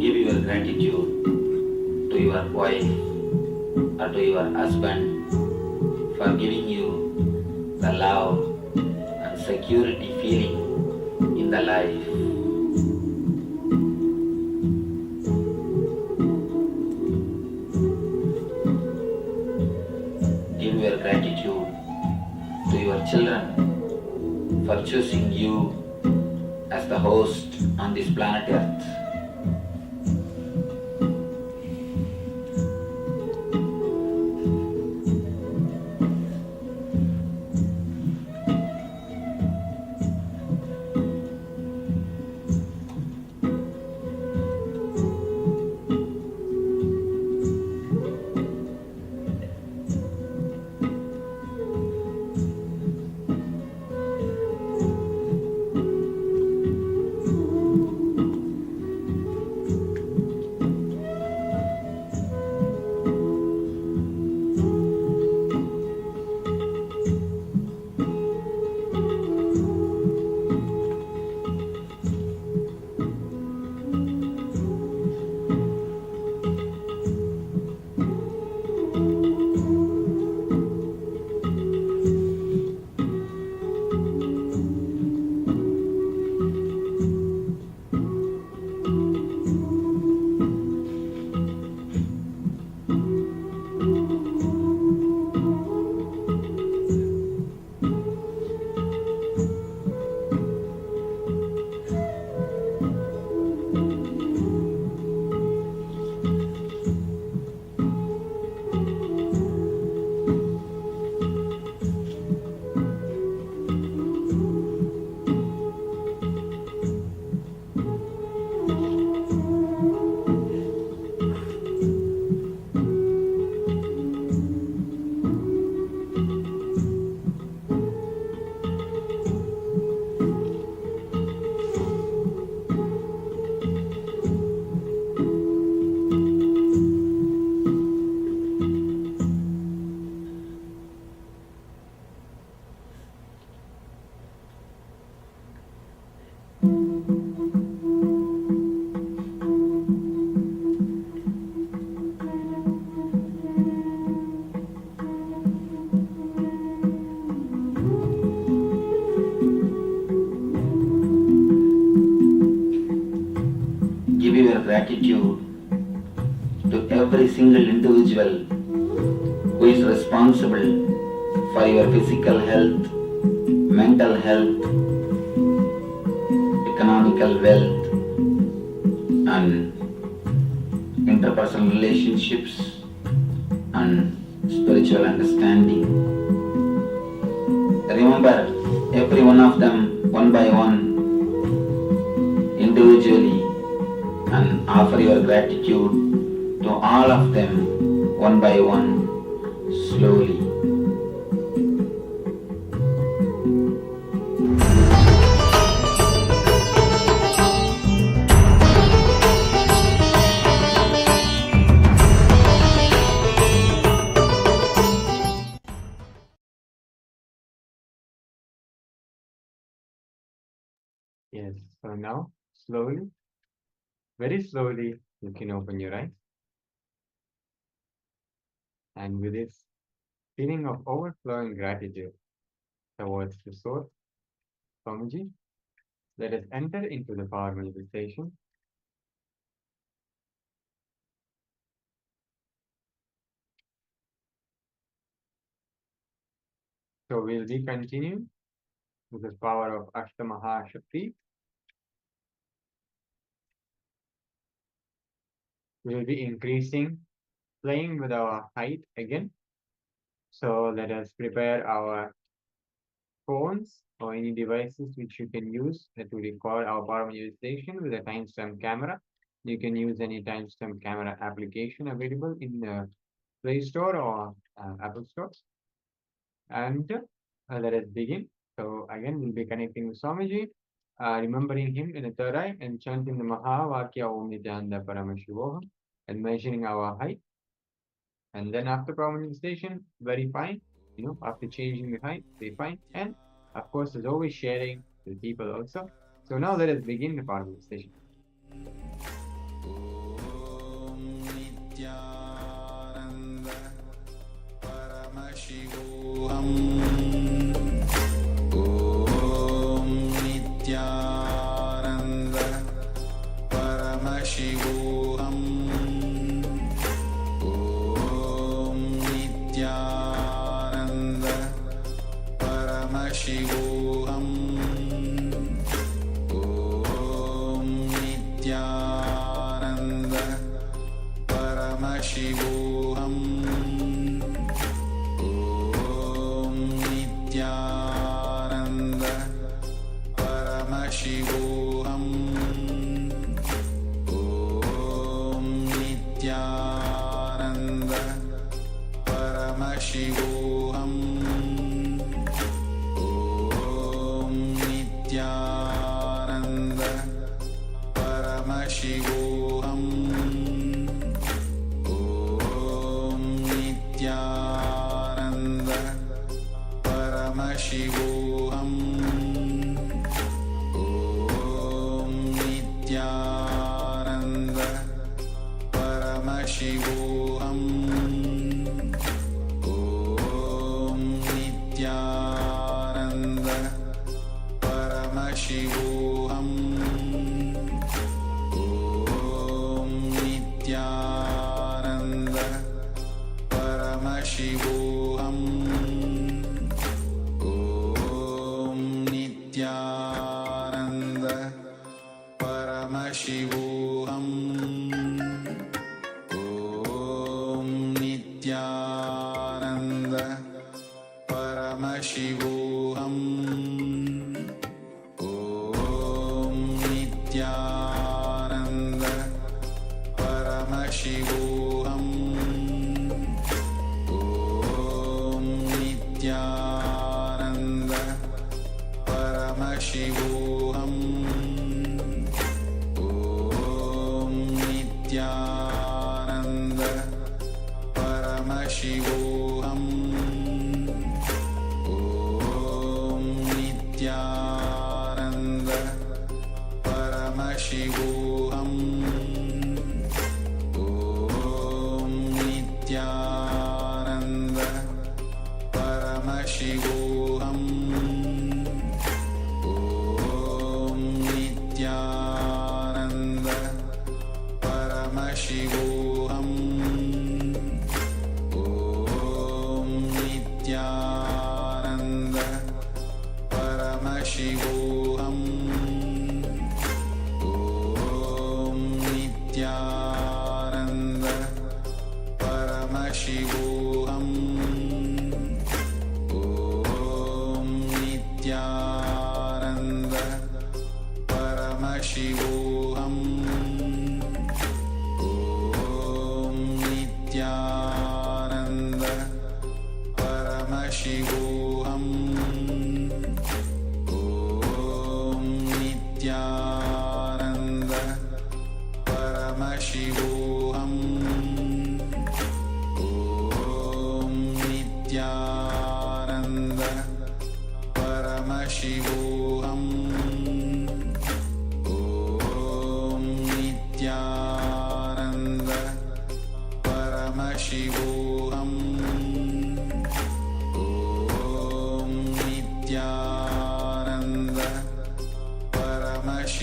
Give your gratitude to your wife or to your husband for giving you the love and security feeling in the life. Give your gratitude to your children for choosing you as the host on this planet Earth. Give your gratitude to every single individual who is responsible for your physical health, mental health, economical wealth, and interpersonal relationships and spiritual understanding. Remember every one of them one by one, individually, and offer your gratitude to all of them one by one, slowly. Yes. So now, slowly, very slowly, you can open your eyes. And with this feeling of overflowing gratitude towards the source, Swamiji, let us enter into the power manifestation. So we'll be continuing with the power of Ashtamaha Shakti. We'll be increasing, playing with our height again. So let us prepare our phones or any devices which you can use to record our power manifestation with a timestamp camera. You can use any timestamp camera application available in the Play Store or Apple Store. And let us begin. So again, we'll be connecting with Swamiji, remembering him in the third eye and chanting the Mahavakya Om Nityananda Paramashivoham and measuring our height. And then after power manifestation, very fine. After changing the height, very fine. And of course, as always, sharing with people also. So now let us begin the power manifestation.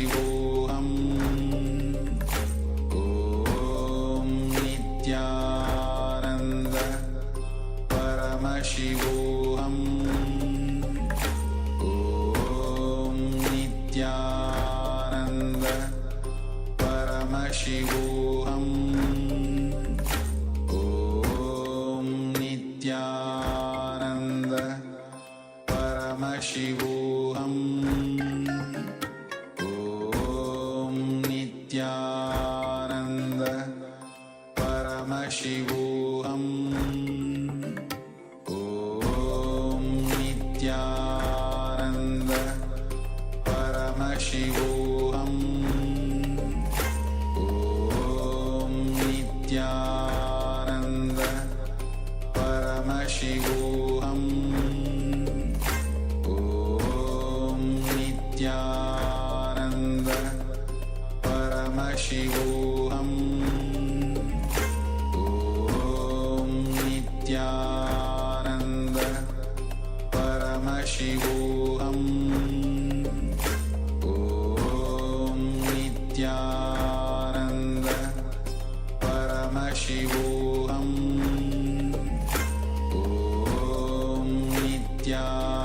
Paramashivoham Om Nityananda Paramashivoham Om Nityananda Paramashivoham Om Nityananda Paramashivoham Om Nityananda Paramashivoham Om Nityananda Paramashivoham Om Nityananda Paramashivoham Om Nityananda Paramashivoham Om Nityananda Paramashivoham Om Nityananda Paramashivoham Om Nityananda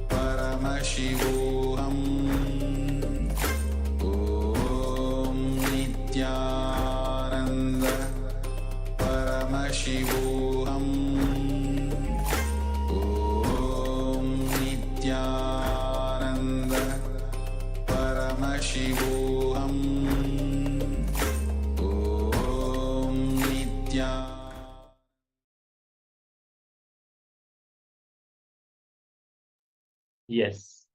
Paramashivoham Om Nityananda Paramashivoham Om Nityananda Paramashivoham Om Nityananda. Yes.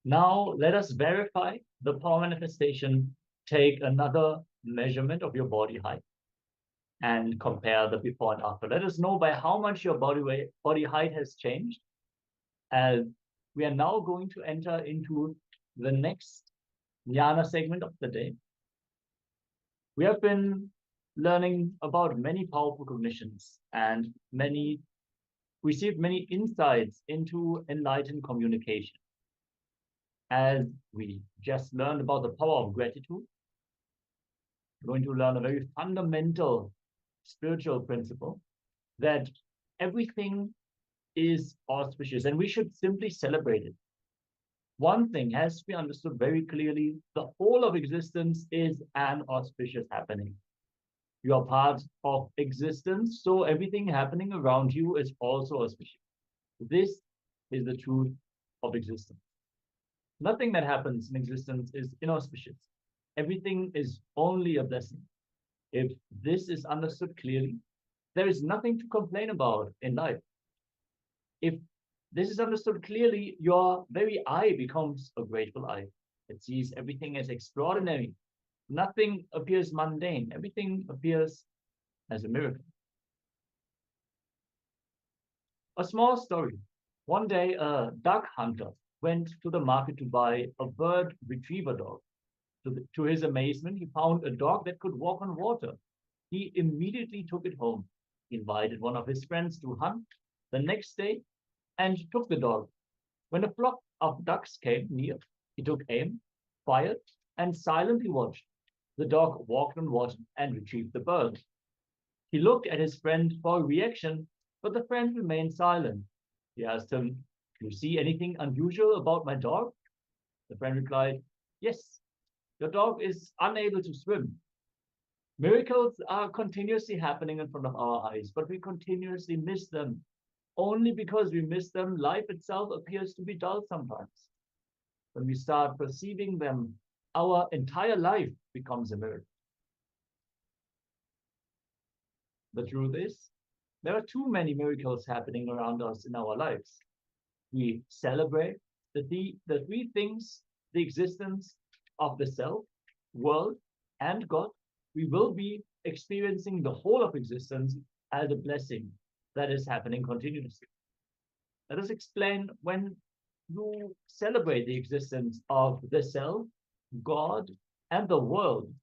Now let us verify the power manifestation. Take another measurement of your body height and compare the before and after. Let us know by how much your body height has changed. As we are now going to enter into the next jnana segment of the day. We have been learning about many powerful cognitions and received many insights into enlightened communication. As we just learned about the power of gratitude, we're going to learn a very fundamental spiritual principle that everything is auspicious and we should simply celebrate it. One thing has to be understood very clearly: the whole of existence is an auspicious happening. You are part of existence, so everything happening around you is also auspicious. This is the truth of existence. Nothing that happens in existence is inauspicious. Everything is only a blessing. If this is understood clearly, there is nothing to complain about in life. If this is understood clearly, your very eye becomes a grateful eye. It sees everything as extraordinary. Nothing appears mundane. Everything appears as a miracle. A small story. One day, a duck hunter went to the market to buy a bird retriever dog. To his amazement, he found a dog that could walk on water. He immediately took it home. He invited one of his friends to hunt the next day and took the dog. When a flock of ducks came near, he took aim, fired, and silently watched. The dog walked on water and retrieved the bird. He looked at his friend for a reaction, but the friend remained silent. He asked him, "Do you see anything unusual about my dog?" The friend replied, "Yes, your dog is unable to swim." Miracles are continuously happening in front of our eyes, but we continuously miss them. Only because we miss them, life itself appears to be dull sometimes. When we start perceiving them, our entire life becomes a miracle. The truth is, there are too many miracles happening around us in our lives. We celebrate the three things: the existence of the self, world, and God. We will be experiencing the whole of existence as a blessing that is happening continuously. Let us explain: when you celebrate the existence of the self, God, and the world,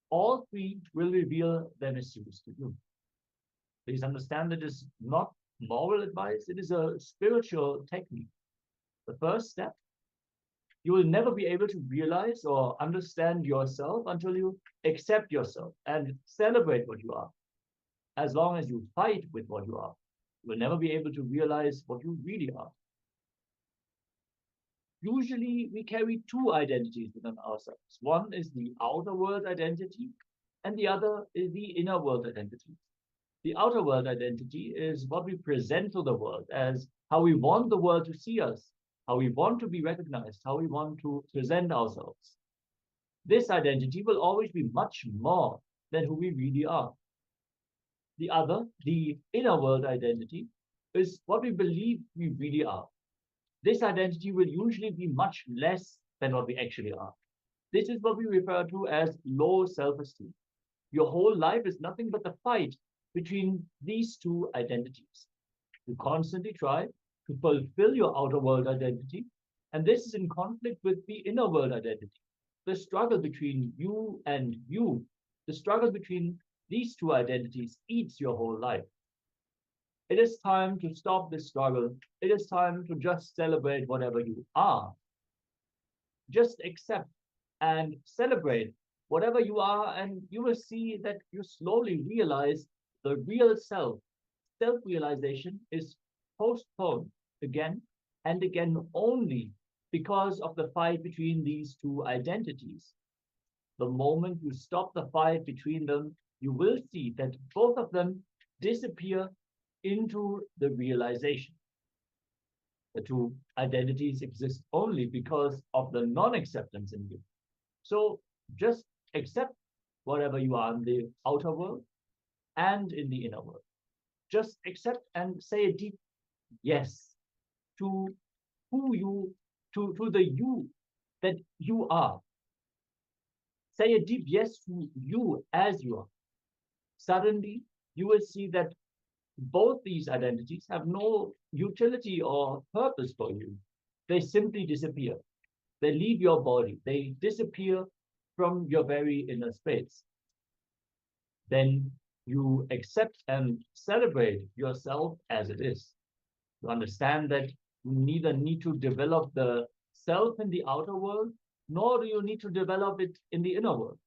all three will reveal their mysteries to you. Please understand that it is not moral advice, it is a spiritual technique. The first step, you will never be able to realize or understand yourself until you accept yourself and celebrate what you are. As long as you fight with what you are, you will never be able to realize what you really are. Usually, we carry two identities within ourselves. One is the outer world identity, and the other is the inner world identity. The outer world identity is what we present to the world as how we want the world to see us, how we want to be recognized, how we want to present ourselves. This identity will always be much more than who we really are. The other, the inner world identity, is what we believe we really are. This identity will usually be much less than what we actually are. This is what we refer to as low self-esteem. Your whole life is nothing but the fight between these two identities. You constantly try to fulfill your outer world identity, and this is in conflict with the inner world identity. The struggle between you and you, the struggle between these two identities eats your whole life. It is time to stop this struggle. It is time to just celebrate whatever you are. Just accept and celebrate whatever you are, and you will see that you slowly realize the real self. Self-realization is postponed again and again only because of the fight between these two identities. The moment you stop the fight between them, you will see that both of them disappear into the realization. The two identities exist only because of the non-acceptance in you. So just accept whatever you are in the outer world and in the inner world. Just accept and say a deep yes to who you, to the you that you are. Say a deep yes to you as you are. Suddenly, you will see that both these identities have no utility or purpose for you. They simply disappear. They leave your body. They disappear from your very inner space. Then you accept and celebrate yourself as it is. You understand that you neither need to develop the self in the outer world, nor do you need to develop it in the inner world.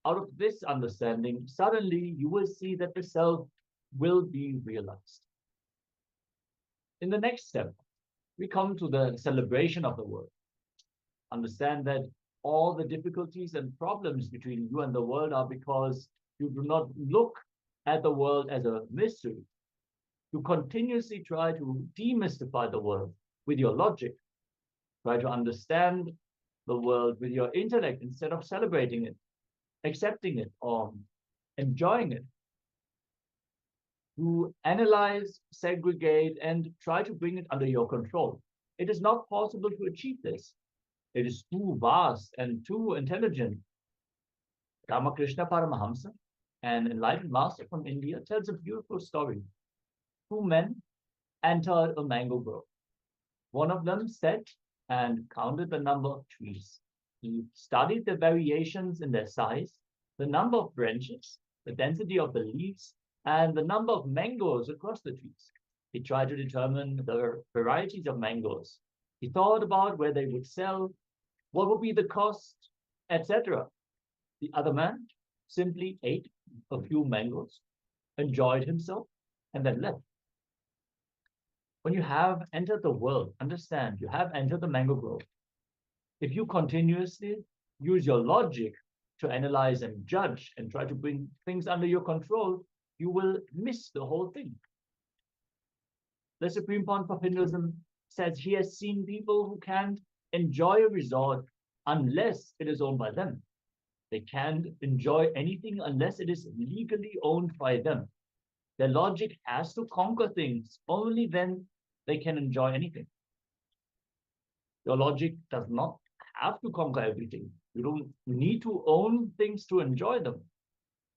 Out of this understanding, suddenly you will see that the self will be realized. In the next step, we come to the celebration of the world. Understand that all the difficulties and problems between you and the world are because you do not look at the world as a mystery. You continuously try to demystify the world with your logic. Try to understand the world with your intellect instead of celebrating it, accepting it, or enjoying it. You analyze, segregate, and try to bring it under your control. It is not possible to achieve this. It is too vast and too intelligent. Ramakrishna Paramahamsa, an enlightened master from India, tells a beautiful story. Two men entered a mango grove. One of them sat and counted the number of trees. He studied the variations in their size, the number of branches, the density of the leaves, and the number of mangoes across the trees. He tried to determine the varieties of mangoes. He thought about where they would sell, what would be the cost, etc. The other man simply ate a few mangoes, enjoyed himself, and then left. When you have entered the world, understand, you have entered the mango grove. If you continuously use your logic to analyze and judge and try to bring things under your control, you will miss the whole thing. The Supreme Point of Hinduism says he has seen people who can't enjoy a resort unless it is owned by them. They can't enjoy anything unless it is legally owned by them. Their logic has to conquer things. Only then they can enjoy anything. Your logic does not have to conquer everything. You don't need to own things to enjoy them.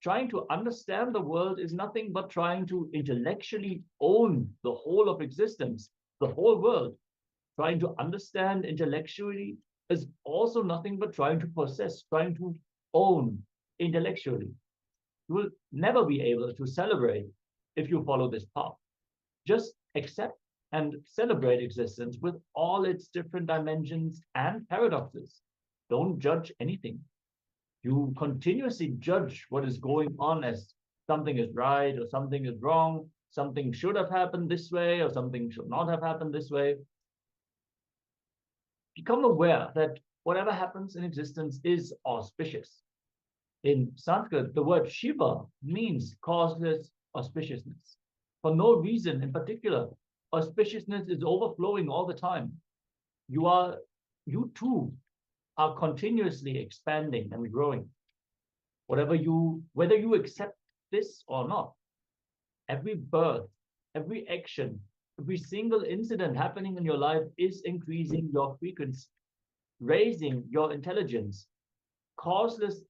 Trying to understand the world is nothing but trying to intellectually own the whole of existence, the whole world. Trying to understand intellectually is also nothing but trying to possess, trying to own intellectually. You will never be able to celebrate if you follow this path. Just accept and celebrate existence with all its different dimensions and paradoxes. Don't judge anything. You continuously judge what is going on as something is right or something is wrong, something should have happened this way or something should not have happened this way. Become aware that whatever happens in existence is auspicious. In Sanskrit, the word Shiva means causeless auspiciousness. For no reason in particular, auspiciousness is overflowing all the time. You too are continuously expanding and growing. Whether you accept this or not, every birth, every action, every single incident happening in your life is increasing your frequency, raising your intelligence. Causeless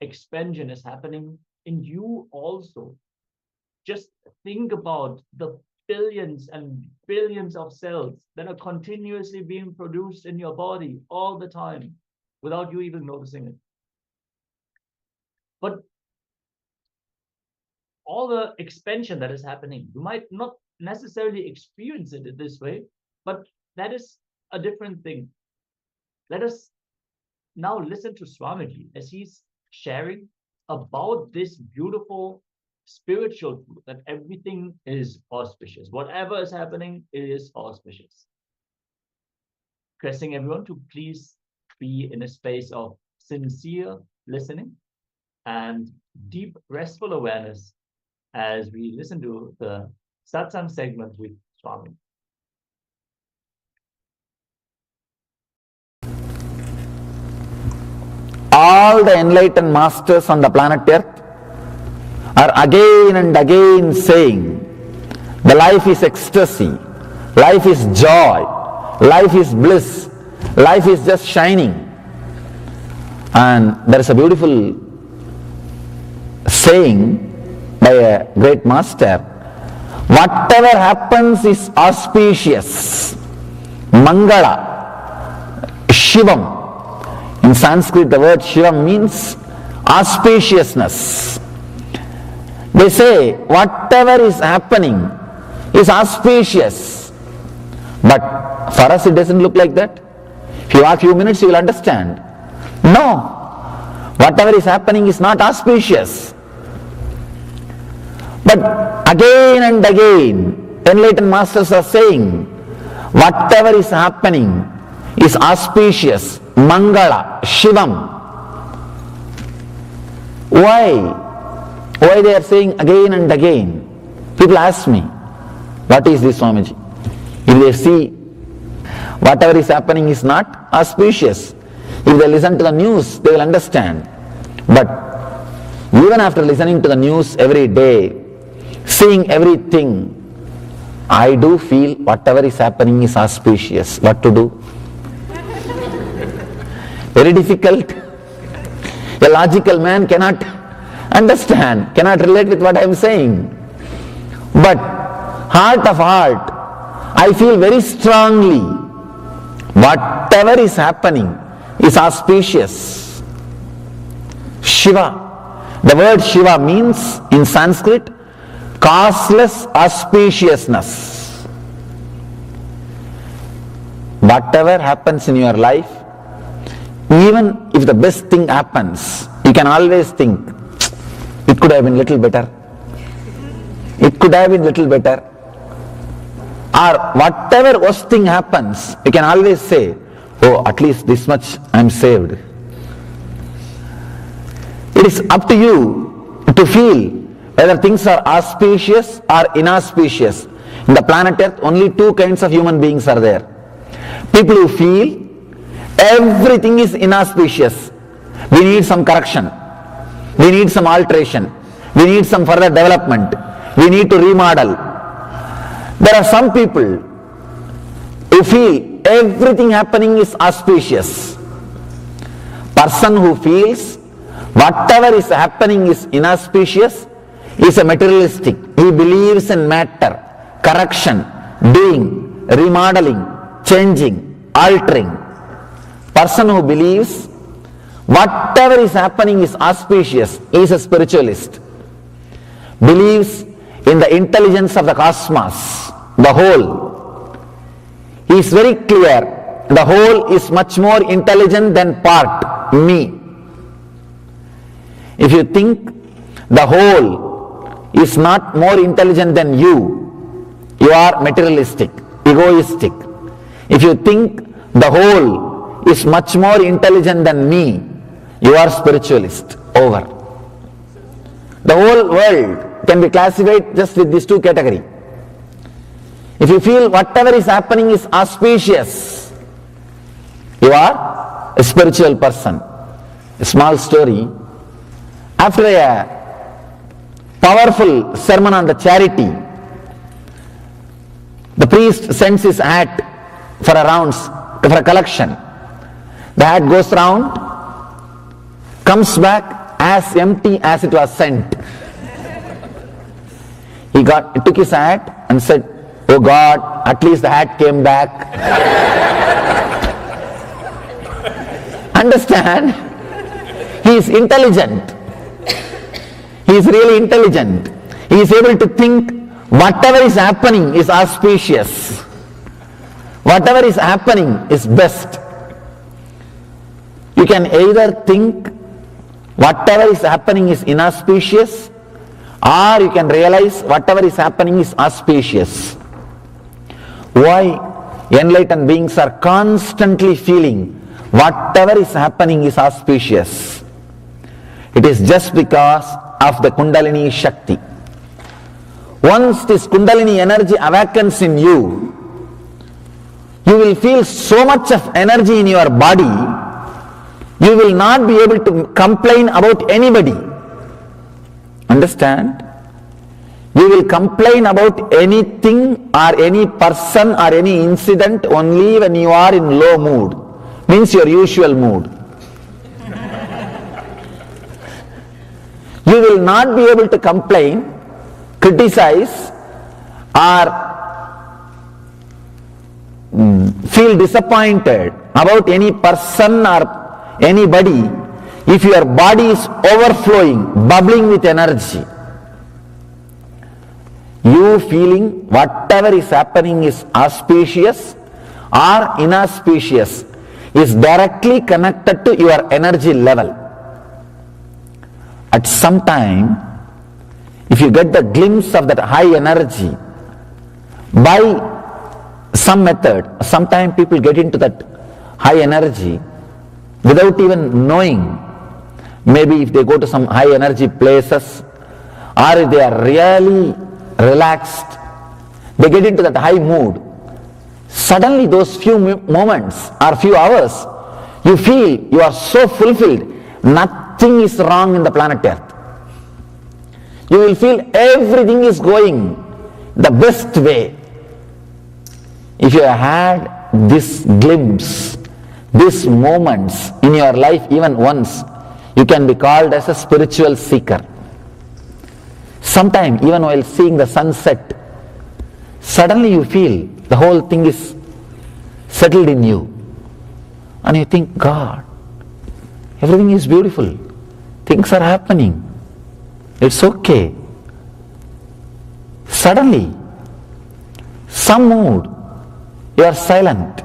expansion is happening in you also. Just think about the billions and billions of cells that are continuously being produced in your body all the time without you even noticing it. But all the expansion that is happening, you might not necessarily experience it this way, but that is a different thing. Let us now listen to Swamiji as he's sharing about this beautiful spiritual truth that everything is auspicious. Whatever is happening is auspicious. Requesting everyone to please be in a space of sincere listening and deep restful awareness as we listen to the satsang segment with Swami. All the enlightened masters on the planet Earth are again and again saying the life is ecstasy, life is joy, life is bliss, life is just shining. And there is a beautiful saying by a great master, whatever happens is auspicious, Mangala, Shivam. In Sanskrit, the word Shivam means auspiciousness. They say whatever is happening is auspicious. But for us it doesn't look like that. If you walk a few minutes, you will understand. No, whatever is happening is not auspicious. But again and again, enlightened masters are saying, whatever is happening is auspicious, Mangala, Shivam. Why they are saying again and again? People ask me, what is this, Swamiji? If they see whatever is happening is not auspicious, if they listen to the news, they will understand. But even after listening to the news every day, seeing everything, I do feel whatever is happening is auspicious. What to do? Very difficult. A logical man cannot understand, cannot relate with what I am saying. But heart of heart, I feel very strongly whatever is happening is auspicious. Shiva. The word Shiva means in Sanskrit causeless auspiciousness. Whatever happens in your life, even if the best thing happens, you can always think, it could have been little better. It could have been little better. Or whatever worst thing happens, you can always say, oh, at least this much I am saved. It is up to you to feel whether things are auspicious or inauspicious. In the planet Earth, only two kinds of human beings are there. People who feel everything is inauspicious. We need some correction. We need some alteration. We need some further development. We need to remodel. There are some people who feel everything happening is auspicious. Person who feels whatever is happening is inauspicious is a materialistic. He believes in matter, correction, doing, remodeling, changing, altering. Person who believes whatever is happening is auspicious is a spiritualist. Believes in the intelligence of the cosmos, the whole. He is very clear. The whole is much more intelligent than part, me. If you think the whole is not more intelligent than you are materialistic, egoistic. If you think the whole is much more intelligent than me, you are spiritualist. Over. The whole world can be classified just with these two categories. If you feel whatever is happening is auspicious, you are a spiritual person. A small story. After a powerful sermon on the charity, the priest sends his hat for a rounds, for a collection. The hat goes round, comes back as empty as it was sent. He took his hat and said, "Oh God, at least the hat came back." Understand? He is intelligent. He is really intelligent. He is able to think whatever is happening is auspicious. Whatever is happening is best. You can either think whatever is happening is inauspicious, or you can realize whatever is happening is auspicious. Why enlightened beings are constantly feeling whatever is happening is auspicious? It is just because of the Kundalini Shakti. Once this Kundalini energy awakens in you, you will feel so much of energy in your body, you will not be able to complain about anybody. Understand? You will complain about anything or any person or any incident only when you are in low mood, means your usual mood. You will not be able to complain, criticize, or feel disappointed about any person or anybody if your body is overflowing, bubbling with energy. You feeling whatever is happening is auspicious or inauspicious is directly connected to your energy level. At some time, if you get the glimpse of that high energy by some method, sometimes people get into that high energy without even knowing. Maybe if they go to some high energy places, or if they are really relaxed, they get into that high mood. Suddenly those few moments or few hours, you feel you are so fulfilled, nothing is wrong in the planet Earth. You will feel everything is going the best way. If you have had this glimpse, these moments in your life even once, you can be called as a spiritual seeker. Sometime even while seeing the sunset, suddenly you feel the whole thing is settled in you. And you think, God, everything is beautiful. Things are happening. It's okay. Suddenly, some mood, you are silent,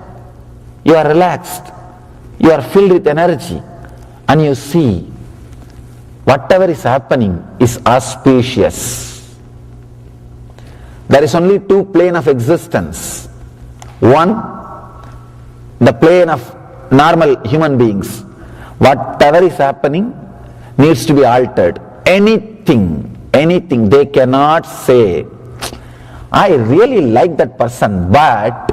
you are relaxed, you are filled with energy, and you see whatever is happening is auspicious. There is only two planes of existence. One, the plane of normal human beings. Whatever is happening needs to be altered. Anything, they cannot say, I really like that person, but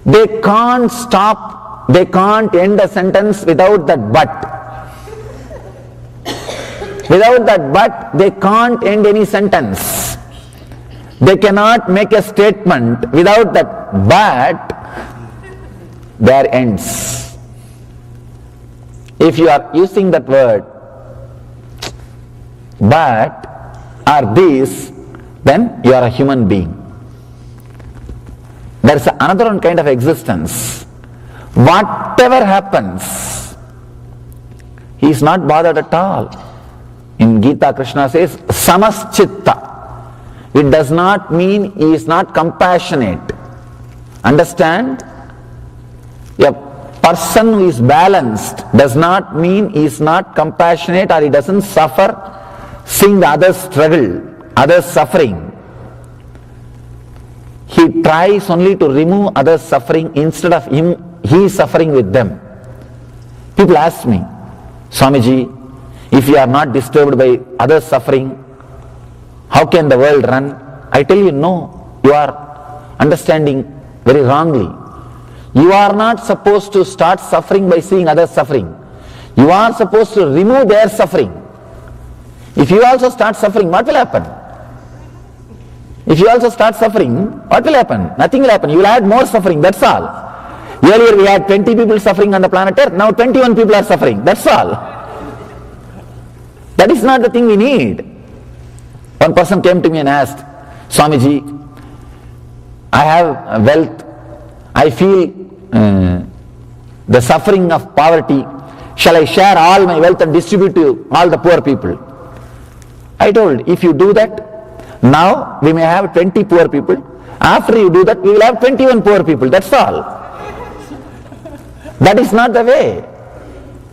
they can't stop, they can't end a sentence without that but. Without that but, they can't end any sentence. They cannot make a statement without that but, there ends. If you are using that word but or this, then you are a human being. There is another one kind of existence. Whatever happens, he is not bothered at all. In Gita, Krishna says, samaschitta. It does not mean he is not compassionate. Understand? A person who is balanced does not mean he is not compassionate or he doesn't suffer seeing the others struggle, others suffering. He tries only to remove others' suffering instead of he suffering with them. People ask me, Swamiji, if you are not disturbed by others' suffering, how can the world run? I tell you, no, you are understanding very wrongly. You are not supposed to start suffering by seeing others suffering. You are supposed to remove their suffering. If you also start suffering, what will happen? If you also start suffering, what will happen? Nothing will happen. You will add more suffering, that's all. Earlier we had 20 people suffering on the planet Earth, now 21 people are suffering, that's all. That is not the thing we need. One person came to me and asked, Swamiji, I have wealth, I feel the suffering of poverty, shall I share all my wealth and distribute to all the poor people? I told, if you do that, now we may have 20 poor people. After you do that, we will have 21 poor people. That's all. That is not the way.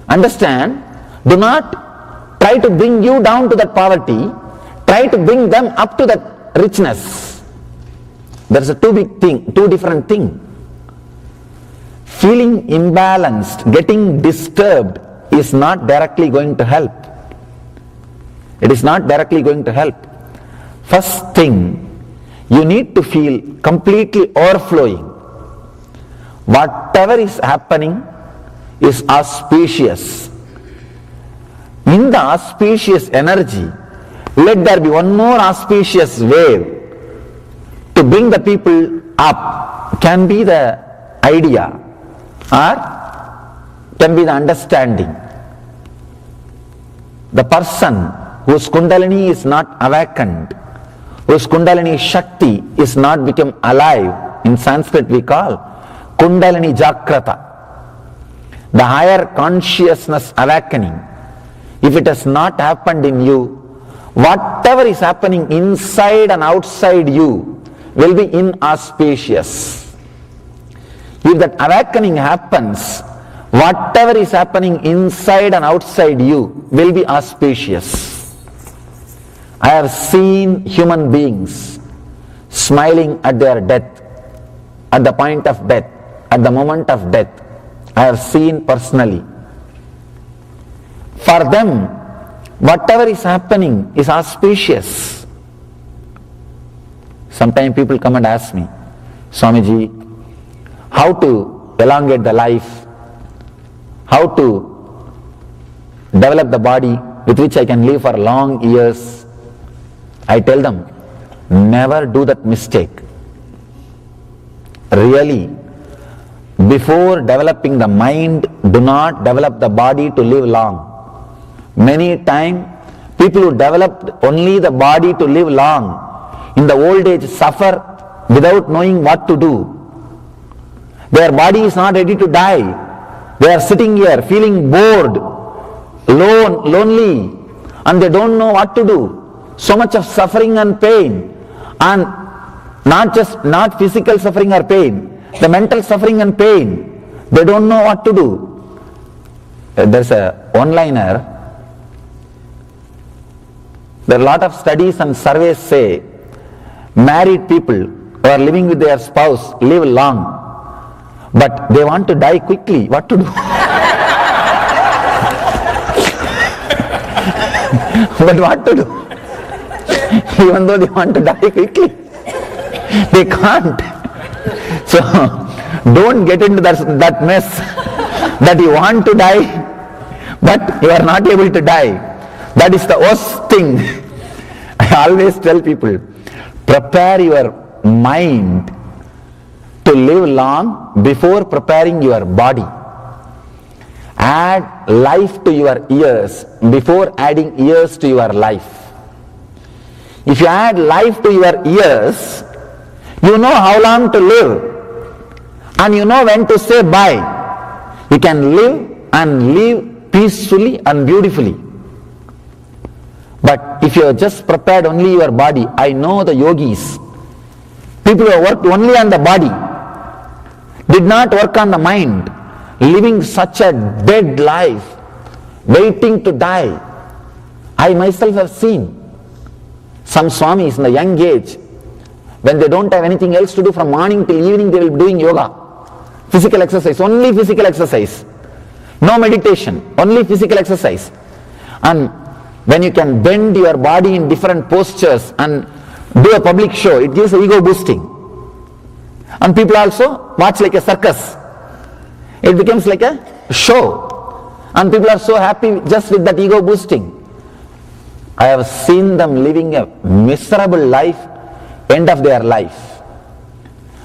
Understand? Do not try to bring you down to that poverty. Try to bring them up to that richness. There's a two different thing. Feeling imbalanced, getting disturbed is not directly going to help. It is not directly going to help. First thing, you need to feel completely overflowing. Whatever is happening is auspicious. In the auspicious energy, let there be one more auspicious wave to bring the people up. Can be the idea or can be the understanding. The person whose Kundalini is not awakened, whose Kundalini Shakti is not become alive, in Sanskrit we call Kundalini Jagrata, the higher consciousness awakening. If it has not happened in you, whatever is happening inside and outside you will be inauspicious. If that awakening happens, whatever is happening inside and outside you will be auspicious. I have seen human beings smiling at their death, at the point of death, at the moment of death. I have seen personally. For them, whatever is happening is auspicious. Sometimes people come and ask me, Swamiji, how to elongate the life, how to develop the body with which I can live for long years. I tell them, never do that mistake. Really, before developing the mind, do not develop the body to live long. Many times, people who developed only the body to live long, in the old age suffer without knowing what to do. Their body is not ready to die. They are sitting here feeling bored, lonely, and they don't know what to do. So much of suffering and pain, and not physical suffering or pain, the mental suffering and pain, they don't know what to do. There's a one-liner. There are a lot of studies and surveys say married people who are living with their spouse live long, but they want to die quickly. What to do? But what to do? Even though they want to die quickly, they can't. So don't get into that mess that you want to die but you are not able to die. That is the worst thing. I always tell people, prepare your mind to live long before preparing your body. Add life to your years before adding years to your life. If you add life to your years, you know how long to live and you know when to say bye. You can live and live peacefully and beautifully. But if you have just prepared only your body, I know the yogis, people who have worked only on the body, did not work on the mind, living such a dead life, waiting to die. I myself have seen some swamis in the young age, when they don't have anything else to do from morning till evening, they will be doing yoga, physical exercise, only physical exercise, no meditation, only physical exercise. And when you can bend your body in different postures and do a public show, it gives ego boosting. And people also watch like a circus. It becomes like a show. And people are so happy just with that ego boosting. I have seen them living a miserable life, end of their life.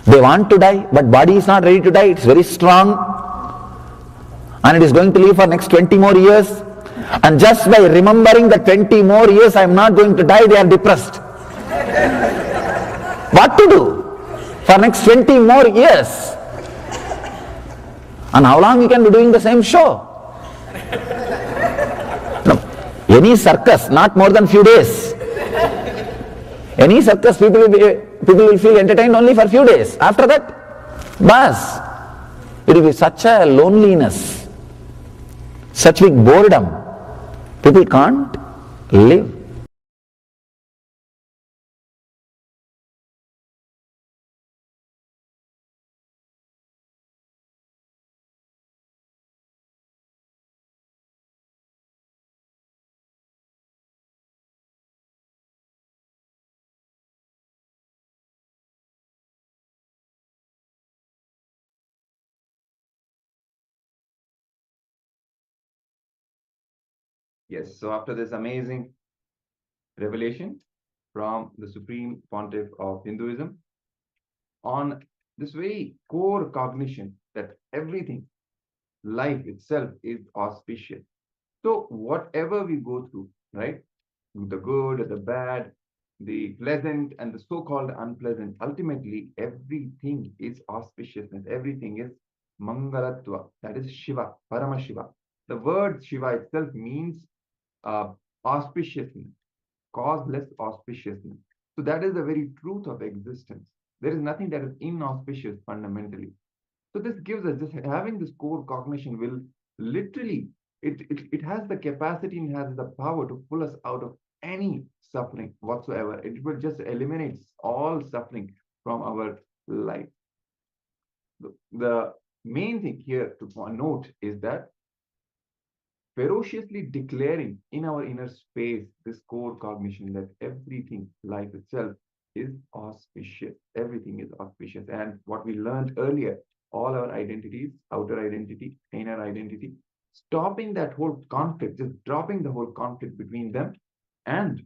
They want to die, but body is not ready to die. It's very strong. And it is going to live for next 20 more years. And just by remembering the 20 more years I am not going to die, they are depressed. What to do for next 20 more years? And how long you can be doing the same show? No. Any circus, not more than few days. Any circus, people will feel entertained only for few days. After that, bas. It will be such a loneliness, such big boredom. People can't live. Yes, so after this amazing revelation from the Supreme Pontiff of Hinduism on this very core cognition that everything, life itself, is auspicious. So whatever we go through, right, the good, the bad, the pleasant and the so-called unpleasant, ultimately everything is auspiciousness, everything is mangalatva, that is Shiva, Paramashiva. The word Shiva itself means auspiciousness, causeless auspiciousness. So that is the very truth of existence. There is nothing that is inauspicious fundamentally. So this gives us, just having this core cognition will literally, it has the capacity and has the power to pull us out of any suffering whatsoever. It will just eliminate all suffering from our life. The main thing here to note is that ferociously declaring in our inner space this core cognition that everything, life itself, is auspicious. Everything is auspicious. And what we learned earlier, all our identities, outer identity, inner identity, stopping that whole conflict, just dropping the whole conflict between them, and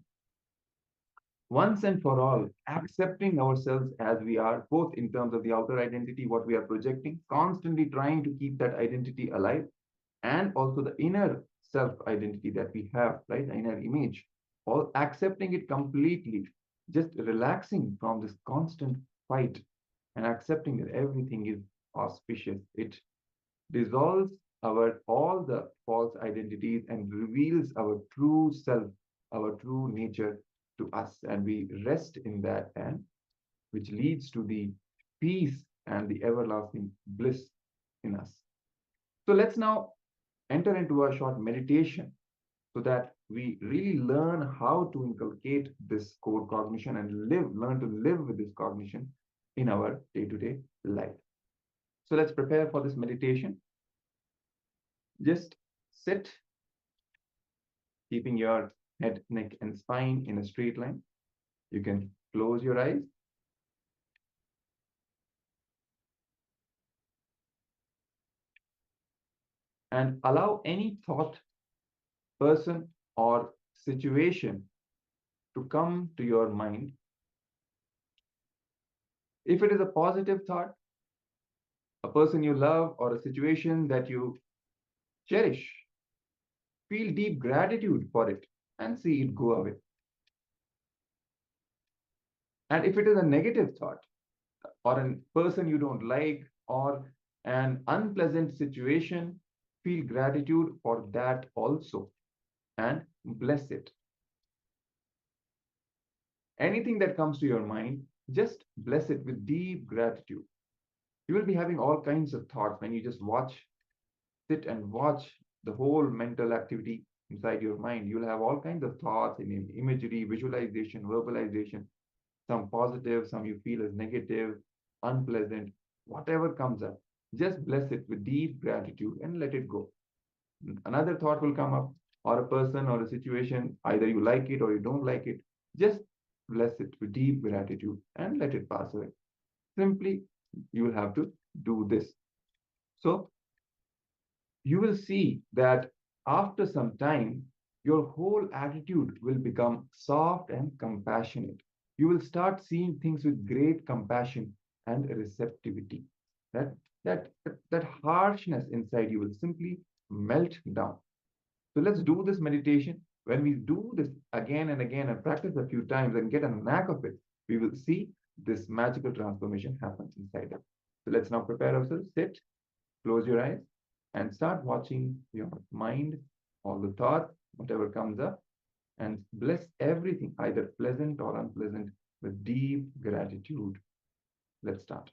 once and for all, accepting ourselves as we are, both in terms of the outer identity, what we are projecting, constantly trying to keep that identity alive, and also the inner self identity that we have, right? The inner image, all accepting it completely, just relaxing from this constant fight and accepting that everything is auspicious. It dissolves our all the false identities and reveals our true self, our true nature to us, and we rest in that, and which leads to the peace and the everlasting bliss in us. So let's now enter into a short meditation so that we really learn how to inculcate this core cognition and learn to live with this cognition in our day-to-day life. So let's prepare for this meditation. Just sit, keeping your head, neck, and spine in a straight line. You can close your eyes. And allow any thought, person, or situation to come to your mind. If it is a positive thought, a person you love, or a situation that you cherish, feel deep gratitude for it and see it go away. And if it is a negative thought, or a person you don't like, or an unpleasant situation, feel gratitude for that also and bless it. Anything that comes to your mind, just bless it with deep gratitude. You will be having all kinds of thoughts when you just sit and watch the whole mental activity inside your mind. You'll have all kinds of thoughts in imagery, visualization, verbalization, some positive, some you feel as negative, unpleasant, whatever comes up. Just bless it with deep gratitude and let it go. Another thought will come up, or a person or a situation, either you like it or you don't like it. Just bless it with deep gratitude and let it pass away. Simply, you will have to do this. So, you will see that after some time, your whole attitude will become soft and compassionate. You will start seeing things with great compassion and receptivity. That that harshness inside you will simply melt down. So let's do this meditation. When we do this again and again and practice a few times and get a knack of it, we will see this magical transformation happens inside us. So let's now prepare ourselves. Sit, close your eyes, and start watching your mind, all the thoughts, whatever comes up, and bless everything, either pleasant or unpleasant, with deep gratitude. Let's start.